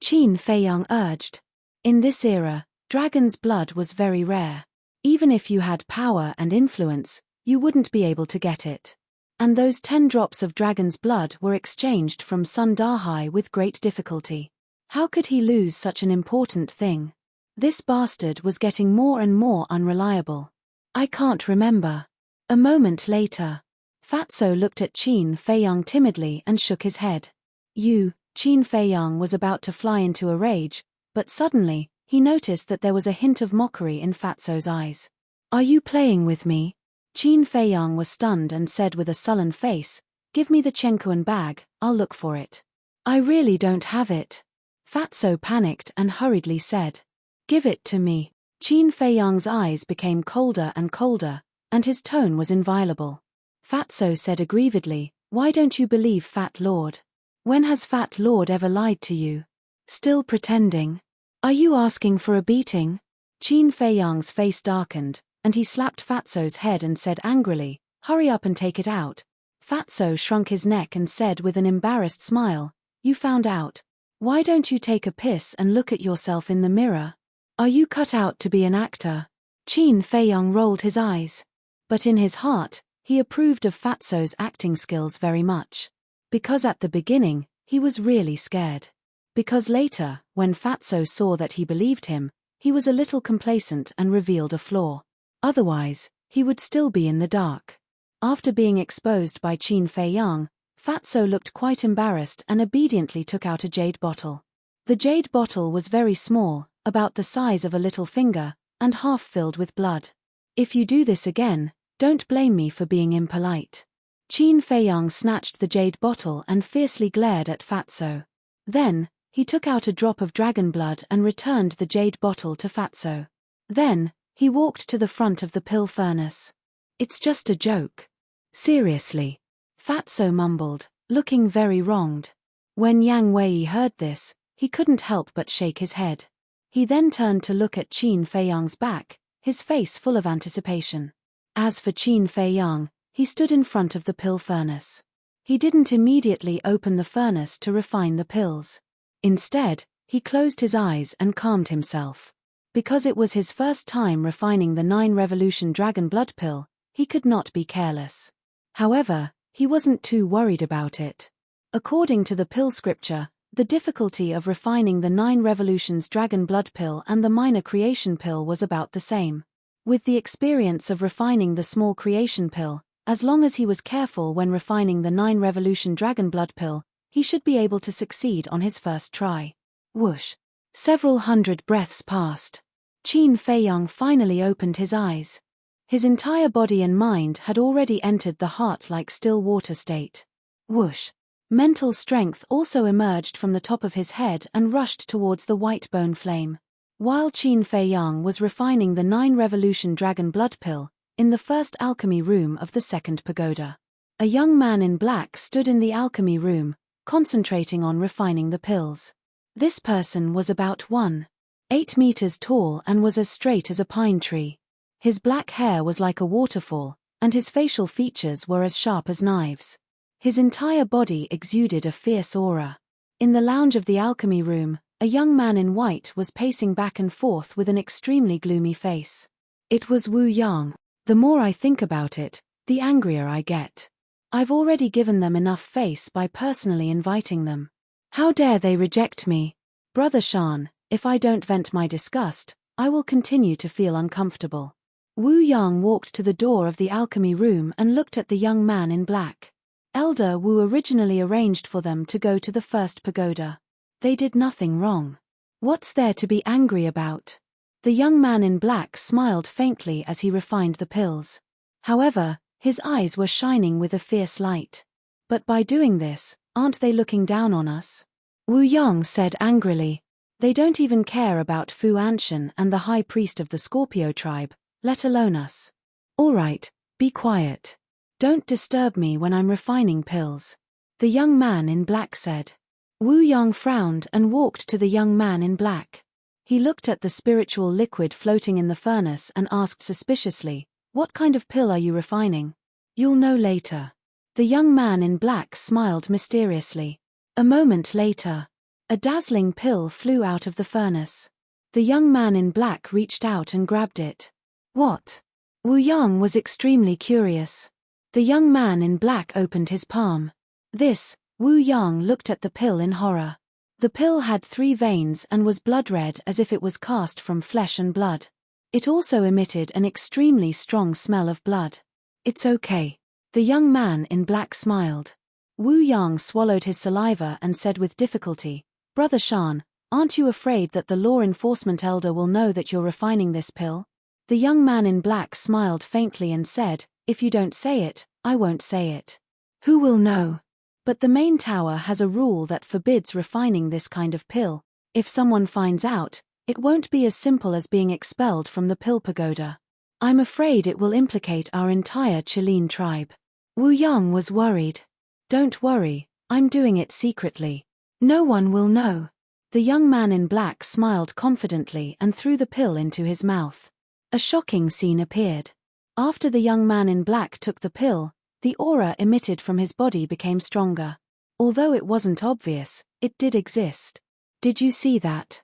Qin Feiyang urged. In this era, dragon's blood was very rare. Even if you had power and influence, you wouldn't be able to get it. And those 10 drops of dragon's blood were exchanged from Sun Dahai with great difficulty. How could he lose such an important thing? This bastard was getting more and more unreliable. "I can't remember." A moment later, Fatso looked at Qin Feiyang timidly and shook his head. Qin Feiyang was about to fly into a rage, but suddenly, he noticed that there was a hint of mockery in Fatso's eyes. "Are you playing with me?" Qin Feiyang was stunned and said with a sullen face, "Give me the Chenkuan bag, I'll look for it." "I really don't have it." Fatso panicked and hurriedly said, "Give it to me." Qin Feiyang's eyes became colder and colder, and his tone was inviolable. Fatso said aggrievedly, "Why don't you believe Fat Lord? When has Fat Lord ever lied to you? Still pretending? Are you asking for a beating?" Qin Feiyang's face darkened, and he slapped Fatso's head and said angrily, "Hurry up and take it out." Fatso shrunk his neck and said with an embarrassed smile, "You found out. Why don't you take a piss and look at yourself in the mirror? Are you cut out to be an actor?" Qin Feiyang rolled his eyes. But in his heart, he approved of Fatso's acting skills very much. Because at the beginning, he was really scared. Because later, when Fatso saw that he believed him, he was a little complacent and revealed a flaw. Otherwise, he would still be in the dark. After being exposed by Qin Feiyang, Fatso looked quite embarrassed and obediently took out a jade bottle. The jade bottle was very small, about the size of a little finger, and half filled with blood. "If you do this again, don't blame me for being impolite." Qin Feiyang snatched the jade bottle and fiercely glared at Fatso. Then, he took out a drop of dragon blood and returned the jade bottle to Fatso. Then, he walked to the front of the pill furnace. "It's just a joke." "Seriously?" Fatso mumbled, looking very wronged. When Yang Wei heard this, he couldn't help but shake his head. He then turned to look at Qin Feiyang's back, his face full of anticipation. As for Qin Feiyang, he stood in front of the pill furnace. He didn't immediately open the furnace to refine the pills. Instead, he closed his eyes and calmed himself. Because it was his first time refining the 9 Revolution Dragon Blood pill, he could not be careless. However, he wasn't too worried about it. According to the pill scripture, the difficulty of refining the 9 Revolutions Dragon Blood pill and the minor creation pill was about the same. With the experience of refining the small creation pill, as long as he was careful when refining the 9 Revolution Dragon Blood pill, he should be able to succeed on his first try. Whoosh! Several hundred breaths passed. Qin Feiyang finally opened his eyes. His entire body and mind had already entered the heart-like still water state. Whoosh! Mental strength also emerged from the top of his head and rushed towards the white bone flame. While Qin Feiyang was refining the 9 Revolution Dragon Blood pill, in the first alchemy room of the second pagoda, a young man in black stood in the alchemy room, concentrating on refining the pills. This person was about 1.8 meters tall and was as straight as a pine tree. His black hair was like a waterfall, and his facial features were as sharp as knives. His entire body exuded a fierce aura. In the lounge of the alchemy room, a young man in white was pacing back and forth with an extremely gloomy face. It was Wu Yang. The more I think about it, the angrier I get. I've already given them enough face by personally inviting them. How dare they reject me? Brother Shan, if I don't vent my disgust, I will continue to feel uncomfortable. Wu Yang walked to the door of the alchemy room and looked at the young man in black. Elder Wu originally arranged for them to go to the first pagoda. They did nothing wrong. What's there to be angry about? The young man in black smiled faintly as he refined the pills. However, his eyes were shining with a fierce light. But by doing this, aren't they looking down on us? Wu Yang said angrily. They don't even care about Fu Anshan and the high priest of the Scorpio tribe, let alone us. All right, be quiet. Don't disturb me when I'm refining pills. The young man in black said. Wu Yang frowned and walked to the young man in black. He looked at the spiritual liquid floating in the furnace and asked suspiciously, "What kind of pill are you refining?" "You'll know later." The young man in black smiled mysteriously. A moment later, a dazzling pill flew out of the furnace. The young man in black reached out and grabbed it. What? Wu Yang was extremely curious. The young man in black opened his palm. This, Wu Yang looked at the pill in horror. The pill had 3 veins and was blood red as if it was cast from flesh and blood. It also emitted an extremely strong smell of blood. "It's okay." The young man in black smiled. Wu Yang swallowed his saliva and said with difficulty, "Brother Shan, aren't you afraid that the law enforcement elder will know that you're refining this pill?" The young man in black smiled faintly and said, "If you don't say it, I won't say it." "Who will know?" "But the main tower has a rule that forbids refining this kind of pill. If someone finds out, it won't be as simple as being expelled from the pill pagoda. I'm afraid it will implicate our entire Chilean tribe." Wu Yang was worried. "Don't worry, I'm doing it secretly. No one will know." The young man in black smiled confidently and threw the pill into his mouth. A shocking scene appeared. After the young man in black took the pill, The aura emitted from his body became stronger. Although it wasn't obvious, it did exist. Did you see that?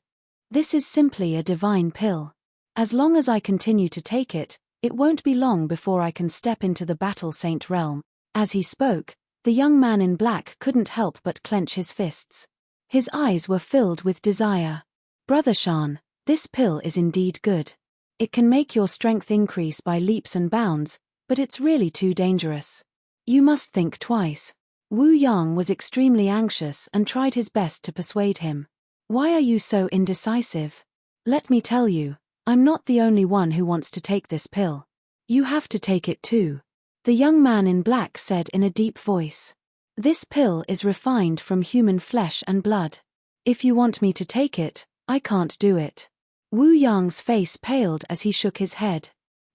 This is simply a divine pill. As long as I continue to take it, it won't be long before I can step into the battle saint realm. As he spoke, the young man in black couldn't help but clench his fists. His eyes were filled with desire. Brother Shan, this pill is indeed good. It can make your strength increase by leaps and bounds, but it's really too dangerous. You must think twice. Wu Yang was extremely anxious and tried his best to persuade him. Why are you so indecisive? Let me tell you, I'm not the only one who wants to take this pill. You have to take it too. The young man in black said in a deep voice. This pill is refined from human flesh and blood. If you want me to take it, I can't do it. Wu Yang's face paled as he shook his head.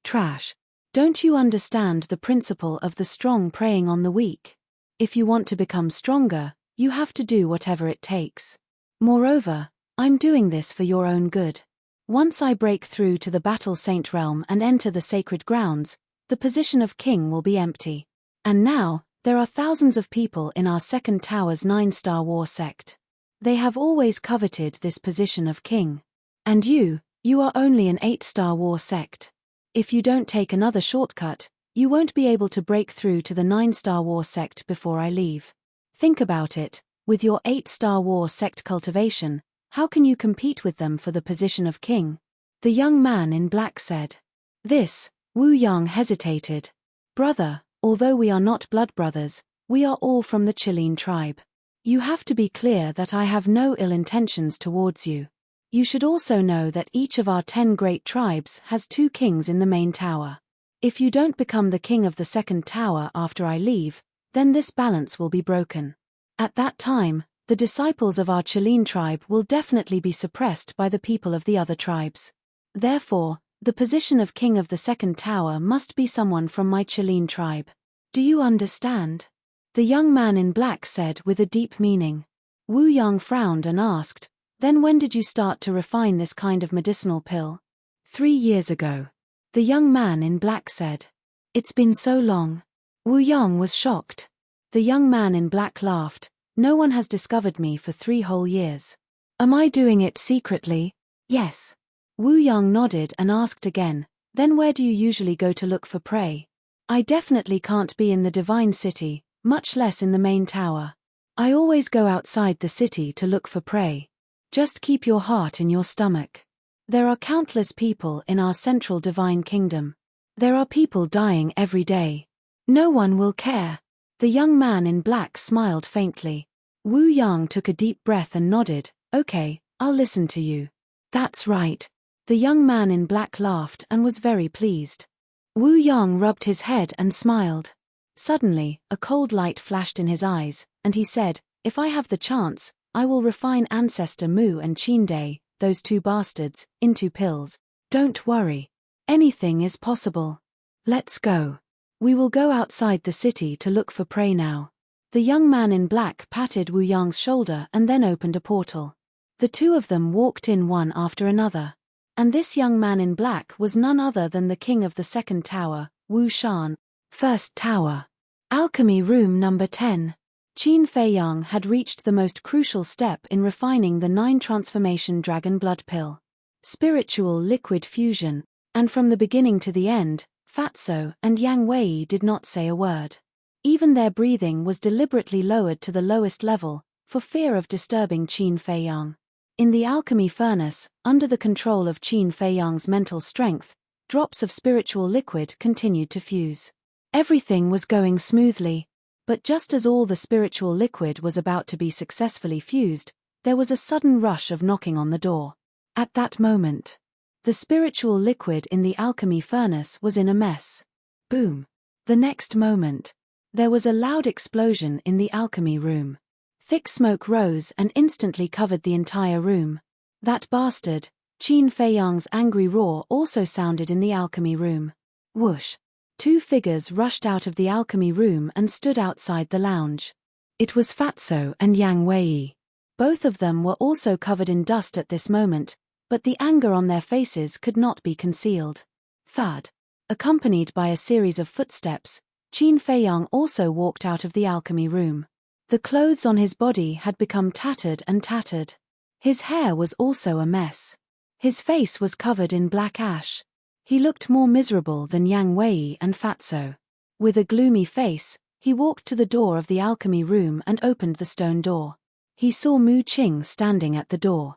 Trash. Don't you understand the principle of the strong preying on the weak? If you want to become stronger, you have to do whatever it takes. Moreover, I'm doing this for your own good. Once I break through to the battle saint realm and enter the sacred grounds, the position of king will be empty. And now, there are thousands of people in our second tower's 9-star war sect. They have always coveted this position of king. And you are only an 8-star war sect. If you don't take another shortcut, you won't be able to break through to the 9-star war sect before I leave. Think about it, with your 8-star war sect cultivation, how can you compete with them for the position of king? The young man in black said. This, Wu Yang hesitated. Brother, although we are not blood brothers, we are all from the Chilean tribe. You have to be clear that I have no ill intentions towards you. You should also know that each of our 10 great tribes has 2 kings in the main tower. If you don't become the king of the second tower after I leave, then this balance will be broken. At that time, the disciples of our Chilean tribe will definitely be suppressed by the people of the other tribes. Therefore, the position of king of the second tower must be someone from my Chilean tribe. Do you understand? The young man in black said with a deep meaning. Wu Yang frowned and asked, then when did you start to refine this kind of medicinal pill? 3 years ago. The young man in black said. It's been so long. Wu Yang was shocked. The young man in black laughed. No one has discovered me for 3 whole years. Am I doing it secretly? Yes. Wu Yang nodded and asked again, then where do you usually go to look for prey? I definitely can't be in the divine city, much less in the main tower. I always go outside the city to look for prey. Just keep your heart in your stomach. There are countless people in our central divine kingdom. There are people dying every day. No one will care. The young man in black smiled faintly. Wu Yang took a deep breath and nodded. Okay, I'll listen to you. That's right. The young man in black laughed and was very pleased. Wu Yang rubbed his head and smiled. Suddenly, a cold light flashed in his eyes, and he said, if I have the chance, I will refine Ancestor Mu and Qin Day, those 2 bastards, into pills. Don't worry. Anything is possible. Let's go. We will go outside the city to look for prey now. The young man in black patted Wu Yang's shoulder and then opened a portal. The 2 of them walked in one after another. And this young man in black was none other than the king of the second tower, Wu Shan. First tower. Alchemy room number 10. Qin Feiyang had reached the most crucial step in refining the 9 transformation dragon blood pill. Spiritual liquid fusion, and from the beginning to the end, Fatso and Yang Wei did not say a word. Even their breathing was deliberately lowered to the lowest level, for fear of disturbing Qin Feiyang. In the alchemy furnace, under the control of Qin Feiyang's mental strength, drops of spiritual liquid continued to fuse. Everything was going smoothly. But just as all the spiritual liquid was about to be successfully fused, there was a sudden rush of knocking on the door. At that moment, the spiritual liquid in the alchemy furnace was in a mess. Boom. The next moment, there was a loud explosion in the alchemy room. Thick smoke rose and instantly covered the entire room. That bastard, Qin Feiyang's angry roar also sounded in the alchemy room. Whoosh. 2 figures rushed out of the alchemy room and stood outside the lounge. It was Fatso and Yang Wei. Both of them were also covered in dust at this moment, but the anger on their faces could not be concealed. Thud. Accompanied by a series of footsteps, Qin Feiyang also walked out of the alchemy room. The clothes on his body had become tattered and tattered. His hair was also a mess. His face was covered in black ash. He looked more miserable than Yang Wei and Fatso. With a gloomy face, he walked to the door of the alchemy room and opened the stone door. He saw Mu Qing standing at the door.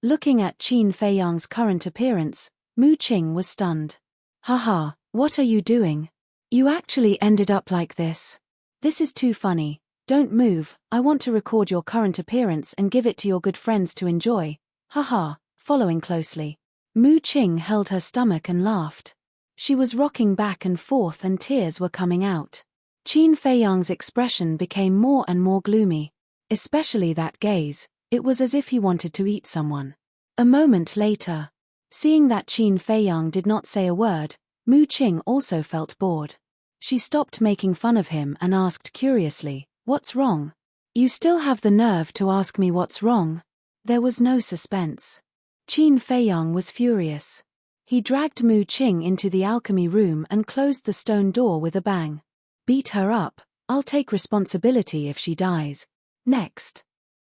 Looking at Qin Feiyang's current appearance, Mu Qing was stunned. Haha, what are you doing? You actually ended up like this. This is too funny. Don't move, I want to record your current appearance and give it to your good friends to enjoy. Haha, following closely. Mu Qing held her stomach and laughed. She was rocking back and forth and tears were coming out. Qin Feiyang's expression became more and more gloomy. Especially that gaze, it was as if he wanted to eat someone. A moment later, seeing that Qin Feiyang did not say a word, Mu Qing also felt bored. She stopped making fun of him and asked curiously, "What's wrong? You still have the nerve to ask me what's wrong?" There was no suspense. Qin Feiyang was furious. He dragged Mu Qing into the alchemy room and closed the stone door with a bang. Beat her up, I'll take responsibility if she dies. Next.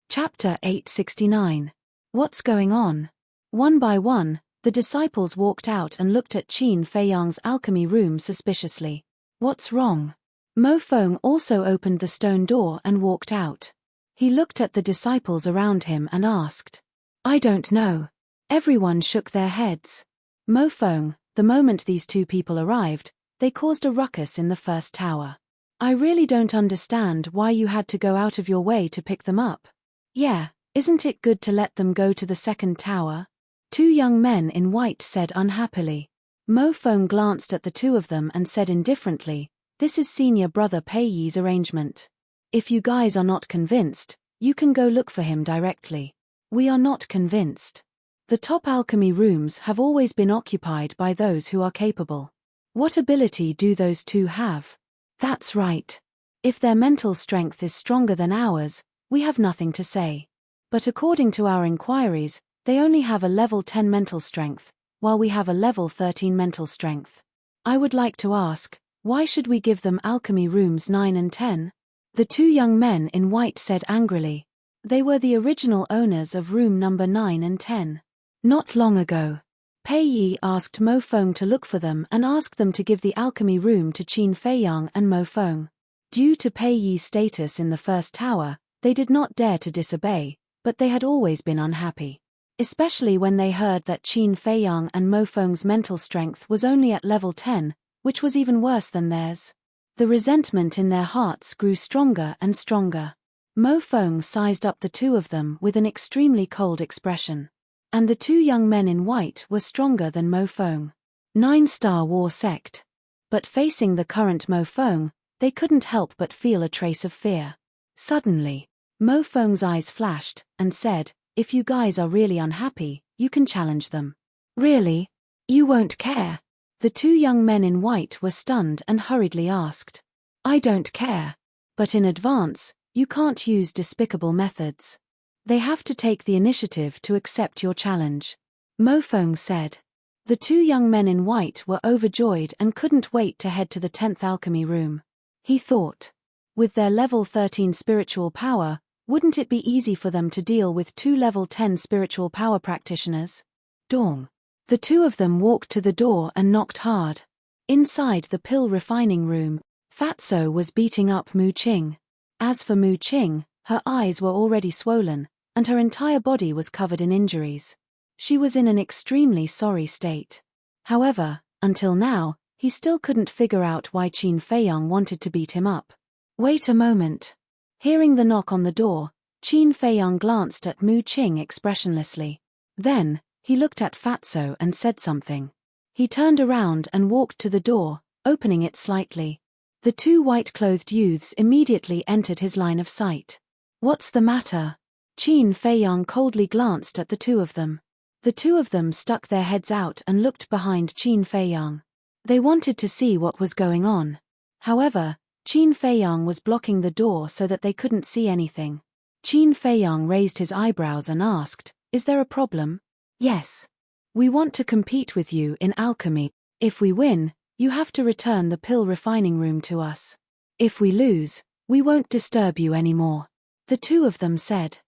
Chapter 869. What's going on? One by one, the disciples walked out and looked at Qin Feiyang's alchemy room suspiciously. What's wrong? Mo Feng also opened the stone door and walked out. He looked at the disciples around him and asked. I don't know. Everyone shook their heads. Mo Feng, the moment these two people arrived, they caused a ruckus in the first tower. I really don't understand why you had to go out of your way to pick them up. Yeah, isn't it good to let them go to the second tower? Two young men in white said unhappily. Mo Feng glanced at the two of them and said indifferently, this is senior brother Pei Yi's arrangement. If you guys are not convinced, you can go look for him directly. We are not convinced. The top alchemy rooms have always been occupied by those who are capable. What ability do those two have? That's right. If their mental strength is stronger than ours, we have nothing to say. But according to our inquiries, they only have a level 10 mental strength, while we have a level 13 mental strength. I would like to ask, why should we give them alchemy rooms 9 and 10? The two young men in white said angrily. They were the original owners of room number 9 and 10. Not long ago, Pei Yi asked Mo Feng to look for them and asked them to give the alchemy room to Qin Feiyang and Mo Feng. Due to Pei Yi's status in the first tower, they did not dare to disobey, but they had always been unhappy. Especially when they heard that Qin Feiyang and Mo Feng's mental strength was only at level 10, which was even worse than theirs. The resentment in their hearts grew stronger and stronger. Mo Feng sized up the two of them with an extremely cold expression. And the two young men in white were stronger than Mo Feng. 9-star war sect. But facing the current Mo Feng, they couldn't help but feel a trace of fear. Suddenly, Mo Feng's eyes flashed, and said, if you guys are really unhappy, you can challenge them. Really? You won't care? The two young men in white were stunned and hurriedly asked. I don't care. But in advance, you can't use despicable methods. They have to take the initiative to accept your challenge. Mo Feng said. The two young men in white were overjoyed and couldn't wait to head to the 10th alchemy room. He thought. With their level 13 spiritual power, wouldn't it be easy for them to deal with two level 10 spiritual power practitioners? Dong. The two of them walked to the door and knocked hard. Inside the pill refining room, Fatso was beating up Mu Qing. As for Mu Qing, her eyes were already swollen, and her entire body was covered in injuries. She was in an extremely sorry state. However, until now, he still couldn't figure out why Qin Feiyang wanted to beat him up. Wait a moment. Hearing the knock on the door, Qin Feiyang glanced at Mu Qing expressionlessly. Then, he looked at Fatso and said something. He turned around and walked to the door, opening it slightly. The two white-clothed youths immediately entered his line of sight. What's the matter? Qin Feiyang coldly glanced at the two of them. The two of them stuck their heads out and looked behind Qin Feiyang. They wanted to see what was going on. However, Qin Feiyang was blocking the door so that they couldn't see anything. Qin Feiyang raised his eyebrows and asked, is there a problem? Yes. We want to compete with you in alchemy. If we win, You have to return the pill refining room to us. If we lose, we won't disturb you anymore. The two of them said.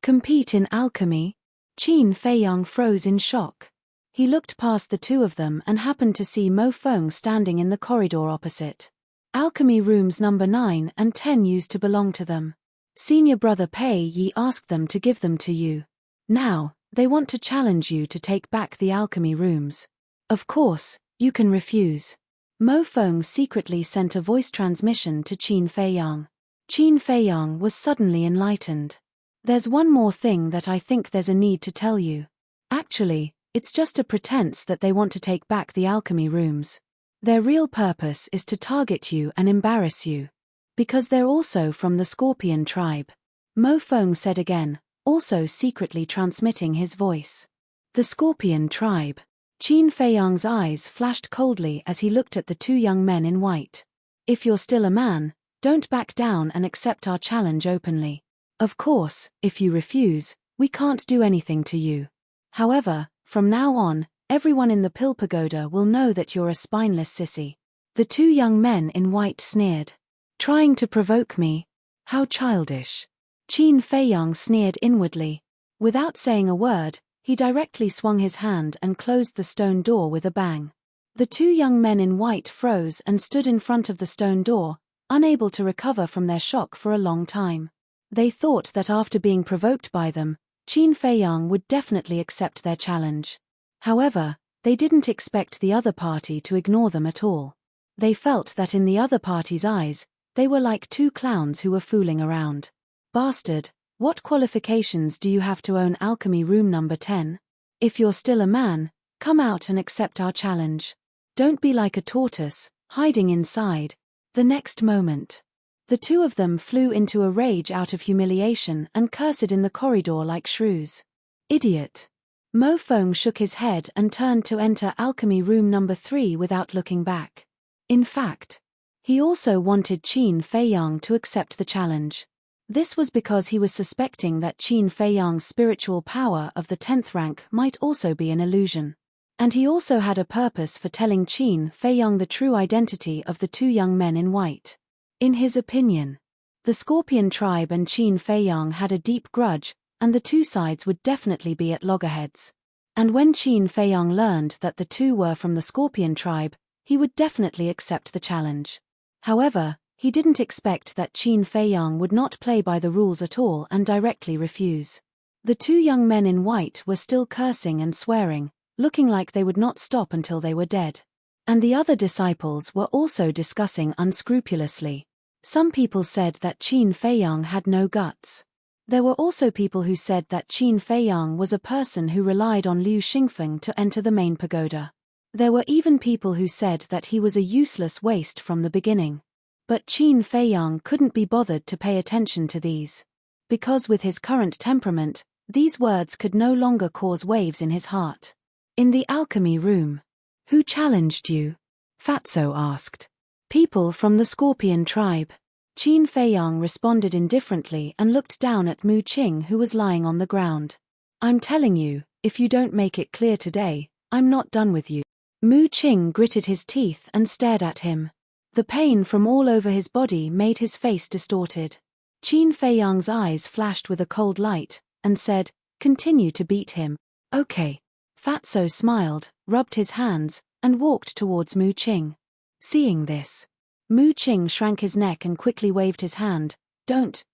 Compete in alchemy? Qin Feiyang froze in shock. He looked past the two of them and happened to see Mo Feng standing in the corridor opposite. Alchemy rooms number 9 and 10 used to belong to them. Senior brother Pei Yi asked them to give them to you. Now, they want to challenge you to take back the alchemy rooms. Of course, you can refuse. Mo Feng secretly sent a voice transmission to Qin Feiyang. Qin Feiyang was suddenly enlightened. There's one more thing that I think there's a need to tell you. Actually, it's just a pretense that they want to take back the alchemy rooms. Their real purpose is to target you and embarrass you. Because they're also from the Scorpion tribe. Mo Feng said again, also secretly transmitting his voice. The Scorpion tribe. Qin Feiyang's eyes flashed coldly as he looked at the two young men in white. If you're still a man, don't back down and accept our challenge openly. Of course, if you refuse, we can't do anything to you. However, from now on, everyone in the Pill Pagoda will know that you're a spineless sissy. The two young men in white sneered. Trying to provoke me? How childish. Qin Feiyang sneered inwardly. Without saying a word, he directly swung his hand and closed the stone door with a bang. The two young men in white froze and stood in front of the stone door, unable to recover from their shock for a long time. They thought that after being provoked by them, Qin Feiyang would definitely accept their challenge. However, they didn't expect the other party to ignore them at all. They felt that in the other party's eyes, they were like two clowns who were fooling around. Bastard, what qualifications do you have to own alchemy room number 10? If you're still a man, come out and accept our challenge. Don't be like a tortoise, hiding inside. The next moment, the two of them flew into a rage out of humiliation and cursed in the corridor like shrews. Idiot. Mo Feng shook his head and turned to enter alchemy room number 3 without looking back. In fact, he also wanted Qin Feiyang to accept the challenge. This was because he was suspecting that Qin Feiyang's spiritual power of the 10th rank might also be an illusion. And he also had a purpose for telling Qin Feiyang the true identity of the two young men in white. In his opinion, the Scorpion tribe and Qin Feiyang had a deep grudge, and the two sides would definitely be at loggerheads. And when Qin Feiyang learned that the two were from the Scorpion tribe, he would definitely accept the challenge. However, he didn't expect that Qin Feiyang would not play by the rules at all and directly refuse. The two young men in white were still cursing and swearing, looking like they would not stop until they were dead. And the other disciples were also discussing unscrupulously. Some people said that Qin Feiyang had no guts. There were also people who said that Qin Feiyang was a person who relied on Liu Xingfeng to enter the main pagoda. There were even people who said that he was a useless waste from the beginning. But Qin Feiyang couldn't be bothered to pay attention to these. Because with his current temperament, these words could no longer cause waves in his heart. In the alchemy room. Who challenged you? Fatso asked. People from the Scorpion tribe. Qin Feiyang responded indifferently and looked down at Mu Qing, who was lying on the ground. I'm telling you, if you don't make it clear today, I'm not done with you. Mu Qing gritted his teeth and stared at him. The pain from all over his body made his face distorted. Qin Feiyang's eyes flashed with a cold light, and said, continue to beat him. Okay. Fatso smiled, rubbed his hands, and walked towards Mu Qing. Seeing this, Mu Qing shrank his neck and quickly waved his hand. Don't,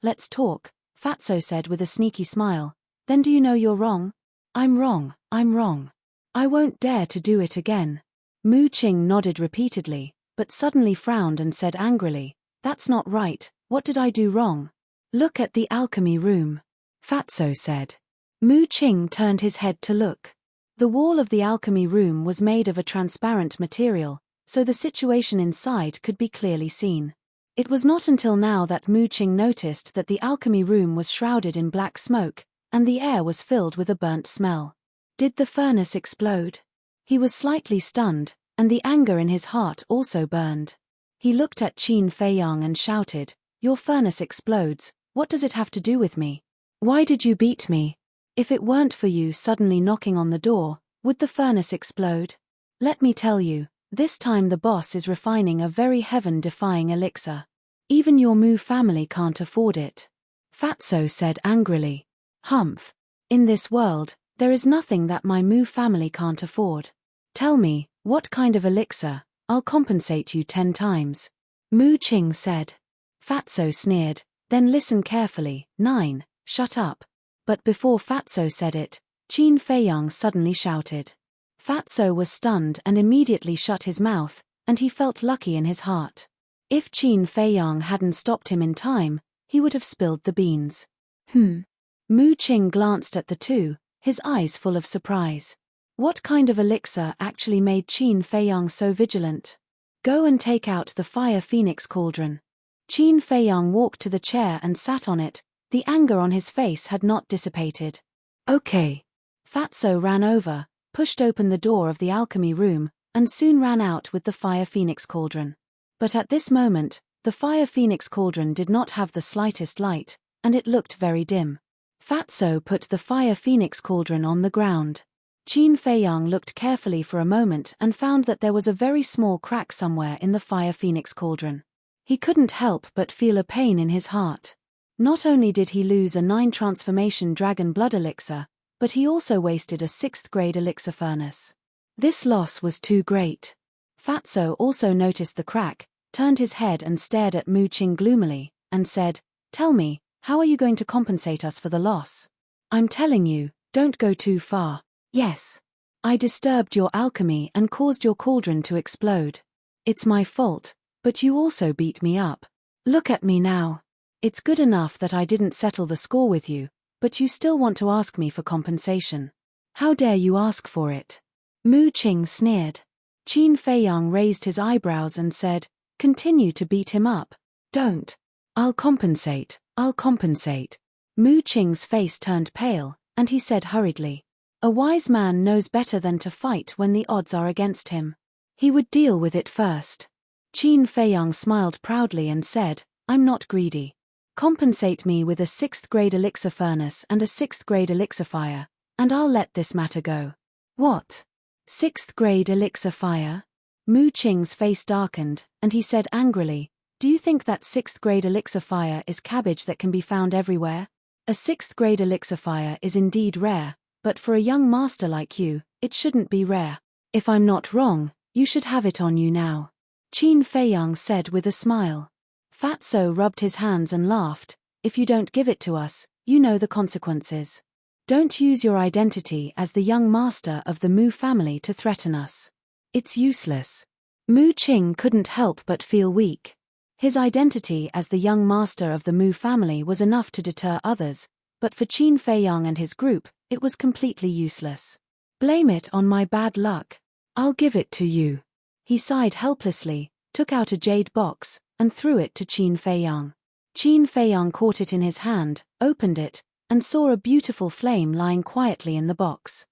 let's talk, Fatso said with a sneaky smile. Then do you know you're wrong? I'm wrong. I won't dare to do it again. Mu Qing nodded repeatedly, but suddenly frowned and said angrily, that's not right, what did I do wrong? Look at the alchemy room. Fatso said. Mu Qing turned his head to look. The wall of the alchemy room was made of a transparent material, so the situation inside could be clearly seen. It was not until now that Mu Qing noticed that the alchemy room was shrouded in black smoke, and the air was filled with a burnt smell. Did the furnace explode? He was slightly stunned, and the anger in his heart also burned. He looked at Qin Feiyang and shouted, your furnace explodes, what does it have to do with me? Why did you beat me? If it weren't for you suddenly knocking on the door, would the furnace explode? Let me tell you, this time the boss is refining a very heaven-defying elixir. Even your Mu family can't afford it. Fatso said angrily. Humph. In this world, there is nothing that my Mu family can't afford. Tell me, what kind of elixir? I'll compensate you 10 times. Mu Qing said. Fatso sneered, then listen carefully. 9, shut up. But before Fatso said it, Qin Feiyang suddenly shouted. Fatso was stunned and immediately shut his mouth, and he felt lucky in his heart. If Qin Feiyang hadn't stopped him in time, he would have spilled the beans. Mu Qing glanced at the two, his eyes full of surprise. What kind of elixir actually made Qin Feiyang so vigilant? Go and take out the fire phoenix cauldron. Qin Feiyang walked to the chair and sat on it. The anger on his face had not dissipated. Okay. Fatso ran over, pushed open the door of the alchemy room, and soon ran out with the fire phoenix cauldron. But at this moment, the fire phoenix cauldron did not have the slightest light, and it looked very dim. Fatso put the fire phoenix cauldron on the ground. Qin Feiyang looked carefully for a moment and found that there was a very small crack somewhere in the fire phoenix cauldron. He couldn't help but feel a pain in his heart. Not only did he lose a 9 transformation dragon blood elixir, but he also wasted a 6th grade elixir furnace. This loss was too great. Fatso also noticed the crack, turned his head and stared at Mu Qing gloomily, and said, Tell me, how are you going to compensate us for the loss? I'm telling you, don't go too far. Yes. I disturbed your alchemy and caused your cauldron to explode. It's my fault, but you also beat me up. Look at me now. It's good enough that I didn't settle the score with you, but you still want to ask me for compensation. How dare you ask for it? Mu Qing sneered. Qin Feiyang raised his eyebrows and said, Continue to beat him up. Don't. I'll compensate. Mu Qing's face turned pale, and he said hurriedly. A wise man knows better than to fight when the odds are against him. He would deal with it first. Qin Feiyang smiled proudly and said, I'm not greedy. Compensate me with a 6th grade elixir furnace and a 6th grade elixir fire, and I'll let this matter go. What? 6th grade elixir fire? Mu Qing's face darkened, and he said angrily, Do you think that 6th grade elixir fire is cabbage that can be found everywhere? A 6th grade elixir fire is indeed rare, but for a young master like you, it shouldn't be rare. If I'm not wrong, you should have it on you now. Qin Feiyang said with a smile. Fatso rubbed his hands and laughed. If you don't give it to us, you know the consequences. Don't use your identity as the young master of the Mu family to threaten us. It's useless. Mu Qing couldn't help but feel weak. His identity as the young master of the Mu family was enough to deter others, but for Qin Feiyang and his group, it was completely useless. Blame it on my bad luck. I'll give it to you. He sighed helplessly, took out a jade box, and threw it to Qin Feiyang. Qin Feiyang caught it in his hand, opened it, and saw a beautiful flame lying quietly in the box.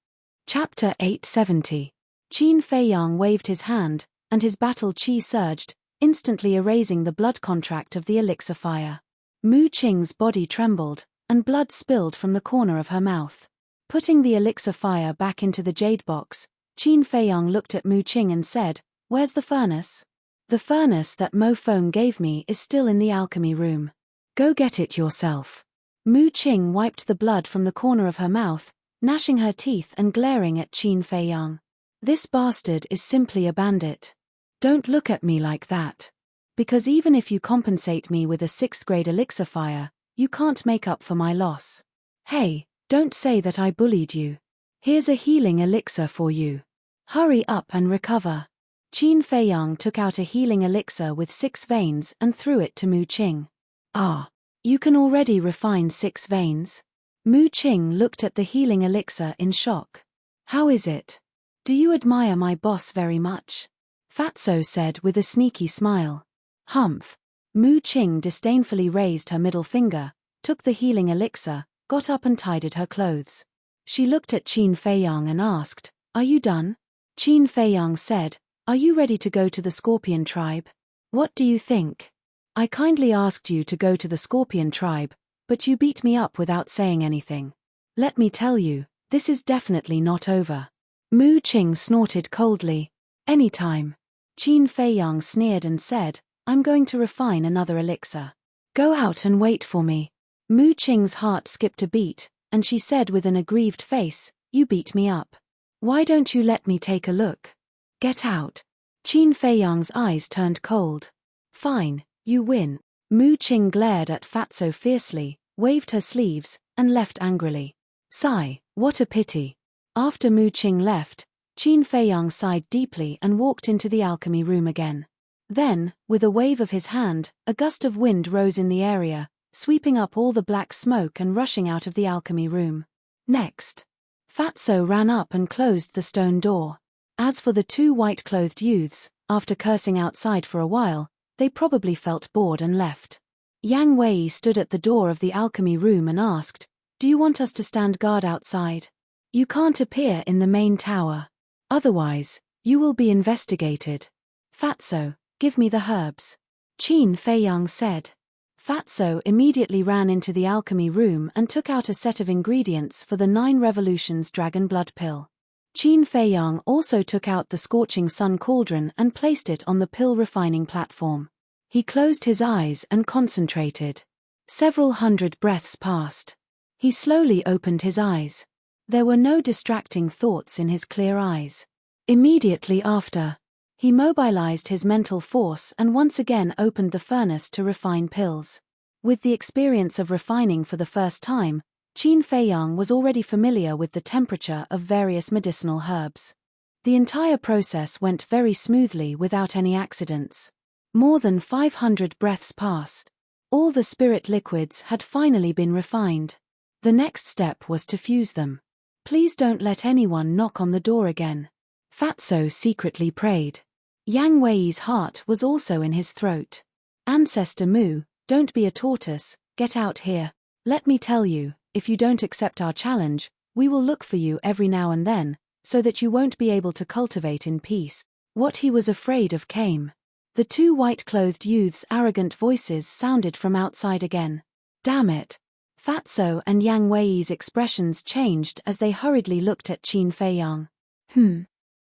Chapter 870. Qin Feiyang waved his hand, and his battle chi surged, instantly erasing the blood contract of the elixir fire. Mu Qing's body trembled, and blood spilled from the corner of her mouth. Putting the elixir fire back into the jade box, Qin Feiyang looked at Mu Qing and said, Where's the furnace? The furnace that Mo Feng gave me is still in the alchemy room. Go get it yourself. Mu Qing wiped the blood from the corner of her mouth, gnashing her teeth and glaring at Qin Feiyang. This bastard is simply a bandit. Don't look at me like that. Because even if you compensate me with a 6th grade elixir fire, you can't make up for my loss. Hey, don't say that I bullied you. Here's a healing elixir for you. Hurry up and recover. Qin Feiyang took out a healing elixir with 6 veins and threw it to Mu Qing. Ah, you can already refine 6 veins? Mu Qing looked at the healing elixir in shock. How is it? Do you admire my boss very much? Fatso said with a sneaky smile. Humph. Mu Qing disdainfully raised her middle finger, took the healing elixir, got up and tidied her clothes. She looked at Qin Feiyang and asked, Are you done? Qin Feiyang said, Are you ready to go to the Scorpion tribe? What do you think? I kindly asked you to go to the Scorpion tribe, but you beat me up without saying anything. Let me tell you, this is definitely not over. Mu Qing snorted coldly. Anytime. Qin Feiyang sneered and said, I'm going to refine another elixir. Go out and wait for me. Mu Qing's heart skipped a beat, and she said with an aggrieved face, You beat me up. Why don't you let me take a look? Get out. Qin Feiyang's eyes turned cold. Fine, you win. Mu Qing glared at Fatso fiercely, waved her sleeves, and left angrily. Sigh, what a pity. After Mu Qing left, Qin Feiyang sighed deeply and walked into the alchemy room again. Then, with a wave of his hand, a gust of wind rose in the area, sweeping up all the black smoke and rushing out of the alchemy room. Next. Fatso ran up and closed the stone door. As for the two white-clothed youths, after cursing outside for a while, they probably felt bored and left. Yang Wei stood at the door of the alchemy room and asked, Do you want us to stand guard outside? You can't appear in the main tower. Otherwise, you will be investigated. Fatso, give me the herbs. Qin Feiyang said. Fatso immediately ran into the alchemy room and took out a set of ingredients for the 9 Revolutions Dragon Blood Pill. Qin Feiyang also took out the Scorching Sun Cauldron and placed it on the pill refining platform. He closed his eyes and concentrated. Several hundred breaths passed. He slowly opened his eyes. There were no distracting thoughts in his clear eyes. Immediately after, he mobilized his mental force and once again opened the furnace to refine pills. With the experience of refining for the first time, Qin Feiyang was already familiar with the temperature of various medicinal herbs. The entire process went very smoothly without any accidents. More than 500 breaths passed. All the spirit liquids had finally been refined. The next step was to fuse them. Please don't let anyone knock on the door again. Fatso secretly prayed. Yang Wei's heart was also in his throat. Ancestor Mu, don't be a tortoise, get out here. Let me tell you, if you don't accept our challenge, we will look for you every now and then, so that you won't be able to cultivate in peace. What he was afraid of came. The two white-clothed youths' arrogant voices sounded from outside again. Damn it. Fatso and Yang Wei's expressions changed as they hurriedly looked at Qin Feiyang.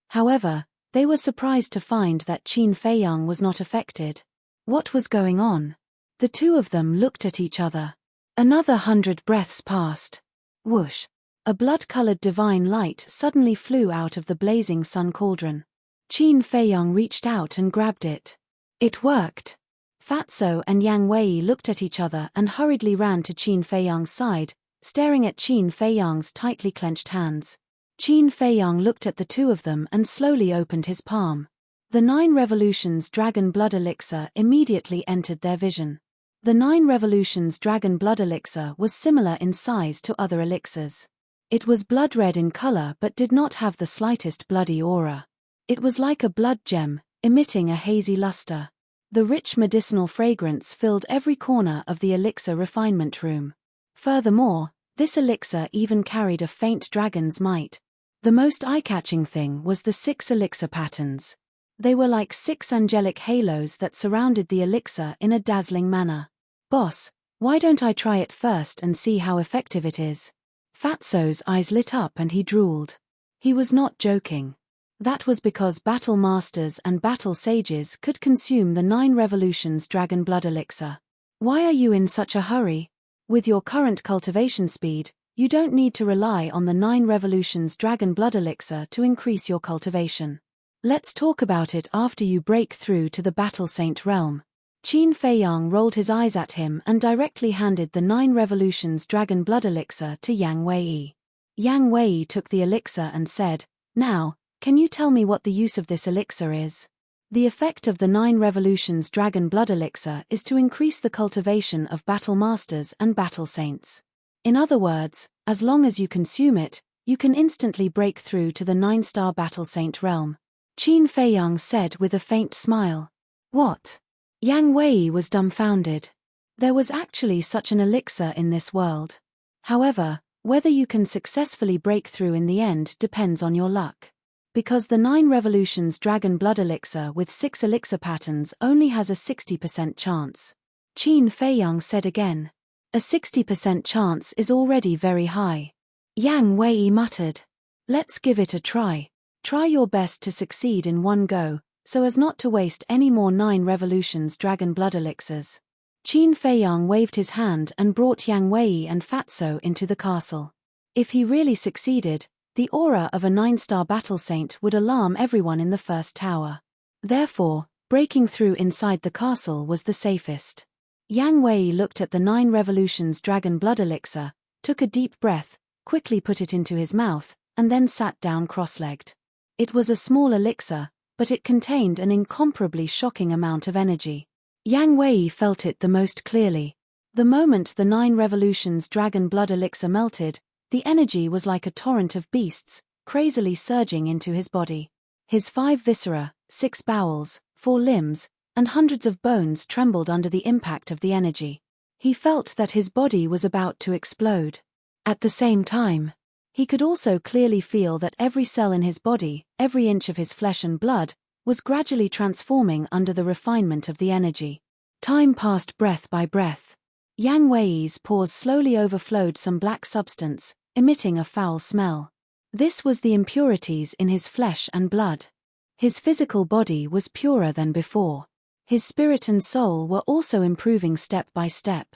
However, they were surprised to find that Qin Feiyang was not affected. What was going on? The two of them looked at each other. Another 100 breaths passed. Whoosh! A blood-colored divine light suddenly flew out of the blazing sun cauldron. Qin Feiyang reached out and grabbed it. It worked. Fatso and Yang Wei looked at each other and hurriedly ran to Qin Feiyang's side, staring at Qin Feiyang's tightly clenched hands. Qin Feiyang looked at the two of them and slowly opened his palm. The 9 Revolutions Dragon Blood Elixir immediately entered their vision. The 9 Revolutions Dragon Blood Elixir was similar in size to other elixirs. It was blood red in color but did not have the slightest bloody aura. It was like a blood gem, emitting a hazy luster. The rich medicinal fragrance filled every corner of the elixir refinement room. Furthermore, this elixir even carried a faint dragon's might. The most eye-catching thing was the 6 elixir patterns. They were like 6 angelic halos that surrounded the elixir in a dazzling manner. Boss, why don't I try it first and see how effective it is? Fatso's eyes lit up and he drooled. He was not joking. That was because battle masters and battle sages could consume the 9 Revolutions Dragon Blood Elixir. Why are you in such a hurry? With your current cultivation speed, you don't need to rely on the 9 Revolutions Dragon Blood Elixir to increase your cultivation. Let's talk about it after you break through to the Battle Saint realm. Qin Feiyang rolled his eyes at him and directly handed the 9 Revolutions Dragon Blood Elixir to Yang Wei. Yang Wei took the elixir and said, Now, can you tell me what the use of this elixir is? The effect of the 9 Revolutions Dragon Blood Elixir is to increase the cultivation of battle masters and battle saints. In other words, as long as you consume it, you can instantly break through to the 9-star battle saint realm. Qin Feiyang said with a faint smile. What? Yang Wei was dumbfounded. There was actually such an elixir in this world. However, whether you can successfully break through in the end depends on your luck. Because the 9 Revolutions Dragon Blood Elixir with 6 elixir patterns only has a 60% chance. Qin Feiyang said again. A 60% chance is already very high. Yang Wei muttered. Let's give it a try. Try your best to succeed in one go, so as not to waste any more 9 revolutions dragon blood elixirs. Qin Feiyang waved his hand and brought Yang Wei and Fatso into the castle. If he really succeeded, the aura of a 9-star battle saint would alarm everyone in the first tower. Therefore, breaking through inside the castle was the safest. Yang Wei looked at the 9 revolutions dragon blood elixir, took a deep breath, quickly put it into his mouth, and then sat down cross-legged. It was a small elixir, but it contained an incomparably shocking amount of energy. Yang Wei felt it the most clearly. The moment the 9 revolutions dragon blood elixir melted, the energy was like a torrent of beasts, crazily surging into his body. His 5 viscera, 6 bowels, 4 limbs, and hundreds of bones trembled under the impact of the energy. He felt that his body was about to explode. At the same time, he could also clearly feel that every cell in his body, every inch of his flesh and blood, was gradually transforming under the refinement of the energy. Time passed breath by breath. Yang Wei's pores slowly overflowed some black substance, emitting a foul smell. This was the impurities in his flesh and blood. His physical body was purer than before. His spirit and soul were also improving step by step.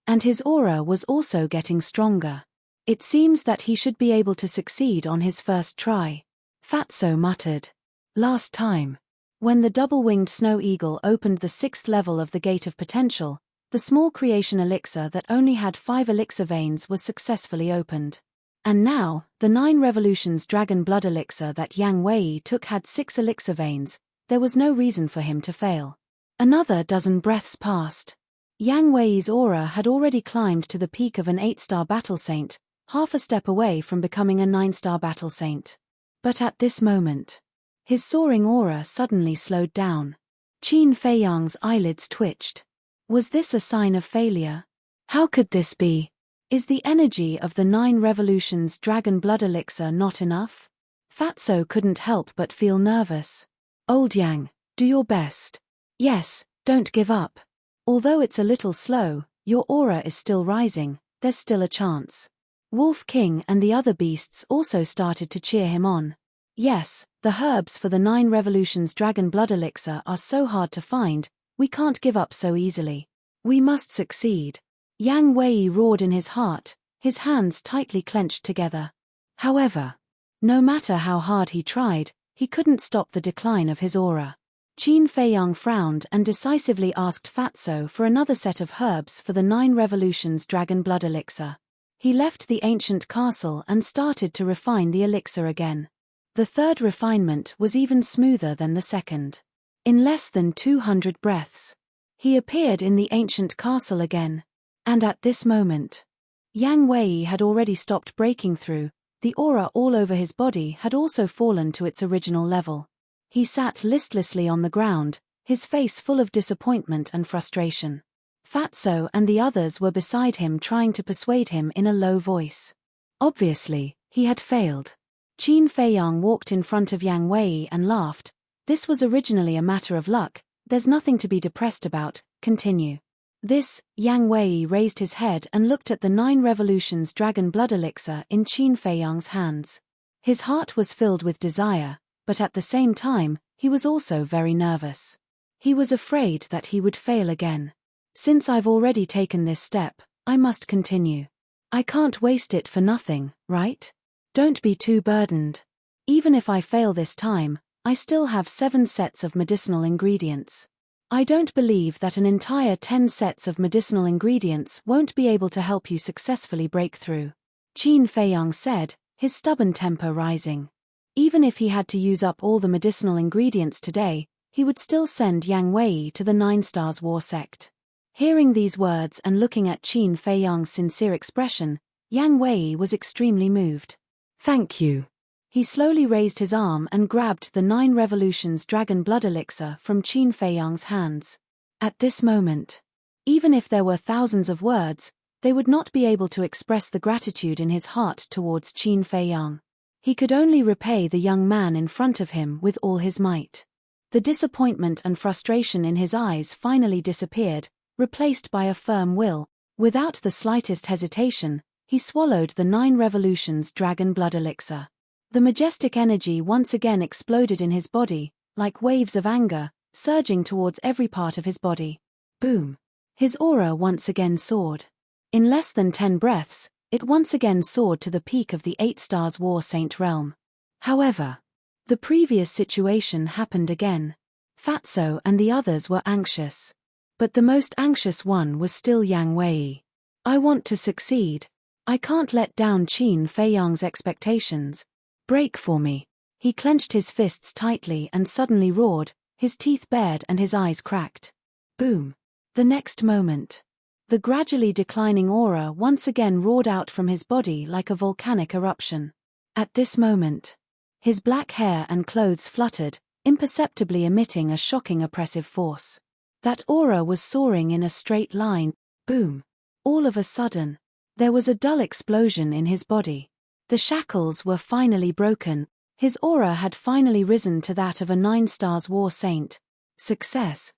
And his aura was also getting stronger. It seems that he should be able to succeed on his first try. Fatso muttered. Last time, when the double-winged snow eagle opened the 6th level of the Gate of Potential, the small creation elixir that only had 5 elixir veins was successfully opened. And now, the 9 revolutions dragon blood elixir that Yang Wei took had 6 elixir veins. There was no reason for him to fail. Another dozen breaths passed. Yang Wei's aura had already climbed to the peak of an 8-star battle saint, half a step away from becoming a 9-star battle saint. But at this moment, his soaring aura suddenly slowed down. Qin Feiyang's eyelids twitched. Was this a sign of failure? How could this be? Is the energy of the 9 revolutions dragon blood elixir not enough? Fatso couldn't help but feel nervous. Old Yang, do your best. Yes, don't give up. Although it's a little slow, your aura is still rising, there's still a chance. Wolf King and the other beasts also started to cheer him on. Yes, the herbs for the 9 revolutions dragon blood elixir are so hard to find, we can't give up so easily. We must succeed. Yang Wei roared in his heart, his hands tightly clenched together. However, no matter how hard he tried, he couldn't stop the decline of his aura. Qin Feiyang frowned and decisively asked Fatso for another set of herbs for the 9 revolutions dragon blood elixir. He left the ancient castle and started to refine the elixir again. The third refinement was even smoother than the second. In less than 200 breaths, he appeared in the ancient castle again. And at this moment, Yang Wei had already stopped breaking through, the aura all over his body had also fallen to its original level. He sat listlessly on the ground, his face full of disappointment and frustration. Fatso and the others were beside him trying to persuade him in a low voice. Obviously, he had failed. Qin Feiyang walked in front of Yang Wei and laughed. This was originally a matter of luck, there's nothing to be depressed about, continue. This, Yang Wei raised his head and looked at the 9 revolutions dragon blood elixir in Qin Feiyang's hands. His heart was filled with desire, but at the same time, he was also very nervous. He was afraid that he would fail again. Since I've already taken this step, I must continue. I can't waste it for nothing, right? Don't be too burdened. Even if I fail this time, I still have 7 sets of medicinal ingredients. I don't believe that an entire 10 sets of medicinal ingredients won't be able to help you successfully break through. Qin Feiyang said, his stubborn temper rising. Even if he had to use up all the medicinal ingredients today, he would still send Yang Wei to the 9 Stars War Sect. Hearing these words and looking at Qin Feiyang's sincere expression, Yang Wei was extremely moved. Thank you. He slowly raised his arm and grabbed the 9 revolutions dragon blood elixir from Qin Feiyang's hands. At this moment, even if there were thousands of words, they would not be able to express the gratitude in his heart towards Qin Feiyang. He could only repay the young man in front of him with all his might. The disappointment and frustration in his eyes finally disappeared, replaced by a firm will. Without the slightest hesitation, he swallowed the 9 revolutions dragon blood elixir. The majestic energy once again exploded in his body, like waves of anger, surging towards every part of his body. Boom! His aura once again soared. In less than 10 breaths, it once again soared to the peak of the 8 stars War Saint realm. However, the previous situation happened again. Fatso and the others were anxious. But the most anxious one was still Yang Wei. I want to succeed. I can't let down Qin Feiyang's expectations. Break for me. He clenched his fists tightly and suddenly roared, his teeth bared and his eyes cracked. Boom. The next moment, the gradually declining aura once again roared out from his body like a volcanic eruption. At this moment, his black hair and clothes fluttered, imperceptibly emitting a shocking oppressive force. That aura was soaring in a straight line. Boom. All of a sudden, there was a dull explosion in his body. The shackles were finally broken. His aura had finally risen to that of a 9 stars War Saint. Success.